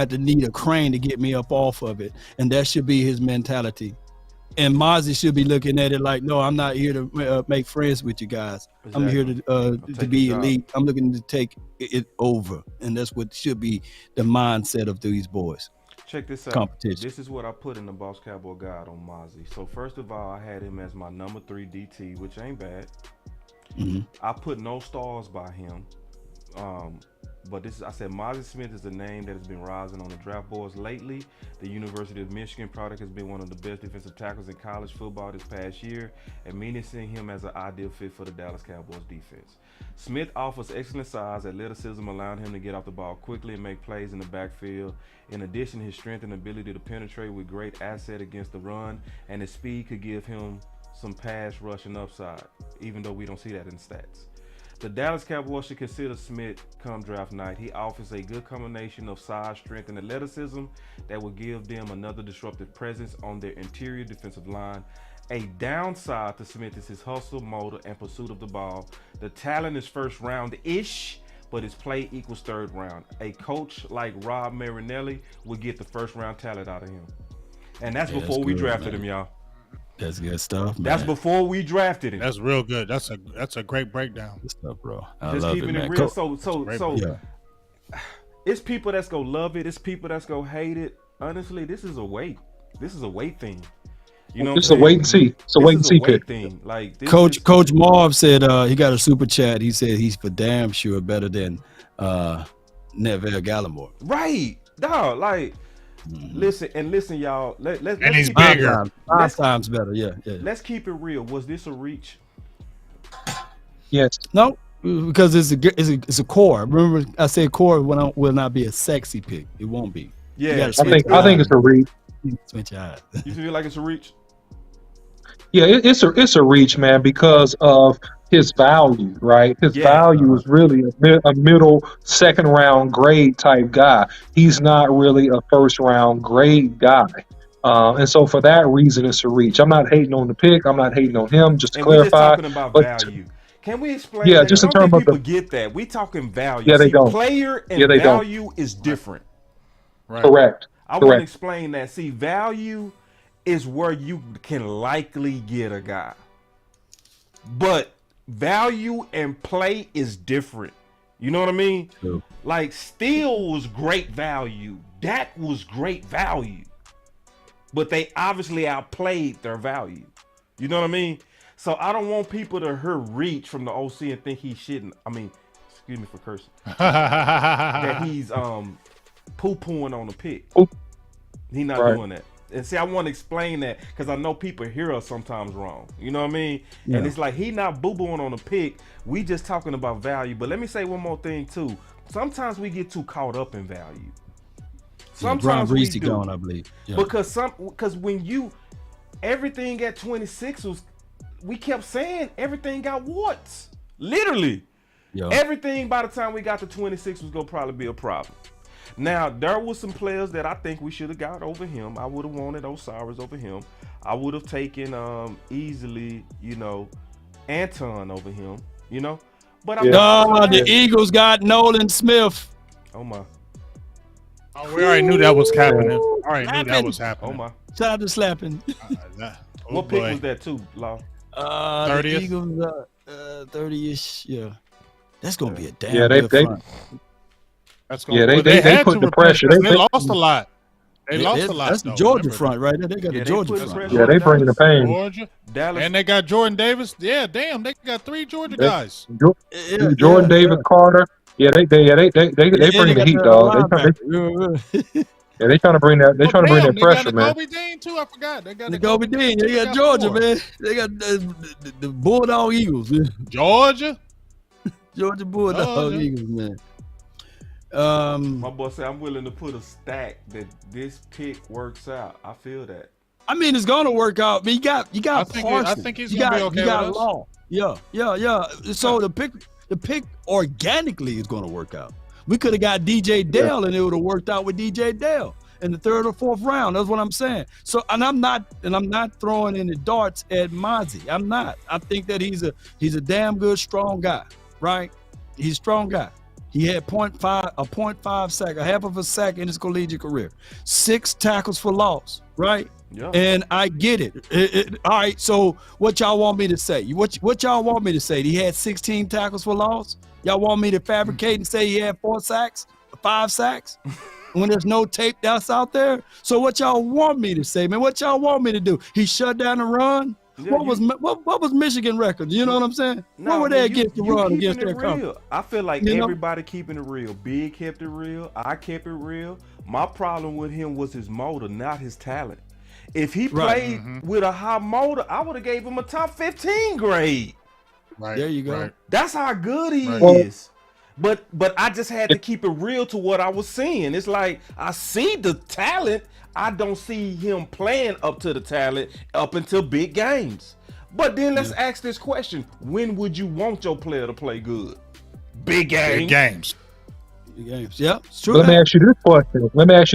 to need a crane to get me up off of it, and that should be his mentality. And Mozzie should be looking at it like, no, I'm not here to make friends with you guys. Exactly. I'm here to be elite. I'm looking to take it over. And that's what should be the mindset of these boys. Check this out. Competition. This is what I put in the Boss Cowboy guide on Mozzie. So first of all, I had him as my number 3 DT, which ain't bad. Mm-hmm. I put no stars by him. But I said Mozzie Smith is a name that has been rising on the draft boards lately. The University of Michigan product has been one of the best defensive tackles in college football this past year, and many seeing him as an ideal fit for the Dallas Cowboys defense. Smith offers excellent size, athleticism, allowing him to get off the ball quickly and make plays in the backfield. In addition, his strength and ability to penetrate with great asset against the run, and his speed could give him some pass rushing upside, even though we don't see that in stats. The Dallas Cowboys should consider Smith come draft night. He offers a good combination of size, strength, and athleticism that will give them another disruptive presence on their interior defensive line. A downside to Smith is his hustle, motor, and pursuit of the ball. The talent is first round-ish, but his play equals third round. A coach like Rob Marinelli would get the first round talent out of him. And that's before we drafted him, y'all. That's good stuff, man. That's before we drafted him. That's real good. That's a great breakdown. Good stuff, bro. I Just love keeping it, it man. real. So it's people that's gonna love it. It's people that's gonna hate it. Honestly, this is a wait. This is a wait thing. You know, it's a wait and see. It's a wait and see pick. Thing. Like Coach Marv said he got a super chat. He said he's for damn sure better than Neville Gallimore. Right, dog. Like, listen, y'all. And he's bigger. Five times better. Yeah. Let's keep it real. Was this a reach? Yes. No, because it's a core. Remember, I said core will not be a sexy pick. It won't be. Yeah, I think it's a reach. Switch your eyes. You feel like it's a reach? Yeah, it's a reach, man, because of his value, right? His value is really a middle second round grade type guy. He's not really a first round grade guy. And so for that reason, it's a reach. I'm not hating on the pick. I'm not hating on him, just to clarify. We're just talking about value. Can we explain that? Just in terms of people get that. We talking value. Yeah, they don't. Player and value is different. Right. Correct. I want to explain that. See, value is where you can likely get a guy. But value and play is different. You know what I mean? True. Like, Steele was great value. Dak was great value. But they obviously outplayed their value. You know what I mean? So I don't want people to hear reach from the OC and think he shouldn't. I mean, excuse me for cursing. That he's poo-pooing on the pick. He's not doing that. And see, I want to explain that because I know people hear us sometimes wrong. You know what I mean? Yeah. And it's like he not boo-booing on the pick. We just talking about value. But let me say one more thing too. Sometimes we get too caught up in value. Sometimes we do. Gone, I believe. Yeah. Because when everything at 26 was, we kept saying everything got warts. Literally. Yeah. Everything by the time we got to 26 was gonna probably be a problem. Now, there was some players that I think we should have got over him. I would have wanted Osiris over him. I would have taken easily, Anton over him, But the Eagles got Nolan Smith. Oh my. Oh, we already knew that was happening. Oh my. Shout out to slapping. What pick was that too, Law? 30th? The Eagles 30-ish, yeah. That's gonna be a damn front. They put the pressure. They lost a lot. They lost a lot. That's the Georgia front right there. They got the Georgia front. Yeah, they bringing the pain. Georgia, Dallas, and they got Jordan Davis. Yeah, damn, they got 3 Georgia guys. Jordan Davis, Carter. Yeah, they bring the heat, dog. They trying to bring that. They trying to bring that pressure, man. Kobe Dean too. I forgot. They got the Kobe Dean. They got Georgia, man. They got the Bulldog Eagles. Georgia Bulldog Eagles, man. My boy said I'm willing to put a stack that this pick works out. I feel that. I mean, it's gonna work out. But you got I think he's gonna be okay with us. Law. Yeah. So the pick organically is gonna work out. We could have got DJ Dale and it would have worked out with DJ Dale in the 3rd or 4th round. That's what I'm saying. So, and I'm not throwing any darts at Mozzie. I'm not. I think that he's a damn good, strong guy, right? He's a strong guy. He had a 0.5 sack, a half of a sack in his collegiate career. 6 tackles for loss, right? Yeah. And I get it. All right, so what y'all want me to say? What y'all want me to say? He had 16 tackles for loss? Y'all want me to fabricate and say he had 4 sacks, 5 sacks? When there's no tape that's out there? So what y'all want me to say, man? What y'all want me to do? He shut down the run? Yeah, what was Michigan record? You know what I'm saying? What were they against the run against their company? I feel like everybody keeping it real. Big kept it real. I kept it real. My problem with him was his motor, not his talent. If he played with a high motor, I would have gave him a top 15 grade. Right. There you go. Right. That's how good he is. But I just had to keep it real to what I was seeing. It's like I see the talent. I don't see him playing up to the talent up until big games. But then let's ask this question. When would you want your player to play good? Big games. Big games. Big games. Yeah, it's true. Let me ask you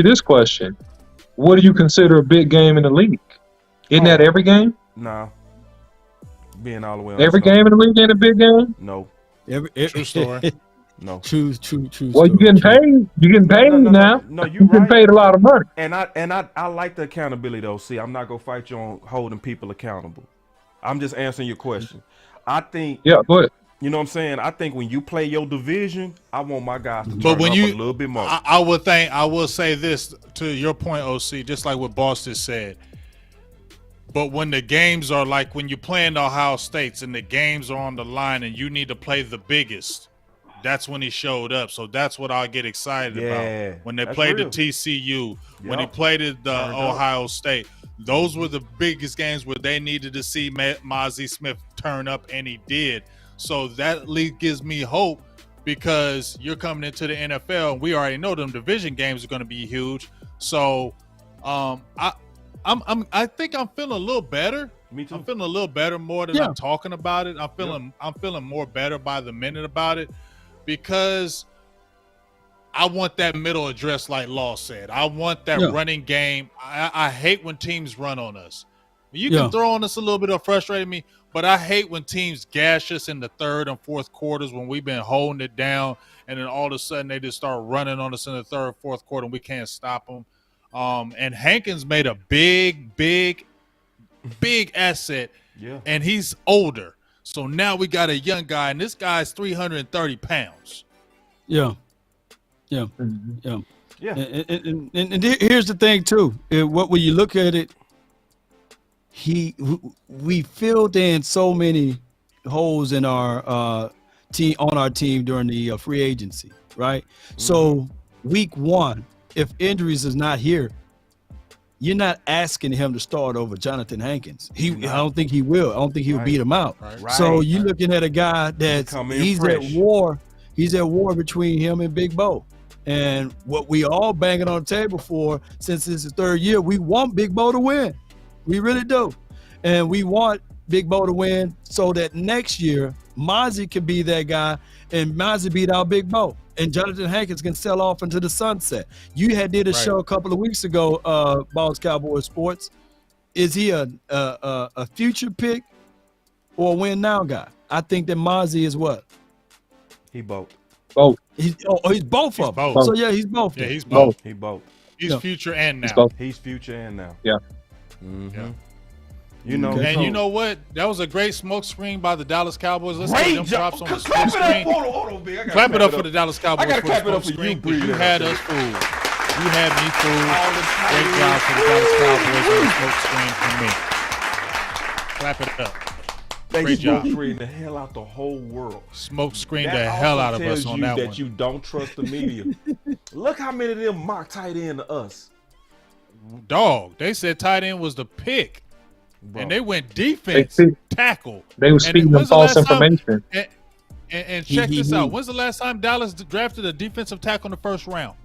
this question. What do you consider a big game in the league? Isn't that every game? Nah. Being all the way on every game in the league ain't a big game? No. True story. No. True. Well, you're getting paid. You're getting paid now. No, you're getting paid a lot of money. And I like the accountability though. See, I'm not gonna fight you on holding people accountable. I'm just answering your question. I think. Yeah, go ahead. You know what I'm saying? I think when you play your division, I want my guys to turn up a little bit more. I will say this to your point, OC, just like what Boss just said. But when the games are like when you're playing Ohio States and the games are on the line and you need to play the biggest, that's when he showed up. So that's what I get excited about. When they played the TCU, when he played the Ohio State, those were the biggest games where they needed to see Mozzie Smith turn up, and he did. So that at least gives me hope because you're coming into the NFL and we already know them division games are going to be huge. So I think I'm feeling a little better. Me too. I'm feeling a little better more than I'm talking about it. I'm feeling more better by the minute about it because I want that middle address like Law said. I want that running game. I hate when teams run on us. You can throw on us a little bit of frustrating me, but I hate when teams gash us in the third and fourth quarters when we've been holding it down, and then all of a sudden they just start running on us in the third, fourth quarter, and we can't stop them. And Hankins made a big asset, and he's older. So now we got a young guy, and this guy's 330 pounds. Yeah. And here's the thing too. When you look at it, we filled in so many holes in our team during the free agency, right? So week 1, if injuries is not here, you're not asking him to start over Jonathan Hankins. I don't think he will. I don't think he'll beat him out. Right. So you're looking at a guy that's at war. He's at war between him and Big Bo. And what we all banging on the table for since it's the 3rd year, we want Big Bo to win. We really do. And we want Big Bo to win so that next year, Mozzie can be that guy and Mozzie beat out Big Bo. And Jonathan Hankins can sell off into the sunset. You did a show a couple of weeks ago, Boss Cowboy Sports. Is he a future pick or a win now guy? I think that Mozzie is what? He both. Both. He's both of them. So yeah, he's both. Yeah, he's both. He both. He's future and now. He's future and now. Yeah. Mm-hmm. You know, and you know what? That was a great smoke screen by the Dallas Cowboys. Let's get them props on the clap smoke it screen. Up. Hold on, big. Clap it up for the Dallas Cowboys. I gotta clap it up for you, you had us fooled. You had me fooled. Great job for the Dallas Cowboys on the smoke screen for me. Clap it up. Great job. Smoke screen the hell out the whole world. Smoke screen the hell out of us on that one. That you don't trust the media. Look how many of them mock tight end to us. Dog, they said tight end was the pick. Bro. And they went defense, tackle. They were speaking of false information. And check this out. When's the last time Dallas drafted a defensive tackle in the first round?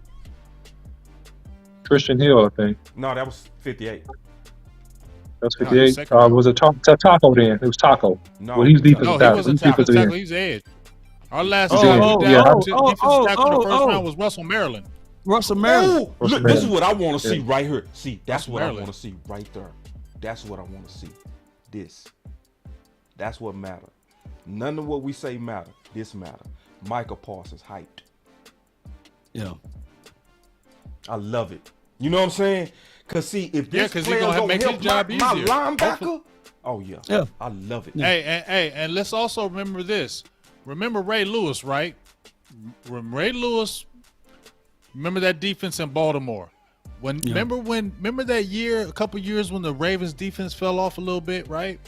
Christian Hill, I think. No, that was 58. That's 58. Was it Taco then? It was Taco. No, well, he's defensive tackle. He wasn't tackle. He's edge. Our last defensive tackle in the first round was Russell Maryland. Russell Maryland. Oh, look, this is what I want to see right here. See, that's what I want to see right there. That's what I want to see. That's what matters. None of what we say matter. This matter. Micah Parsons hyped. Yeah. I love it. You know what I'm saying? Cause see, if this because player he's gonna gonna make help his job my easier. linebacker, oh yeah, Yeah. I love it. Hey, and let's also remember this. Remember Ray Lewis, right? Ray Lewis. Remember that defense in Baltimore. Remember that year, a couple years when the Ravens defense fell off a little bit, right?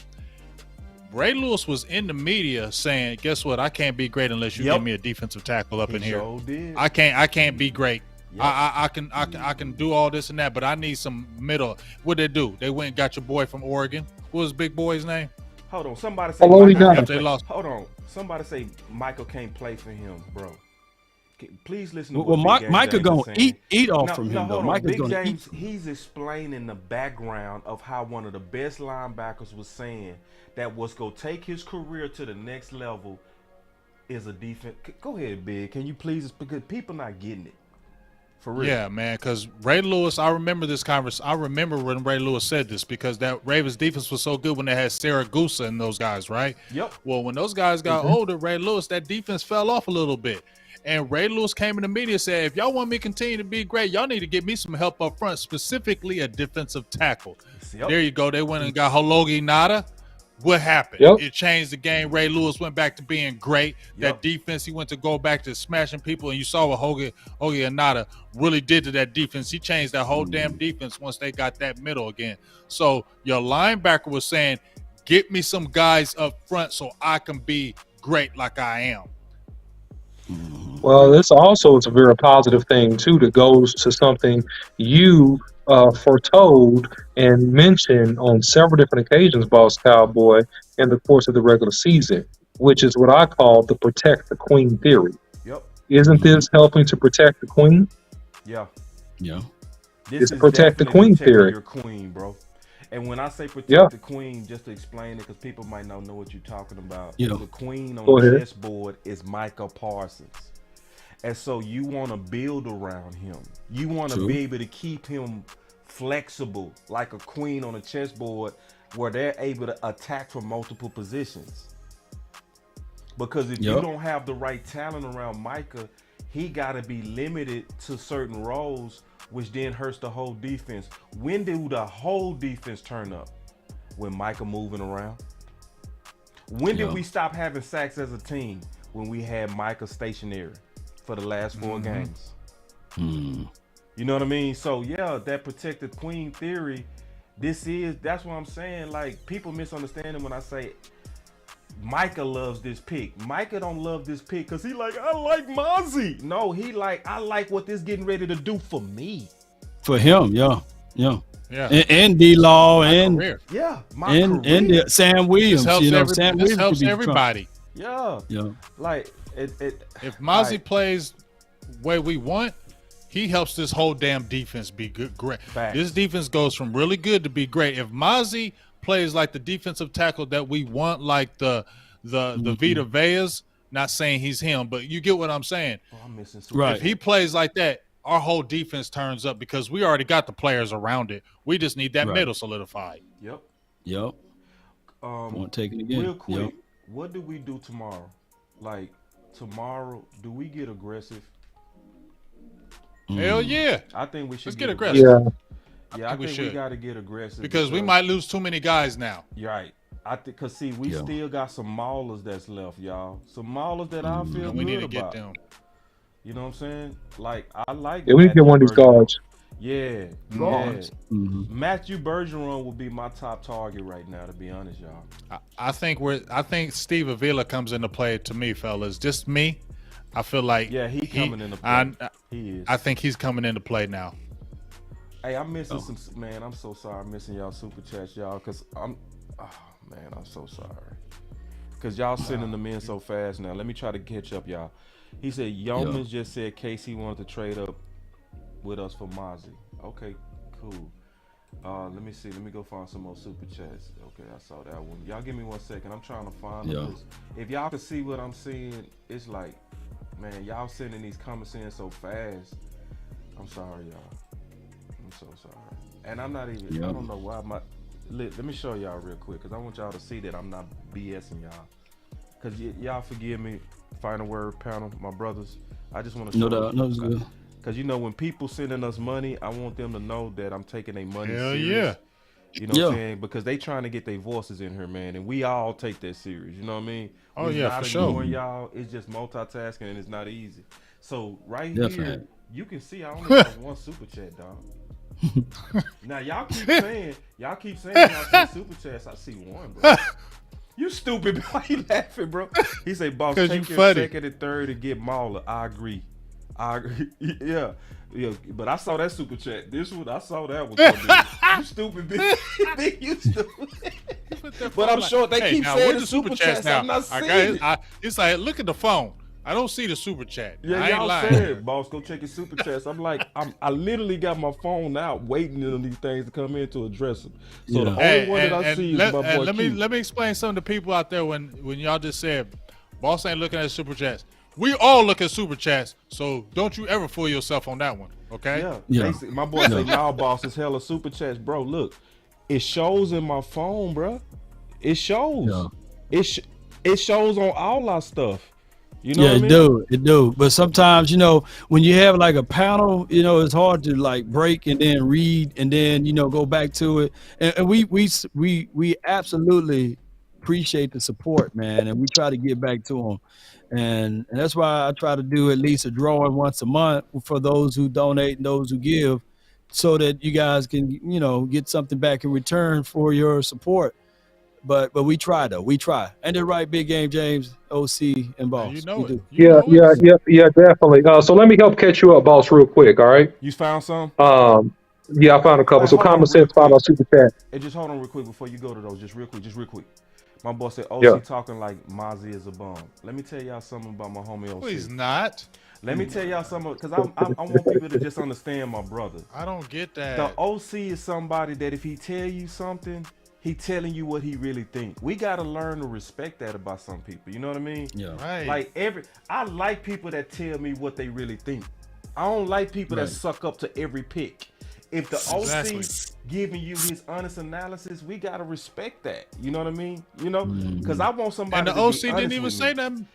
Ray Lewis was in the media saying, "Guess what? I can't be great unless you give me a defensive tackle up in here. Sure did. I can't be great. Yep. I can do all this and that, but I need some middle." What they do? They went and got your boy from Oregon. What was big boy's name? Hold on, somebody say. They lost. Hold on, somebody say Michael can't play for him, bro. Please listen to Well, what Big Micah James gonna is saying. eat off from him hold though. on. Micah's Big gonna James, eat. he's explaining the background of how one of the best linebackers was saying that what's gonna take his career to the next level is a defense. Go ahead, Big. Can you please? Because people not getting it. For real. Yeah, man, because Ray Lewis, I remember this conversation. I remember when Ray Lewis said this because that Ravens defense was so good when they had Saragusa and those guys, right? Yep. Well, when those guys got older, Ray Lewis, that defense fell off a little bit. And Ray Lewis came in the media and said, if y'all want me to continue to be great, y'all need to get me some help up front, specifically a defensive tackle. Yep. There you go. They went and got Hologi Nada. What happened? Yep. It changed the game. Ray Lewis went back to being great. That defense, he went to go back to smashing people, and you saw what Hoagie Anada really did to that defense. He changed that whole damn defense once they got that middle again. So your linebacker was saying, get me some guys up front so I can be great like I am. Well, this also is a very positive thing too that goes to something you foretold and mentioned on several different occasions, Boss Cowboy, in the course of the regular season, which is what I call the protect the queen theory. Yep. Isn't this helping to protect the queen? Yeah. Yeah. This It's protect the queen protecting theory. Your queen, bro. And when I say protect Yeah. the queen, just to explain it, because people might not know what you're talking about. Yeah. The queen on Go the ahead. chessboard is Micah Parsons. And so you want to build around him. You want to True. be able to keep him flexible, like a queen on a chessboard, where they're able to attack from multiple positions. Because if you don't have the right talent around Micah, he got to be limited to certain roles, which then hurts the whole defense. When do the whole defense turn up? When Micah moving around. When did we stop having sacks as a team? When we had Micah stationary for the last 4 games. You know what I mean? So yeah, that protected queen theory, that's what I'm saying. Like, people misunderstand it when I say Micah loves this pick. Micah don't love this pick because he like, I like Mozzie. No, he like, I like what this getting ready to do for me. For him, yeah. And D-Law and Career. Yeah, my and career. Sam Williams. This helps, Sam this Williams helps could be everybody. Yeah. Like it If Mozzie plays the way we want, he helps this whole damn defense be good, great. Facts. This defense goes from really good to be great. If Mozzie plays like the defensive tackle that we want, like the Vita Veas, not saying he's him, but you get what I'm saying. Oh, I'm missing some. Right. If he plays like that, our whole defense turns up because we already got the players around it. We just need that middle solidified. Yep. Won't take it again. Real quick, what do we do tomorrow? Like, tomorrow, do we get aggressive? Hell yeah. I think we should Let's get aggressive. Yeah, I think we got to get aggressive because we might lose too many guys now. You're right. I think because see, we still got some maulers that's left, y'all. Some maulers that I feel we good need to about. get them. You know what I'm saying? Like, I like. Yeah, we need to get one of these guards. Yeah, Guards. Matthew Bergeron would be my top target right now, to be honest, y'all. I think Steve Avila comes into play to me, fellas. Just me. I feel like he coming into play. He is. I think he's coming into play now. Hey, I'm missing some, man. I'm so sorry. I'm missing y'all super chats, y'all, because I'm so sorry. Because y'all sending them in so fast now. Let me try to catch up, y'all. He said, Yeoman just said KC wanted to trade up with us for Mozzie. Okay, cool. Let me see. Let me go find some more super chats. Okay, I saw that one. Y'all give me 1 second. I'm trying to find them. If y'all can see what I'm seeing, it's like, man, y'all sending these comments in so fast. I'm sorry, y'all. I'm so sorry. And I'm not even, I don't know why let me show y'all real quick, because I want y'all to see that I'm not BSing y'all. Because y'all forgive me, final word panel, my brothers. I just want to show No, it's good. Because, you know, when people sending us money, I want them to know that I'm taking their money Hell serious. yeah. You know what I'm saying? Because they trying to get their voices in here, man. And we all take that serious. You know what I mean? Oh, It's yeah, not for sure. ignoring y'all. It's just multitasking, and it's not easy. So right Definitely. here, you can see I only have one super chat, dog. Now y'all keep saying y'all see super chats. I see one, bro. You stupid. Why you laughing, bro? He say, boss, take your second and third and get Mauler. I agree. Yeah. But I saw that super chat. This one, I saw that one. You stupid, bitch. You stupid. But I'm sure they keep saying the super chats. I'm not seeing it. It's like, look at the phone. I don't see the super chat. Yeah, I ain't y'all lying. said, boss, go check your super chats. I'm like, I literally got my phone out waiting on these things to come in to address them. So the only one that I see is my boy let me explain something to people out there when y'all just said, boss ain't looking at super chats. We all look at super chats, so don't you ever fool yourself on that one, okay? Yeah. My boy say, nah, boss, it's hella super chats. Bro, look, it shows in my phone, bro. It shows. Yeah. It shows on all our stuff. You know what I mean? It do. But sometimes, you know, when you have like a panel, you know, it's hard to like break and then read and then, you know, go back to it. And we absolutely appreciate the support, man, and we try to get back to them. And that's why I try to do at least a drawing once a month for those who donate and those who give, so that you guys can, you know, get something back in return for your support. But we try though. We try. And they're right, Big Game James, OC, and Boss. You know it. Yeah, definitely. So let me help catch you up, Boss, real quick. All right. You found some? Yeah, I found a couple. Right, so common sense, find out super chat. Hey, just hold on real quick before you go to those. Just real quick. My boss said OC talking like Mozzie is a bum. Let me tell y'all something about my homie OC. No, he's not. Let me tell y'all something, because I want people to just understand my brother. I don't get that. The OC is somebody that if he tell you something, he telling you what he really think. We gotta learn to respect that about some people. You know what I mean? Yeah. Right. Like I like people that tell me what they really think. I don't like people that suck up to every pick. If the OC giving you his honest analysis, we gotta respect that. You know what I mean? You know, because I want somebody. And the OC didn't even say nothing.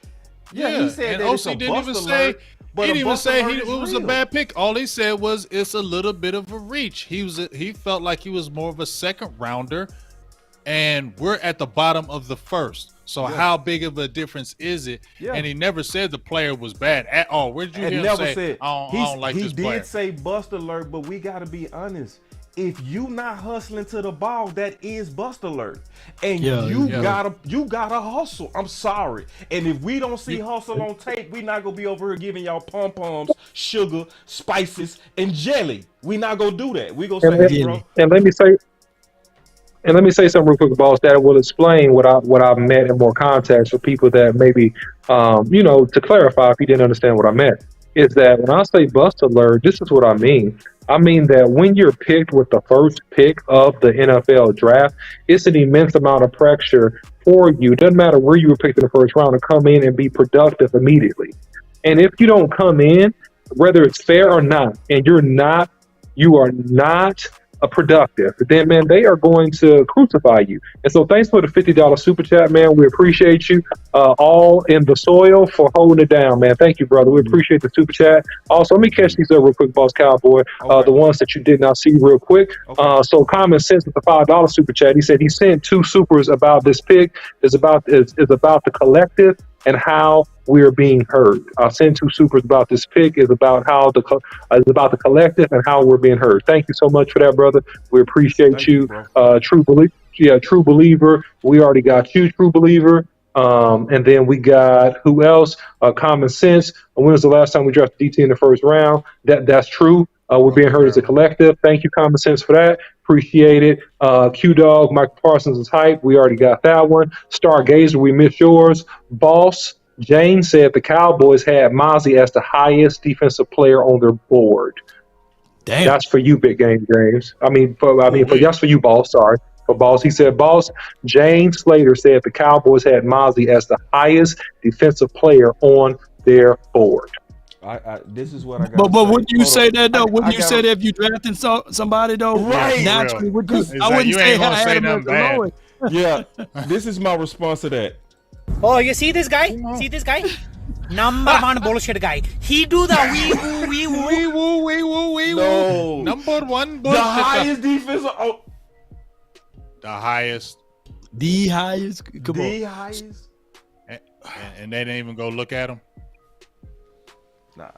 Yeah, he said and that OC it's a didn't even bust say. alert, but He didn't even say it was a bad pick. All he said was it's a little bit of a reach. He felt like he was more of a second rounder, and we're at the bottom of the first. So how big of a difference is it? Yeah. And he never said the player was bad at all. Where did you hear him say, I don't like this player? He did say bust alert, but we got to be honest. If you not hustling to the ball, that is bust alert. And you gotta hustle. I'm sorry. And if we don't see hustle on tape, we not gonna be over here giving y'all pom-poms, sugar, spices, and jelly. We not gonna do that. We gonna say, hey, bro. And let me say something real quick, Boss, that will explain what I've meant in more context for people that maybe, you know, to clarify if you didn't understand what I meant, is that when I say bust alert, this is what I mean. I mean that when you're picked with the first pick of the NFL draft, it's an immense amount of pressure for you. It doesn't matter where you were picked in the first round to come in and be productive immediately. And if you don't come in, whether it's fair or not, and you are not productive, then man, they are going to crucify you. And so thanks for the $50 super chat, man. We appreciate you all in the soil for holding it down, man. Thank you, brother. We appreciate the super chat. Also, let me catch these up real quick, Boss Cowboy. The ones that you did not see real quick. So common sense with the $5 super chat. He said he sent 2 supers about this pick. Is about the collective and how we are being heard. I'll send 2 supers about this pick. Is about how the collective and how we're being heard. Thank you so much for that, brother. We appreciate you. True believer. We already got you, true believer. And then we got who else? Common sense. When was the last time we drafted DT in the first round? That's true. We're being heard as a collective. Thank you, Common Sense, for that. Appreciate it. Q Dog, Michael Parsons is hype. We already got that one. Stargazer, we missed yours. Boss Jane said the Cowboys had Mozzie as the highest defensive player on their board. Damn. That's for you, Big Game James. That's for you, Boss. Sorry. For Boss, he said, Boss Jane Slater said the Cowboys had Mozzie as the highest defensive player on their board. This is what I got. But wouldn't you say that though? Wouldn't you say that if you drafted somebody though? Right. Naturally, I wouldn't say nothing bad. Yeah. This is my response to that. Oh, you see this guy? See this guy? Number one bullshit guy. He do the wee woo. Wee woo, wee woo, wee No. woo. Number one The bullshit. highest defense. Oh, The highest. The highest. Come the on. highest. And they didn't even go look at him. Nah.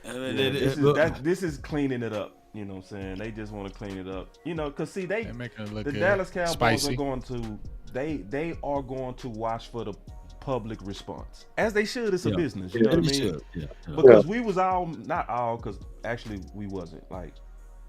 Yeah, This is cleaning it up. You know what I'm saying? They just want to clean it up. You know, because see, They're making it look the good. Dallas Cowboys Spicy. are going to they are going to watch for the public response, as they should. It's a business. You know what I mean? Yeah. Because we was all, not all, because actually we wasn't, like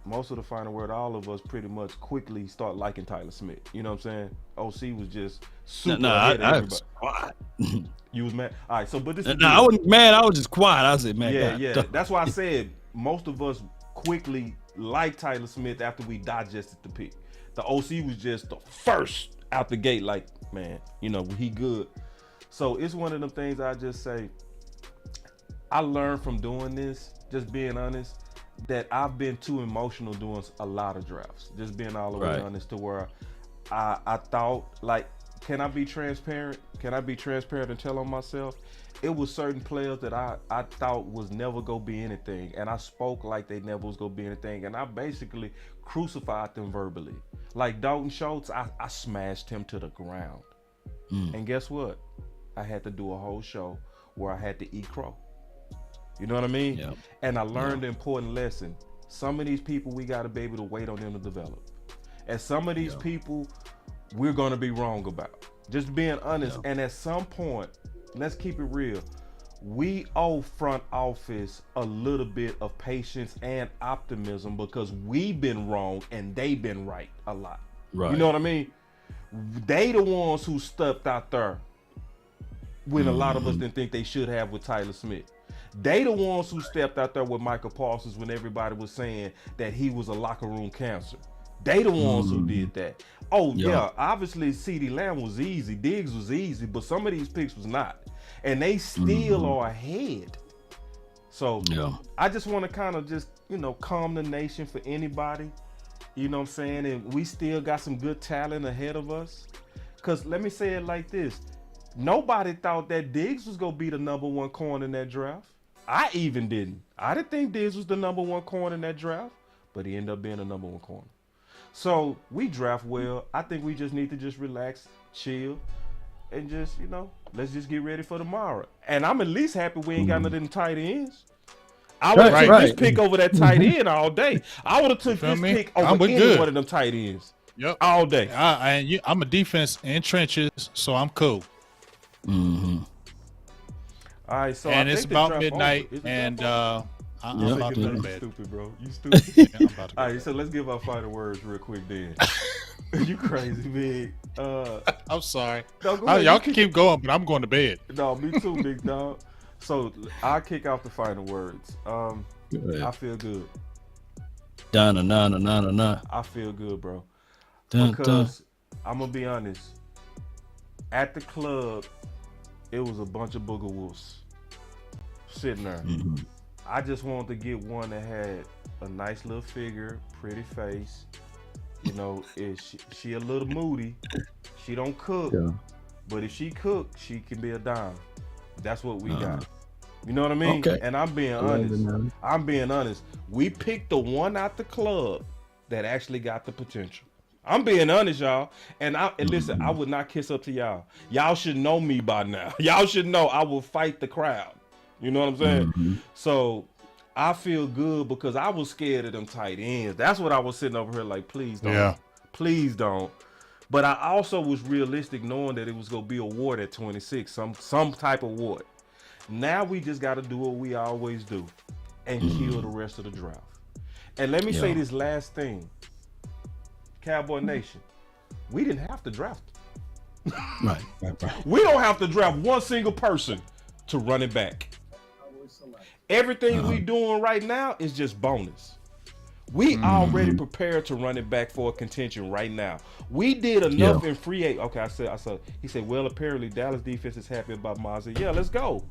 most of the final word, all of us pretty much quickly start liking Tyler Smith. You know what I'm saying? OC was just super ahead of everybody. You was mad? All right, so but this is I wasn't mad. I was just quiet. I said, man. yeah. That's why I said most of us quickly liked Tyler Smith after we digested the pick. The OC was just the first out the gate, like, man, you know, he good. So it's one of them things I just say, I learned from doing this, just being honest, that I've been too emotional doing a lot of drafts. Just being all the way honest, to where I thought, like, can I be transparent? Can I be transparent and tell on myself? It was certain players that I thought was never gonna be anything, and I spoke like they never was gonna be anything, and I basically crucified them verbally. Like Dalton Schultz, I smashed him to the ground. And guess what? I had to do a whole show where I had to eat crow. You know what I mean? Yeah. And I learned the important lesson. Some of these people, we got to be able to wait on them to develop. And some of these people, we're going to be wrong about. Just being honest. And at some point, let's keep it real. We owe front office a little bit of patience and optimism, because we've been wrong and they've been right a lot. Right. You know what I mean? They the ones who stepped out there when a lot of us didn't think they should have with Tyler Smith. They the ones who stepped out there with Michael Parsons when everybody was saying that he was a locker room cancer. They the ones who did that. Oh yeah, obviously CeeDee Lamb was easy, Diggs was easy, but some of these picks was not. And they still are ahead. So I just want to kind of just, you know, calm the nation for anybody. You know what I'm saying? And we still got some good talent ahead of us. Because let me say it like this. Nobody thought that Diggs was going to be the number one corner in that draft. I even didn't. I didn't think Diggs was the number one corner in that draft, but he ended up being the number one corner. So we draft well. I think we just need to just relax, chill, and just, you know, let's just get ready for tomorrow. And I'm at least happy we ain't got none of them tight ends. I would have took this pick over that tight end all day. I would have took this pick over any one of them tight ends all day. I'm a defense in trenches, so I'm cool. All right, so and I it's think about midnight, and I'm about to go to bed. Stupid, bro. You stupid. I'm about to go All right, so let's give our final words real quick then. You crazy, big. I'm sorry. No, go ahead. Y'all can keep going, but I'm going to bed. No, me too, big dog. So I'll kick off the final words. I feel good. I feel good, bro. Because I'm gonna be honest. At the club, it was a bunch of booger wolves sitting there. I just wanted to get one that had a nice little figure, pretty face. You know, she a little moody. She don't cook, but if she cook, she can be a dime. That's what we got. You know what I mean? Okay. And I'm being honest. We picked the one out the club that actually got the potential. I'm being honest, y'all. And listen, I would not kiss up to y'all. Y'all should know me by now. Y'all should know I will fight the crowd. You know what I'm saying? So I feel good because I was scared of them tight ends. That's what I was sitting over here like, please don't. Yeah. Please don't. But I also was realistic knowing that it was going to be a award at 26, some type of award. Now we just got to do what we always do and kill the rest of the draft. And let me say this last thing. Cowboy Nation, we didn't have to draft. Right. We don't have to draft one single person to run it back. Everything we doing right now is just bonus. We already prepared to run it back for a contention right now. We did enough in free agent. Okay, I said. He said, well, apparently Dallas defense is happy about Miles. Yeah, let's go.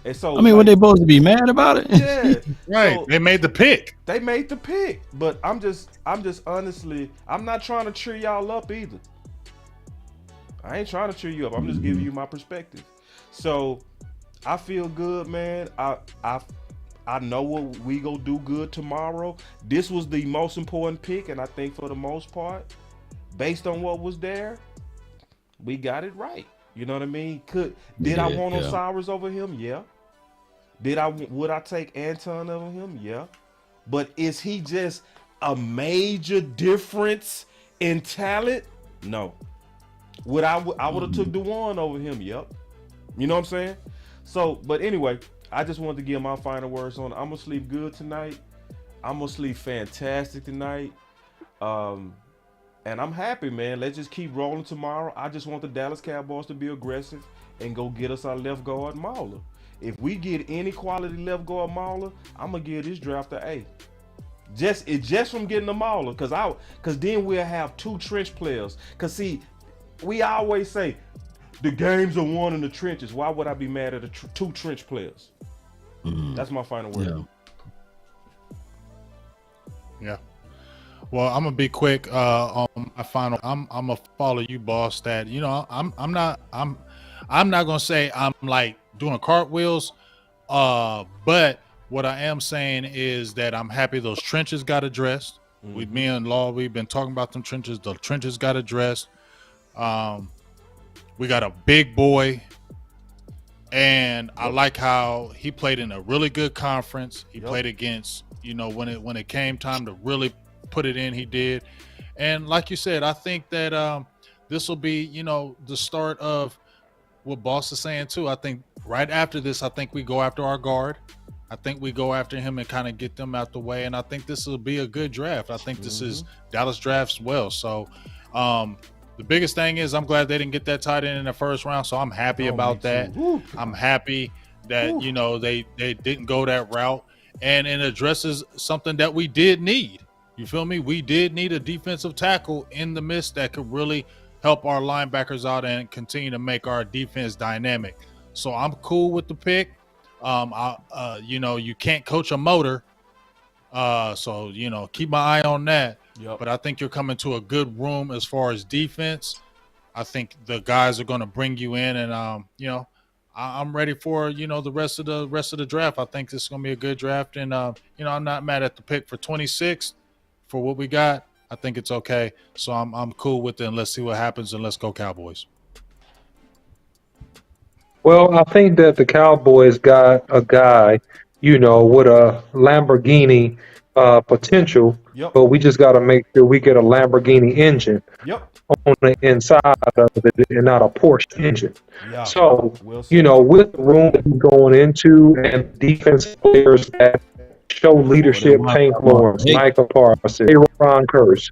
And so, I mean, were they supposed to be mad about it? Yeah, right. So, they made the pick. They made the pick, but I'm just honestly, I'm not trying to cheer y'all up either. I ain't trying to cheer you up. I'm just giving you my perspective. So I feel good, man. I know what we go do good tomorrow. This was the most important pick, and I think for the most part, based on what was there, we got it right. You know what I mean? Did I want Osiris over him? Yeah. Would I take Anton over him? Yeah. But is he just a major difference in talent? No. I would have took DeJuan over him? Yep. You know what I'm saying? So, but anyway, I just wanted to give my final words on. I'm gonna sleep good tonight. I'm gonna sleep fantastic tonight. And I'm happy, man. Let's just keep rolling tomorrow. I just want the Dallas Cowboys to be aggressive and go get us our left guard Mauler. If we get any quality left guard Mauler, I'm gonna give this draft an A. Just from getting the Mauler, cause then we'll have 2 trench players. Cause see, we always say the games are won in the trenches. Why would I be mad at 2 trench players? That's my final word. Yeah. Well, I'm gonna be quick on my final. I'm gonna follow you, boss. That I'm not gonna say I'm like doing cartwheels, but what I am saying is that I'm happy those trenches got addressed. With me and Law, we've been talking about them trenches. The trenches got addressed. We got a big boy, and I like how he played in a really good conference. He played against, when it came time to really put it in, he did. And like you said, I think that this will be, the start of what Boss is saying too. I think right after this, I think we go after our guard. I think we go after him and kind of get them out the way. And I think this will be a good draft. I think this is Dallas drafts well. So the biggest thing is I'm glad they didn't get that tight end in the first round. So I'm happy about that. I'm happy that, they didn't go that route. And it addresses something that we did need. You feel me? We did need a defensive tackle in the midst that could really help our linebackers out and continue to make our defense dynamic. So I'm cool with the pick. You can't coach a motor. So, keep my eye on that. But I think you're coming to a good room as far as defense. I think the guys are going to bring you in, and I'm ready for the rest of the draft. I think this is going to be a good draft, and I'm not mad at the pick for 26 for what we got. I think it's okay. So I'm cool with it, and let's see what happens, and let's go Cowboys. Well, I think that the Cowboys got a guy, with a Lamborghini potential, but we just got to make sure we get a Lamborghini engine on the inside of it and not a Porsche engine. So, with the room that he's going into and defense players that show leadership, Tank Lawrence, Micah Parsons, Ron Curse.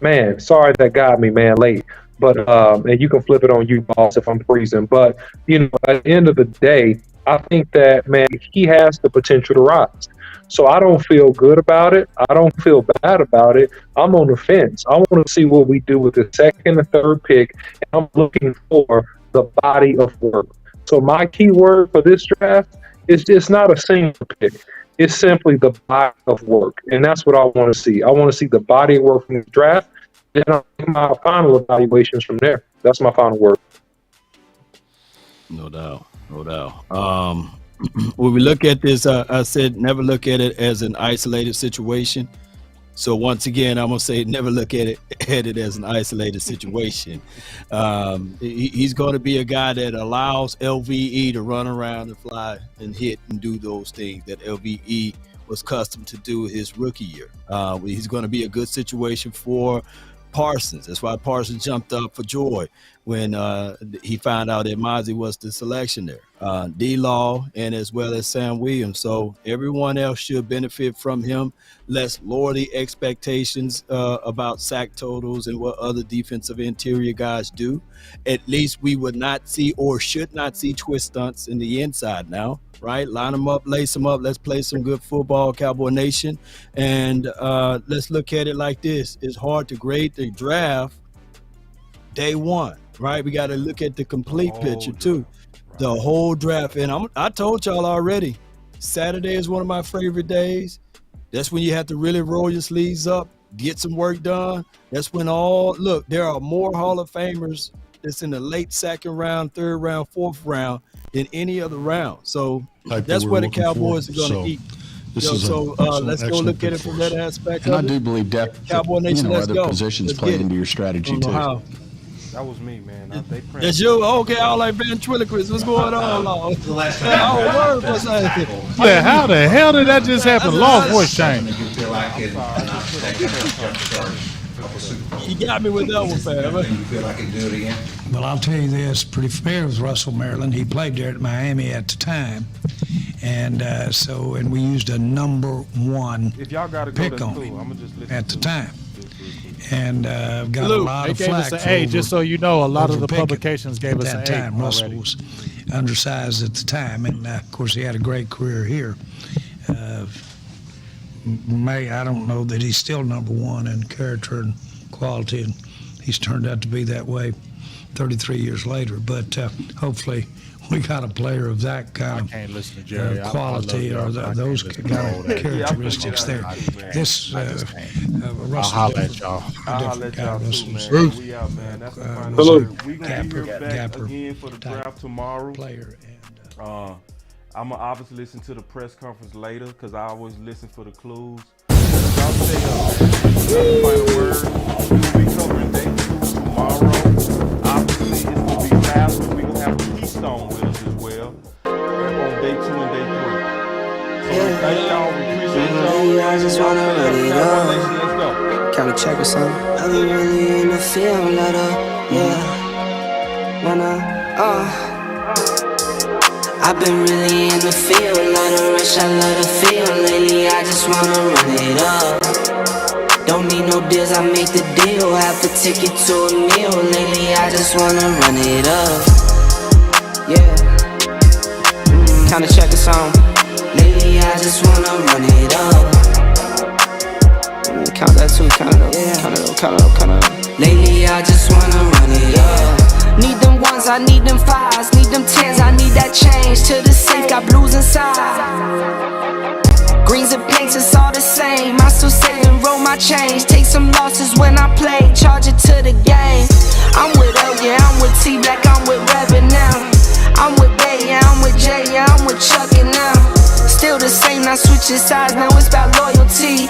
Man, sorry that got me, man, late. But and you can flip it on you, boss, if I'm freezing. But at the end of the day, I think that, man, he has the potential to rise. So I don't feel good about it. I don't feel bad about it. I'm on the fence. I want to see what we do with the second and third pick. And I'm looking for the body of work. So my key word for this draft is just not a single pick. It's simply the body of work. And that's what I want to see. I want to see the body of work from the draft. Then I'll make my final evaluations from there. That's my final word. No doubt. When we look at this, I said never look at it as an isolated situation. So once again, I'm gonna say never look at it as an isolated situation. He's going to be a guy that allows LVE to run around and fly and hit and do those things that LVE was accustomed to do his rookie year. He's going to be a good situation for Parsons. That's why Parsons jumped up for joy when he found out that Mozzie was the selection there. D-Law and as well as Sam Williams. So everyone else should benefit from him. Let's lower the expectations about sack totals and what other defensive interior guys do. At least we would not see or should not see twist stunts in the inside now. Right? Line them up, lace them up. Let's play some good football, Cowboy Nation. And let's look at it like this. It's hard to grade the draft day one, right? We got to look at the complete picture too. The whole draft. And I told y'all already, Saturday is one of my favorite days. That's when you have to really roll your sleeves up, get some work done. That's when there are more Hall of Famers that's in the late second round, third round, fourth round in any other round. So like that's we're where the looking Cowboys for. are going to eat. This is let's go look at it from that aspect. And I do believe depth, Cowboy Nation, let's other go. positions Let's play get it. into your strategy I don't know too. how. That was me, man. They That's you. Okay, all like ventriloquist. What's going on, Lord? Oh, word was that? Yeah, how the hell did that just happen? Lost voice change. You got me with that one, fam. You feel like you do it again? Well, I'll tell you this. Pretty familiar with Russell, Maryland. He played there at Miami at the time. And and we used a number one If y'all gotta go, pick that's on cool. him I'm gonna just listen at the to time. And got Luke, a lot They of gave us flack an for A, just so you know, a lot of the overpicking. publications gave us At an that A time, Russell already. was undersized at the time, and of course he had a great career here. I don't know that he's still number one in character and quality, and he's turned out to be that way 33 years later. But hopefully we got a player of that kind of Can't listen to Jerry. quality I or love y'all, but I those can't kind listen to of all that. characteristics there. This I'll Russell holler at y'all. I'll let y'all too, Russell's man. We out, man. That's the final Hello. word. We're going to be here back Gapper again for the type draft tomorrow. player. And, I'm going to obviously listen to the press conference later because I always listen for the clues. Y'all stay up, man. That's the final word. We will be covering day 2 tomorrow. Obviously, it's going to be fast, but we're going to have Keystone with us as well on day 2 and day 3. So we thank y'all. We appreciate y'all. I just wanna run it up. Let's go. Can we check or something? I be really in the field, let up, yeah. I've been really in the field, love the rush, I love the feel. Lately, I just wanna run it up. Don't need no deals, I make the deal. Half a ticket to a meal. Lately, I just wanna run it up. Yeah. Kinda check or something. Lately, I just wanna run it up. Count that too, count it up, count it up. Lately, I just wanna run it up. Need them ones, I need them fives. Need them tens, I need that change. To the safe, got blues inside. Greens and pinks, it's all the same. I still save and roll my change. Take some losses when I play, charge it to the game. I'm with L, yeah, I'm with T Black, I'm with Reverend now. I'm with Bay, yeah, I'm with Jay, yeah, I'm with Chuck and now. Still the same, not switching sides, now it's about loyalty.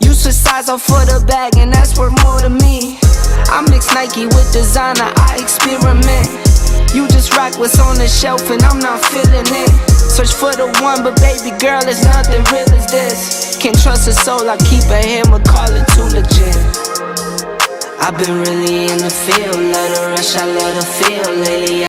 You switch sides off for the bag, and that's worth more to me. I mix Nike with designer, I experiment. You just rock what's on the shelf, and I'm not feeling it. Search for the one, but baby girl, it's nothing real as this. Can't trust a soul, I keep a hammer, call it too legit. I've been really in the field, love the rush, I love the feel lately.